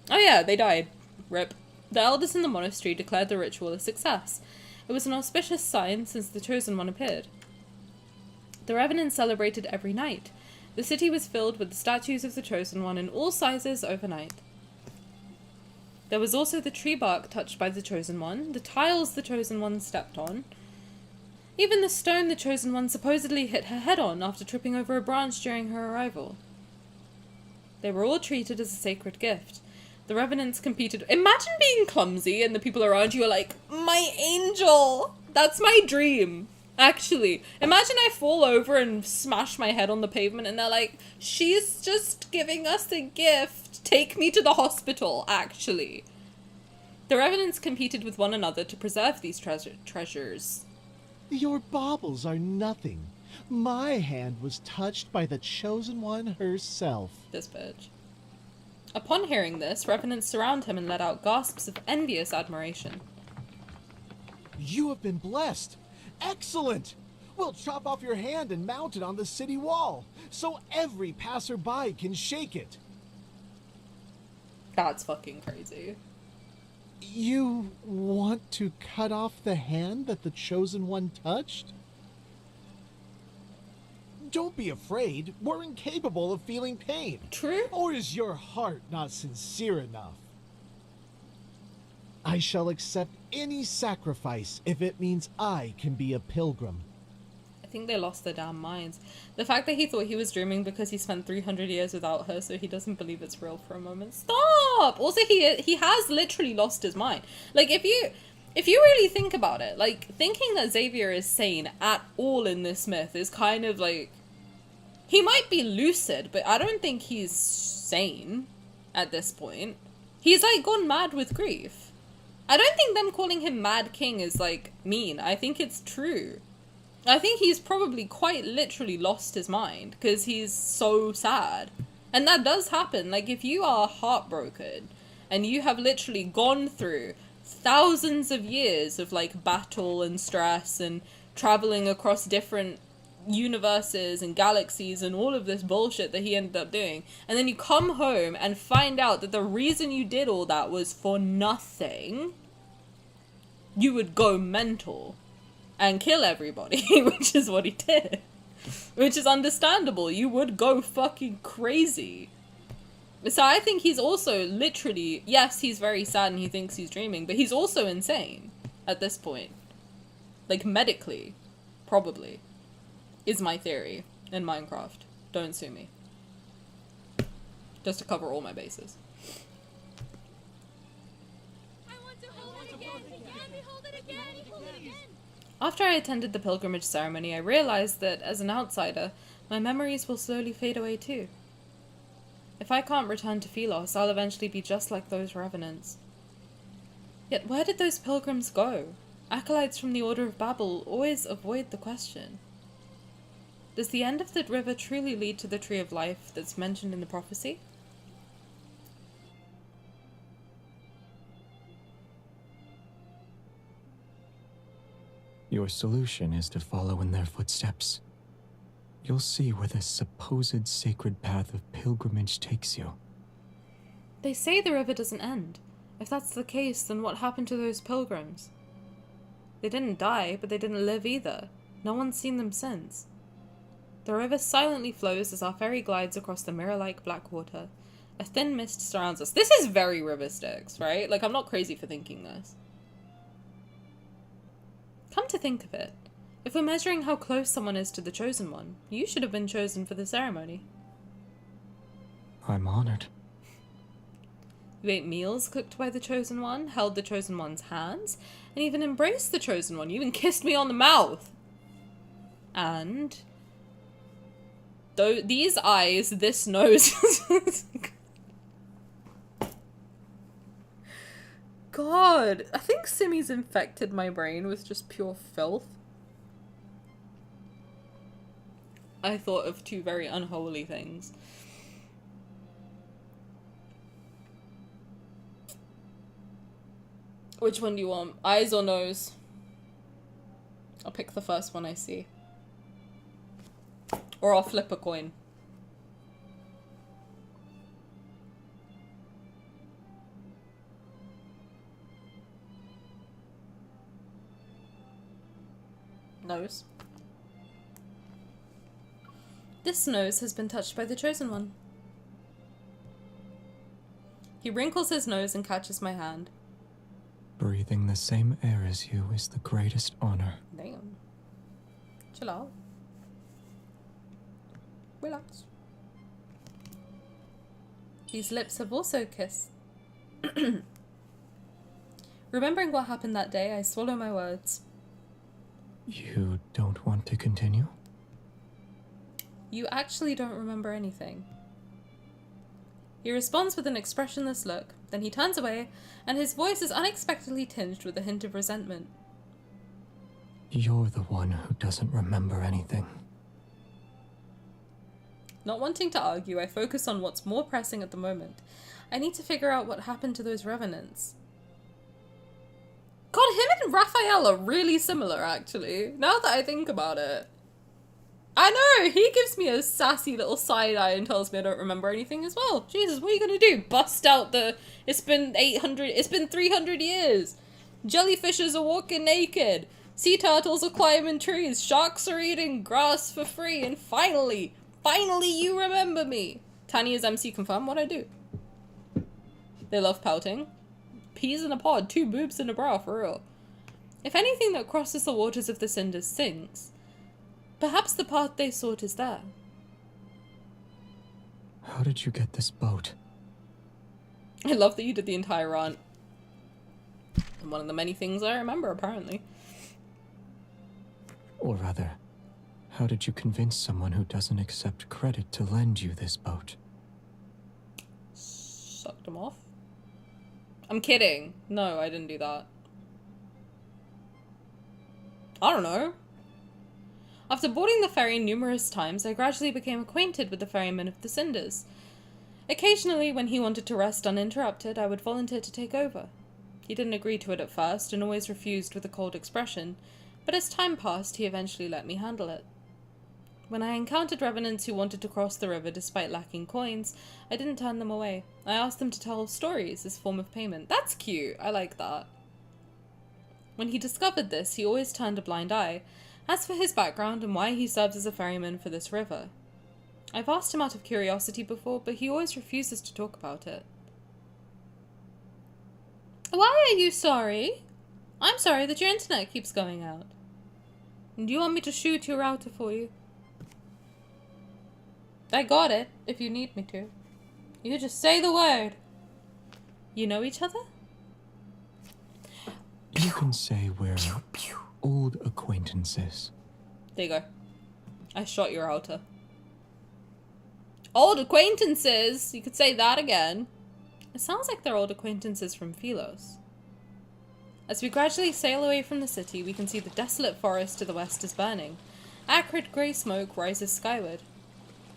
Oh yeah, they died. Rip. The elders in the monastery declared the ritual a success. It was an auspicious sign since the Chosen One appeared. The revenants celebrated every night. The city was filled with the statues of the Chosen One in all sizes overnight. There was also the tree bark touched by the Chosen One, the tiles the Chosen One stepped on, even the stone the Chosen One supposedly hit her head on after tripping over a branch during her arrival. They were all treated as a sacred gift. The revenants competed. Imagine being clumsy and the people around you are like, my angel! That's my dream. Actually, imagine I fall over and smash my head on the pavement and they're like, she's just giving us a gift. Take me to the hospital, actually. The revenants competed with one another to preserve these treasures. Your baubles are nothing. My hand was touched by the Chosen One herself. This bitch. Upon hearing this, revenants surround him and let out gasps of envious admiration. You have been blessed. Excellent! We'll chop off your hand and mount it on the city wall, so every passerby can shake it. That's fucking crazy. You want to cut off the hand that the Chosen One touched? Don't be afraid. We're incapable of feeling pain. True. Or is your heart not sincere enough? I shall accept any sacrifice if it means I can be a pilgrim. I think they lost their damn minds. The fact that he thought he was dreaming because he spent 300 years without her, so he doesn't believe it's real for a moment. Stop! Also, he has literally lost his mind. Like, if you really think about it, like, thinking that Xavier is sane at all in this myth is kind of like... He might be lucid, but I don't think he's sane at this point. He's, like, gone mad with grief. I don't think them calling him Mad King is, like, mean. I think it's true. I think he's probably quite literally lost his mind because he's so sad. And that does happen. Like, if you are heartbroken and you have literally gone through thousands of years of, like, battle and stress and traveling across different universes and galaxies and all of this bullshit that he ended up doing, and then you come home and find out that the reason you did all that was for nothing, you would go mental and kill everybody, which is what he did. Which is understandable. You would go fucking crazy. So I think he's also literally, yes, he's very sad and he thinks he's dreaming, but he's also insane at this point. Like, medically, probably, is my theory in Minecraft. Don't sue me. Just to cover all my bases. After I attended the pilgrimage ceremony, I realized that, as an outsider, my memories will slowly fade away too. If I can't return to Philos, I'll eventually be just like those revenants. Yet where did those pilgrims go? Acolytes from the Order of Babel always avoid the question. Does the end of the river truly lead to the Tree of Life that's mentioned in the prophecy? Your solution is to follow in their footsteps. You'll see where the supposed sacred path of pilgrimage takes you. They say the river doesn't end. If that's the case, then what happened to those pilgrims? They didn't die, but they didn't live either. No one's seen them since. The river silently flows as our ferry glides across the mirror-like black water. A thin mist surrounds us. This is very River Styx, right? Like, I'm not crazy for thinking this. Come to think of it, if we're measuring how close someone is to the Chosen One, you should have been chosen for the ceremony. I'm honored. You ate meals cooked by the Chosen One, held the Chosen One's hands, and even embraced the Chosen One. You even kissed me on the mouth. And though these eyes, this nose. God, I think Simi's infected my brain with just pure filth. I thought of two very unholy things. Which one do you want? Eyes or nose? I'll pick the first one I see. Or I'll flip a coin. Nose. This nose has been touched by the Chosen One. He wrinkles his nose and catches my hand. Breathing the same air as you is the greatest honor. Damn. Chill out. Relax. These lips have also kissed. Remembering what happened that day, I swallow my words. You don't want to continue? You actually don't remember anything. He responds with an expressionless look, then he turns away, and his voice is unexpectedly tinged with a hint of resentment. You're the one who doesn't remember anything. Not wanting to argue, I focus on what's more pressing at the moment. I need to figure out what happened to those revenants. God, him and Rafayel are really similar, actually, now that I think about it. I know, he gives me a sassy little side eye and tells me I don't remember anything as well. Jesus, what are you gonna do? Bust out the, it's been 300 years. Jellyfishes are walking naked. Sea turtles are climbing trees. Sharks are eating grass for free. And finally you remember me. Tani is MC confirmed. What I do? They love pouting. Peas in a pod, 2 boobs in a bra, for real. If anything that crosses the waters of the cinders sinks, perhaps the path they sought is there. How did you get this boat? I love that you did the entire rant. And one of the many things I remember, apparently. Or rather, how did you convince someone who doesn't accept credit to lend you this boat? Sucked him off? I'm kidding. No, I didn't do that. I don't know. After boarding the ferry numerous times, I gradually became acquainted with the ferryman of the Cinders. Occasionally, when he wanted to rest uninterrupted, I would volunteer to take over. He didn't agree to it at first, and always refused with a cold expression, but as time passed, he eventually let me handle it. When I encountered revenants who wanted to cross the river despite lacking coins, I didn't turn them away. I asked them to tell stories as a form of payment. That's cute. I like that. When he discovered this, he always turned a blind eye. As for his background and why he serves as a ferryman for this river, I've asked him out of curiosity before, but he always refuses to talk about it. Why are you sorry? I'm sorry that your internet keeps going out. Do you want me to shoot your router for you? I got it, if you need me to. You just say the word. You know each other? You can say we're old acquaintances. There you go. I shot your router. Old acquaintances! You could say that again. It sounds like they're old acquaintances from Philos. As we gradually sail away from the city, we can see the desolate forest to the west is burning. Acrid grey smoke rises skyward.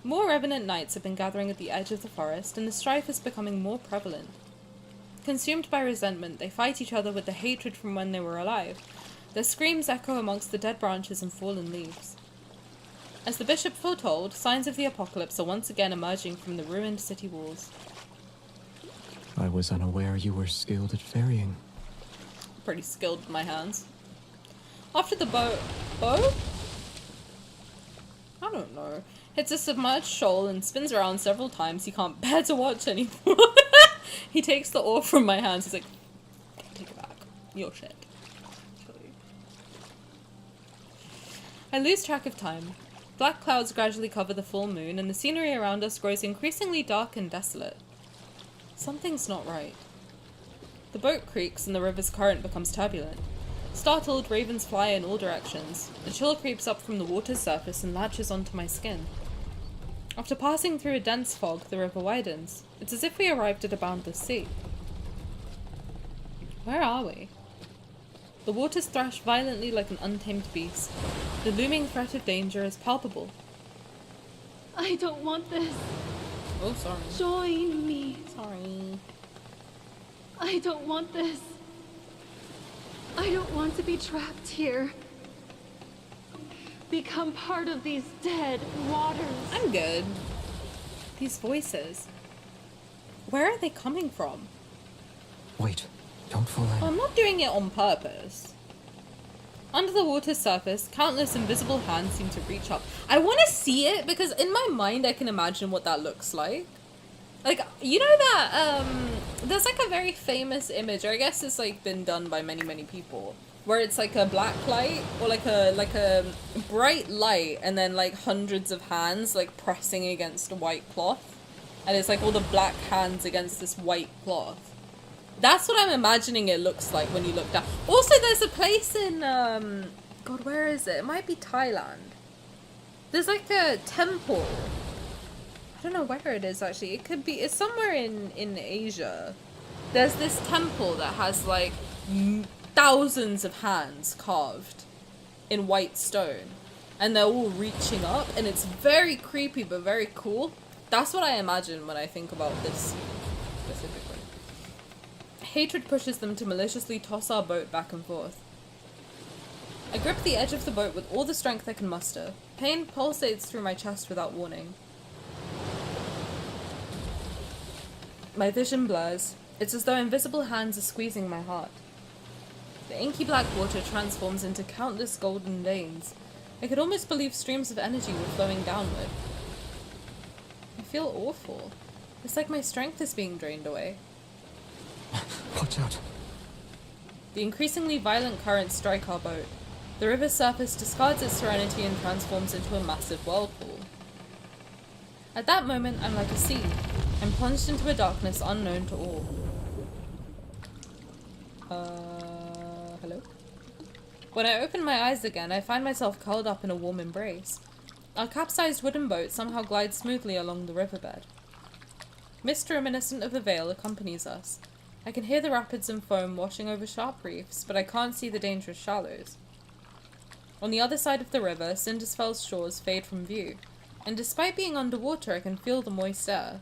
More revenant knights have been gathering at the edge of the forest, and the strife is becoming more prevalent. Consumed by resentment, they fight each other with the hatred from when they were alive. Their screams echo amongst the dead branches and fallen leaves. As the bishop foretold, signs of the apocalypse are once again emerging from the ruined city walls. I was unaware you were skilled at ferrying. Pretty skilled with my hands. After the bow? I don't know. Hits a submerged shoal and spins around several times. He can't bear to watch anymore. He takes the oar from my hands. He's like, take it back. Your shit. I lose track of time. Black clouds gradually cover the full moon, and the scenery around us grows increasingly dark and desolate. Something's not right. The boat creaks and the river's current becomes turbulent. Startled, ravens fly in all directions. A chill creeps up from the water's surface and latches onto my skin. After passing through a dense fog, the river widens. It's as if we arrived at a boundless sea. Where are we? The waters thrash violently like an untamed beast. The looming threat of danger is palpable. I don't want this. Oh, sorry. Join me. Sorry. I don't want this. I don't want to be trapped here. Become part of these dead waters. I'm good. These voices. Where are they coming from? Wait, don't fall in. I'm not doing it on purpose. Under the water's surface, countless invisible hands seem to reach up. I want to see it because in my mind I can imagine what that looks like. Like, you know that, there's like a very famous image, or I guess it's like been done by many people, where it's like a black light, or like a bright light, and then like hundreds of hands like pressing against a white cloth. And it's like all the black hands against this white cloth. That's what I'm imagining it looks like when you look down. Also, there's a place in, God, where is it? It might be Thailand. There's like a temple I don't know where it is actually. It could be, it's somewhere in Asia. There's this temple that has like thousands of hands carved in white stone, and they're all reaching up, and it's very creepy but very cool. That's what I imagine when I think about this specifically. Hatred pushes them to maliciously toss our boat back and forth. I grip the edge of the boat with all the strength I can muster. Pain pulsates through my chest without warning. My vision blurs. It's as though invisible hands are squeezing my heart. The inky black water transforms into countless golden veins. I could almost believe streams of energy were flowing downward. I feel awful. It's like my strength is being drained away. Watch out. The increasingly violent currents strike our boat. The river's surface discards its serenity and transforms into a massive whirlpool. At that moment, I'm like a sea. I'm plunged into a darkness unknown to all. Hello? When I open my eyes again, I find myself curled up in a warm embrace. Our capsized wooden boat somehow glides smoothly along the riverbed. Mist reminiscent of the Vale accompanies us. I can hear the rapids and foam washing over sharp reefs, but I can't see the dangerous shallows. On the other side of the river, Cindersfell's shores fade from view, and despite being underwater, I can feel the moist air.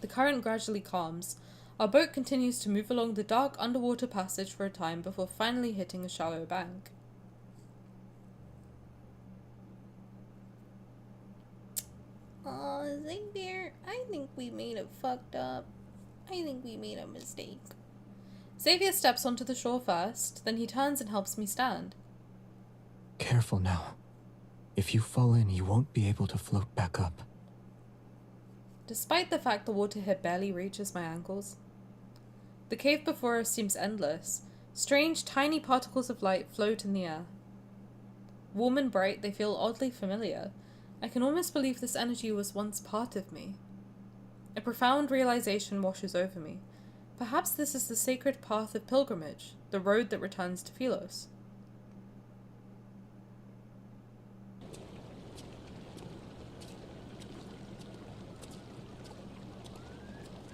The current gradually calms. Our boat continues to move along the dark underwater passage for a time before finally hitting a shallow bank. Aw, Xavier, I think we made it fucked up. I think we made a mistake. Xavier steps onto the shore first, then he turns and helps me stand. Careful now. If you fall in, you won't be able to float back up. Despite the fact the water here barely reaches my ankles. The cave before us seems endless. Strange, tiny particles of light float in the air. Warm and bright, they feel oddly familiar. I can almost believe this energy was once part of me. A profound realization washes over me. Perhaps this is the sacred path of pilgrimage, the road that returns to Philos.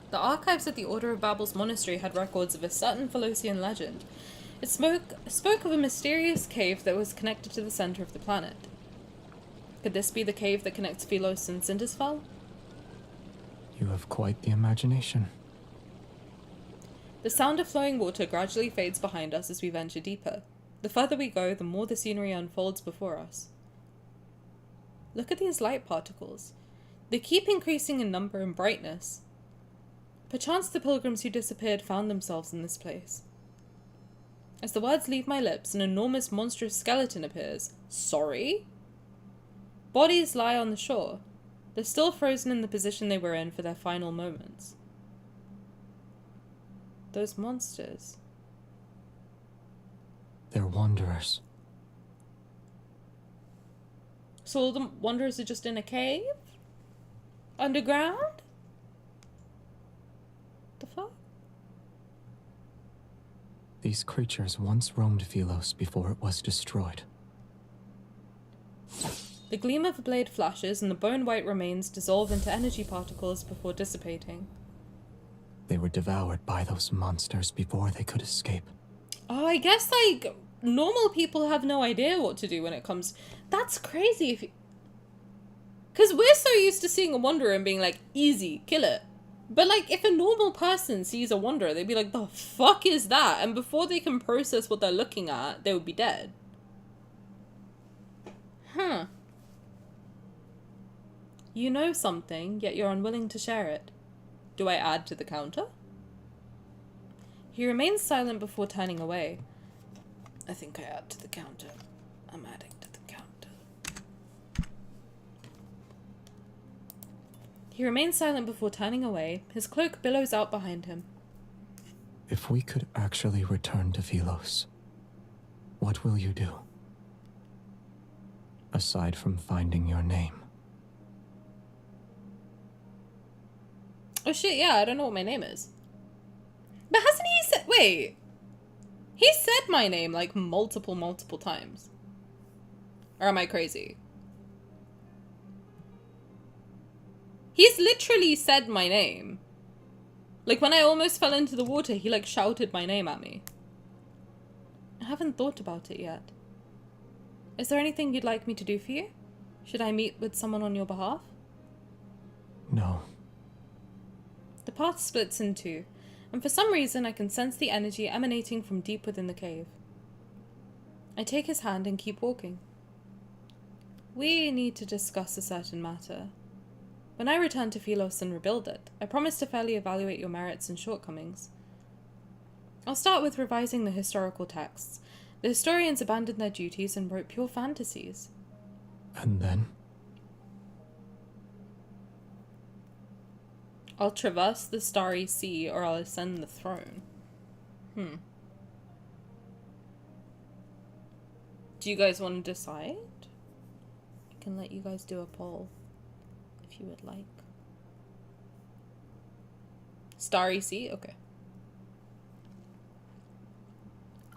The archives at the Order of Babel's monastery had records of a certain Philosian legend. It spoke of a mysterious cave that was connected to the center of the planet. Could this be the cave that connects Philos and Cindersfell? You have quite the imagination. The sound of flowing water gradually fades behind us as we venture deeper. The further we go, the more the scenery unfolds before us. Look at these light particles. They keep increasing in number and brightness. Perchance the pilgrims who disappeared found themselves in this place. As the words leave my lips, an enormous monstrous skeleton appears. Sorry? Bodies lie on the shore. They're still frozen in the position they were in for their final moments. Those monsters. They're wanderers. So all the wanderers are just in a cave? Underground? The fuck? These creatures once roamed Philos before it was destroyed. The gleam of a blade flashes and the bone-white remains dissolve into energy particles before dissipating. They were devoured by those monsters before they could escape. Oh, I guess, like, normal people have no idea what to do when it comes... That's crazy if you... Because we're so used to seeing a wanderer and being like, easy, kill it. But, like, if a normal person sees a wanderer, they'd be like, the fuck is that? And before they can process what they're looking at, they would be dead. Huh. You know something, yet you're unwilling to share it. Do I add to the counter? He remains silent before turning away. I think I add to the counter. I'm adding to the counter. He remains silent before turning away. His cloak billows out behind him. If we could actually return to Philos, what will you do? Aside from finding your name. Oh shit, yeah, I don't know what my name is. But hasn't he said... Wait. He said my name, like, multiple times. Or am I crazy? He's literally said my name. Like, when I almost fell into the water, he, like, shouted my name at me. I haven't thought about it yet. Is there anything you'd like me to do for you? Should I meet with someone on your behalf? No. The path splits in two, and for some reason I can sense the energy emanating from deep within the cave. I take his hand and keep walking. We need to discuss a certain matter. When I return to Phylos and rebuild it, I promise to fairly evaluate your merits and shortcomings. I'll start with revising the historical texts. The historians abandoned their duties and wrote pure fantasies. And then? I'll traverse the starry sea or I'll ascend the throne. Do you guys want to decide? I can let you guys do a poll if you would like. Starry sea? Okay.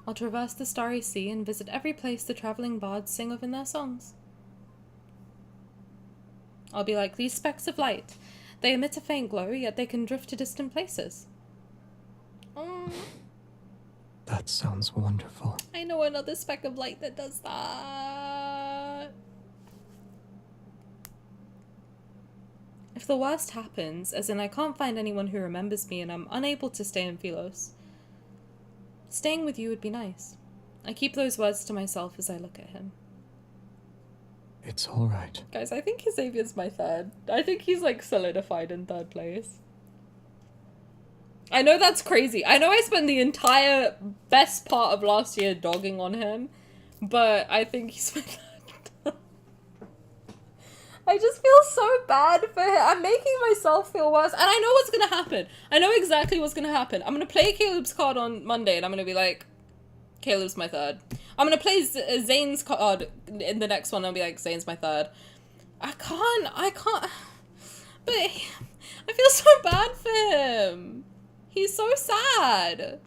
I'll traverse the starry sea and visit every place the traveling bards sing of in their songs. I'll be like these specks of light. They emit a faint glow, yet they can drift to distant places. That sounds wonderful. I know another speck of light that does that. If the worst happens, as in I can't find anyone who remembers me and I'm unable to stay in Phylos, staying with you would be nice. I keep those words to myself as I look at him. It's alright. Guys, I think XAVIER's my third. I think he's like solidified in third place. I know that's crazy. I know I spent the entire best part of last year dogging on him, but I think he's my third. I just feel so bad for him. I'm making myself feel worse, and I know what's gonna happen. I know exactly what's gonna happen. I'm gonna play Caleb's card on Monday, and I'm gonna be like, Caleb's my third. I'm gonna play Zayne's card in the next one, and I'll be like, Zayne's my third. I can't. But I feel so bad for him. He's so sad.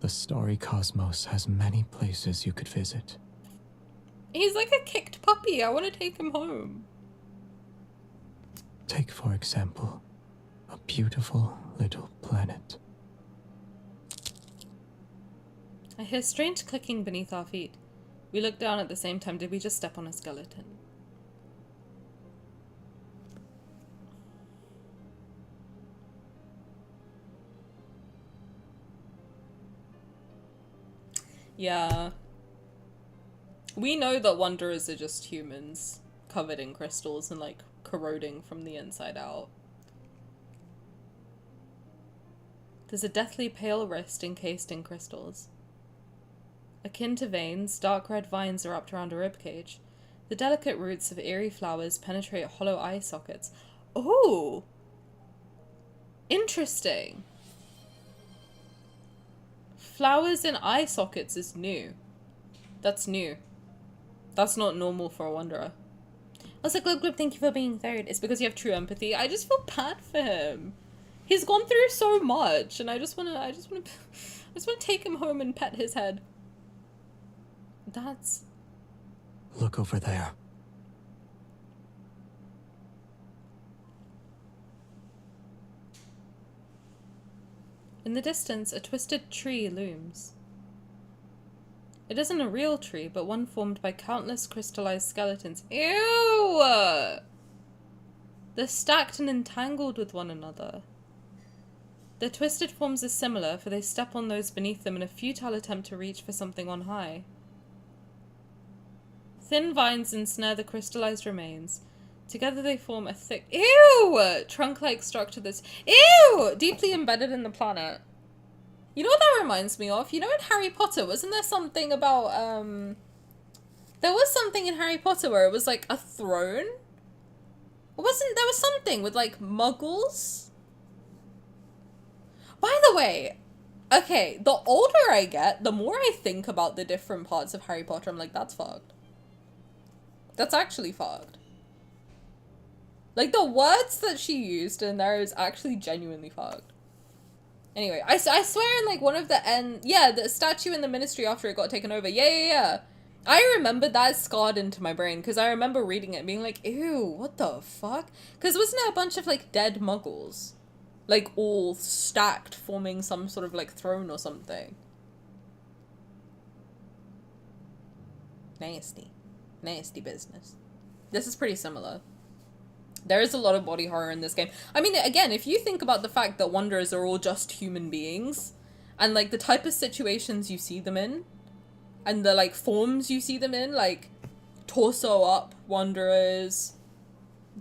The starry cosmos has many places you could visit. He's like a kicked puppy. I want to take him home. Take, for example, a beautiful little planet. I hear strange clicking beneath our feet. We look down at the same time. Did we just step on a skeleton? Yeah. We know that wanderers are just humans, covered in crystals and, like, corroding from the inside out. There's a deathly pale wrist encased in crystals. Akin to veins, dark red vines are wrapped around a ribcage. The delicate roots of eerie flowers penetrate hollow eye sockets. Oh! Interesting. Flowers in eye sockets is new. That's new. That's not normal for a wanderer. Also, Glub Glub, thank you for being third. It's because you have true empathy. I just feel bad for him. He's gone through so much, and I just wanna take him home and pet his head. That's... Look over there. In the distance, a twisted tree looms. It isn't a real tree, but one formed by countless crystallized skeletons. Ew! They're stacked and entangled with one another. Their twisted forms are similar, for they step on those beneath them in a futile attempt to reach for something on high. Thin vines ensnare the crystallized remains. Together they form a thick, ew, trunk-like structure that's, ew, deeply embedded in the planet. You know what that reminds me of? You know in Harry Potter, wasn't there something about, there was something in Harry Potter where it was like a throne? There was something with like muggles? By the way, okay, the older I get, the more I think about the different parts of Harry Potter, I'm like, that's fucked. That's actually fucked. Like, the words that she used in there is actually genuinely fucked. Anyway, I swear in, like, one of the the statue in the Ministry after it got taken over. Yeah. I remember that scarred into my brain because I remember reading it and being like, ew, what the fuck? Because wasn't it a bunch of like dead muggles? Like all stacked, forming some sort of like throne or something. Nasty. Nasty business. This is pretty similar. There is a lot of body horror in this game. I mean, again, if you think about the fact that Wanderers are all just human beings, and like the type of situations you see them in, and the like forms you see them in, like torso up Wanderers,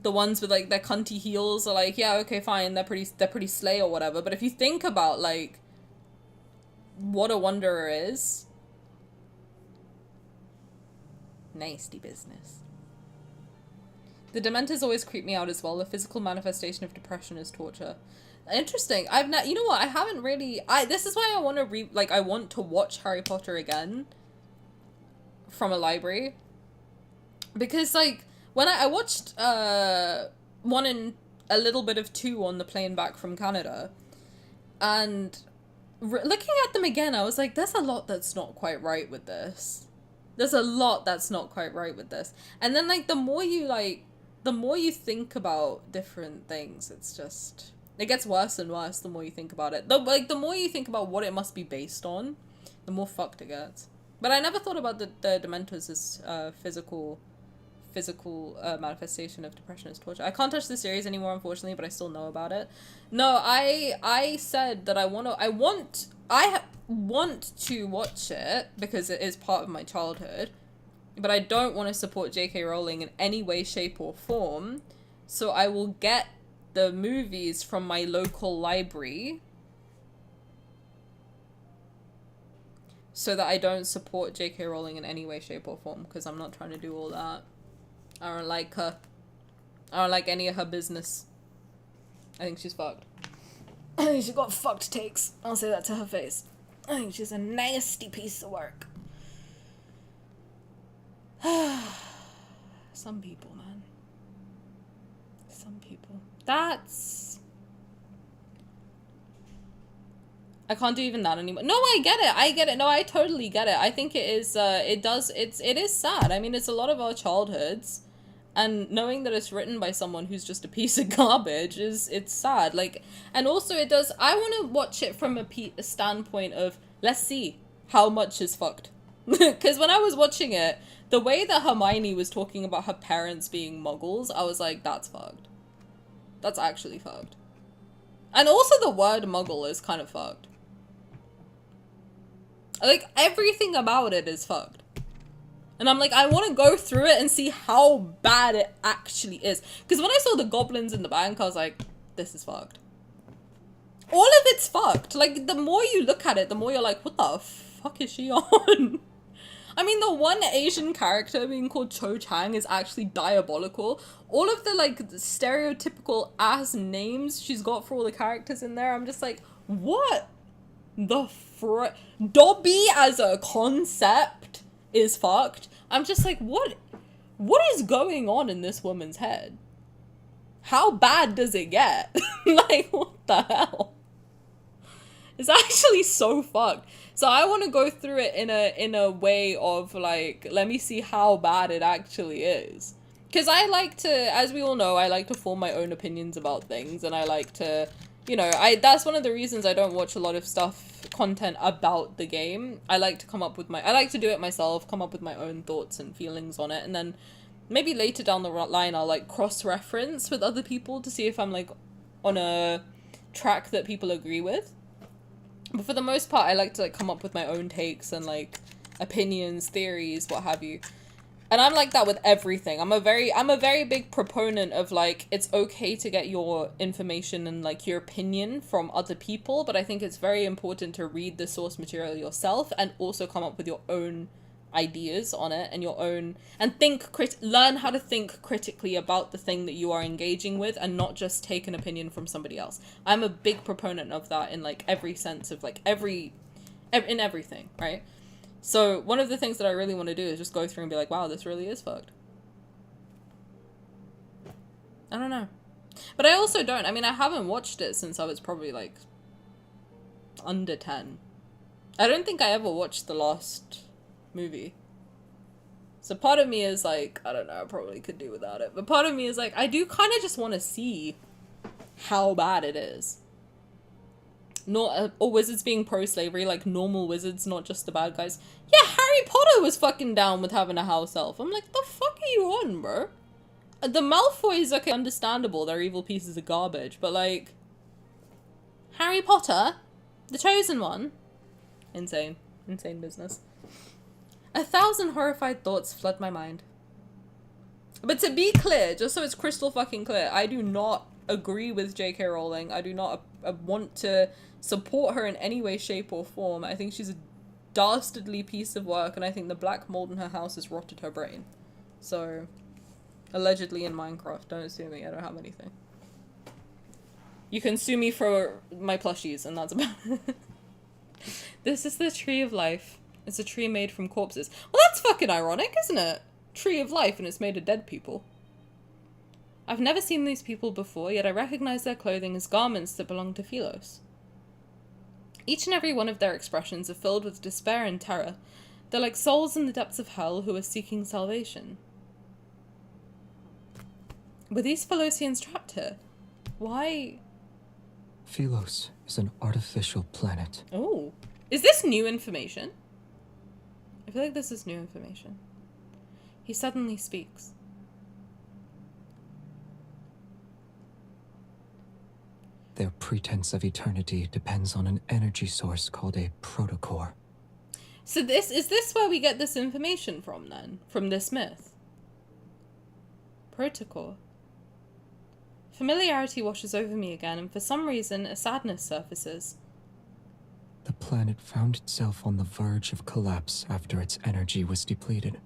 the ones with like their cunty heels are like, yeah, okay, fine, they're pretty slay or whatever. But if you think about like what a Wanderer is, nasty business. The Dementors always creep me out as well. The physical manifestation of depression is torture. Interesting. You know what? I haven't really. This is why I want to I want to watch Harry Potter again from a library, because like when I watched 1 and a little bit of 2 on the plane back from Canada, and looking at them again, I was like, there's a lot that's not quite right with this. There's a lot that's not quite right with this. And then like the more you think about different things, it gets worse and worse the more you think about it. The more you think about what it must be based on, the more fucked it gets. But I never thought about the Dementors as physical manifestation of depression as torture. I can't touch the series anymore, unfortunately, but I still know about it. No, I said that I want to watch it because it is part of my childhood, but I don't want to support J.K. Rowling in any way, shape, or form, so I will get the movies from my local library so that I don't support J.K. Rowling in any way, shape, or form, because I'm not trying to do all that. I don't like her. I don't like any of her business. I think she's fucked. I think she's got fucked takes. I'll say that to her face. I think she's a nasty piece of work. Some people, man. Some people. I can't do even that anymore. No, I get it. No, I totally get it. I think it is, it is sad. I mean, it's a lot of our childhoods, and knowing that it's written by someone who's just a piece of garbage it's sad. Like, and also it does, I want to watch it from a standpoint of, let's see how much is fucked. Because when I was watching it, the way that Hermione was talking about her parents being muggles, I was like, that's fucked. That's actually fucked. And also the word muggle is kind of fucked. Like, everything about it is fucked. And I'm like, I want to go through it and see how bad it actually is. Because when I saw the goblins in the bank, I was like, this is fucked. All of it's fucked. Like, the more you look at it, the more you're like, what the fuck is she on? I mean, the one Asian character being called Cho Chang is actually diabolical. All of the, like, stereotypical ass names she's got for all the characters in there, I'm just like, what the Dobby as a concept is fucked. I'm just like, what is going on in this woman's head? How bad does it get? Like, what the hell? It's actually so fucked. So I want to go through it in a way of like, let me see how bad it actually is. Because I like to, as we all know, I like to form my own opinions about things, and I like to, you know, that's one of the reasons I don't watch a lot of content about the game. I like to I like to do it myself, come up with my own thoughts and feelings on it, and then maybe later down the line I'll like cross-reference with other people to see if I'm like on a track that people agree with. But for the most part, I like to like come up with my own takes and like opinions, theories, what have you. And I'm like that with everything. I'm a very big proponent of like, it's okay to get your information and like your opinion from other people, but I think it's very important to read the source material yourself and also come up with your own ideas on it and your own, and learn how to think critically about the thing that you are engaging with and not just take an opinion from somebody else. I'm a big proponent of that in like every sense of like in everything, right? So one of the things that I really want to do is just go through and be like, wow, this really is fucked. I don't know. But I also don't. I mean, I haven't watched it since I was probably like under 10. I don't think I ever watched the last movie. So part of me is like, I don't know, I probably could do without it. But part of me is like, I do kind of just want to see how bad it is. Not or wizards being pro-slavery, like normal wizards, not just the bad guys. Yeah, Harry Potter was fucking down with having a house elf. I'm like, the fuck are you on, bro? The Malfoys, okay, understandable, they're evil pieces of garbage, but like, Harry Potter, the chosen one, insane business. 1,000 horrified thoughts flood my mind. But to be clear, just so it's crystal fucking clear, I do not agree with J.K. Rowling. I do not want to support her in any way, shape, or form. I think she's a dastardly piece of work, and I think the black mold in her house has rotted her brain. So, allegedly in Minecraft. Don't sue me, I don't have anything. You can sue me for my plushies, and that's about it. This is the tree of life. It's a tree made from corpses. Well, that's fucking ironic, isn't it? Tree of life, and it's made of dead people. I've never seen these people before, yet I recognize their clothing as garments that belong to Philos. Each and every one of their expressions are filled with despair and terror. They're like souls in the depths of hell who are seeking salvation. Were these Philosians trapped here? Why? Philos is an artificial planet. Oh. Is this new information? I feel like this is new information. He suddenly speaks. Their pretense of eternity depends on an energy source called a protocore. So is this where we get this information from then? From this myth? Protocore. Familiarity washes over me again, and for some reason a sadness surfaces. The planet found itself on the verge of collapse after its energy was depleted.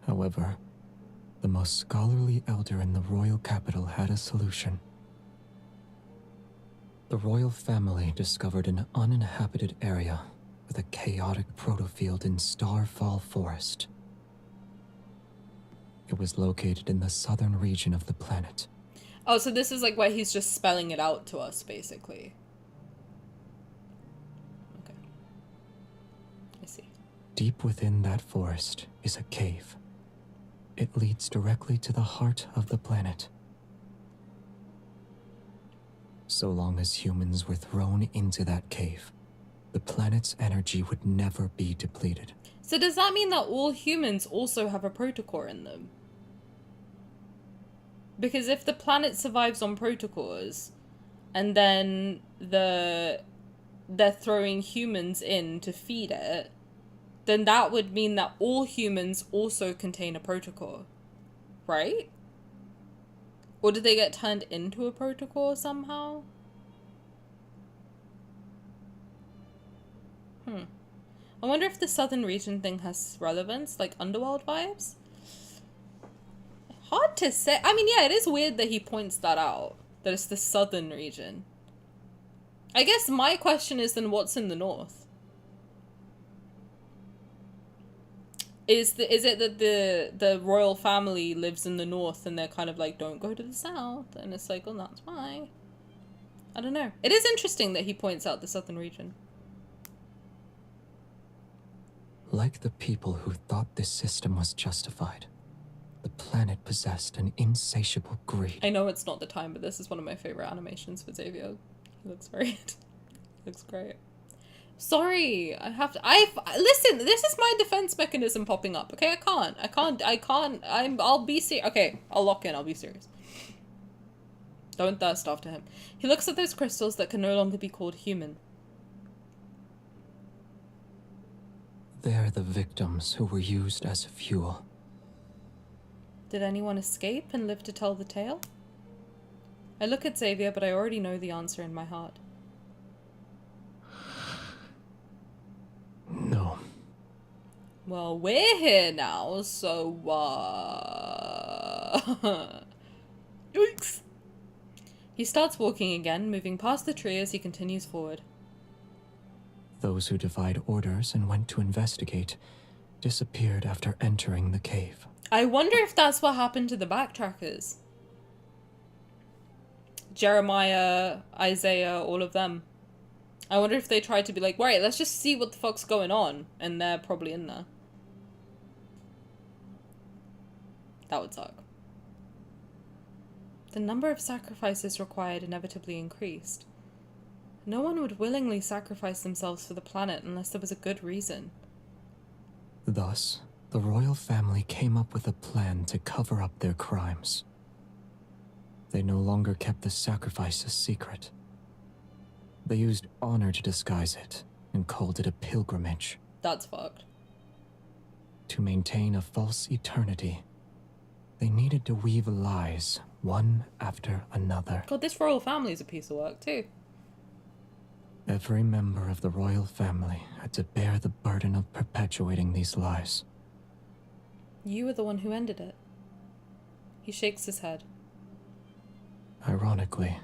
However, the most scholarly elder in the royal capital had a solution. The royal family discovered an uninhabited area with a chaotic protofield in Starfall Forest. It was located in the southern region of the planet. Oh, so this is like where he's just spelling it out to us, basically. Okay. I see. Deep within that forest is a cave. It leads directly to the heart of the planet. So long as humans were thrown into that cave, the planet's energy would never be depleted. So does that mean that all humans also have a protocore in them? Because if the planet survives on protocores, and then they're throwing humans in to feed it, then that would mean that all humans also contain a protocore, right? Or did they get turned into a protocore somehow? I wonder if the southern region thing has relevance, like underworld vibes? Hard to say. I mean, yeah, it is weird that he points that out, that it's the southern region. I guess my question is then what's in the north? Is it that the royal family lives in the north and they're kind of like, don't go to the south? And it's like, well, that's why. I don't know. It is interesting that he points out the southern region. Like the people who thought this system was justified, the planet possessed an insatiable greed. I know it's not the time, but this is one of my favorite animations for Xavier. He looks great. He looks great. Sorry, listen, this is my defense mechanism popping up, okay? I'll be serious. Okay, I'll lock in, I'll be serious. Don't thirst after him. He looks at those crystals that can no longer be called human. They're the victims who were used as fuel. Did anyone escape and live to tell the tale? I look at Xavier, but I already know the answer in my heart. No. Well, we're here now, so, Yikes. He starts walking again, moving past the tree as he continues forward. Those who defied orders and went to investigate disappeared after entering the cave. I wonder if that's what happened to the backtrackers. Jeremiah, Isaiah, all of them. I wonder if they tried to be like, right, let's just see what the fuck's going on. And they're probably in there. That would suck. The number of sacrifices required inevitably increased. No one would willingly sacrifice themselves for the planet unless there was a good reason. Thus, the royal family came up with a plan to cover up their crimes. They no longer kept the sacrifices secret. They used honor to disguise it and called it a pilgrimage. That's fucked. To maintain a false eternity, they needed to weave lies one after another. God, this royal family is a piece of work too. Every member of the royal family had to bear the burden of perpetuating these lies. You were the one who ended it. He shakes his head. Ironically,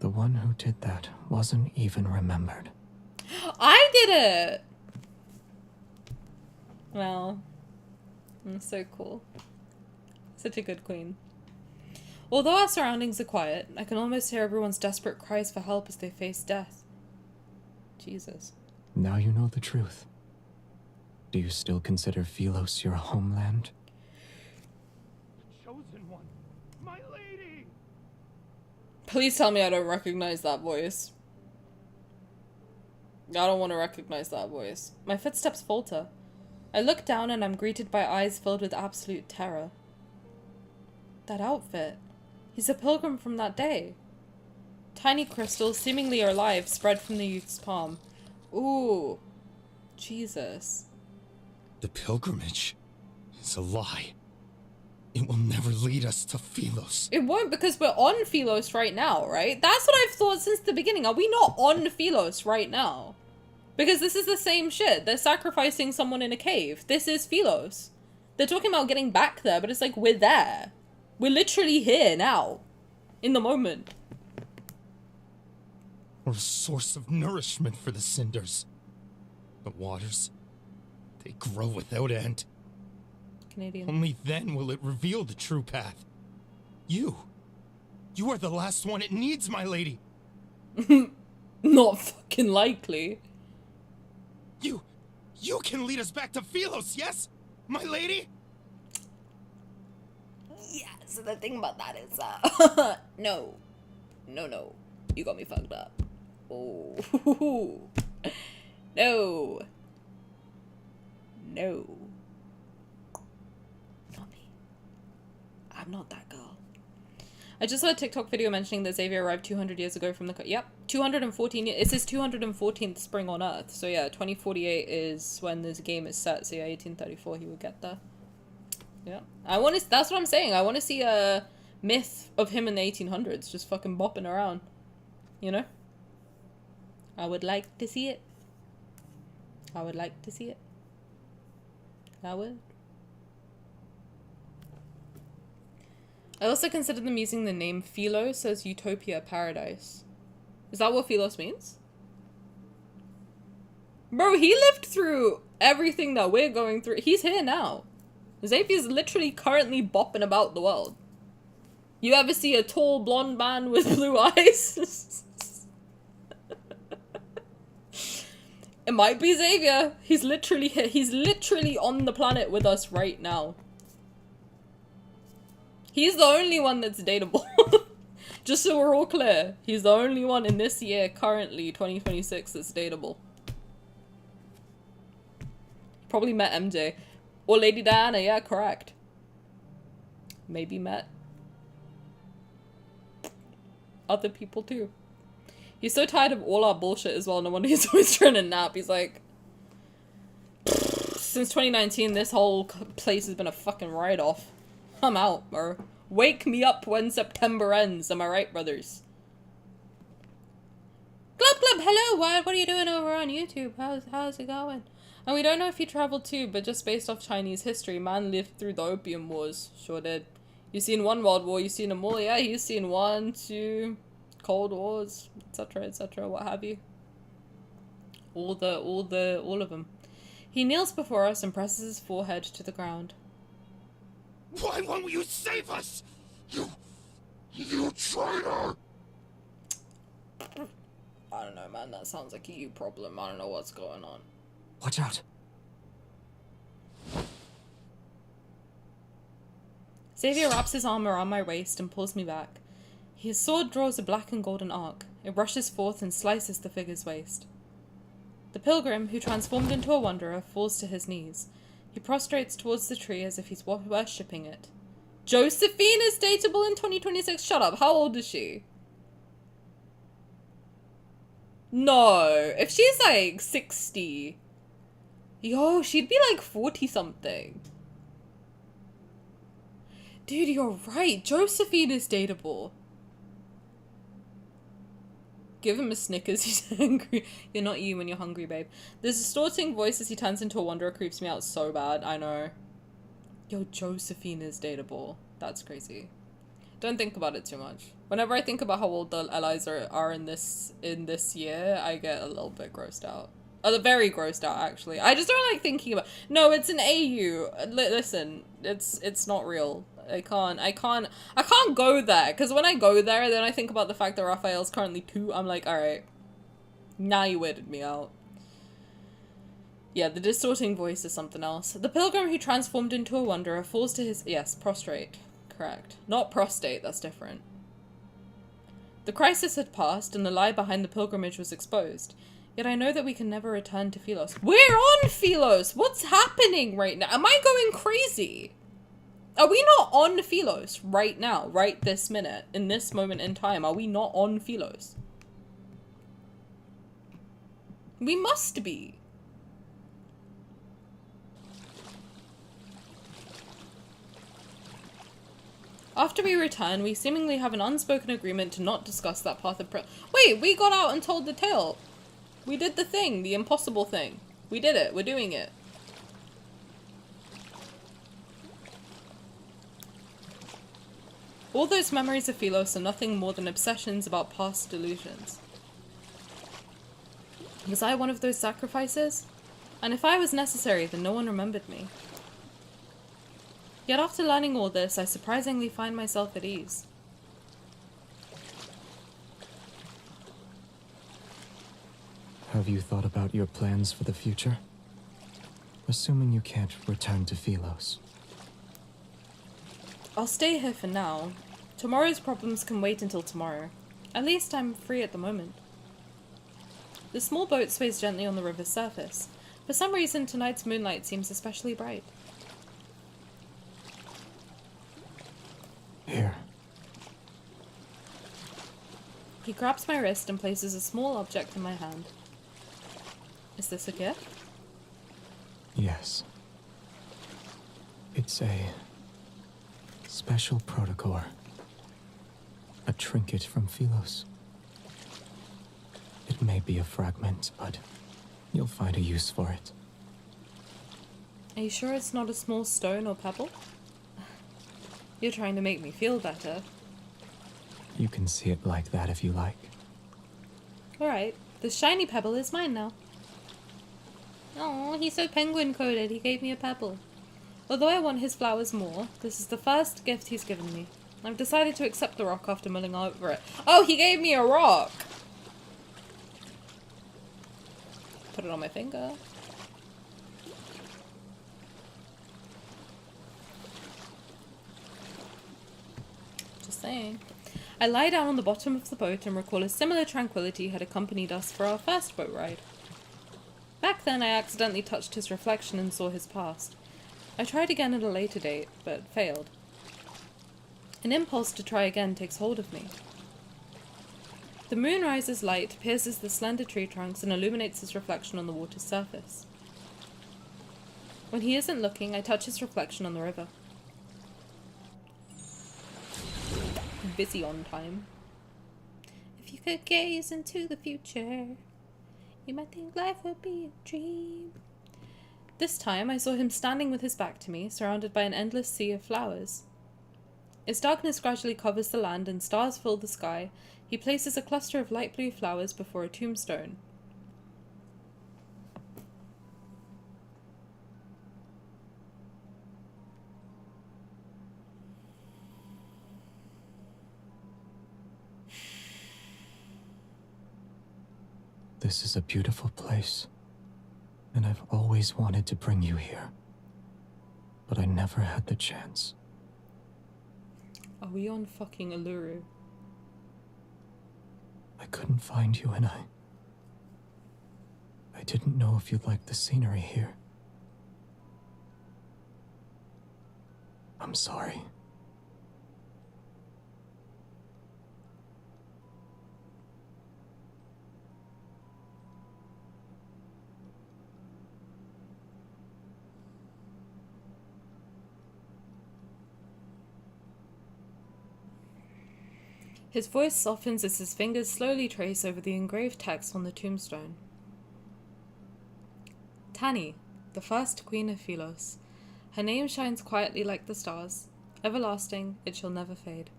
the one who did that wasn't even remembered. I did it! Well, I'm so cool. Such a good queen. Although our surroundings are quiet, I can almost hear everyone's desperate cries for help as they face death. Jesus. Now you know the truth. Do you still consider Philos your homeland? Chosen one, my lady! Please tell me I don't recognize that voice. I don't want to recognize that voice. My footsteps falter. I look down and I'm greeted by eyes filled with absolute terror. That outfit. He's a pilgrim from that day. Tiny crystals, seemingly alive, spread from the youth's palm. Ooh. Jesus. The pilgrimage is a lie. It will never lead us to Philos. It won't, because we're on Philos right now, right? That's what I've thought since the beginning. Are we not on Philos right now? Because this is the same shit. They're sacrificing someone in a cave. This is Philos. They're talking about getting back there, but it's like, we're there. We're literally here now. In the moment. We're a source of nourishment for the cinders. The waters, they grow without end. Canadian. Only then will it reveal the true path. You are the last one it needs, my lady. Not fucking likely. You can lead us back to Philos, yes? My lady? Yeah, so the thing about that is, no. No. You got me fucked up. Oh. No. No. Not me. I'm not that girl. I just saw a TikTok video mentioning that Xavier arrived 200 years ago from the... Yep, 214 years. It says 214th spring on Earth. So yeah, 2048 is when this game is set. So yeah, 1834 he would get there. Yeah. That's what I'm saying. I want to see a myth of him in the 1800s just fucking bopping around. You know? I would like to see it. I would like to see it. I would. I also considered them using the name Philos as Utopia Paradise. Is that what Philos means? Bro, he lived through everything that we're going through. He's here now. Xavier's literally currently bopping about the world. You ever see a tall blonde man with blue eyes? It might be Xavier. He's literally here. He's literally on the planet with us right now. He's the only one that's dateable. Just so we're all clear. He's the only one in this year, currently, 2026, that's dateable. Probably met MJ. Or Lady Diana, yeah, correct. Maybe met other people too. He's so tired of all our bullshit as well. No wonder he's always trying to nap. He's like, since 2019, this whole place has been a fucking write-off. I'm out, or wake me up when September ends. Am I right, brothers? Glub Glub, hello, what are you doing over on YouTube? How's it going? And we don't know if he traveled too, but just based off Chinese history, man lived through the Opium Wars. Sure did. You've seen one World War, you've seen them all. Yeah, he's seen 1, 2, Cold Wars, etc., what have you. All of them. He kneels before us and presses his forehead to the ground. Why won't you save us? You traitor! I don't know, man. That sounds like a you problem. I don't know what's going on. Watch out. Xavier wraps his arm around my waist and pulls me back. His sword draws a black and golden arc. It rushes forth and slices the figure's waist. The pilgrim, who transformed into a wanderer, falls to his knees. He prostrates towards the tree as if he's worshipping it. Josephine is dateable in 2026? Shut up, how old is she? No, if she's like 60, yo, she'd be like 40 something. Dude, you're right, Josephine is dateable. Give him a Snickers, he's angry. You're not you when you're hungry, babe. The distorting voice as he turns into a wanderer creeps me out so bad, I know. Yo, Josephine is dateable. That's crazy. Don't think about it too much. Whenever I think about how old the allies are in this year, I get a little bit grossed out. Very grossed out, actually. I just don't like thinking about. No, it's an AU. Listen, it's not real. I can't go there, because when I go there, then I think about the fact that Rafayel's currently 2. I'm like, alright, now you weirded me out. Yeah, the distorting voice is something else. The pilgrim who transformed into a wanderer falls to his, yes, prostrate. Correct. Not prostate, that's different. The crisis had passed, and the lie behind the pilgrimage was exposed. Yet I know that we can never return to Philos. We're on Philos! What's happening right now? Am I going crazy? Are we not on Philos right now, right this minute, in this moment in time? Are we not on Philos? We must be. After we return, we seemingly have an unspoken agreement to not discuss that path of Wait, we got out and told the tale. We did the thing, the impossible thing. We did it, we're doing it. All those memories of Philos are nothing more than obsessions about past delusions. Was I one of those sacrifices? And if I was necessary, then no one remembered me. Yet after learning all this, I surprisingly find myself at ease. Have you thought about your plans for the future? Assuming you can't return to Philos. I'll stay here for now. Tomorrow's problems can wait until tomorrow. At least I'm free at the moment. The small boat sways gently on the river's surface. For some reason, tonight's moonlight seems especially bright. Here. He grabs my wrist and places a small object in my hand. Is this a gift? Yes. It's a special protocore. A trinket from Philos. It may be a fragment, but you'll find a use for it. Are you sure it's not a small stone or pebble? You're trying to make me feel better. You can see it like that if you like. Alright, the shiny pebble is mine now. Oh, he's so penguin-coded, he gave me a pebble. Although I want his flowers more, this is the first gift he's given me. I've decided to accept the rock after mulling over it. Oh, he gave me a rock! Put it on my finger. Just saying. I lie down on the bottom of the boat and recall a similar tranquility had accompanied us for our first boat ride. Back then, I accidentally touched his reflection and saw his past. I tried again at a later date, but failed. An impulse to try again takes hold of me. The moonrise's light pierces the slender tree trunks and illuminates his reflection on the water's surface. When he isn't looking, I touch his reflection on the river. I'm busy on time. If you could gaze into the future, you might think life would be a dream. This time, I saw him standing with his back to me, surrounded by an endless sea of flowers. As darkness gradually covers the land and stars fill the sky, he places a cluster of light blue flowers before a tombstone. This is a beautiful place, and I've always wanted to bring you here, but I never had the chance. Are we on fucking Uluru? I couldn't find you, and I didn't know if you'd like the scenery here. I'm sorry. His voice softens as his fingers slowly trace over the engraved text on the tombstone. Tani, the first queen of Sylus. Her name shines quietly like the stars. Everlasting, it shall never fade.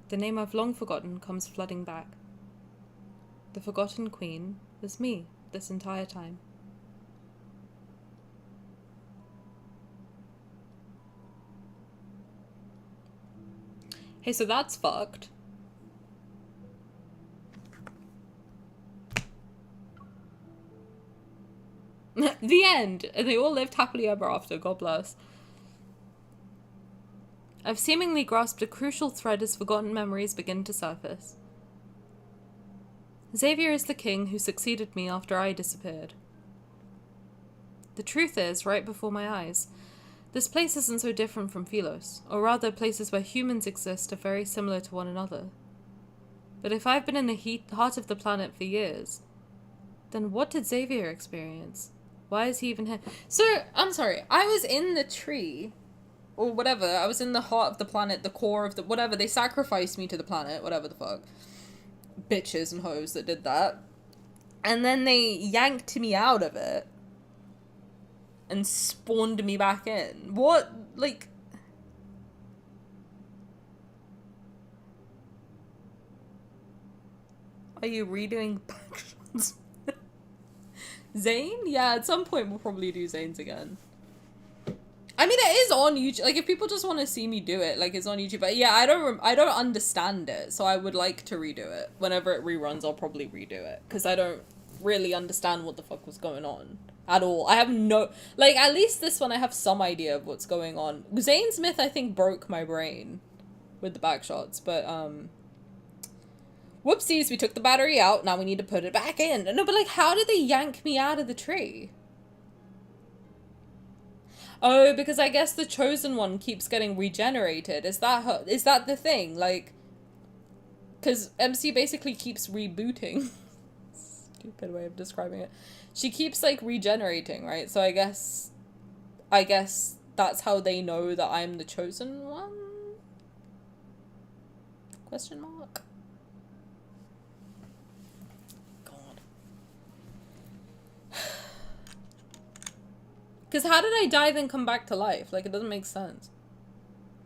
The name I've long forgotten comes flooding back. The forgotten queen was me this entire time. Hey, so that's fucked. The end! And they all lived happily ever after, God bless. I've seemingly grasped a crucial thread as forgotten memories begin to surface. Xavier is the king who succeeded me after I disappeared. The truth is, right before my eyes, this place isn't so different from Sylus, or rather places where humans exist are very similar to one another. But if I've been in the heart of the planet for years, then what did Xavier experience? Why is he even here? So, I'm sorry, I was in the tree, or whatever, I was in the heart of the planet, the core of the, whatever, they sacrificed me to the planet, whatever the fuck. Bitches and hoes that did that. And then they yanked me out of it. And spawned me back in. What? Like... Are you redoing backshots? Zayne? Yeah, at some point we'll probably do Zayne's again. I mean, it is on YouTube. Like, if people just want to see me do it, like, it's on YouTube. But yeah, I don't understand it, so I would like to redo it. Whenever it reruns, I'll probably redo it. Because I don't really understand what the fuck was going on. At all. I have no... Like, at least this one I have some idea of what's going on. Zayne's myth, I think, broke my brain with the backshots, but, whoopsies, we took the battery out, now we need to put it back in. No, but, like, how did they yank me out of the tree? Oh, because I guess the chosen one keeps getting regenerated. Is that the thing? Like, because MC basically keeps rebooting. Stupid way of describing it. She keeps, like, regenerating, right? So I guess that's how they know that I'm the chosen one? Question mark? God. Because how did I die then come back to life? Like, it doesn't make sense.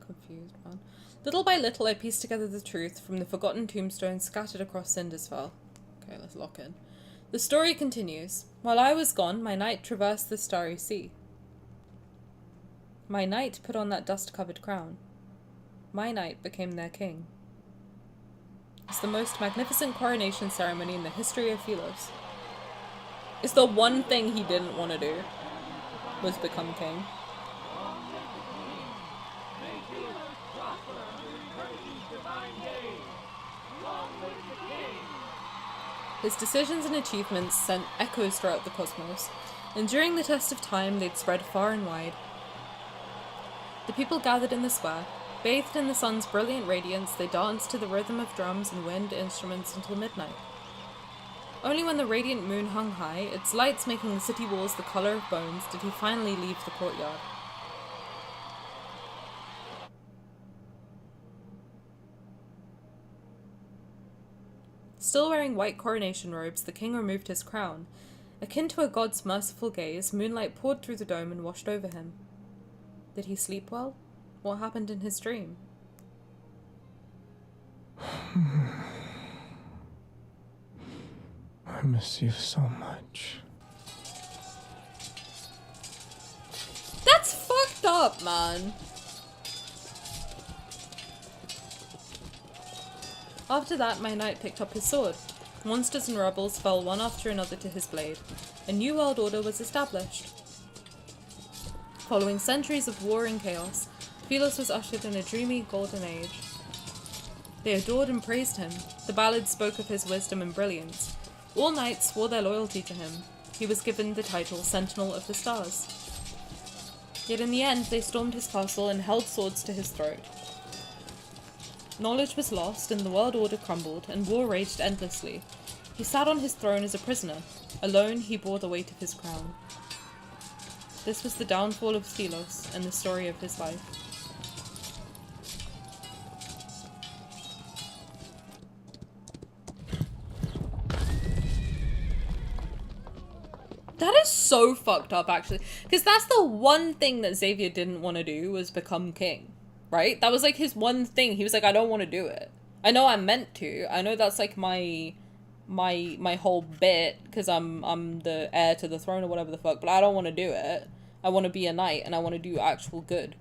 Confused, man. Little by little, I pieced together the truth from the forgotten tombstones scattered across Cindersfell. Okay, let's lock in. The story continues. While I was gone, my knight traversed the starry sea. My knight put on that dust-covered crown. My knight became their king. It's the most magnificent coronation ceremony in the history of Sylus. It's the one thing he didn't want to do, was become king. His decisions and achievements sent echoes throughout the cosmos, and during the test of time they'd spread far and wide. The people gathered in the square. Bathed in the sun's brilliant radiance, they danced to the rhythm of drums and wind instruments until midnight. Only when the radiant moon hung high, its lights making the city walls the colour of bones, did he finally leave the courtyard. Still wearing white coronation robes, the king removed his crown. Akin to a god's merciful gaze, moonlight poured through the dome and washed over him. Did he sleep well? What happened in his dream? I miss you so much. That's fucked up, man. After that, my knight picked up his sword. Monsters and rebels fell one after another to his blade. A new world order was established. Following centuries of war and chaos, Phylos was ushered in a dreamy golden age. They adored and praised him. The ballads spoke of his wisdom and brilliance. All knights swore their loyalty to him. He was given the title Sentinel of the Stars. Yet in the end, they stormed his castle and held swords to his throat. Knowledge was lost, and the world order crumbled, and war raged endlessly. He sat on his throne as a prisoner. Alone, he bore the weight of his crown. This was the downfall of Sylus and the story of his life. That is so fucked up, actually. Because that's the one thing that Xavier didn't want to do, was become king. Right? That was like his one thing. He was like, I don't want to do it. I know I'm meant to. I know that's like my whole bit, because I'm the heir to the throne or whatever the fuck, but I don't want to do it. I want to be a knight, and I want to do actual good.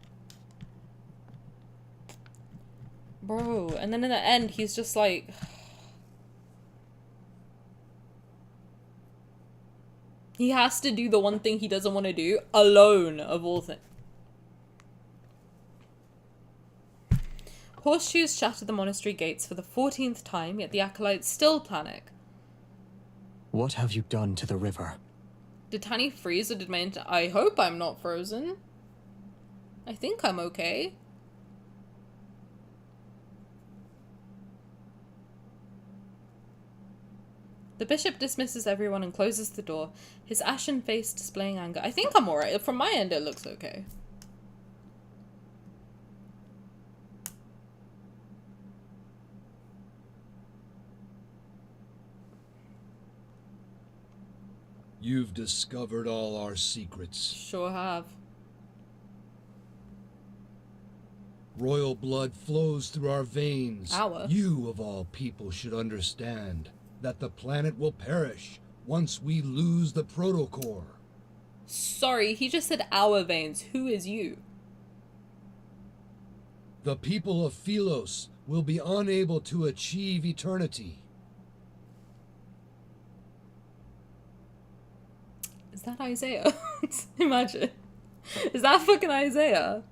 Bro, and then in the end, he's just like... He has to do the one thing he doesn't want to do, alone, of all things. Horseshoes shattered the monastery gates for the 14th time, yet the acolytes still panic. What have you done to the river? Did Tani freeze or did my I hope I'm not frozen. I think I'm okay. The bishop dismisses everyone and closes the door, his ashen face displaying anger. I think I'm alright. From my end, it looks okay. You've discovered all our secrets. Sure have. Royal blood flows through our veins. Our? You, of all people, should understand that the planet will perish once we lose the protocore. Sorry, he just said our veins. Who is you? The people of Phylos will be unable to achieve eternity. Is that Isaiah? Imagine. Is that fucking Isaiah?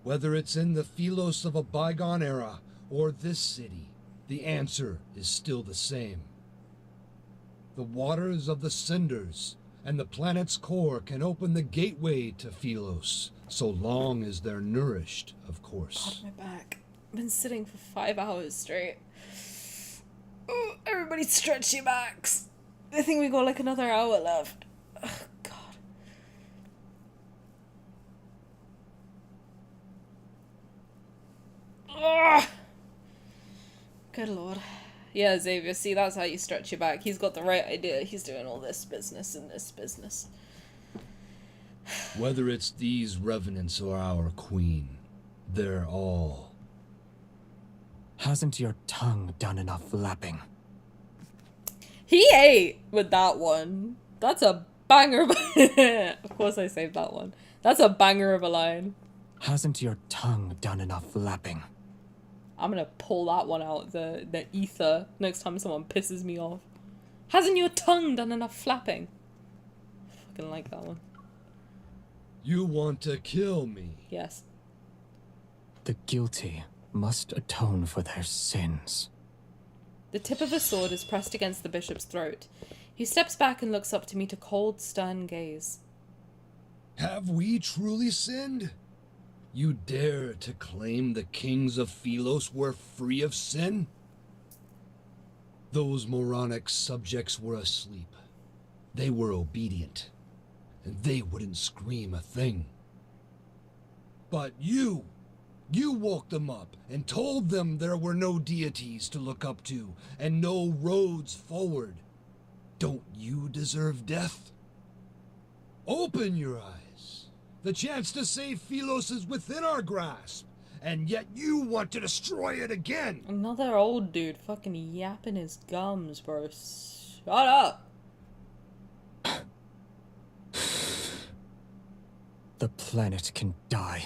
Whether it's in the Phylos of a bygone era or this city, the answer is still the same. The waters of the cinders and the planet's core can open the gateway to Phylos, so long as they're nourished, of course. God, my back. I've been sitting for 5 hours straight. Oh, everybody stretch your backs. I think we got like another hour left. Oh, God. Ugh. Good lord. Yeah, Xavier, see, that's how you stretch your back. He's got the right idea. He's doing all this business and this business. Whether it's these revenants or our queen, they're all... Hasn't your tongue done enough flapping? He ate with that one. That's a banger of Of course I saved that one. That's a banger of a line. Hasn't your tongue done enough flapping? I'm gonna pull that one out, the ether, next time someone pisses me off. Hasn't your tongue done enough flapping? I fucking like that one. You want to kill me? Yes. The guilty must atone for their sins. The tip of a sword is pressed against the bishop's throat. He steps back and looks up to meet a cold, stern gaze. Have we truly sinned? You dare to claim the kings of Phylos were free of sin? Those moronic subjects were asleep. They were obedient, and they wouldn't scream a thing. But you woke them up and told them there were no deities to look up to and no roads forward. Don't you deserve death? Open your eyes. The chance to save Phylos is within our grasp, and yet you want to destroy it again. Another old dude fucking yapping his gums, bro. Shut up. The planet can die.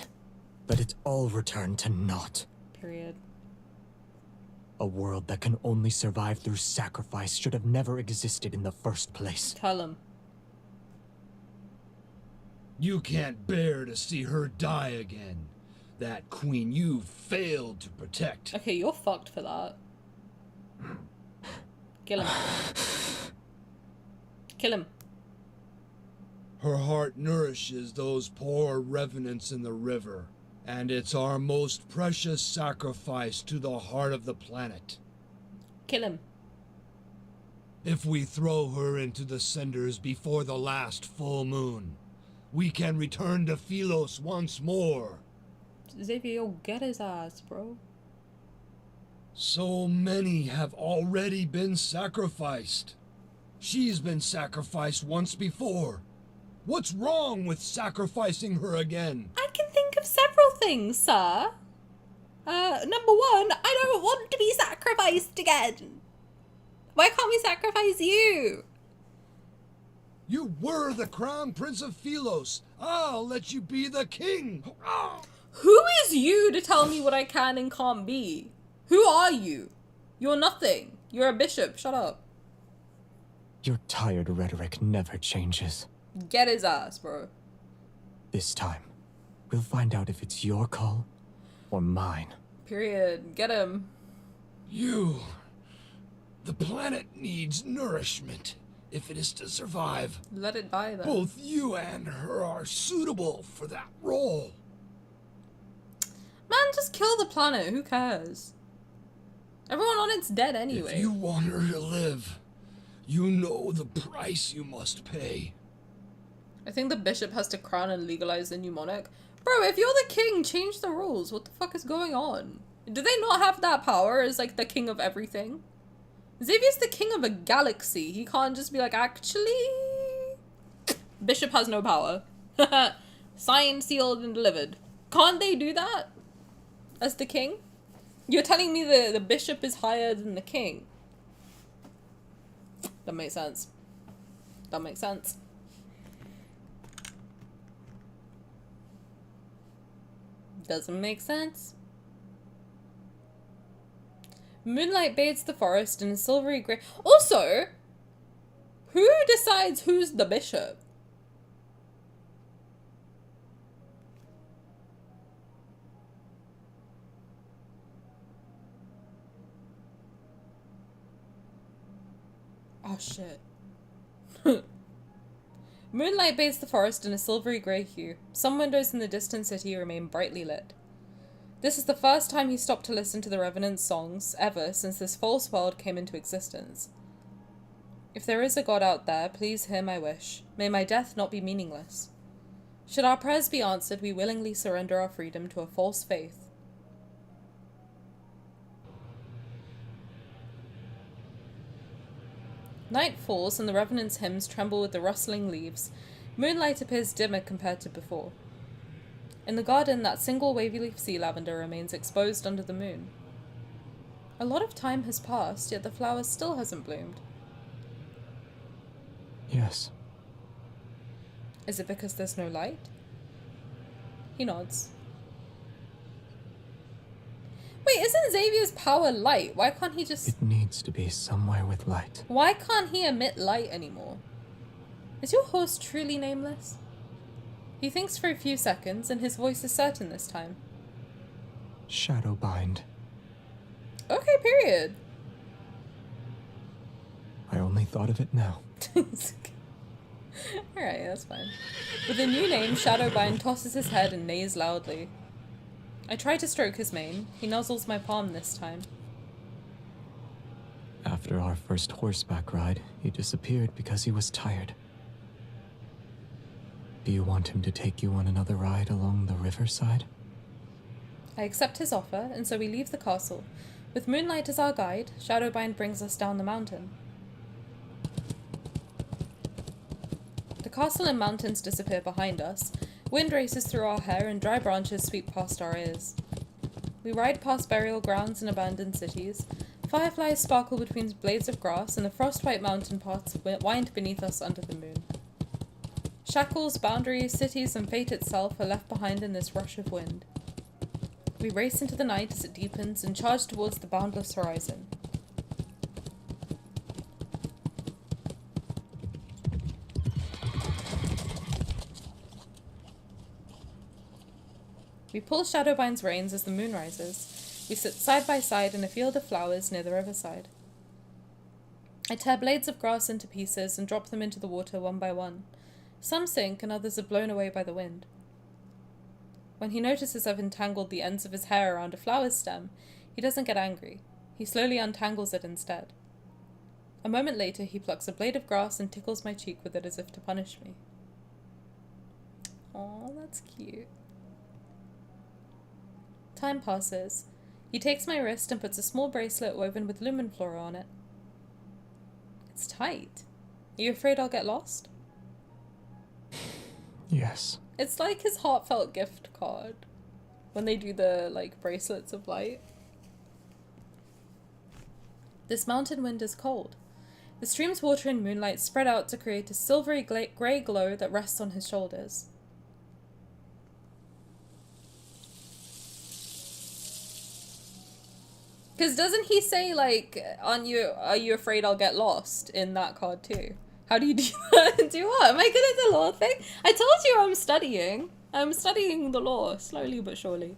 Let it all return to naught. Period. A world that can only survive through sacrifice should have never existed in the first place. Tell him. You can't bear to see her die again. That queen you failed to protect. Okay, you're fucked for that. Kill him. Kill him. Her heart nourishes those poor revenants in the river, and it's our most precious sacrifice to the heart of the planet. Kill him. If we throw her into the cinders before the last full moon, we can return to Philos once more. Xavier, you'll get his ass, bro. So many have already been sacrificed. She's been sacrificed once before. What's wrong with sacrificing her again? I can think of several things, sir. Number one, I don't want to be sacrificed again. Why can't we sacrifice you? You were the crown prince of Philos. I'll let you be the king. Who is you to tell me what I can and can't be? Who are you? You're nothing. You're a bishop. Shut up. Your tired rhetoric never changes. Get his ass, bro. This time, we'll find out if it's your call or mine. Period. Get him. You. The planet needs nourishment if it is to survive. Let it die then. Both you and her are suitable for that role. Man, just kill the planet. Who cares? Everyone on it's dead anyway. If you want her to live, you know the price you must pay. I think the bishop has to crown and legalize the new monarch. Bro, if you're the king, change the rules. What the fuck is going on? Do they not have that power as, like, the king of everything? Xavier's the king of a galaxy. He can't just be like, actually... Bishop has no power. Signed, sealed, and delivered. Can't they do that? As the king? You're telling me the bishop is higher than the king? That makes sense. That makes sense. Doesn't make sense. Moonlight bathes the forest in a silvery grey. Also, who decides who's the bishop? Oh shit. Moonlight bathes the forest in a silvery grey hue. Some windows in the distant city remain brightly lit. This is the first time he stopped to listen to the Revenant's songs ever since this false world came into existence. If there is a god out there, please hear my wish. May my death not be meaningless. Should our prayers be answered, we willingly surrender our freedom to a false faith. Night falls and the Revenant's hymns tremble with the rustling leaves. Moonlight appears dimmer compared to before. In the garden, that single wavy leaf sea lavender remains exposed under the moon. A lot of time has passed, yet the flower still hasn't bloomed. Yes. Is it because there's no light? He nods. Wait, isn't Xavier's power light? Why can't he just... It needs to be somewhere with light. Why can't he emit light anymore? Is your horse truly nameless? He thinks for a few seconds, and his voice is certain this time. Shadowbind. Okay, period. I only thought of it now. Alright, that's fine. With a new name, Shadowbind tosses his head and neighs loudly. I try to stroke his mane. He nuzzles my palm this time. After our first horseback ride, he disappeared because he was tired. Do you want him to take you on another ride along the riverside? I accept his offer, and so we leave the castle. With Moonlight as our guide, Shadowbind brings us down the mountain. The castle and mountains disappear behind us. Wind races through our hair and dry branches sweep past our ears. We ride past burial grounds and abandoned cities. Fireflies sparkle between blades of grass, and the frostwhite mountain paths wind beneath us under the moon. Shackles, boundaries, cities, and fate itself are left behind in this rush of wind. We race into the night as it deepens and charge towards the boundless horizon. We pull Shadowbine's reins as the moon rises. We sit side by side in a field of flowers near the riverside. I tear blades of grass into pieces and drop them into the water one by one. Some sink and others are blown away by the wind. When he notices I've entangled the ends of his hair around a flower stem, he doesn't get angry. He slowly untangles it instead. A moment later, he plucks a blade of grass and tickles my cheek with it as if to punish me. Aw, that's cute. Time passes. He takes my wrist and puts a small bracelet woven with lumen flora on it. It's tight. Are you afraid I'll get lost? Yes. It's like his heartfelt gift card. When they do the, like, bracelets of light. This mountain wind is cold. The stream's water and moonlight spread out to create a silvery grey glow that rests on his shoulders. Because doesn't he say, like, are you afraid I'll get lost in that card too? How do you do that? Do what? Am I good at the law thing? I told you I'm studying. I'm studying the law, slowly but surely.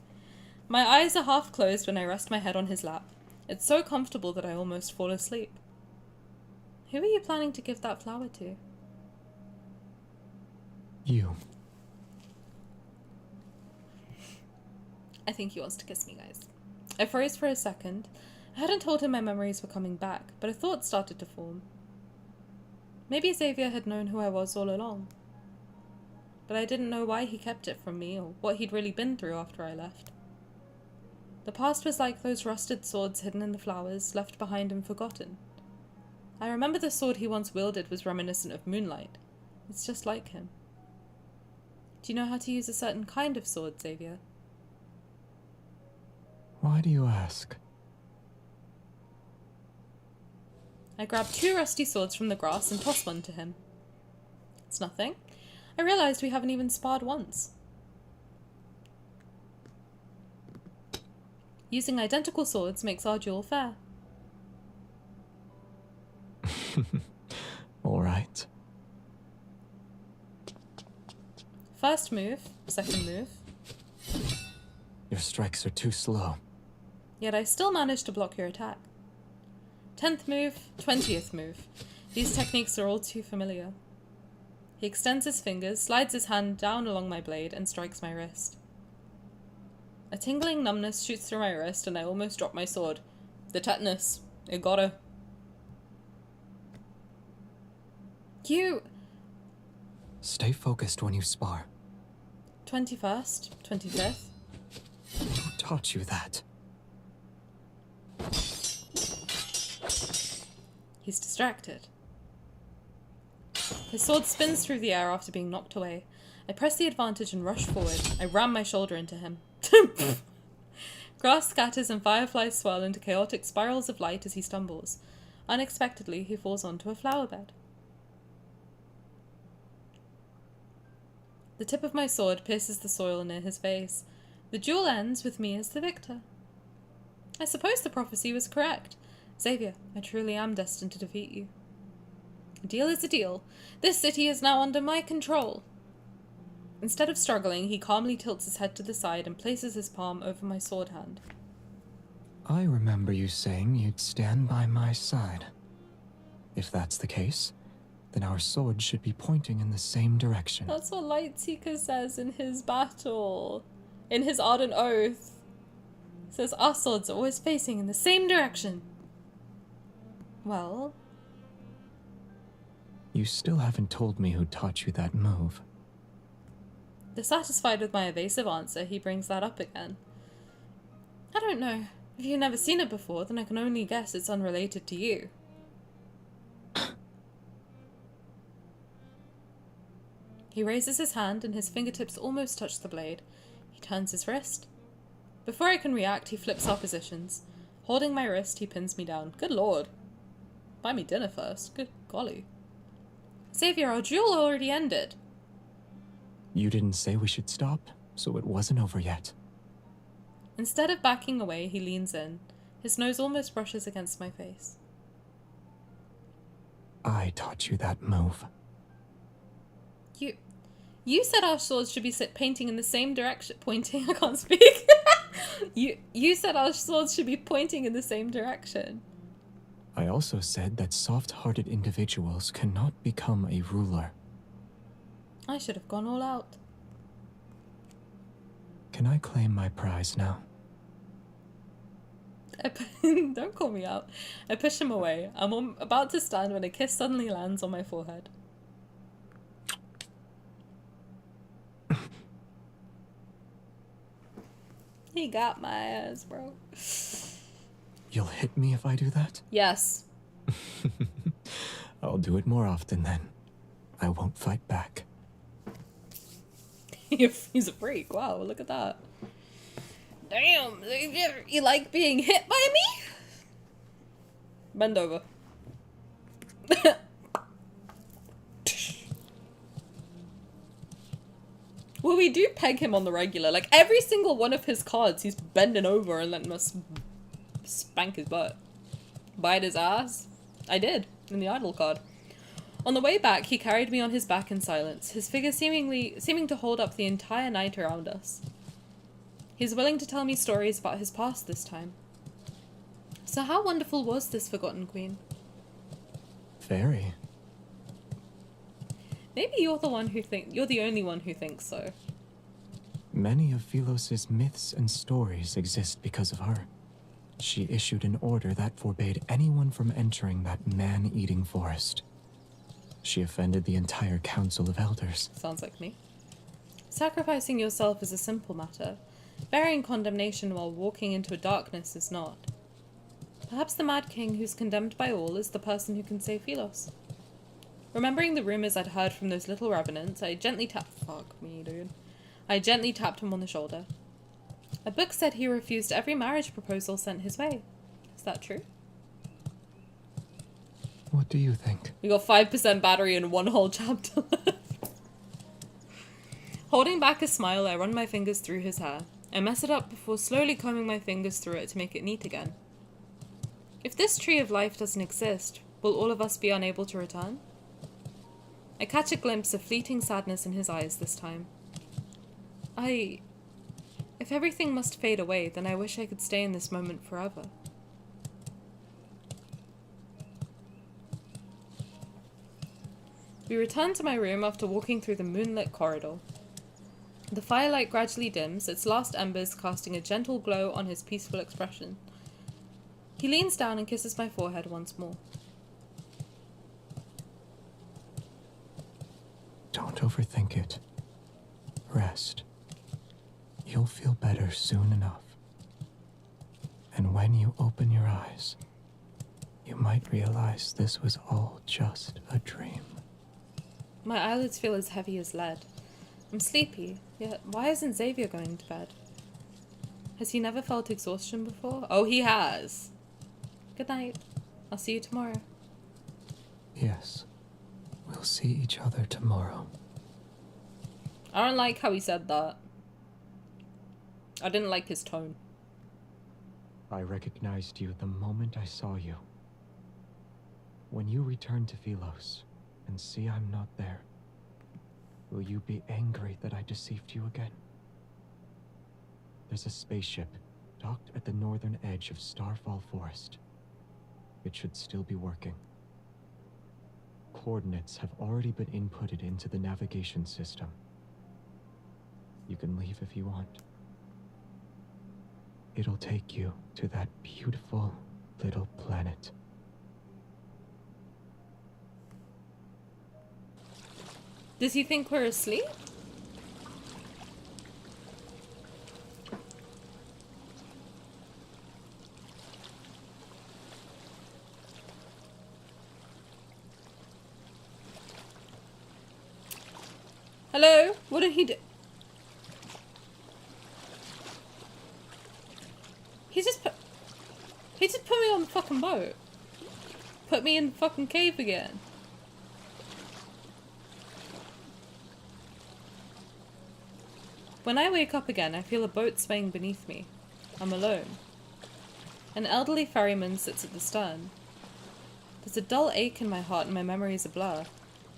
My eyes are half closed when I rest my head on his lap. It's so comfortable that I almost fall asleep. Who are you planning to give that flower to? You. I think he wants to kiss me, guys. I froze for a second. I hadn't told him my memories were coming back, but a thought started to form. Maybe Xavier had known who I was all along. But I didn't know why he kept it from me, or what he'd really been through after I left. The past was like those rusted swords hidden in the flowers, left behind and forgotten. I remember the sword he once wielded was reminiscent of moonlight. It's just like him. Do you know how to use a certain kind of sword, Xavier? Why do you ask? I grab 2 rusty swords from the grass and toss one to him. It's nothing. I realized we haven't even sparred once. Using identical swords makes our duel fair. All right. First move, second move. Your strikes are too slow. Yet I still managed to block your attack. 10th move, 20th move. These techniques are all too familiar. He extends his fingers, slides his hand down along my blade, and strikes my wrist. A tingling numbness shoots through my wrist, and I almost drop my sword. The tetanus. It got her. You... Stay focused when you spar. 21st, 25th. Who taught you that? He's distracted. His sword spins through the air after being knocked away. I press the advantage and rush forward. I ram my shoulder into him. Grass scatters and fireflies swirl into chaotic spirals of light as he stumbles. Unexpectedly, he falls onto a flower bed. The tip of my sword pierces the soil near his face. The duel ends with me as the victor. I suppose the prophecy was correct. Xavier, I truly am destined to defeat you. A deal is a deal. This city is now under my control. Instead of struggling, he calmly tilts his head to the side and places his palm over my sword hand. I remember you saying you'd stand by my side. If that's the case, then our swords should be pointing in the same direction. That's what Lightseeker says in his battle. In his Ardent Oath. It says our swords are always facing in the same direction. Well... You still haven't told me who taught you that move. Dissatisfied with my evasive answer, he brings that up again. I don't know. If you've never seen it before, then I can only guess it's unrelated to you. He raises his hand and his fingertips almost touch the blade. He turns his wrist. Before I can react, he flips our positions. Holding my wrist, he pins me down. Good lord. Buy me dinner first. Good golly. Xavier, our duel already ended. You didn't say we should stop, so it wasn't over yet. Instead of backing away, he leans in. His nose almost brushes against my face. I taught you that move. You said our swords should be painting in the same direction. Pointing? I can't speak. You said our swords should be pointing in the same direction. I also said that soft-hearted individuals cannot become a ruler. I should have gone all out. Can I claim my prize now? Don't call me out. I push him away. I'm about to stand when a kiss suddenly lands on my forehead. He got my ass, bro. You'll hit me if I do that? Yes. I'll do it more often then. I won't fight back. He's a freak. Wow, look at that. Damn, you like being hit by me? Bend over. Well, we do peg him on the regular. Like, every single one of his cards, he's bending over and letting us spank his butt. Bite his ass. I did, in the idol card. On the way back, he carried me on his back in silence, his figure seeming to hold up the entire night around us. He's willing to tell me stories about his past this time. So how wonderful was this Forgotten Queen? Very. Maybe you're the only one who thinks so. Many of Philos's myths and stories exist because of her. She issued an order that forbade anyone from entering that man-eating forest. She offended the entire Council of Elders. Sounds like me. Sacrificing yourself is a simple matter. Bearing condemnation while walking into a darkness is not. Perhaps the Mad King who's condemned by all is the person who can save Philos. Remembering the rumors I'd heard from those little revenants, I gently tapped him on the shoulder. A book said he refused every marriage proposal sent his way. Is that true? What do you think? We got 5% battery in one whole chapter left. Holding back a smile, I run my fingers through his hair. I mess it up before slowly combing my fingers through it to make it neat again. If this tree of life doesn't exist, will all of us be unable to return? I catch a glimpse of fleeting sadness in his eyes this time. If everything must fade away, then I wish I could stay in this moment forever. We return to my room after walking through the moonlit corridor. The firelight gradually dims, its last embers casting a gentle glow on his peaceful expression. He leans down and kisses my forehead once more. Don't overthink it. Rest. You'll feel better soon enough. And when you open your eyes, you might realize this was all just a dream. My eyelids feel as heavy as lead. I'm sleepy, yet why isn't Xavier going to bed? Has he never felt exhaustion before? Oh, he has! Good night. I'll see you tomorrow. Yes. We'll see each other tomorrow. I don't like how he said that. I didn't like his tone. I recognized you the moment I saw you. When you return to Philos and see I'm not there, will you be angry that I deceived you again? There's a spaceship docked at the northern edge of Starfall Forest. It should still be working. Coordinates have already been inputted into the navigation system. You can leave if you want. It'll take you to that beautiful little planet. Does he think we're asleep? Hello? What did he do? He just put me on the fucking boat. Put me in the fucking cave again. When I wake up again, I feel a boat swaying beneath me. I'm alone. An elderly ferryman sits at the stern. There's a dull ache in my heart and my memory is a blur.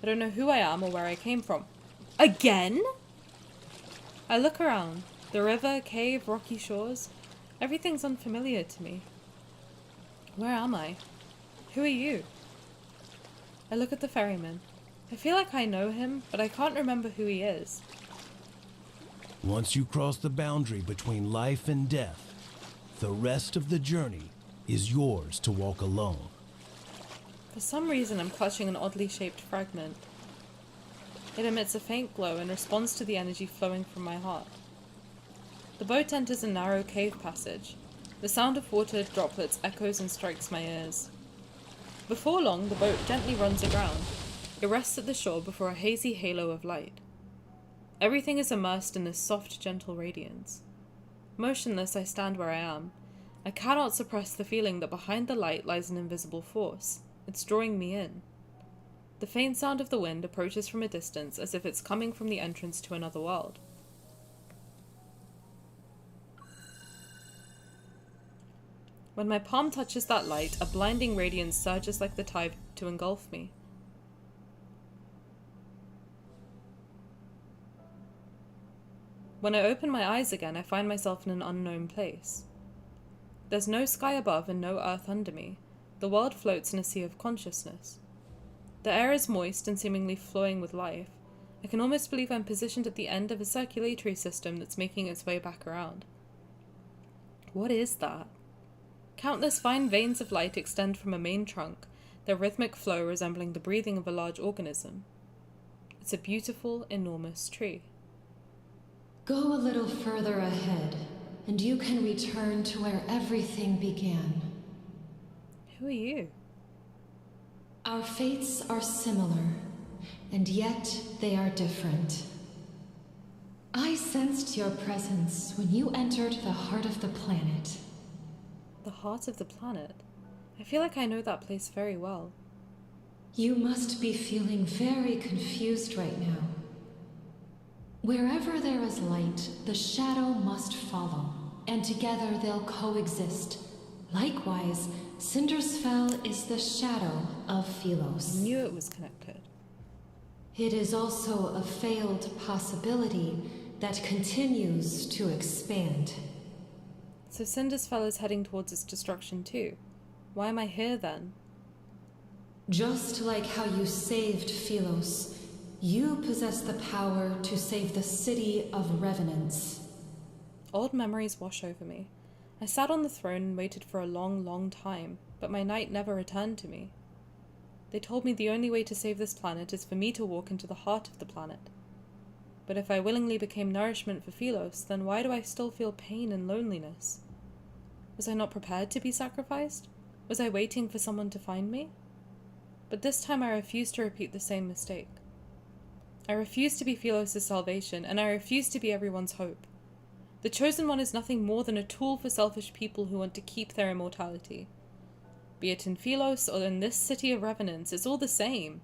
I don't know who I am or where I came from. Again? I look around. The river, cave, rocky shores. Everything's unfamiliar to me. Where am I? Who are you? I look at the ferryman. I feel like I know him, but I can't remember who he is. Once you cross the boundary between life and death, the rest of the journey is yours to walk alone. For some reason, I'm clutching an oddly shaped fragment. It emits a faint glow in response to the energy flowing from my heart. The boat enters a narrow cave passage. The sound of water droplets echoes and strikes my ears. Before long, the boat gently runs aground. It rests at the shore before a hazy halo of light. Everything is immersed in this soft, gentle radiance. Motionless, I stand where I am. I cannot suppress the feeling that behind the light lies an invisible force. It's drawing me in. The faint sound of the wind approaches from a distance as if it's coming from the entrance to another world. When my palm touches that light, a blinding radiance surges like the tide to engulf me. When I open my eyes again, I find myself in an unknown place. There's no sky above and no earth under me. The world floats in a sea of consciousness. The air is moist and seemingly flowing with life. I can almost believe I'm positioned at the end of a circulatory system that's making its way back around. What is that? Countless fine veins of light extend from a main trunk, their rhythmic flow resembling the breathing of a large organism. It's a beautiful, enormous tree. Go a little further ahead, and you can return to where everything began. Who are you? Our fates are similar, and yet they are different. I sensed your presence when you entered the heart of the planet. The heart of the planet? I feel like I know that place very well. You must be feeling very confused right now. Wherever there is light, the shadow must follow, and together they'll coexist. Likewise, Cindersfell is the shadow of Phylos. I knew it was connected. It is also a failed possibility that continues to expand. So Cindersfell is heading towards its destruction too. Why am I here then? Just like how you saved Phylos, you possess the power to save the city of Revenants. Old memories wash over me. I sat on the throne and waited for a long, long time, but my knight never returned to me. They told me the only way to save this planet is for me to walk into the heart of the planet. But if I willingly became nourishment for Phylos, then why do I still feel pain and loneliness? Was I not prepared to be sacrificed? Was I waiting for someone to find me? But this time I refuse to repeat the same mistake. I refuse to be Phylos' salvation, and I refuse to be everyone's hope. The Chosen One is nothing more than a tool for selfish people who want to keep their immortality. Be it in Phylos or in this city of Revenants, it's all the same.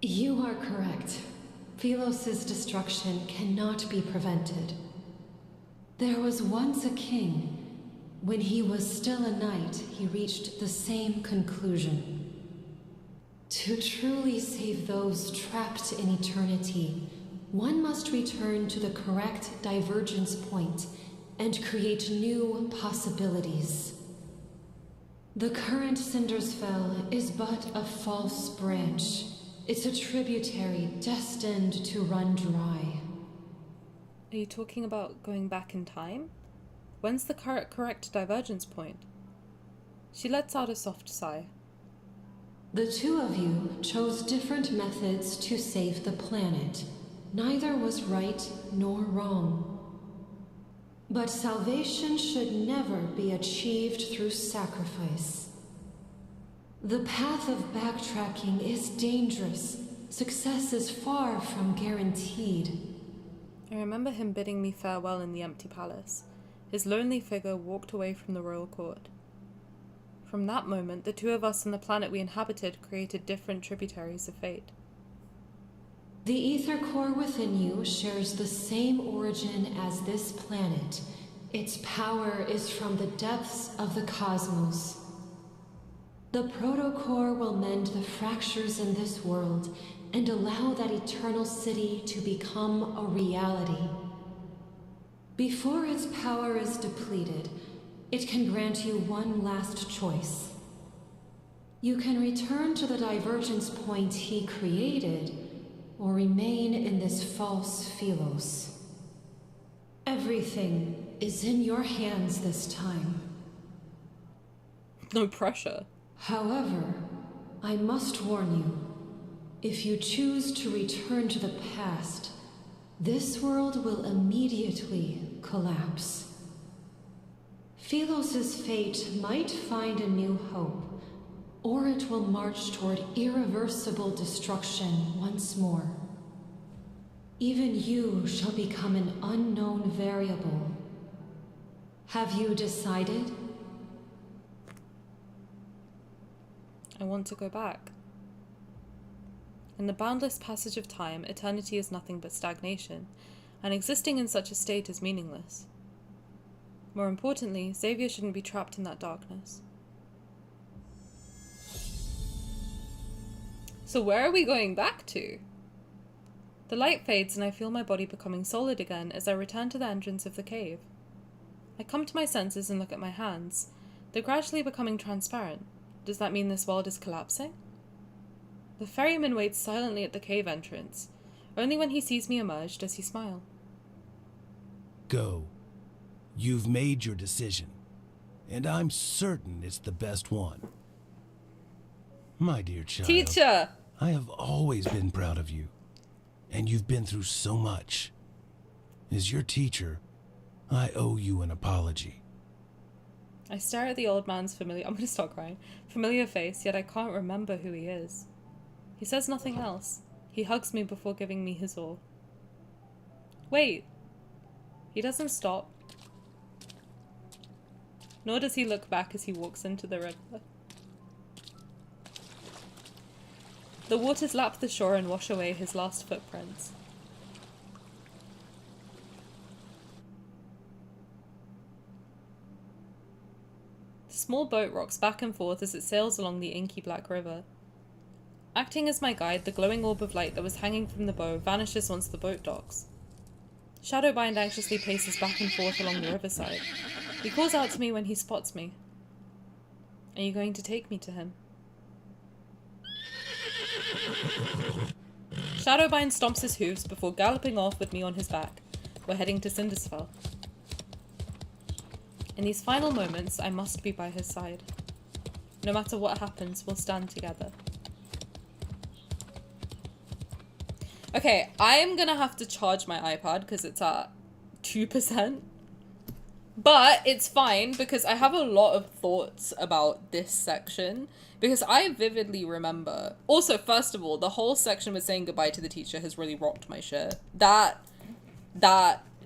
You are correct. Phylos' destruction cannot be prevented. There was once a king. When he was still a knight, he reached the same conclusion. To truly save those trapped in eternity, one must return to the correct divergence point and create new possibilities. The current Cindersfell is but a false branch. It's a tributary destined to run dry. Are you talking about going back in time? When's the correct divergence point? She lets out a soft sigh. The two of you chose different methods to save the planet. Neither was right nor wrong. But salvation should never be achieved through sacrifice. The path of backtracking is dangerous. Success is far from guaranteed. I remember him bidding me farewell in the empty palace. His lonely figure walked away from the royal court. From that moment, the two of us and the planet we inhabited created different tributaries of fate. The ether core within you shares the same origin as this planet. Its power is from the depths of the cosmos. The protocore will mend the fractures in this world and allow that eternal city to become a reality. Before its power is depleted, it can grant you one last choice. You can return to the divergence point he created, or remain in this false Philos. Everything is in your hands this time. No pressure. However, I must warn you, if you choose to return to the past, this world will immediately collapse. Philos' fate might find a new hope, or it will march toward irreversible destruction once more. Even you shall become an unknown variable. Have you decided? I want to go back. In the boundless passage of time, eternity is nothing but stagnation, and existing in such a state is meaningless. More importantly, Xavier shouldn't be trapped in that darkness. So where are we going back to? The light fades and I feel my body becoming solid again as I return to the entrance of the cave. I come to my senses and look at my hands. They're gradually becoming transparent. Does that mean this world is collapsing? The ferryman waits silently at the cave entrance. Only when he sees me emerge does he smile. Go. You've made your decision, and I'm certain it's the best one. My dear child. Teacher! I have always been proud of you, and you've been through so much. As your teacher, I owe you an apology. I stare at the old man's I'm gonna start crying. Familiar face, yet I can't remember who he is. He says nothing else. He hugs me before giving me his all. Wait. He doesn't stop. Nor does he look back as he walks into the river. The waters lap the shore and wash away his last footprints. The small boat rocks back and forth as it sails along the inky black river. Acting as my guide, the glowing orb of light that was hanging from the bow vanishes once the boat docks. Shadowbind anxiously paces back and forth along the riverside. He calls out to me when he spots me. Are you going to take me to him? Shadowbind stomps his hooves before galloping off with me on his back. We're heading to Cindersfell. In these final moments, I must be by his side. No matter what happens, we'll stand together. Okay, I'm gonna have to charge my iPad because it's at 2%. But it's fine because I have a lot of thoughts about this section because I vividly remember. Also, first of all, the whole section with saying goodbye to the teacher has really rocked my shit. That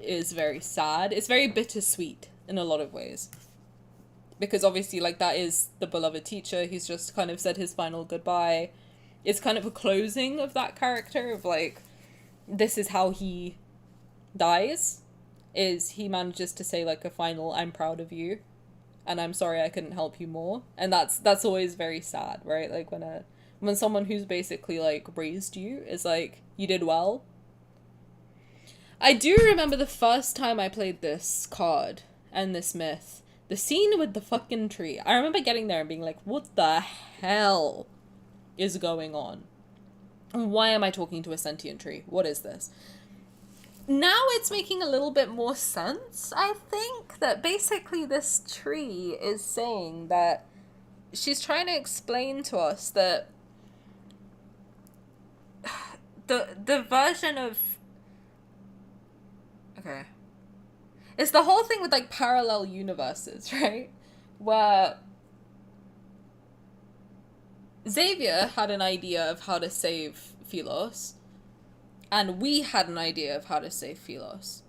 is very sad. It's very bittersweet in a lot of ways. Because obviously, like, that is the beloved teacher. He's just kind of said his final goodbye. It's kind of a closing of that character of, like, this is how he dies. Is he manages to say, like, a final, I'm proud of you, and I'm sorry I couldn't help you more. And that's always very sad, right? Like, when someone who's basically, like, raised you is like, you did well. I do remember the first time I played this card and this myth. The scene with the fucking tree. I remember getting there and being like, what the hell is going on? And why am I talking to a sentient tree? What is this? Now it's making a little bit more sense, I think, that basically this tree is saying that she's trying to explain to us that the version of... Okay. It's the whole thing with, like, parallel universes, right? Where Xavier had an idea of how to save Philos, and we had an idea of how to save Philos.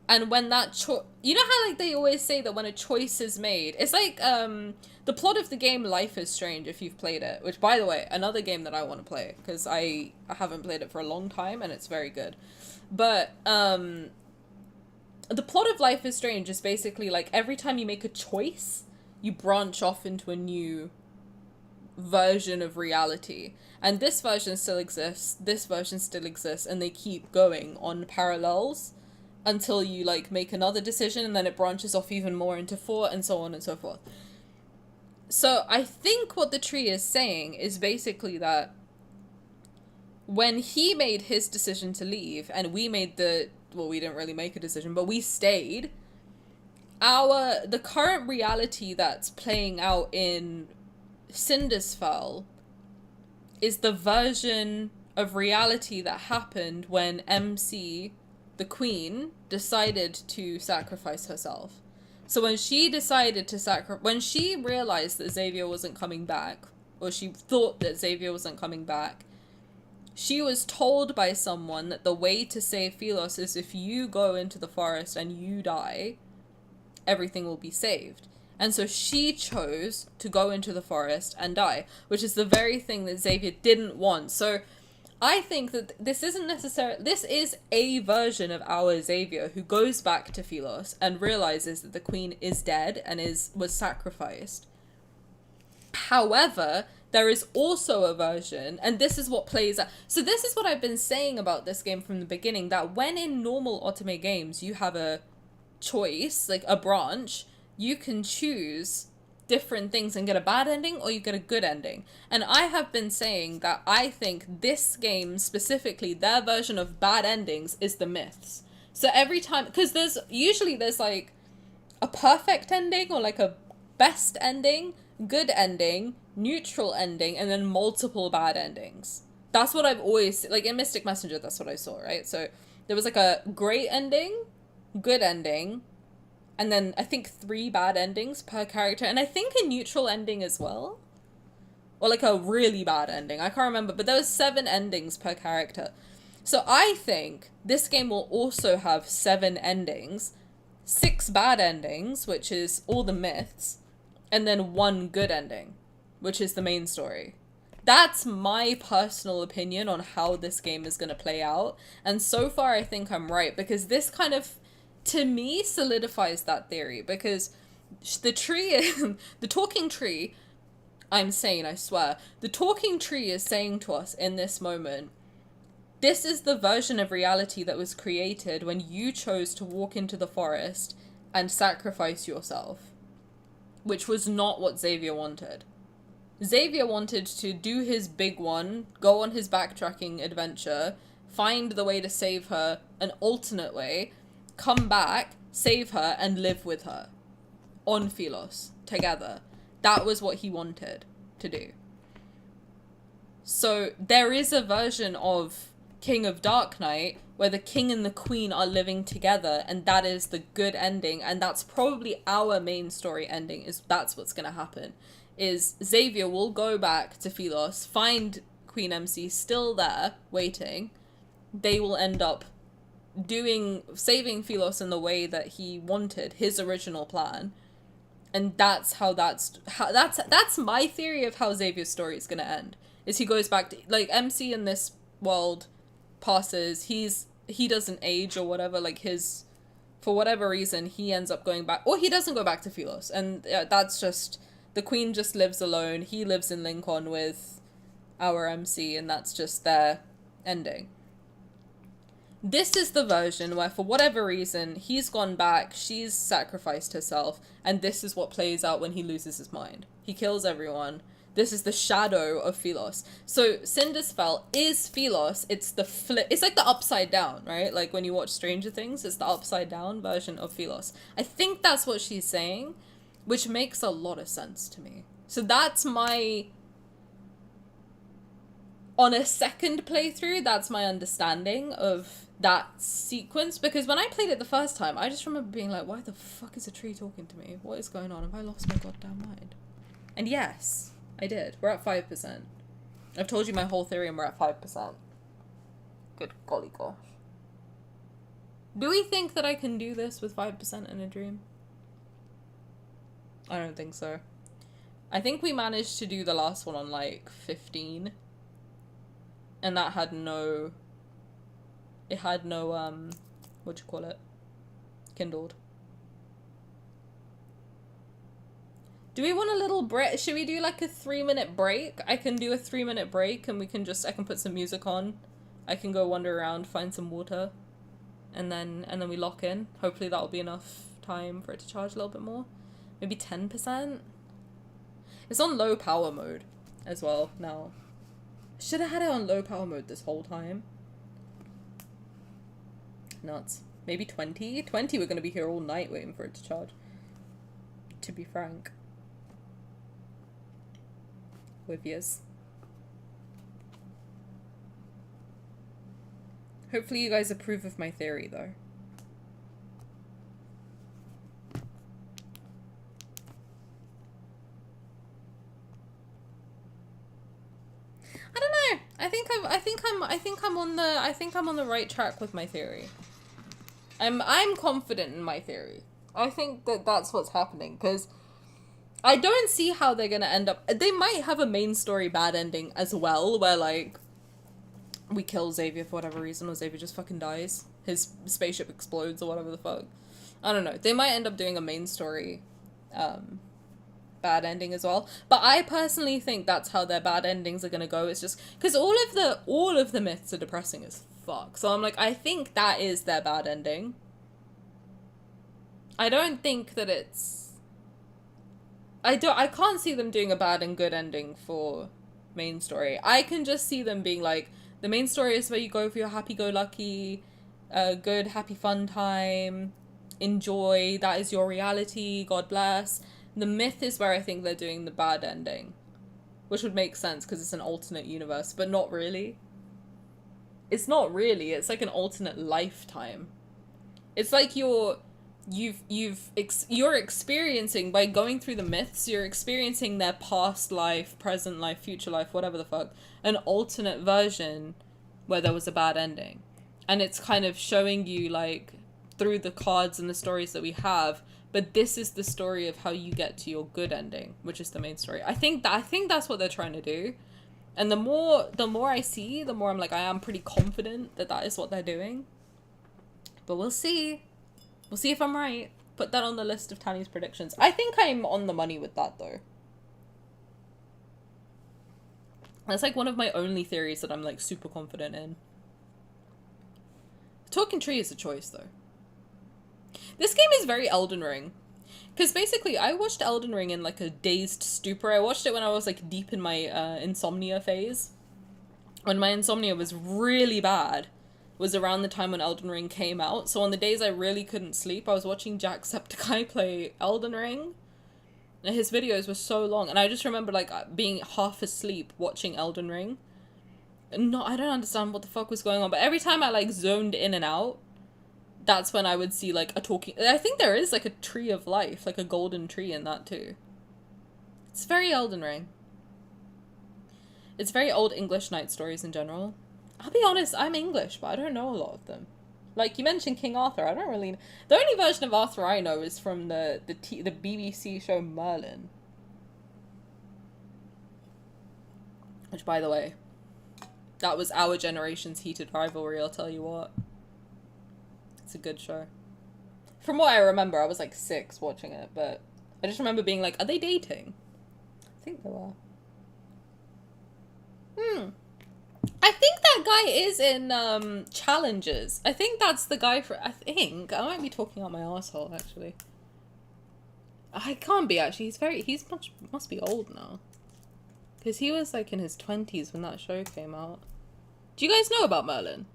And when that you know how, like, they always say that when a choice is made, it's like, the plot of the game Life is Strange, if you've played it, which, by the way, another game that I want to play, because I haven't played it for a long time, and it's very good. But, the plot of Life is Strange is basically, like, every time you make a choice, you branch off into a new version of reality. And this version still exists, this version still exists, and they keep going on parallels until you like make another decision, and then it branches off even more into 4, and so on and so forth. So I think what the tree is saying is basically that when he made his decision to leave, and we made we didn't really make a decision, but we stayed, the current reality that's playing out in Cindersfell is the version of reality that happened when MC, the queen, decided to sacrifice herself. So when she decided to when she realized that Xavier wasn't coming back, or she thought that Xavier wasn't coming back, she was told by someone that the way to save Phylos is if you go into the forest and you die, everything will be saved. And so she chose to go into the forest and die, which is the very thing that Xavier didn't want. So I think that this is a version of our Xavier who goes back to Phylos and realizes that the queen is dead and was sacrificed. However, there is also a version, and this is what plays out. So this is what I've been saying about this game from the beginning, that when in normal Otome games you have a choice, like a branch, you can choose different things and get a bad ending, or you get a good ending. And I have been saying that I think this game specifically, their version of bad endings is the myths. So every time, because there's like a perfect ending, or like a best ending, good ending, neutral ending, and then multiple bad endings. That's what I've always, like in Mystic Messenger, that's what I saw, right? So there was like a great ending, good ending, and then I think 3 bad endings per character, and I think a neutral ending as well, or like a really bad ending, I can't remember, but there was 7 endings per character. So I think this game will also have 7 endings, 6 bad endings, which is all the myths, and then 1 good ending, which is the main story. That's my personal opinion on how this game is going to play out, and so far I think I'm right, because this kind of, to me, solidifies that theory, because the tree, the talking tree, I'm sane, I swear, the talking tree is saying to us in this moment, this is the version of reality that was created when you chose to walk into the forest and sacrifice yourself, which was not what Xavier wanted. Xavier wanted to do his big one, go on his backtracking adventure, find the way to save her, an alternate way, come back, save her, and live with her on Phylos together. That was what he wanted to do. So there is a version of King of Darknight where the king and the queen are living together, and that is the good ending, and that's probably our main story ending, is that's what's gonna happen, is Xavier will go back to Phylos, find Queen MC still there, waiting. They will end up saving Phylos in the way that he wanted, his original plan. And that's my theory of how Xavier's story is gonna end. Is he goes back to, like, MC in this world passes, he doesn't age or whatever, like for whatever reason, he ends up going back, or he doesn't go back to Phylos, and that's just, the queen just lives alone, he lives in Lincoln with our MC, and that's just their ending. This is the version where, for whatever reason, he's gone back, she's sacrificed herself, and this is what plays out when he loses his mind. He kills everyone. This is the shadow of Phylos. So Cinderspell is Phylos. It's the flip. It's like the upside down, right? Like when you watch Stranger Things, it's the upside down version of Phylos. I think that's what she's saying, which makes a lot of sense to me. So that's my... On a second playthrough, that's my understanding of that sequence, because when I played it the first time, I just remember being like, why the fuck is a tree talking to me? What is going on? Have I lost my goddamn mind? And yes, I did. We're at 5%. I've told you my whole theory and we're at 5%. Good golly gosh. Do we think that I can do this with 5% in a dream? I don't think so. I think we managed to do the last one on like 15. And that had no... It had no, what do you call it? Kindled. Do we want a little break? Should we do like a 3-minute break? I can do a 3-minute break and I can put some music on. I can go wander around, find some water. And then we lock in. Hopefully that'll be enough time for it to charge a little bit more. Maybe 10%? It's on low power mode as well now. Should have had it on low power mode this whole time. Nuts. Maybe 20? 20 we're gonna be here all night waiting for it to charge. To be frank. With yous. Hopefully you guys approve of my theory though. I don't know. I think I'm on the right track with my theory. I'm confident in my theory. I think that that's what's happening because I don't see how they're gonna end up. They might have a main story bad ending as well, where like we kill Xavier for whatever reason, or Xavier just fucking dies. His spaceship explodes or whatever the fuck. I don't know. They might end up doing a main story bad ending as well. But I personally think that's how their bad endings are gonna go. It's just because all of the myths are depressing as fuck. So I'm like, I think that is their bad ending. I don't think that it's I can't see them doing a bad and good ending for main story. I can just see them being like, the main story is where you go for your happy-go-lucky, good, happy, fun time, enjoy, that is your reality, God bless. The myth is where I think they're doing the bad ending, which would make sense because it's an alternate universe, but not really. It's not really, it's like an alternate lifetime. It's like you're experiencing, by going through the myths, you're experiencing their past life, present life, future life, whatever the fuck, an alternate version where there was a bad ending. And it's kind of showing you, like, through the cards and the stories that we have, but this is the story of how you get to your good ending, which is the main story. I think that's what they're trying to do. And the more I see, the more I'm like, I am pretty confident that that is what they're doing. But we'll see. We'll see if I'm right. Put that on the list of Tani's predictions. I think I'm on the money with that, though. That's like one of my only theories that I'm like super confident in. Talking Tree is a choice, though. This game is very Elden Ring. Because basically, I watched Elden Ring in like a dazed stupor. I watched it when I was like deep in my insomnia phase. When my insomnia was really bad. Was around the time when Elden Ring came out. So on the days I really couldn't sleep, I was watching Jacksepticeye play Elden Ring. And his videos were so long. And I just remember like being half asleep watching Elden Ring. No, I don't understand what the fuck was going on. But every time I like zoned in and out, that's when I would see like a talking... I think there is like a tree of life, like a golden tree in that too. It's very Elden Ring. It's very old English night stories in general. I'll be honest, I'm English, but I don't know a lot of them. Like, you mentioned King Arthur, I don't really know. The only version of Arthur I know is from the BBC show Merlin. Which, by the way, that was our generation's heated rivalry, I'll tell you what. It's a good show. From what I remember, I was like 6 watching it, but I just remember being like, are they dating? I think they were. I think that guy is in Challenges. I think that's the guy for... I might be talking out my asshole actually. I can't be actually. Must be old now. Because he was like in his 20s when that show came out. Do you guys know about Merlin?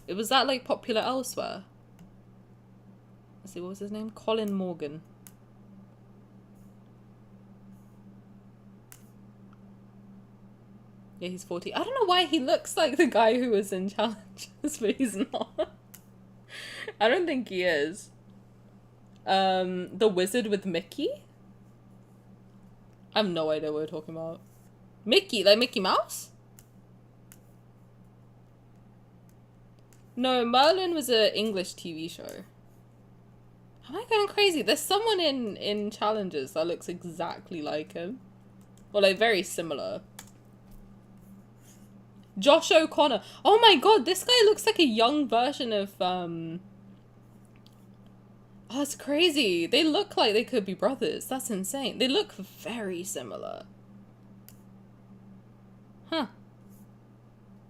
Was that like popular elsewhere? Let's see, what was his name? Colin Morgan. Yeah, he's 40. I don't know why he looks like the guy who was in Challenges, but he's not. I don't think he is. The Wizard with Mickey? I have no idea what we're talking about. Mickey, like Mickey Mouse? No, Merlin was an English TV show. Am I going crazy? There's someone in Challenges that looks exactly like him. Or like very similar. Josh O'Connor. Oh my god, this guy looks like a young version of, Oh, it's crazy. They look like they could be brothers. That's insane. They look very similar. Huh.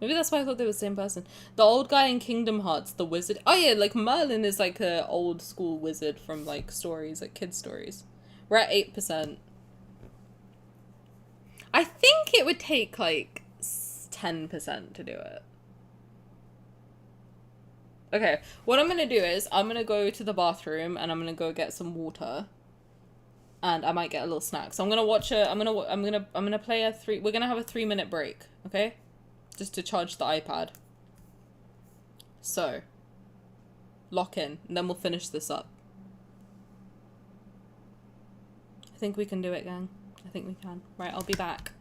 Maybe that's why I thought they were the same person. The old guy in Kingdom Hearts, the wizard. Oh yeah, like Merlin is like a old school wizard from like stories, like kid stories. We're at 8%. I think it would take like 10% to do it. Okay, what I'm gonna do is I'm gonna go to the bathroom and I'm gonna go get some water, and I might get a little snack. So I'm gonna watch a. I'm gonna play a 3. We're gonna have a 3-minute break, okay? Just to charge the iPad. So, lock in, and then we'll finish this up. I think we can do it, gang. I think we can. Right, I'll be back.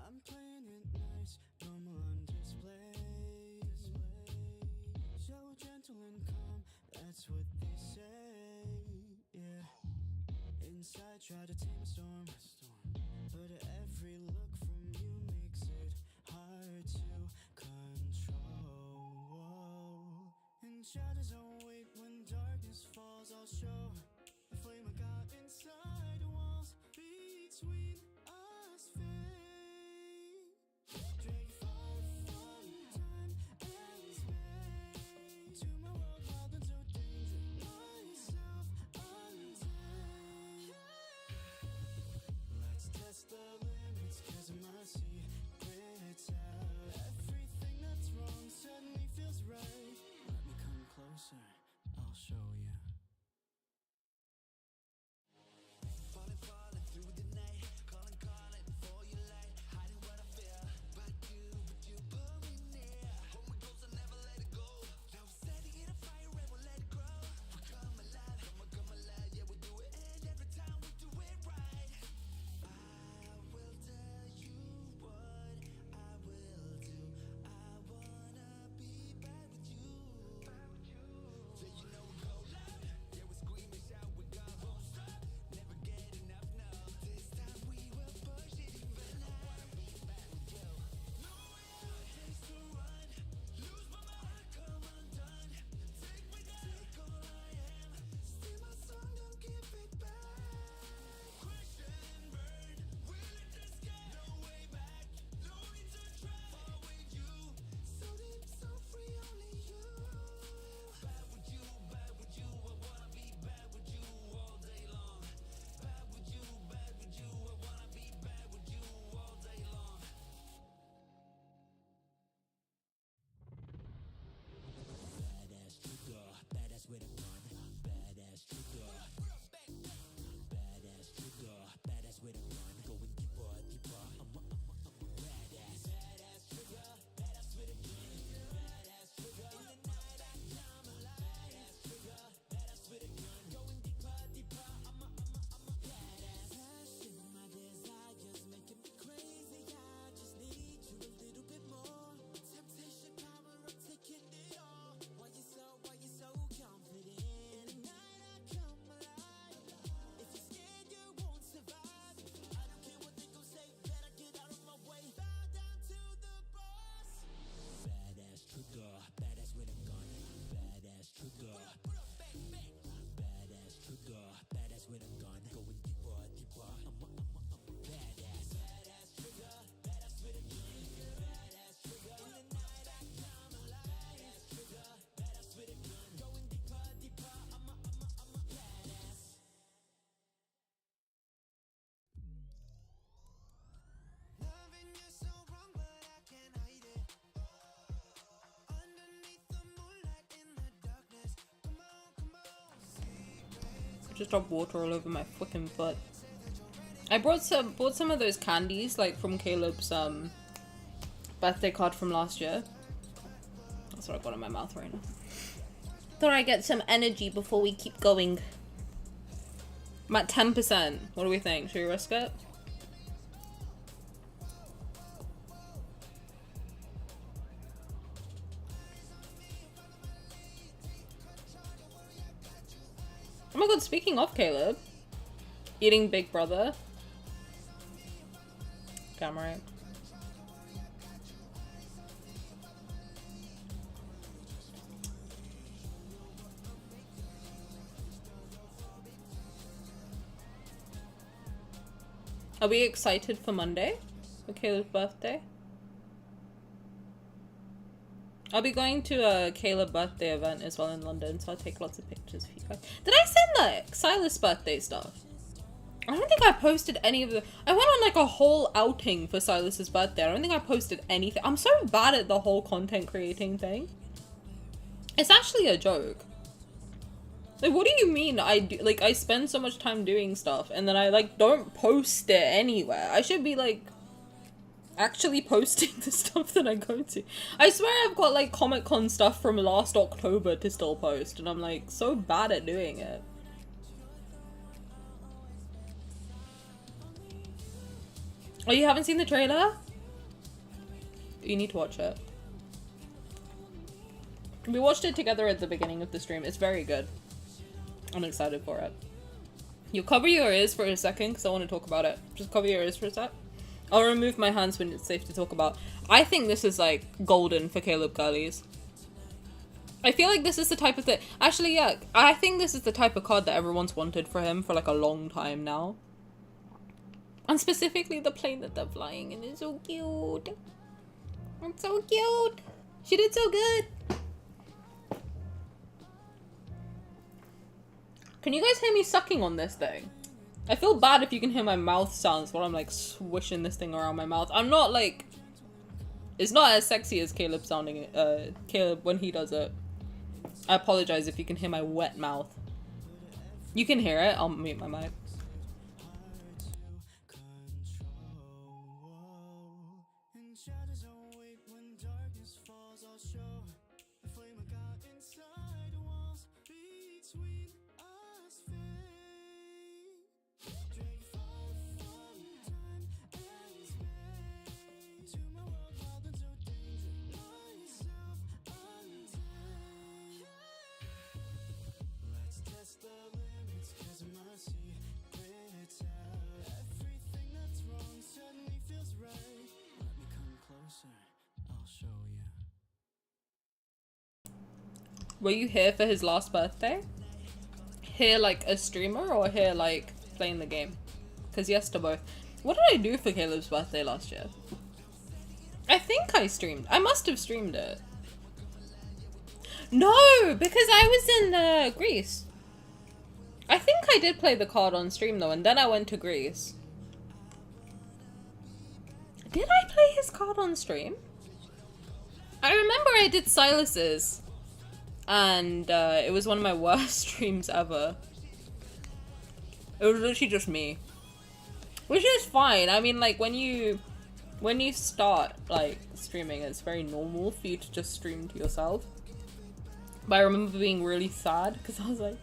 I'm playing it nice, normal on display. So gentle and calm, that's what they say. Yeah. Inside, try to tame a storm, but every look from you makes it hard to control. In shadows, I'll wait when darkness falls. I'll show the flame I got inside the walls between us. Drag far from time and space to my world, wild and so dangerous. Myself untamed. Let's test the limits, 'cause my secret's out. Everything that's wrong suddenly feels right. Let me come closer, I'll show you. Just dropped water all over my fucking foot. I bought some of those candies, like from Caleb's birthday card from last year. That's what I've got in my mouth right now. Thought I'd get some energy before we keep going. I'm at 10%. What do we think? Should we risk it? Oh my god, speaking of Caleb. Eating Big Brother. Camera. Are we excited for Monday? For Caleb's birthday? I'll be going to a Caleb birthday event as well in London, so I'll take lots of pictures for you guys. Did I send the Sylus birthday stuff? I don't think I posted any of the... I went on like a whole outing for Sylus's birthday. I don't think I posted anything. I'm so bad at the whole content creating thing. It's actually a joke. Like, what do you mean I do, like, I spend so much time doing stuff and then I, like, don't post it anywhere? I should be, like, actually posting the stuff that I go to. I swear I've got, like, Comic-Con stuff from last October to still post, and I'm, like, so bad at doing it. Oh, you haven't seen the trailer? You need to watch it. We watched it together at the beginning of the stream. It's very good. I'm excited for it. You cover your ears for a second because I want to talk about it. Just cover your ears for a sec. I'll remove my hands when it's safe to talk about. I think this is like golden for Caleb girlies. I feel like this is the type of thing. Actually, yeah, I think this is the type of card that everyone's wanted for him for like a long time now. And specifically the plane that they're flying in is so cute. It's so cute. She did so good. Can you guys hear me sucking on this thing? I feel bad if you can hear my mouth sounds while I'm like swishing this thing around my mouth. I'm not like... It's not as sexy as Caleb sounding, Caleb when he does it. I apologize if you can hear my wet mouth. You can hear it, I'll mute my mic. Were you here for his last birthday? Here like a streamer or here like playing the game? Because yes to both. What did I do for Caleb's birthday last year? I think I streamed. I must have streamed it. No, because I was in Greece. I think I did play the card on stream though, and then I went to Greece. Did I play his card on stream? I remember I did Sylus's. And it was one of my worst streams ever. It was literally just me. Which is fine. I mean, like, when you start, like, streaming, it's very normal for you to just stream to yourself. But I remember being really sad, because I was like...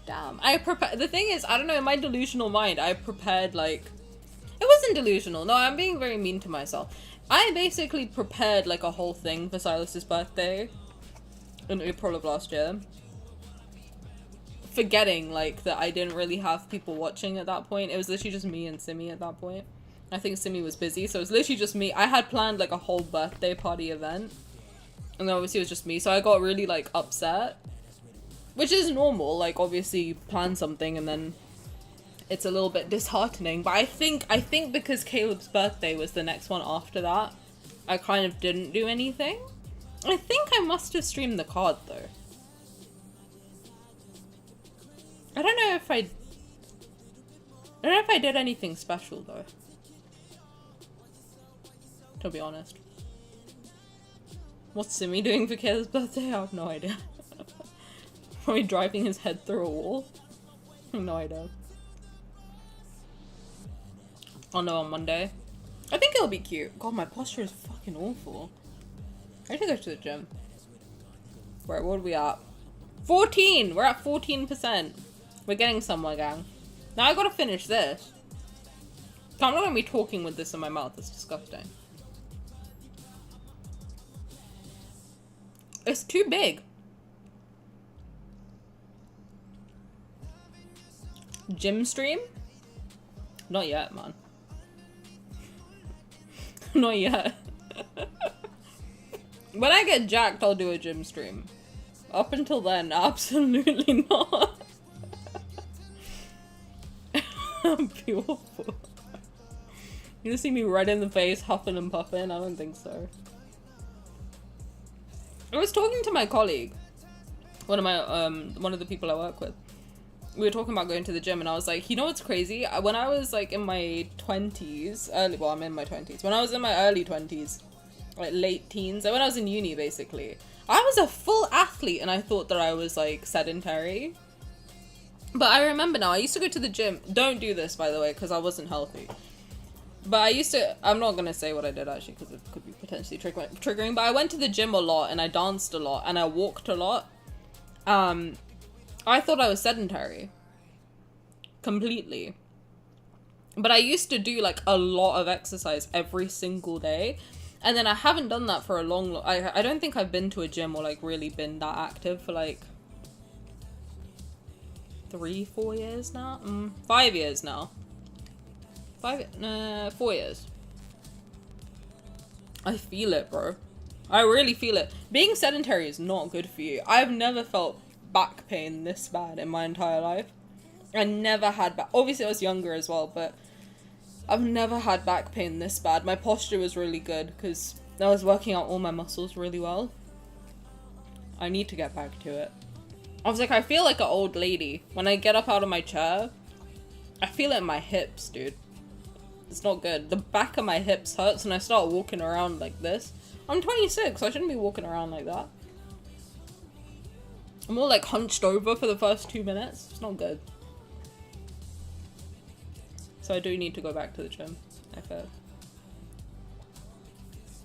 Damn. The thing is, I don't know, in my delusional mind, I prepared, like... It wasn't delusional. No, I'm being very mean to myself. I basically prepared, like, a whole thing for Sylus's birthday. In April of last year. Forgetting, like, that I didn't really have people watching at that point. It was literally just me and Simi at that point. I think Simi was busy, so it was literally just me. I had planned, like, a whole birthday party event. And then obviously it was just me, so I got really, like, upset. Which is normal, like, obviously you plan something and then it's a little bit disheartening. But I think because Caleb's birthday was the next one after that, I kind of didn't do anything. I think I must have streamed the card though. I don't know if I did anything special though. To be honest. What's Simi doing for Caleb's birthday? I have no idea. Probably driving his head through a wall. No idea. Oh no, on Monday. I think it'll be cute. God, my posture is fucking awful. I need to go to the gym. Right, what are we at? 14! We're at 14%. We're getting somewhere, gang. Now I gotta finish this. I'm not gonna be talking with this in my mouth. It's disgusting. It's too big. Gym stream? Not yet, man. Not yet. When I get jacked, I'll do a gym stream. Up until then, absolutely not. Beautiful. You just see me red in the face, huffing and puffing? I don't think so. I was talking to my colleague, one of the people I work with. We were talking about going to the gym, and I was like, you know what's crazy? When I was like in my 20s, well, I'm in my 20s. When I was in my early 20s, like late teens, when I was in uni, basically, I was a full athlete, and I thought that I was like sedentary. But I remember now, I used to go to the gym. Don't do this, by the way, because I wasn't healthy. But I used to, I'm not going to say what I did actually, because it could be potentially triggering, but I went to the gym a lot, and I danced a lot, and I walked a lot. I thought I was sedentary. Completely. But I used to do like a lot of exercise every single day. And then I haven't done that for a long, I don't think I've been to a gym or like really been that active for like 3-4 years now? 5 years now. 4 years. I feel it, bro. I really feel it. Being sedentary is not good for you. I've never felt back pain this bad in my entire life. I never had back. Obviously, I was younger as well, but I've never had back pain this bad. My posture was really good because I was working out all my muscles really well. I need to get back to it. I was like, I feel like an old lady. When I get up out of my chair, I feel it in my hips, dude. It's not good. The back of my hips hurts and I start walking around like this. I'm 26, so I shouldn't be walking around like that. I'm all like hunched over for the first 2 minutes. It's not good. So I do need to go back to the gym. Okay.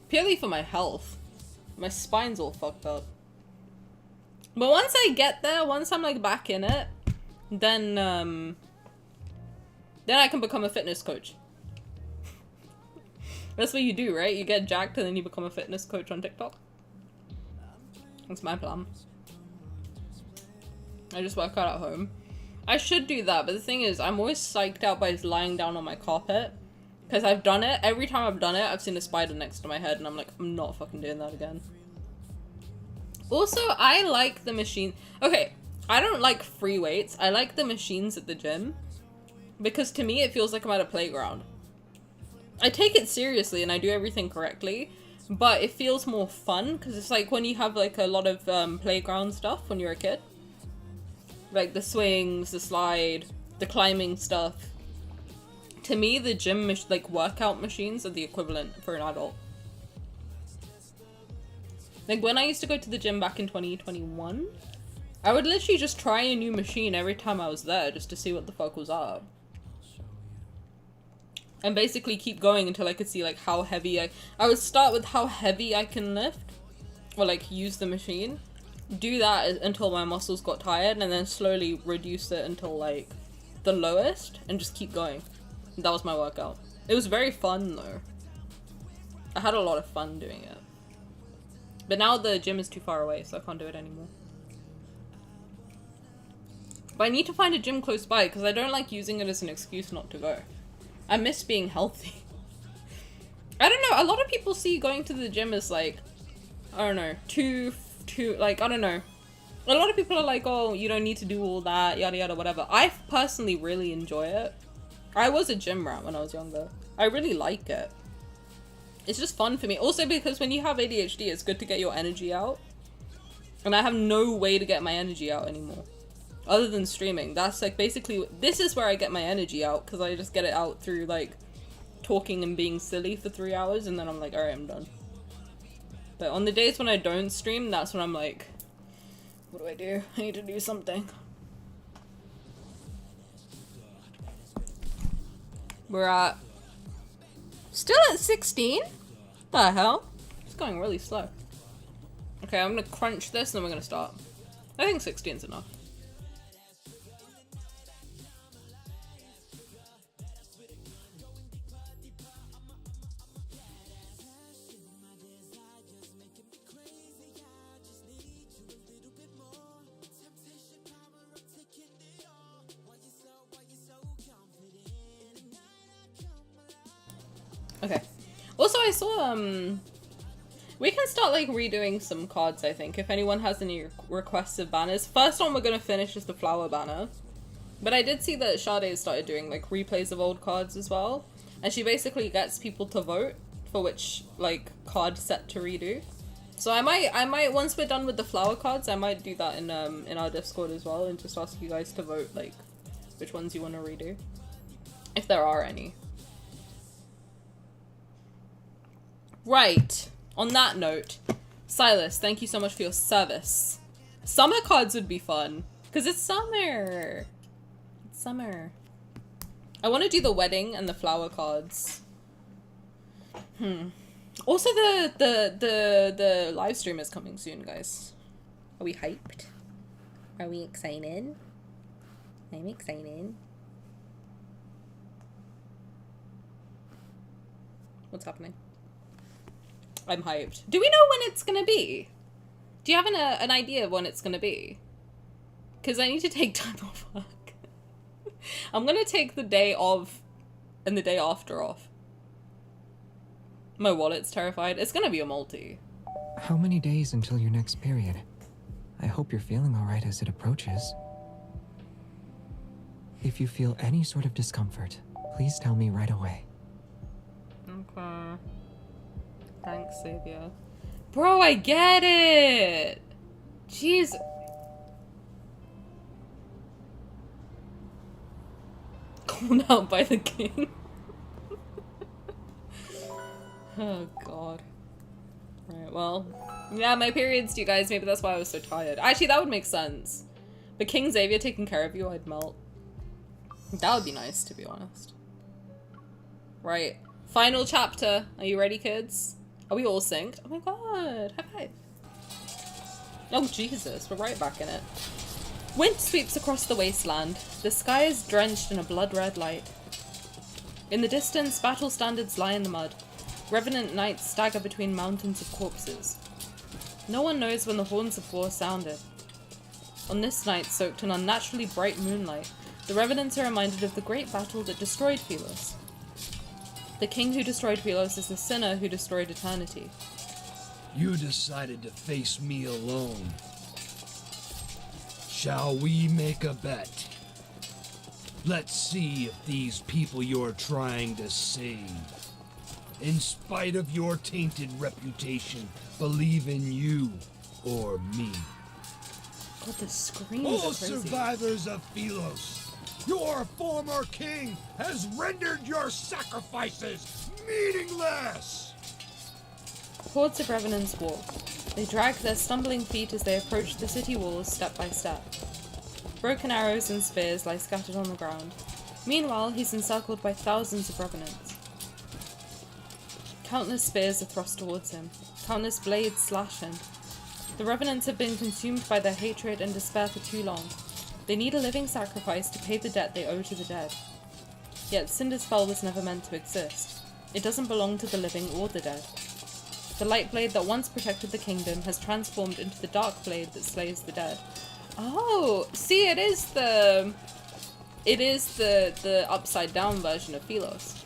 Purely for my health. My spine's all fucked up. But once I get there, once I'm like back in it, then I can become a fitness coach. That's what you do, right? You get jacked and then you become a fitness coach on TikTok. That's my plan. I just work out at home. I should do that, but the thing is, I'm always psyched out by just lying down on my carpet. Because I've done it. Every time I've done it, I've seen a spider next to my head, and I'm like, I'm not fucking doing that again. Also, I like the machine. Okay, I don't like free weights. I like the machines at the gym. Because to me, it feels like I'm at a playground. I take it seriously and I do everything correctly. But it feels more fun, because it's like when you have like a lot of playground stuff when you're a kid. Like the swings, the slide, the climbing stuff. To me, the gym like workout machines are the equivalent for an adult. Like when I used to go to the gym back in 2021, I would literally just try a new machine every time I was there just to see what the fuck was up. And basically keep going until I could see like how heavy I would start with how heavy I can lift or like use the machine. Do that until my muscles got tired and then slowly reduce it until like the lowest and just keep going. That was my workout. It was very fun though. I had a lot of fun doing it. But now the gym is too far away, so I can't do it anymore. But I need to find a gym close by because I don't like using it as an excuse not to go. I miss being healthy. I don't know, a lot of people see going to the gym as like, I don't know, too like, I don't know. A lot of people are like, oh, you don't need to do all that, yada yada, whatever. I personally really enjoy it. I was a gym rat when I was younger. I really like it. It's just fun for me. Also because when you have ADHD, it's good to get your energy out. And I have no way to get my energy out anymore. Other than streaming. That's like basically, this is where I get my energy out. Because I just get it out through like talking and being silly for 3 hours. And then I'm like, alright, I'm done. But on the days when I don't stream, that's when I'm like What do I do? I need to do something. We're at... Still at 16? The hell? It's going really slow. Okay, I'm gonna crunch this and then we're gonna start. I think 16's enough. Okay. Also, I saw, we can start, like, redoing some cards, I think, if anyone has any requests of banners. First one we're gonna finish is the flower banner. But I did see that Sade started doing, like, replays of old cards as well. And she basically gets people to vote for which, like, card set to redo. So I might, once we're done with the flower cards, I might do that in our Discord as well, and just ask you guys to vote, like, which ones you want to redo. If there are any. Right. On that note, Sylus, thank you so much for your service. Summer cards would be fun, because it's summer. It's summer. I want to do the wedding and the flower cards. Also, the live stream is coming soon, guys. Are we hyped? Are we excited? I'm excited. What's happening? I'm hyped. Do we know when it's gonna be? Do you have an idea of when it's gonna be? Because I need to take time off work. I'm gonna take the day of and the day after off. My wallet's terrified. It's gonna be a multi. How many days until your next period? I hope you're feeling alright as it approaches. If you feel any sort of discomfort, please tell me right away. Okay. Thanks, Xavier. Bro, I get it! Jeez. Called out by the king. Oh, God. Right, well. Yeah, my period's due, guys. Maybe that's why I was so tired. Actually, that would make sense. But King Xavier taking care of you, I'd melt. That would be nice, to be honest. Right. Final chapter. Are you ready, kids? Are we all synced? Oh my god. High five. Oh, Jesus. We're right back in it. Wind sweeps across the wasteland. The sky is drenched in a blood-red light. In the distance, battle standards lie in the mud. Revenant knights stagger between mountains of corpses. No one knows when the horns of war sounded. On this night, soaked in unnaturally bright moonlight, the Revenants are reminded of the great battle that destroyed Philos. The king who destroyed Philos is the sinner who destroyed eternity. You decided to face me alone. Shall we make a bet? Let's see if these people you're trying to save, in spite of your tainted reputation, believe in you or me. God, the screams All are crazy. survivors of Philos, your former king has rendered your sacrifices meaningless! Hordes of Revenants walk. They drag their stumbling feet as they approach the city walls step by step. Broken arrows and spears lie scattered on the ground. Meanwhile, he's encircled by thousands of Revenants. Countless spears are thrust towards him. Countless blades slash him. The Revenants have been consumed by their hatred and despair for too long. They need a living sacrifice to pay the debt they owe to the dead. Yet Cinderspell was never meant to exist. It doesn't belong to the living or the dead. The light blade that once protected the kingdom has transformed into the dark blade that slays the dead. Oh, see, it is the upside down version of Philos.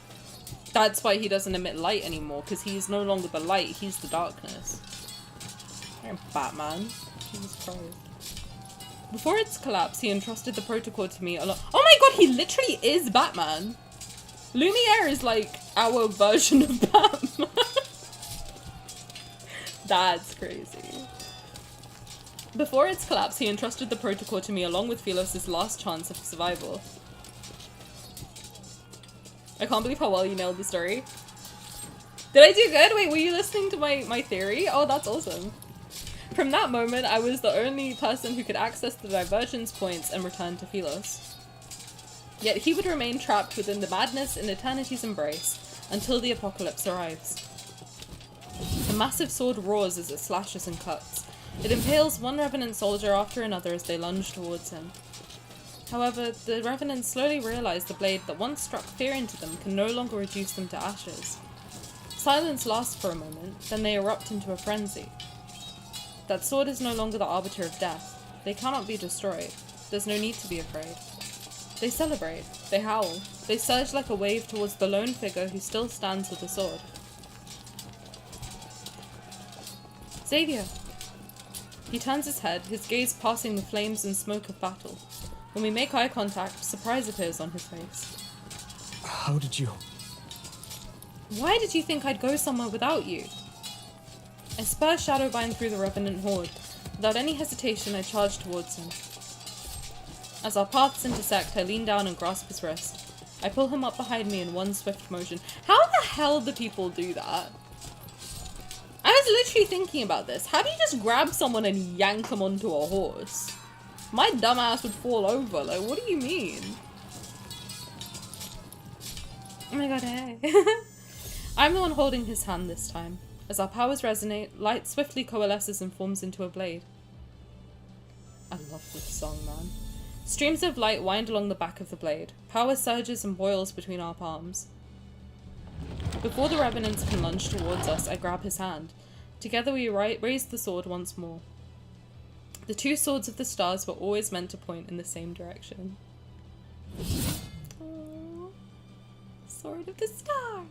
That's why he doesn't emit light anymore, because he's no longer the light, he's the darkness. I'm Batman. Jesus Christ. Before its collapse, he entrusted the protocol to me along— oh my god, he literally is Batman! Lumiere is like our version of Batman. That's crazy. Before its collapse, he entrusted the protocol to me along with Philos' last chance of survival. I can't believe how well you nailed the story. Did I do good? Wait, were you listening to my theory? Oh, that's awesome. From that moment, I was the only person who could access the divergence points and return to Philos. Yet he would remain trapped within the madness in eternity's embrace until the apocalypse arrives. The massive sword roars as it slashes and cuts. It impales one Revenant soldier after another as they lunge towards him. However, the Revenants slowly realize the blade that once struck fear into them can no longer reduce them to ashes. Silence lasts for a moment, then they erupt into a frenzy. That sword is no longer the arbiter of death. They cannot be destroyed. There's no need to be afraid. They celebrate. They howl. They surge like a wave towards the lone figure who still stands with the sword. Xavier! He turns his head, his gaze passing the flames and smoke of battle. When we make eye contact, surprise appears on his face. How did you... Why did you think I'd go somewhere without you? I spur Shadowbind through the Revenant horde. Without any hesitation, I charge towards him. As our paths intersect, I lean down and grasp his wrist. I pull him up behind me in one swift motion. How the hell do people do that? I was literally thinking about this. How do you just grab someone and yank them onto a horse? My dumbass would fall over. Like, what do you mean? Oh my god, hey. I'm the one holding his hand this time. As our powers resonate, light swiftly coalesces and forms into a blade. I love this song, man. Streams of light wind along the back of the blade. Power surges and boils between our palms. Before the Revenants can lunge towards us, I grab his hand. Together we raise the sword once more. The two swords of the stars were always meant to point in the same direction. Aww. Sword of the star!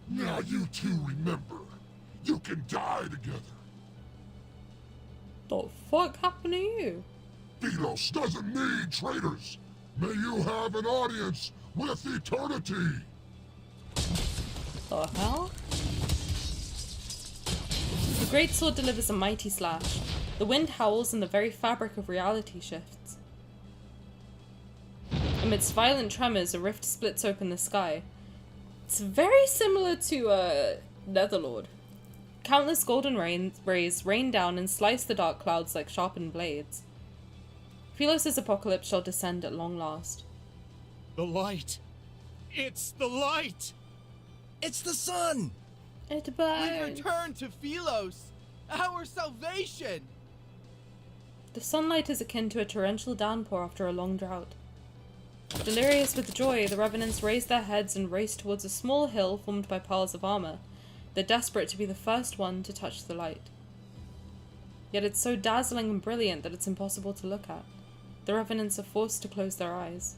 Now you two remember, you can die together. The fuck happened to you? Philos doesn't need traitors. May you have an audience with eternity. The hell? The great sword delivers a mighty slash. The wind howls and the very fabric of reality shifts. Amidst violent tremors, a rift splits open the sky. It's very similar to Netherlord. Countless golden rays rain down and slice the dark clouds like sharpened blades. Philos' apocalypse shall descend at long last. The light! It's the light! It's the sun! It burns. We've returned to Philos! Our salvation! The sunlight is akin to a torrential downpour after a long drought. Delirious with joy, the Revenants raise their heads and race towards a small hill formed by piles of armor. They're desperate to be the first one to touch the light. Yet it's so dazzling and brilliant that it's impossible to look at. The Revenants are forced to close their eyes.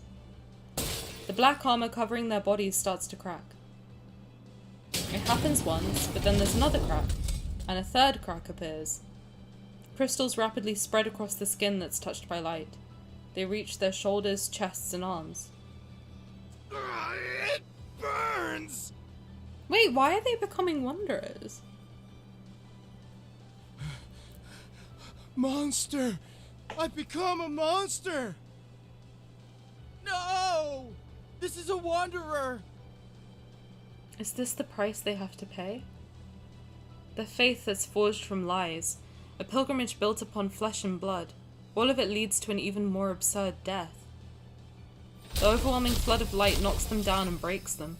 The black armor covering their bodies starts to crack. It happens once, but then there's another crack, and a third crack appears. Crystals rapidly spread across the skin that's touched by light. They reach their shoulders, chests, and arms. It burns! Wait, why are they becoming wanderers? Monster! I've become a monster! No! This is a wanderer! Is this the price they have to pay? The faith that's forged from lies, a pilgrimage built upon flesh and blood, all of it leads to an even more absurd death. The overwhelming flood of light knocks them down and breaks them.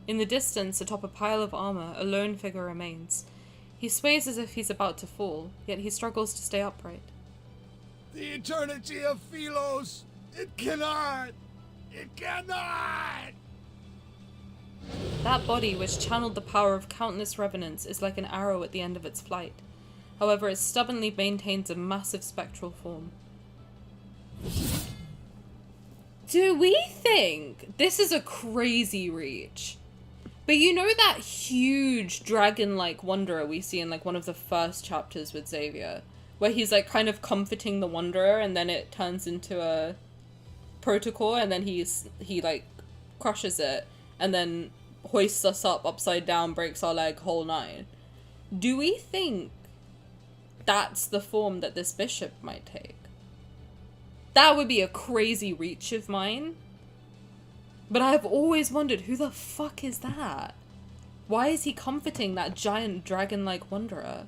In the distance, atop a pile of armor, a lone figure remains. He sways as if he's about to fall, yet he struggles to stay upright. The eternity of Philos! It cannot! It cannot! That body, which channeled the power of countless revenants, is like an arrow at the end of its flight. However, it stubbornly maintains a massive spectral form. Do we think this is a crazy reach? But you know that huge dragon-like wanderer we see in like one of the first chapters with Xavier, where he's like kind of comforting the wanderer and then it turns into a protocol and then he like crushes it and then hoists us up upside down, breaks our leg, whole nine. Do we think that's the form that this bishop might take? That would be a crazy reach of mine. But I've always wondered, who the fuck is that? Why is he comforting that giant dragon-like wanderer?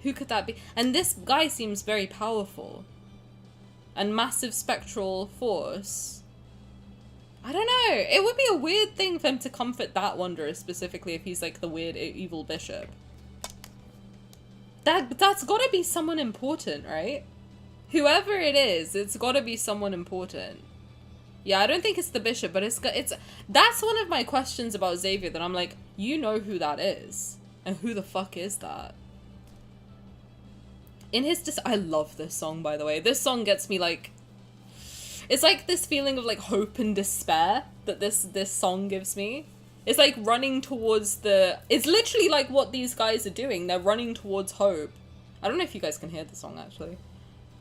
Who could that be? And this guy seems very powerful. And massive spectral force. I don't know. It would be a weird thing for him to comfort that wanderer specifically if he's like the weird evil bishop. That's gotta be someone important, right? Whoever it is, it's gotta be someone important. Yeah, I don't think it's the bishop, but it's that's one of my questions about Xavier that I'm like, you know who that is. And who the fuck is that? In his I love this song, by the way. This song gets me like, it's like this feeling of like hope and despair that this song gives me. It's like running towards it's literally like what these guys are doing. They're running towards hope. I don't know if you guys can hear the song actually.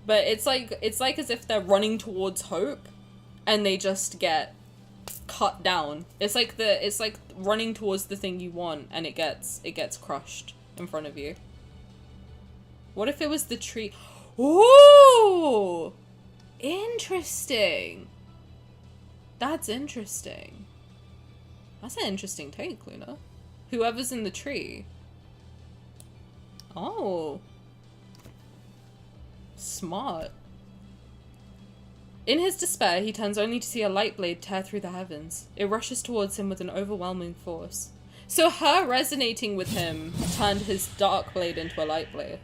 But it's like as if they're running towards hope and they just get cut down. It's like running towards the thing you want and it gets crushed in front of you. What if it was the tree? Ooh! Interesting. That's interesting. That's an interesting take, Luna. Whoever's in the tree. Oh. Smart. In his despair, he turns only to see a light blade tear through the heavens. It rushes towards him with an overwhelming force. So her resonating with him turned his dark blade into a light blade.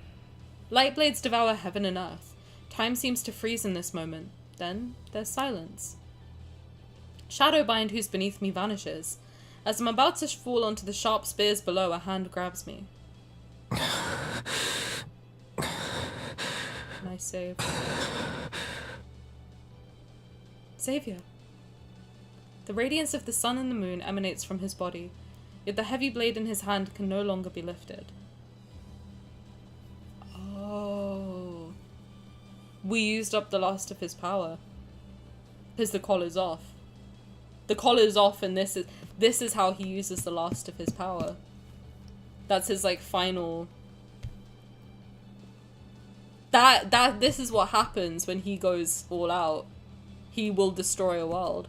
Light blades devour heaven and earth. Time seems to freeze in this moment. Then there's silence. Shadowbind, who's beneath me, vanishes. As I'm about to fall onto the sharp spears below, a hand grabs me. Nice save. Xavier. The radiance of the sun and the moon emanates from his body, yet the heavy blade in his hand can no longer be lifted. Oh. We used up the last of his power. Because the collar's off. The collar's off and this is how he uses the last of his power. That's his like final... This is what happens when he goes all out. He will destroy a world.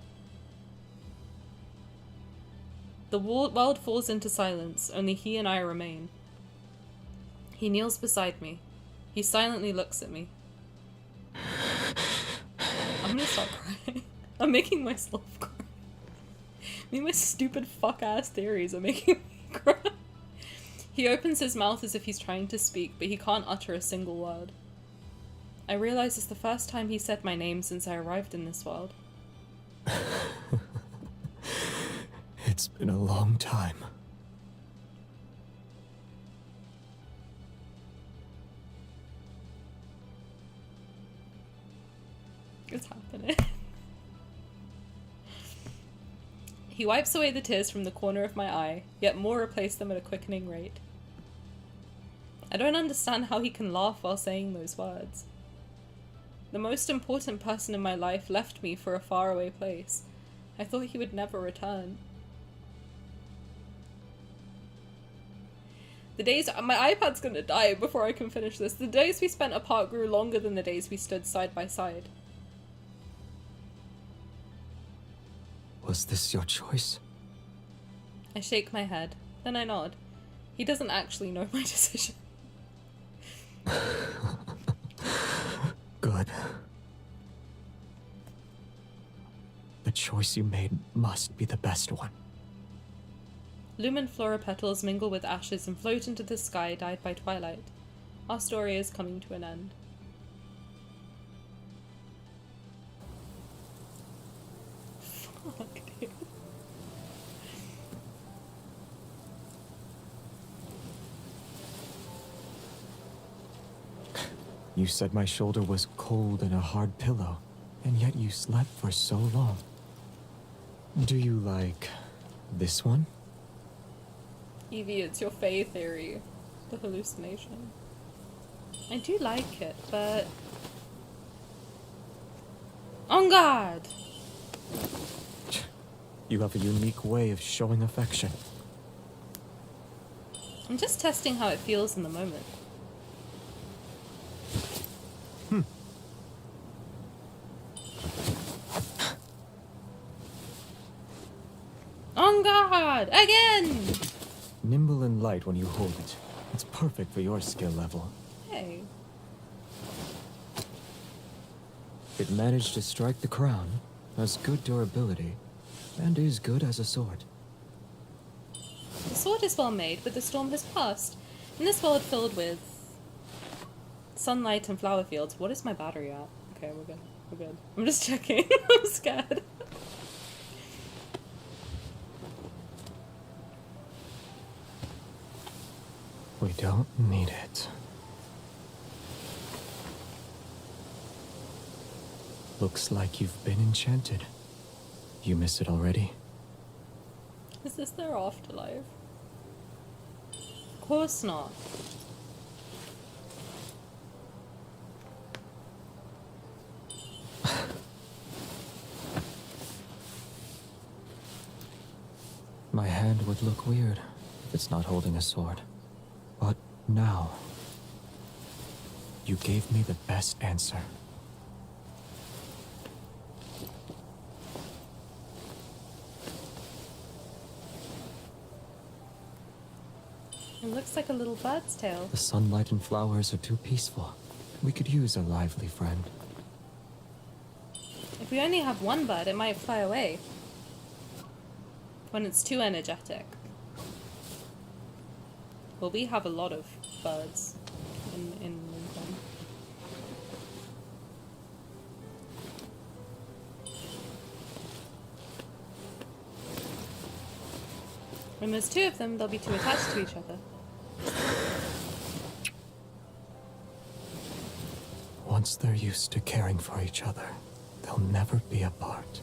The world falls into silence, only he and I remain. He kneels beside me. He silently looks at me. I'm gonna start crying. I'm making myself cry. Me and my stupid fuck-ass theories are making me cry. He opens his mouth as if he's trying to speak, but he can't utter a single word. I realize it's the first time he said my name since I arrived in this world. It's been a long time. It's happening. He wipes away the tears from the corner of my eye, yet more replace them at a quickening rate. I don't understand how he can laugh while saying those words. The most important person in my life left me for a faraway place. I thought he would never return. The days- my iPad's gonna die before I can finish this. The days we spent apart grew longer than the days we stood side by side. Was this your choice? I shake my head, then I nod. He doesn't actually know my decision. Good. The choice you made must be the best one. Lumen flora petals mingle with ashes and float into the sky, dyed by twilight. Our story is coming to an end. Fuck, dude. You said my shoulder was cold and a hard pillow, and yet you slept for so long. Do you like this one? Evie, it's your Fae theory. The hallucination. I do like it, but... On guard! You have a unique way of showing affection. I'm just testing how it feels in the moment. On guard! Again! nimble and light when you hold it. It's perfect for your skill level. Hey. It managed to strike the crown, has good durability, and is good as a sword. The sword is well made, but the storm has passed. In this world filled with sunlight and flower fields, what is my battery at? Okay, we're good. We're good. I'm just checking. I'm scared. We don't need it. Looks like you've been enchanted. You miss it already? Is this their afterlife? Of course not. My hand would look weird if it's not holding a sword. But now, you gave me the best answer. It looks like a little bird's tail. The sunlight and flowers are too peaceful. We could use a lively friend. If we only have one bird, it might fly away. When it's too energetic. Well, we have a lot of birds in Lincoln. When there's two of them, they'll be too attached to each other. Once they're used to caring for each other, they'll never be apart.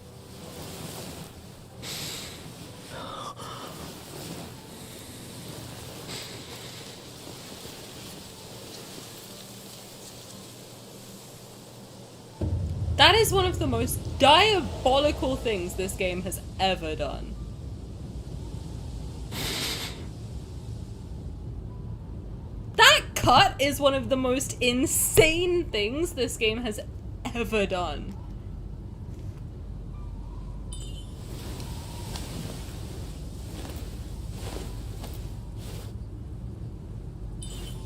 That is one of the most diabolical things this game has ever done. That cut is one of the most insane things this game has ever done.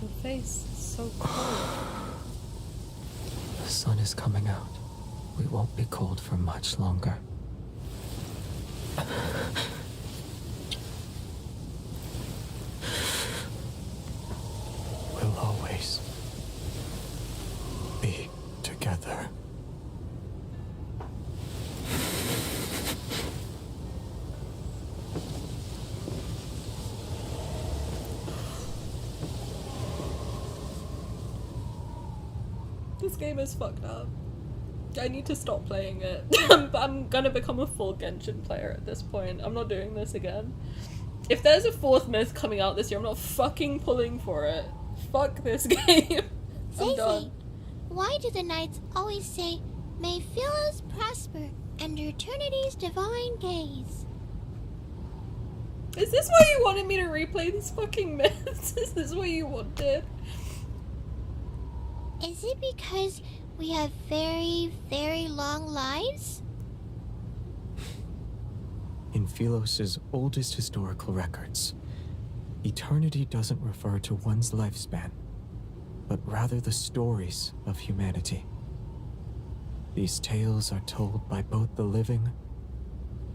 Your face is so cold. The sun is coming out. We won't be cold for much longer. We'll always be together. This game is fucked up. I need to stop playing it. I'm gonna become a full Genshin player at this point. I'm not doing this again. If there's a fourth myth coming out this year, I'm not fucking pulling for it. Fuck this game. I'm done. Why do the knights always say, "May Philos prosper under eternity's divine gaze"? Is this why you wanted me to replay these fucking myths? Is this what you wanted? Is it because we have very, very long lives? In Philos' oldest historical records, eternity doesn't refer to one's lifespan, but rather the stories of humanity. These tales are told by both the living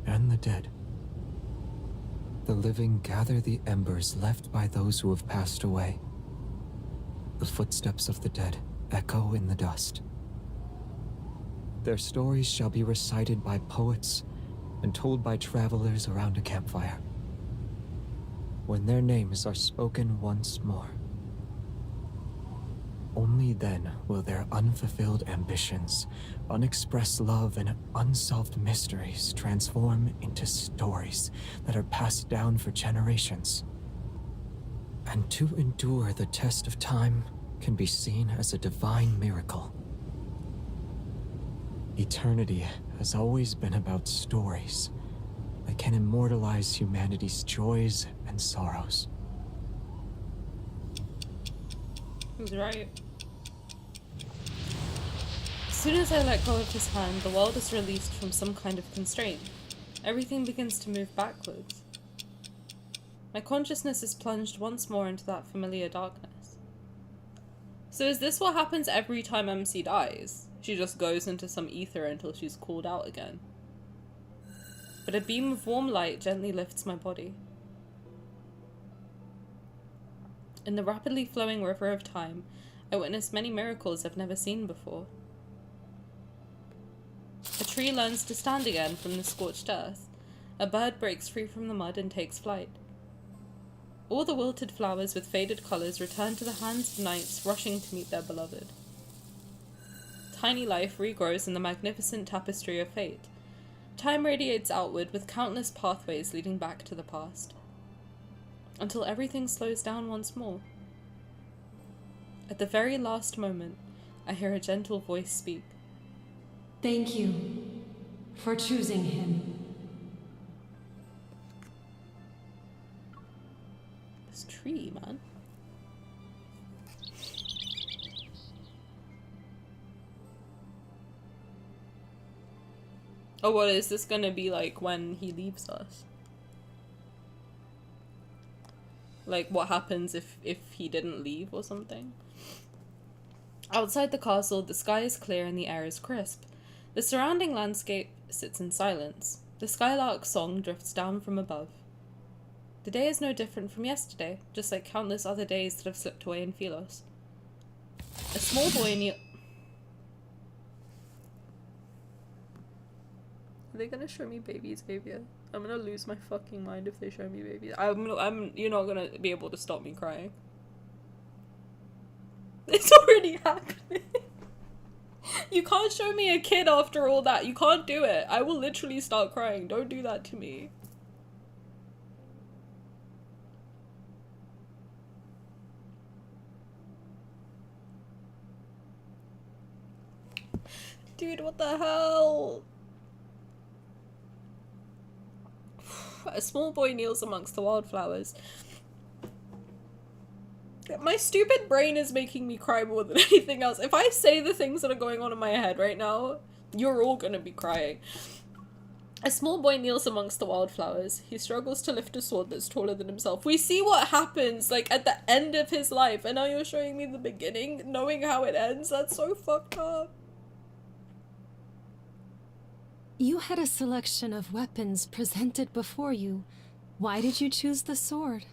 and the dead. The living gather the embers left by those who have passed away. The footsteps of the dead echo in the dust. Their stories shall be recited by poets and told by travelers around a campfire. When their names are spoken once more, only then will their unfulfilled ambitions, unexpressed love, and unsolved mysteries transform into stories that are passed down for generations. And to endure the test of time can be seen as a divine miracle. Eternity has always been about stories that can immortalize humanity's joys and sorrows. He's right. As soon as I let go of his hand, the world is released from some kind of constraint. Everything begins to move backwards. My consciousness is plunged once more into that familiar darkness. So is this what happens every time MC dies? She just goes into some ether until she's called out again. But a beam of warm light gently lifts my body. In the rapidly flowing river of time, I witness many miracles I've never seen before. A tree learns to stand again from the scorched earth. A bird breaks free from the mud and takes flight. All the wilted flowers with faded colours return to the hands of knights rushing to meet their beloved. Tiny life regrows in the magnificent tapestry of fate. Time radiates outward with countless pathways leading back to the past. Until everything slows down once more. At the very last moment, I hear a gentle voice speak. Thank you for choosing him. This tree, man. Oh, what is this gonna be like when he leaves us? Like, what happens if he didn't leave or something? Outside the castle, the sky is clear and the air is crisp. The surrounding landscape sits in silence. The skylark's song drifts down from above. The day is no different from yesterday, just like countless other days that have slipped away in Phylos. A small boy Are they gonna show me baby Xavier? I'm gonna lose my fucking mind if they show me baby. You're not gonna be able to stop me crying. It's already happening. You can't show me a kid after all that. You can't do it. I will literally start crying. Don't do that to me. Dude, what the hell? A small boy kneels amongst the wildflowers. My stupid brain is making me cry more than anything else. If I say the things that are going on in my head right now, you're all gonna be crying. A small boy kneels amongst the wildflowers. He struggles to lift a sword that's taller than himself. We see what happens, like, at the end of his life, and now you're showing me the beginning, knowing how it ends. That's so fucked up. You had a selection of weapons presented before you. Why did you choose the sword?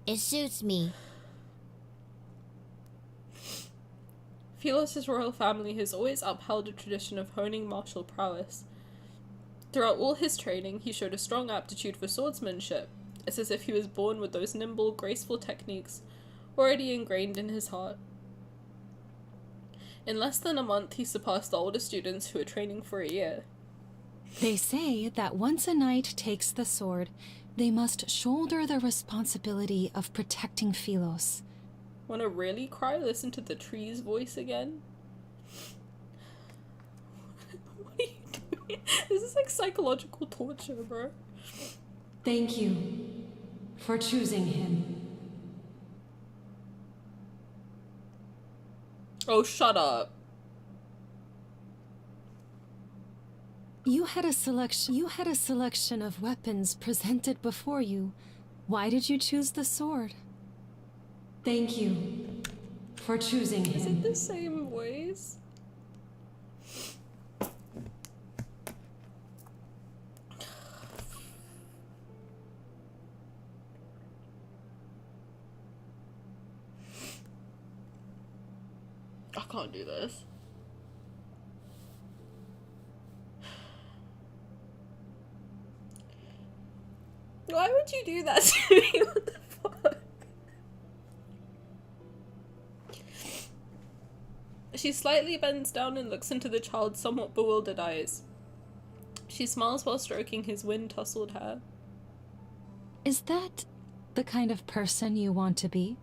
It suits me. Phylos' royal family has always upheld a tradition of honing martial prowess. Throughout all his training, he showed a strong aptitude for swordsmanship. It's as if he was born with those nimble, graceful techniques already ingrained in his heart. In less than a month, he surpassed the older students who were training for a year. They say that once a knight takes the sword, they must shoulder the responsibility of protecting Phylos. Wanna really cry? Listen to the tree's voice again? What are you doing? This is like psychological torture, bro. Thank you for choosing him. Oh, shut up. You had a selection of weapons presented before you. Why did you choose the sword? Thank you for choosing him. Is it the same voice? I can't do this. Why would you do that to me? What the fuck? She slightly bends down and looks into the child's somewhat bewildered eyes. She smiles while stroking his wind-tousled hair. Is that the kind of person you want to be?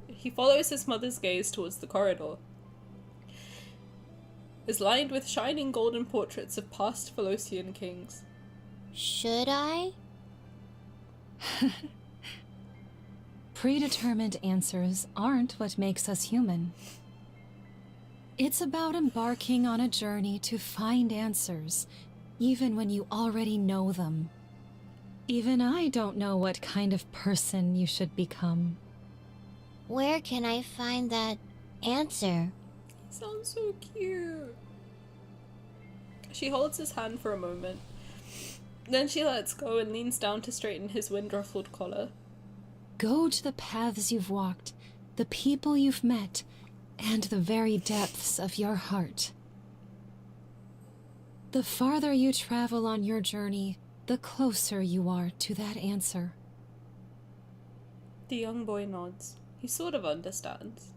He follows his mother's gaze towards the corridor. Is lined with shining golden portraits of past Philosian kings. Should I? Predetermined answers aren't what makes us human. It's about embarking on a journey to find answers, even when you already know them. Even I don't know what kind of person you should become. Where can I find that answer? Sounds so cute. She holds his hand for a moment. Then she lets go and leans down to straighten his wind-ruffled collar. Go to the paths you've walked, the people you've met, and the very depths of your heart. The farther you travel on your journey, the closer you are to that answer. The young boy nods. He sort of understands.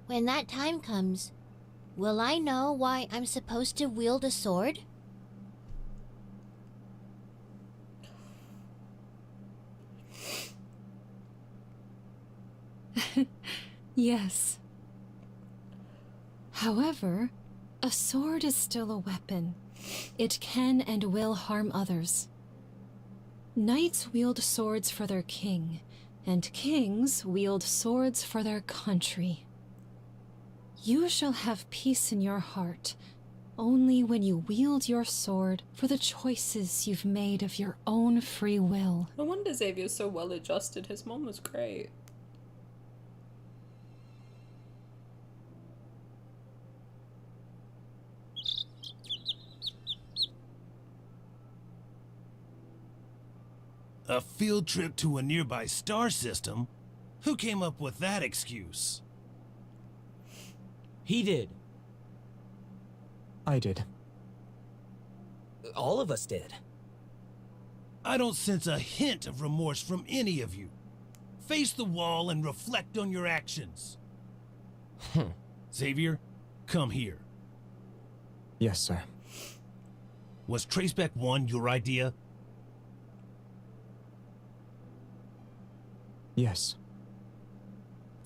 When that time comes, will I know why I'm supposed to wield a sword? Yes. However, a sword is still a weapon. It can and will harm others. Knights wield swords for their king, and kings wield swords for their country. You shall have peace in your heart only when you wield your sword for the choices you've made of your own free will. No wonder Xavier's so well adjusted. His mom was great. A field trip to a nearby star system? Who came up with that excuse? He did. I did. All of us did. I don't sense a hint of remorse from any of you. Face the wall and reflect on your actions. Xavier, come here. Yes, sir. Was Traceback 1 your idea? Yes.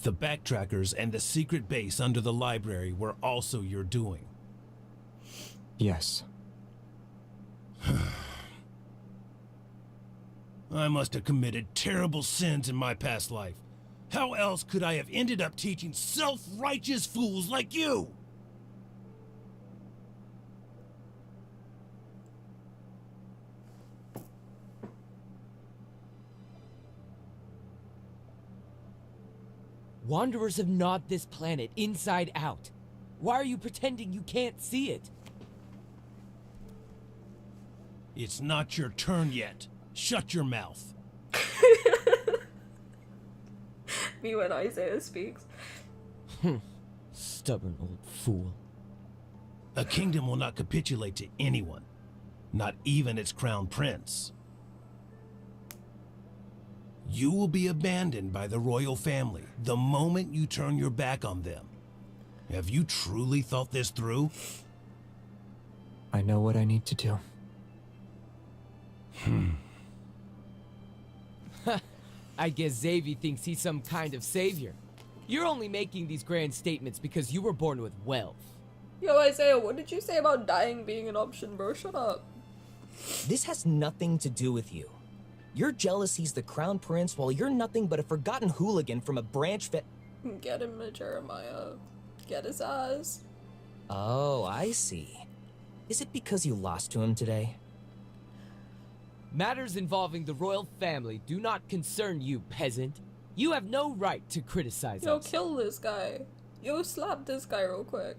The backtrackers and the secret base under the library were also your doing. Yes. I must have committed terrible sins in my past life. How else could I have ended up teaching self-righteous fools like you? Wanderers have gnawed this planet inside out. Why are you pretending you can't see it? It's not your turn yet. Shut your mouth. Me when Isaiah speaks. Stubborn old fool. A kingdom will not capitulate to anyone, not even its crown prince. You will be abandoned by the royal family the moment you turn your back on them. Have you truly thought this through? I know what I need to do. I guess Xavier thinks he's some kind of savior. You're only making these grand statements because you were born with wealth. Yo, Isaiah, what did you say about dying being an option, bro? Shut up. This has nothing to do with you. You're jealous he's the crown prince while you're nothing but a forgotten hooligan from a branch Get him, Jeremiah. Get his ass. Oh, I see. Is it because you lost to him today? Matters involving the royal family do not concern you, peasant. You have no right to criticize Yo, us. kill this guy. Yo, slap this guy real quick.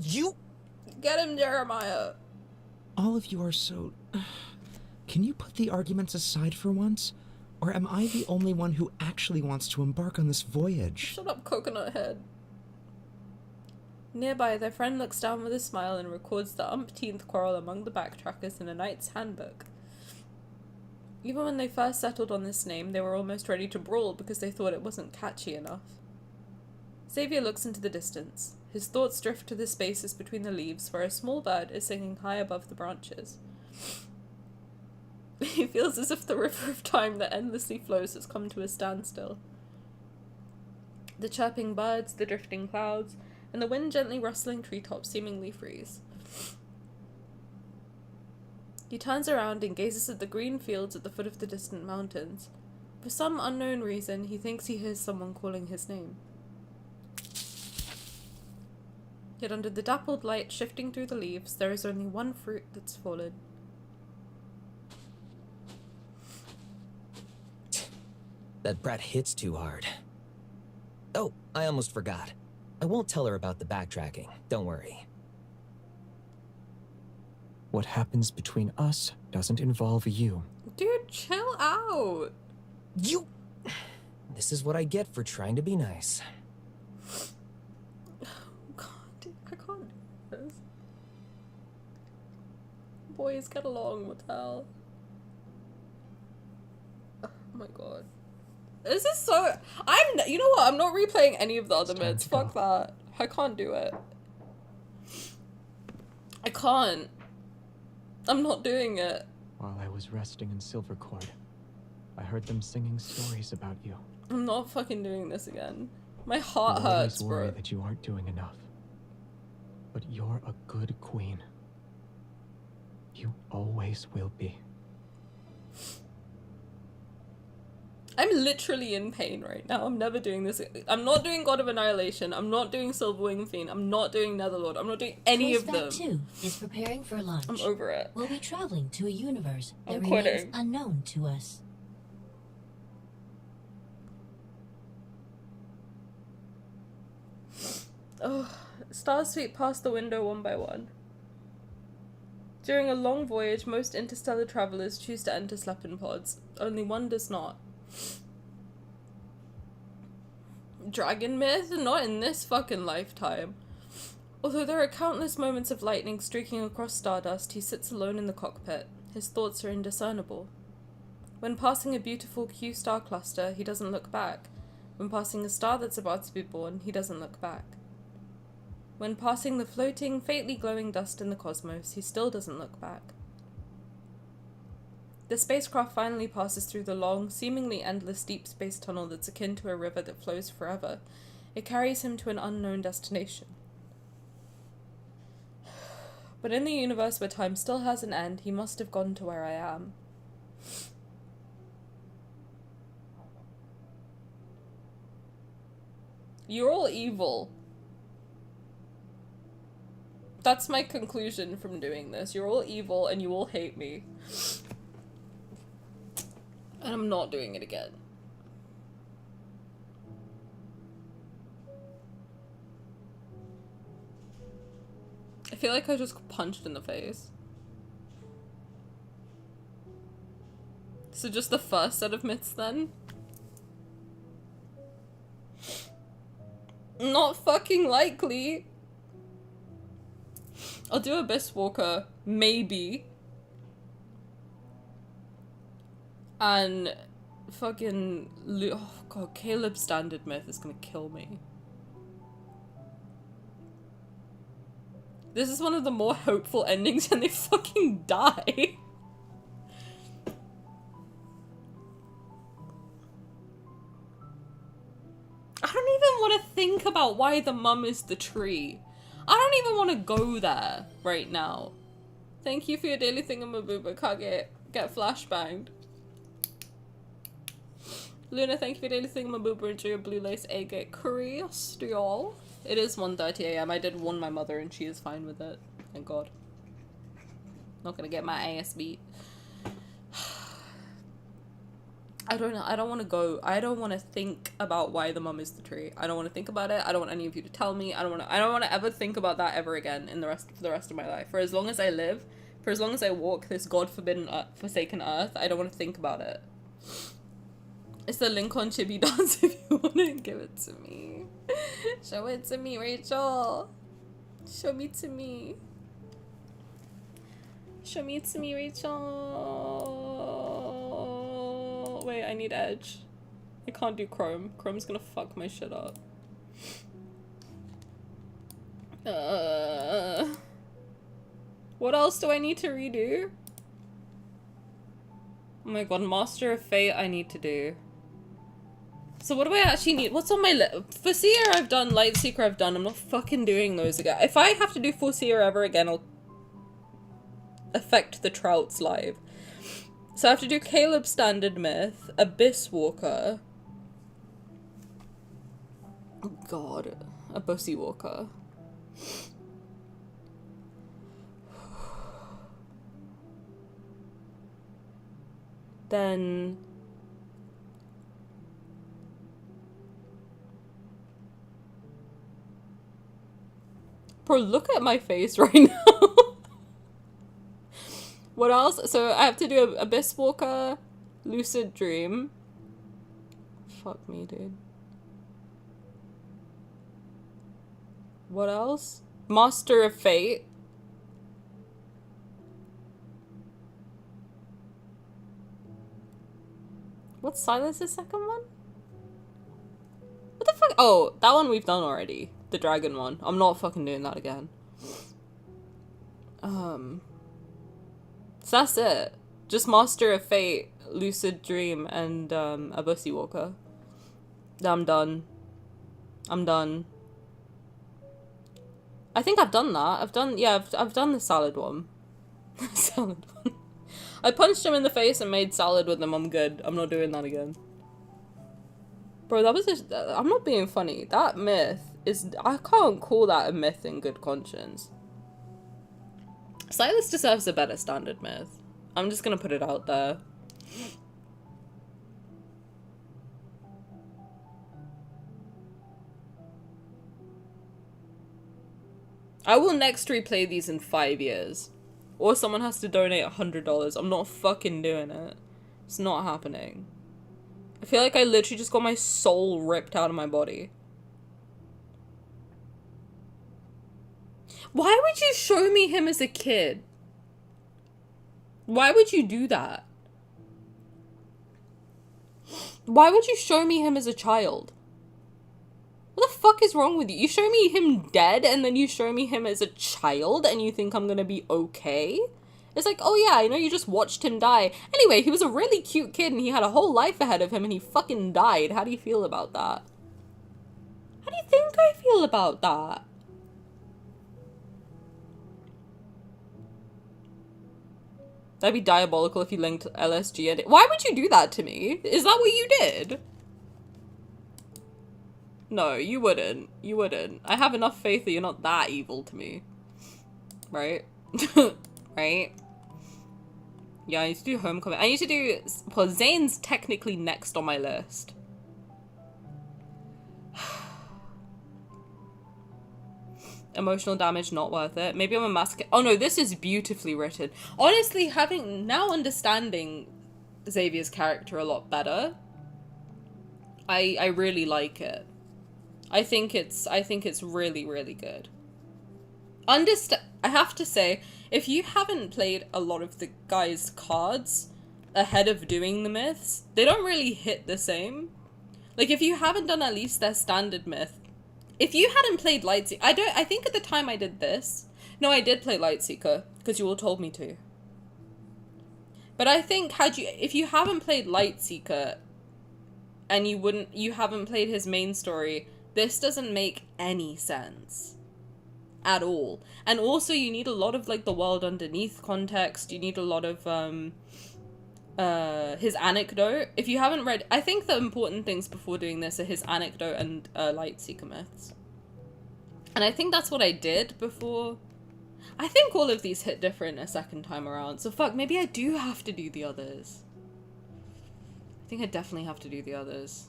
You... Get him, Jeremiah. All of you are so... Can you put the arguments aside for once? Or am I the only one who actually wants to embark on this voyage? Shut up, coconut head. Nearby, their friend looks down with a smile and records the umpteenth quarrel among the backtrackers in a knight's handbook. Even when they first settled on this name, they were almost ready to brawl because they thought it wasn't catchy enough. Xavier looks into the distance. His thoughts drift to the spaces between the leaves where a small bird is singing high above the branches. He feels as if the river of time that endlessly flows has come to a standstill. The chirping birds, the drifting clouds, and the wind gently rustling treetops seemingly freeze. He turns around and gazes at the green fields at the foot of the distant mountains. For some unknown reason, he thinks he hears someone calling his name. Yet under the dappled light shifting through the leaves, there is only one fruit that's fallen. That brat hits too hard. Oh, I almost forgot. I won't tell her about the backtracking. Don't worry. What happens between us doesn't involve you. Dude, chill out. You... This is what I get for trying to be nice. God, dude, I can't do this. Boys, get along, what the hell? Oh my god. This is so... you know what? I'm not replaying any of the other myths. Fuck that. I can't do it. I can't. I'm not doing it. While I was resting in Silvercord, I heard them singing stories about you. I'm not fucking doing this again. My heart You always hurts, worry bro. that you aren't doing enough. But you're a good queen. You always will be. I'm literally in pain right now. I'm never doing this. I'm not doing God of Annihilation. I'm not doing Silverwing Fiend. I'm not doing Netherlord. I'm not doing any of them. That too is preparing for launch. I'm over it. We'll be traveling to a universe that I'm remains quitting. unknown to us. Oh, stars sweep past the window one by one. During a long voyage, most interstellar travelers choose to enter Sleeping pods. Only one does not. Dragon myth? Not in this fucking lifetime. Although there are countless moments of lightning streaking across stardust, he sits alone in the cockpit. His thoughts are indiscernible. When passing a beautiful Q star cluster, he doesn't look back. When passing a star that's about to be born, he doesn't look back. When passing the floating, faintly glowing dust in the cosmos, he still doesn't look back. The spacecraft finally passes through the long, seemingly endless deep space tunnel that's akin to a river that flows forever. It carries him to an unknown destination. But in the universe where time still has an end, he must have gone to where I am. You're all evil. That's my conclusion from doing this. You're all evil and you all hate me. And I'm not doing it again. I feel like I just got punched in the face. So just the first set of myths then? Not fucking likely. I'll do Abyss Walker, maybe. And fucking oh god, Caleb's standard myth is gonna kill me. This is one of the more hopeful endings and they fucking die. I don't even want to think about why the mum is the tree. I don't even want to go there right now. Thank you for your daily thingamaboob, but can't get flashbanged. Luna, thank you for your daily thingamaboob, enjoy your blue lace agate crystal. It is 1:30 AM. I did warn my mother and she is fine with it. Thank God. Not gonna get my ass beat. I don't know. I don't want to go. I don't want to think about why the mum is the tree. I don't want to think about it. I don't want any of you to tell me. I don't want to ever think about that ever again for the rest of my life. For as long as I live, for as long as I walk this God-forbidden, forsaken earth, I don't want to think about it. It's the link on Chibi Dance if you want to give it to me. Show it to me, Rachel. Show me to me. Show me to me, Rachel. Wait, I need Edge. I can't do Chrome. Chrome's gonna fuck my shit up. What else do I need to redo? Oh my god, Master of Fate I need to do. So what do I actually need? What's on my list? For Seer I've done, Lightseeker I've done. I'm not fucking doing those again. If I have to do Full Seer ever again, I'll affect the Trouts live. So I have to do Caleb Standard Myth, Abyss Walker. Oh god, a Bussy Walker. then bro, look at my face right now. What else? So I have to do Abyss Walker, Lucid Dream. Fuck me, dude. What else? Master of Fate. What's Silas's second one? What the fuck? Oh, that one we've done already. The dragon one. I'm not fucking doing that again. So that's it. Just Master of Fate, Lucid Dream, and Abyss Walker. I'm done. I'm done. I think I've done that. I've done the salad one. Salad one. I punched him in the face and made salad with him. I'm good. I'm not doing that again. Bro, that was just... I'm not being funny. That myth is... I can't call that a myth in good conscience. Sylus deserves a better standard myth. I'm just gonna put it out there. I will next replay these in 5 years. Or someone has to donate $100. I'm not fucking doing it. It's not happening. I feel like I literally just got my soul ripped out of my body. Why would you show me him as a kid? Why would you do that? Why would you show me him as a child? What the fuck is wrong with you? You show me him dead and then you show me him as a child and you think I'm gonna be okay? It's like, oh yeah, I know you just watched him die. Anyway, he was a really cute kid and he had a whole life ahead of him and he fucking died. How do you feel about that? How do you think I feel about that? That'd be diabolical if you linked LSG and why would you do that to me? Is that what you did? No, you wouldn't. You wouldn't. I have enough faith that you're not that evil to me. Right? Right? Yeah, I need to do Homecoming. I need to do... Well, Zayne's technically next on my list. Emotional damage, not worth it. Maybe I'm a mask. Oh no, this is beautifully written. Honestly, now understanding Xavier's character a lot better, I really like it. I think it's really, really good. I have to say, if you haven't played a lot of the guy's cards ahead of doing the myths, they don't really hit the same. Like, if you haven't done at least their standard myth, if you hadn't played Lightseeker, I think at the time I did this. No, I did play Lightseeker, because you all told me to. But I think if you haven't played Lightseeker, and you haven't played his main story, this doesn't make any sense. At all. And also you need a lot of like the world underneath context. You need a lot of his anecdote. If you haven't read, I think the important things before doing this are his anecdote and Lightseeker myths. And I think that's what I did before. I think all of these hit different a second time around. So fuck, maybe I do have to do the others. I think I definitely have to do the others.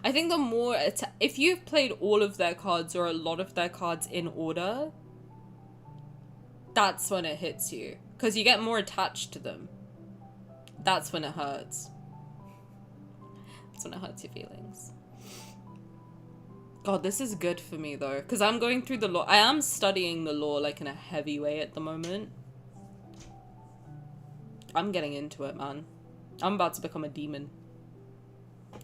I think the more... if you've played all of their cards or a lot of their cards in order, that's when it hits you. Because you get more attached to them. That's when it hurts. That's when it hurts your feelings. God, this is good for me though. Because I'm going through the lore. I am studying the lore like in a heavy way at the moment. I'm getting into it, man. I'm about to become a demon.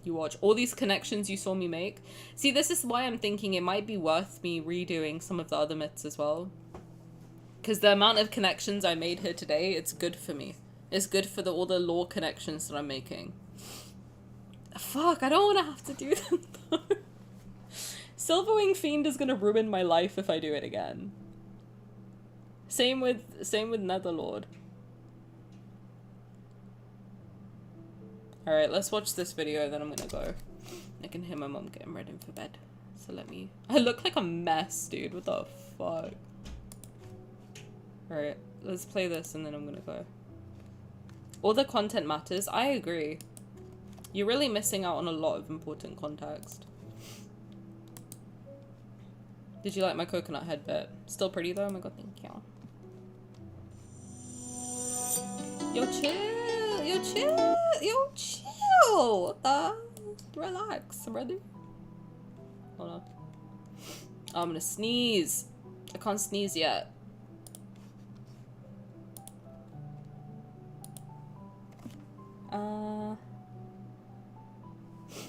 You watch. All these connections you saw me make. See, this is why I'm thinking it might be worth me redoing some of the other myths as well. Because the amount of connections I made here today, it's good for me. It's good for all the lore connections that I'm making. Fuck, I don't want to have to do them though. Silverwing Fiend is going to ruin my life if I do it again. Same with Netherlord. Alright, let's watch this video, then I'm gonna go. I can hear my mom getting ready for bed. So let me... I look like a mess, dude. What the fuck? Alright, let's play this and then I'm gonna go. All the content matters. I agree. You're really missing out on a lot of important context. Did you like my coconut head bit? Still pretty though? Oh my god, thank you. Yo, chill! Yo, chill! Yo, chill! Relax, brother. Hold on. Oh, I'm gonna sneeze. I can't sneeze yet.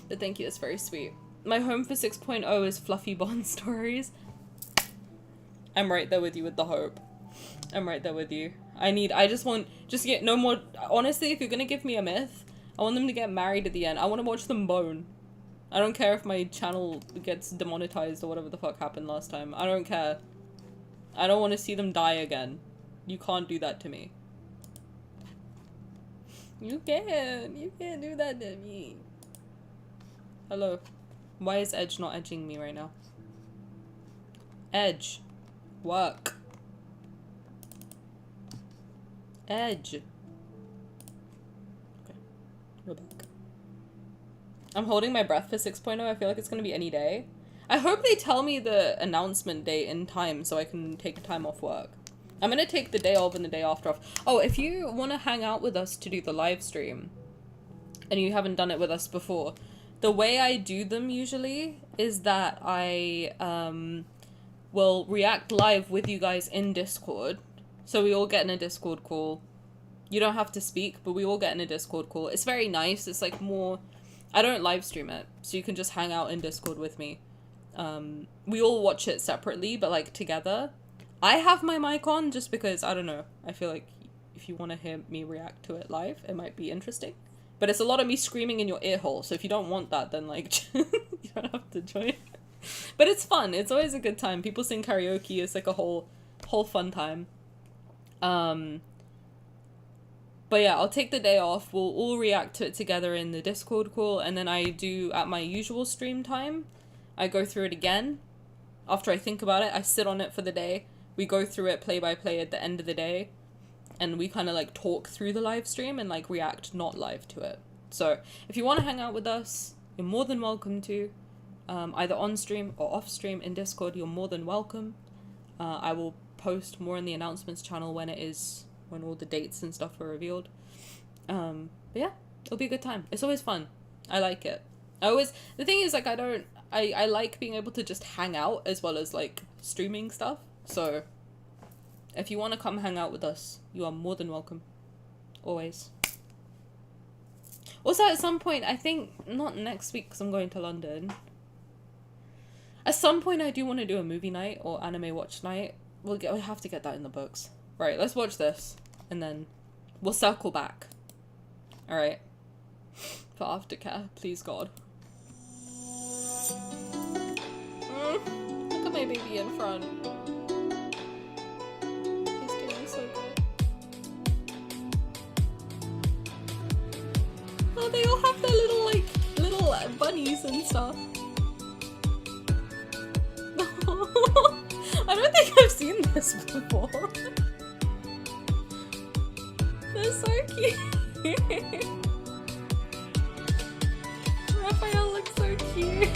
But thank you, that's very sweet. My home for 6.0 is fluffy Bond stories. I'm right there with you with the hope. I'm right there with you. Just get no more, honestly, if you're gonna give me a myth, I want them to get married at the end. I want to watch them bone. I don't care if my channel gets demonetized or whatever the fuck happened last time. I don't care. I don't want to see them die again. You can't do that to me. You can't do that to me. Hello. Why is Edge not edging me right now? Edge. Work. Edge. Okay. We're back. I'm holding my breath for 6.0. I feel like it's gonna be any day. I hope they tell me the announcement date in time so I can take time off work. I'm gonna take the day off and the day after off. Oh, if you want to hang out with us to do the live stream, and you haven't done it with us before, the way I do them usually is that I will react live with you guys in Discord. So we all get in a Discord call. You don't have to speak, but we all get in a Discord call. It's very nice. It's like more... I don't live stream it, so you can just hang out in Discord with me. We all watch it separately, but like together. I have my mic on just because, I don't know, I feel like if you want to hear me react to it live, it might be interesting. But it's a lot of me screaming in your ear hole, so if you don't want that, then like, you don't have to join. But it's fun. It's always a good time. People sing karaoke. It's like a whole fun time. But yeah, I'll take the day off. We'll all react to it together in the Discord call, and then I do at my usual stream time. I go through it again. After I think about it, I sit on it for the day. We go through it play by play at the end of the day, and we kind of like talk through the live stream and like react not live to it. So if you want to hang out with us, you're more than welcome to. Either on stream or off stream in Discord, you're more than welcome. I will post more in the announcements channel when all the dates and stuff are revealed. But yeah, it'll be a good time. It's always fun. I like it. The thing is, like, I like being able to just hang out as well as like streaming stuff. So if you want to come hang out with us, you are more than welcome. Always. Also, at some point, I think not next week because I'm going to London. At some point, I do want to do a movie night or anime watch night. We'll have to get that in the books. Right, let's watch this, and then we'll circle back. Alright. For aftercare, please God. Look at my baby in front. He's doing so good. Oh, they all have their little bunnies and stuff. I don't think I've seen this before. They're so cute. Raphael looks so cute.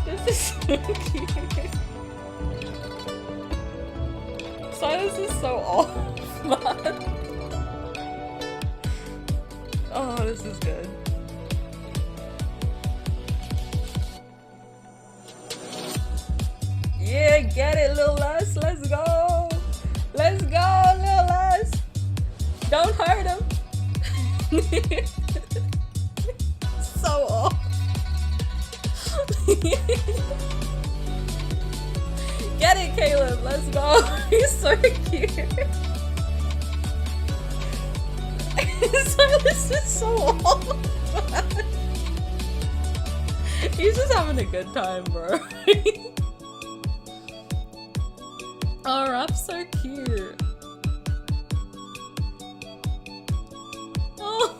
This is so cute. Sylus is so off, man. Oh, this is good. Yeah, get it, Lil Les. Let's go. Let's go, Lil Les. Don't hurt him. So off. Get it, Caleb. Let's go. He's so cute. Sylus is so off. He's just having a good time, bro. Oh, Rap's so cute. Oh,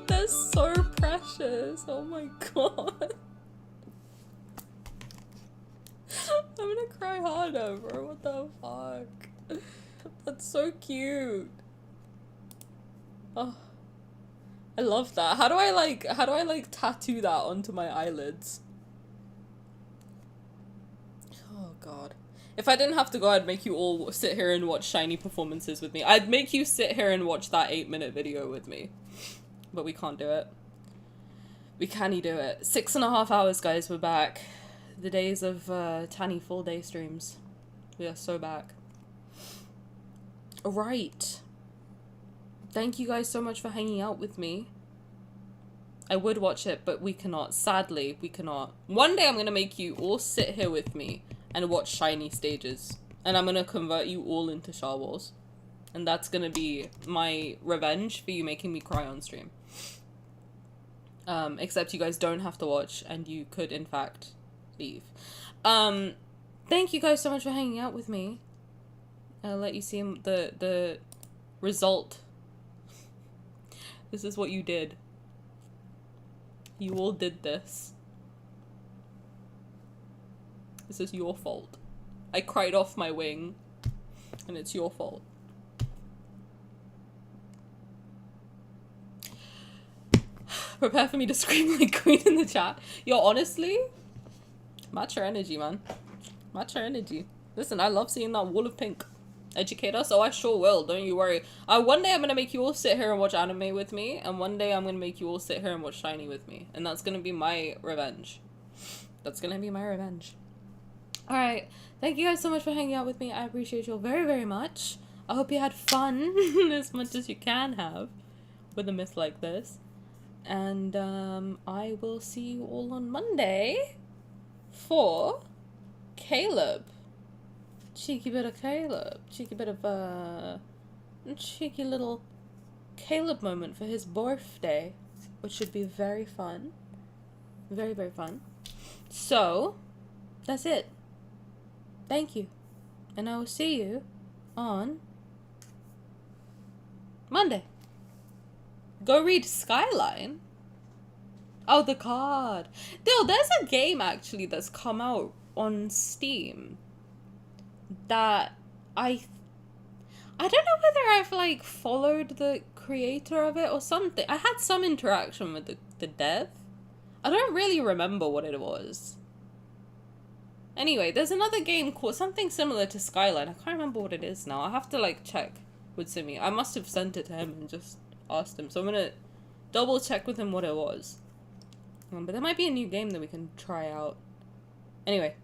they're so precious. precious. Oh my god. I'm gonna cry harder, bro. What the fuck? That's so cute. Oh, I love that. How do I like tattoo that onto my eyelids? Oh god. If I didn't have to go, I'd make you all sit here and watch shiny performances with me. I'd make you sit here and watch that 8-minute video with me. But we can't do it. We can't do it. 6.5 hours, guys, we're back. The days of Tani full day streams. We are so back. Alright. Thank you guys so much for hanging out with me. I would watch it, but we cannot. Sadly, we cannot. One day I'm gonna make you all sit here with me and watch shiny stages. And I'm gonna convert you all into Star Wars. And that's gonna be my revenge for you making me cry on stream. Except you guys don't have to watch, and you could, in fact, leave. Thank you guys so much for hanging out with me. I'll let you see the result. This is what you did. You all did this. This is your fault. I cried off my wing, and it's your fault. Prepare for me to scream like Queen in the chat. Yo, honestly, match your energy, man. Match your energy. Listen, I love seeing that wall of pink. Educate us? Oh, I sure will. Don't you worry. One day I'm gonna make you all sit here and watch anime with me, and one day I'm gonna make you all sit here and watch shiny with me, and that's gonna be my revenge. That's gonna be my revenge. Alright, thank you guys so much for hanging out with me. I appreciate you all very, very much. I hope you had fun as much as you can have with a myth like this. And I will see you all on Monday for Caleb. Cheeky bit of Caleb. Cheeky bit of cheeky little Caleb moment for his birthday, which should be very fun. Very, very fun. So, that's it. Thank you. And I will see you on Monday. Go read Skyline. Oh, the card. Yo, there's a game actually that's come out on Steam that I don't know whether I've like followed the creator of it or something. I had some interaction with the dev. I don't really remember what it was. Anyway, there's another game called something similar to Skyline. I can't remember what it is now. I have to like check with Simi. I must have sent it to him and just asked him. So I'm gonna double check with him what it was. But there might be a new game that we can try out. Anyway,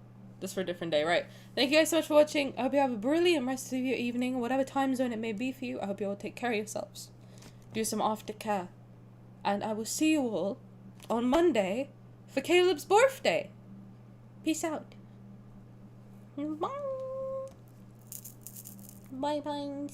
just for a different day. Right. Thank you guys so much for watching. I hope you have a brilliant rest of your evening, whatever time zone it may be for you. I hope you all take care of yourselves. Do some aftercare. And I will see you all on Monday for Caleb's birthday. Peace out. Bye. Bye-bye.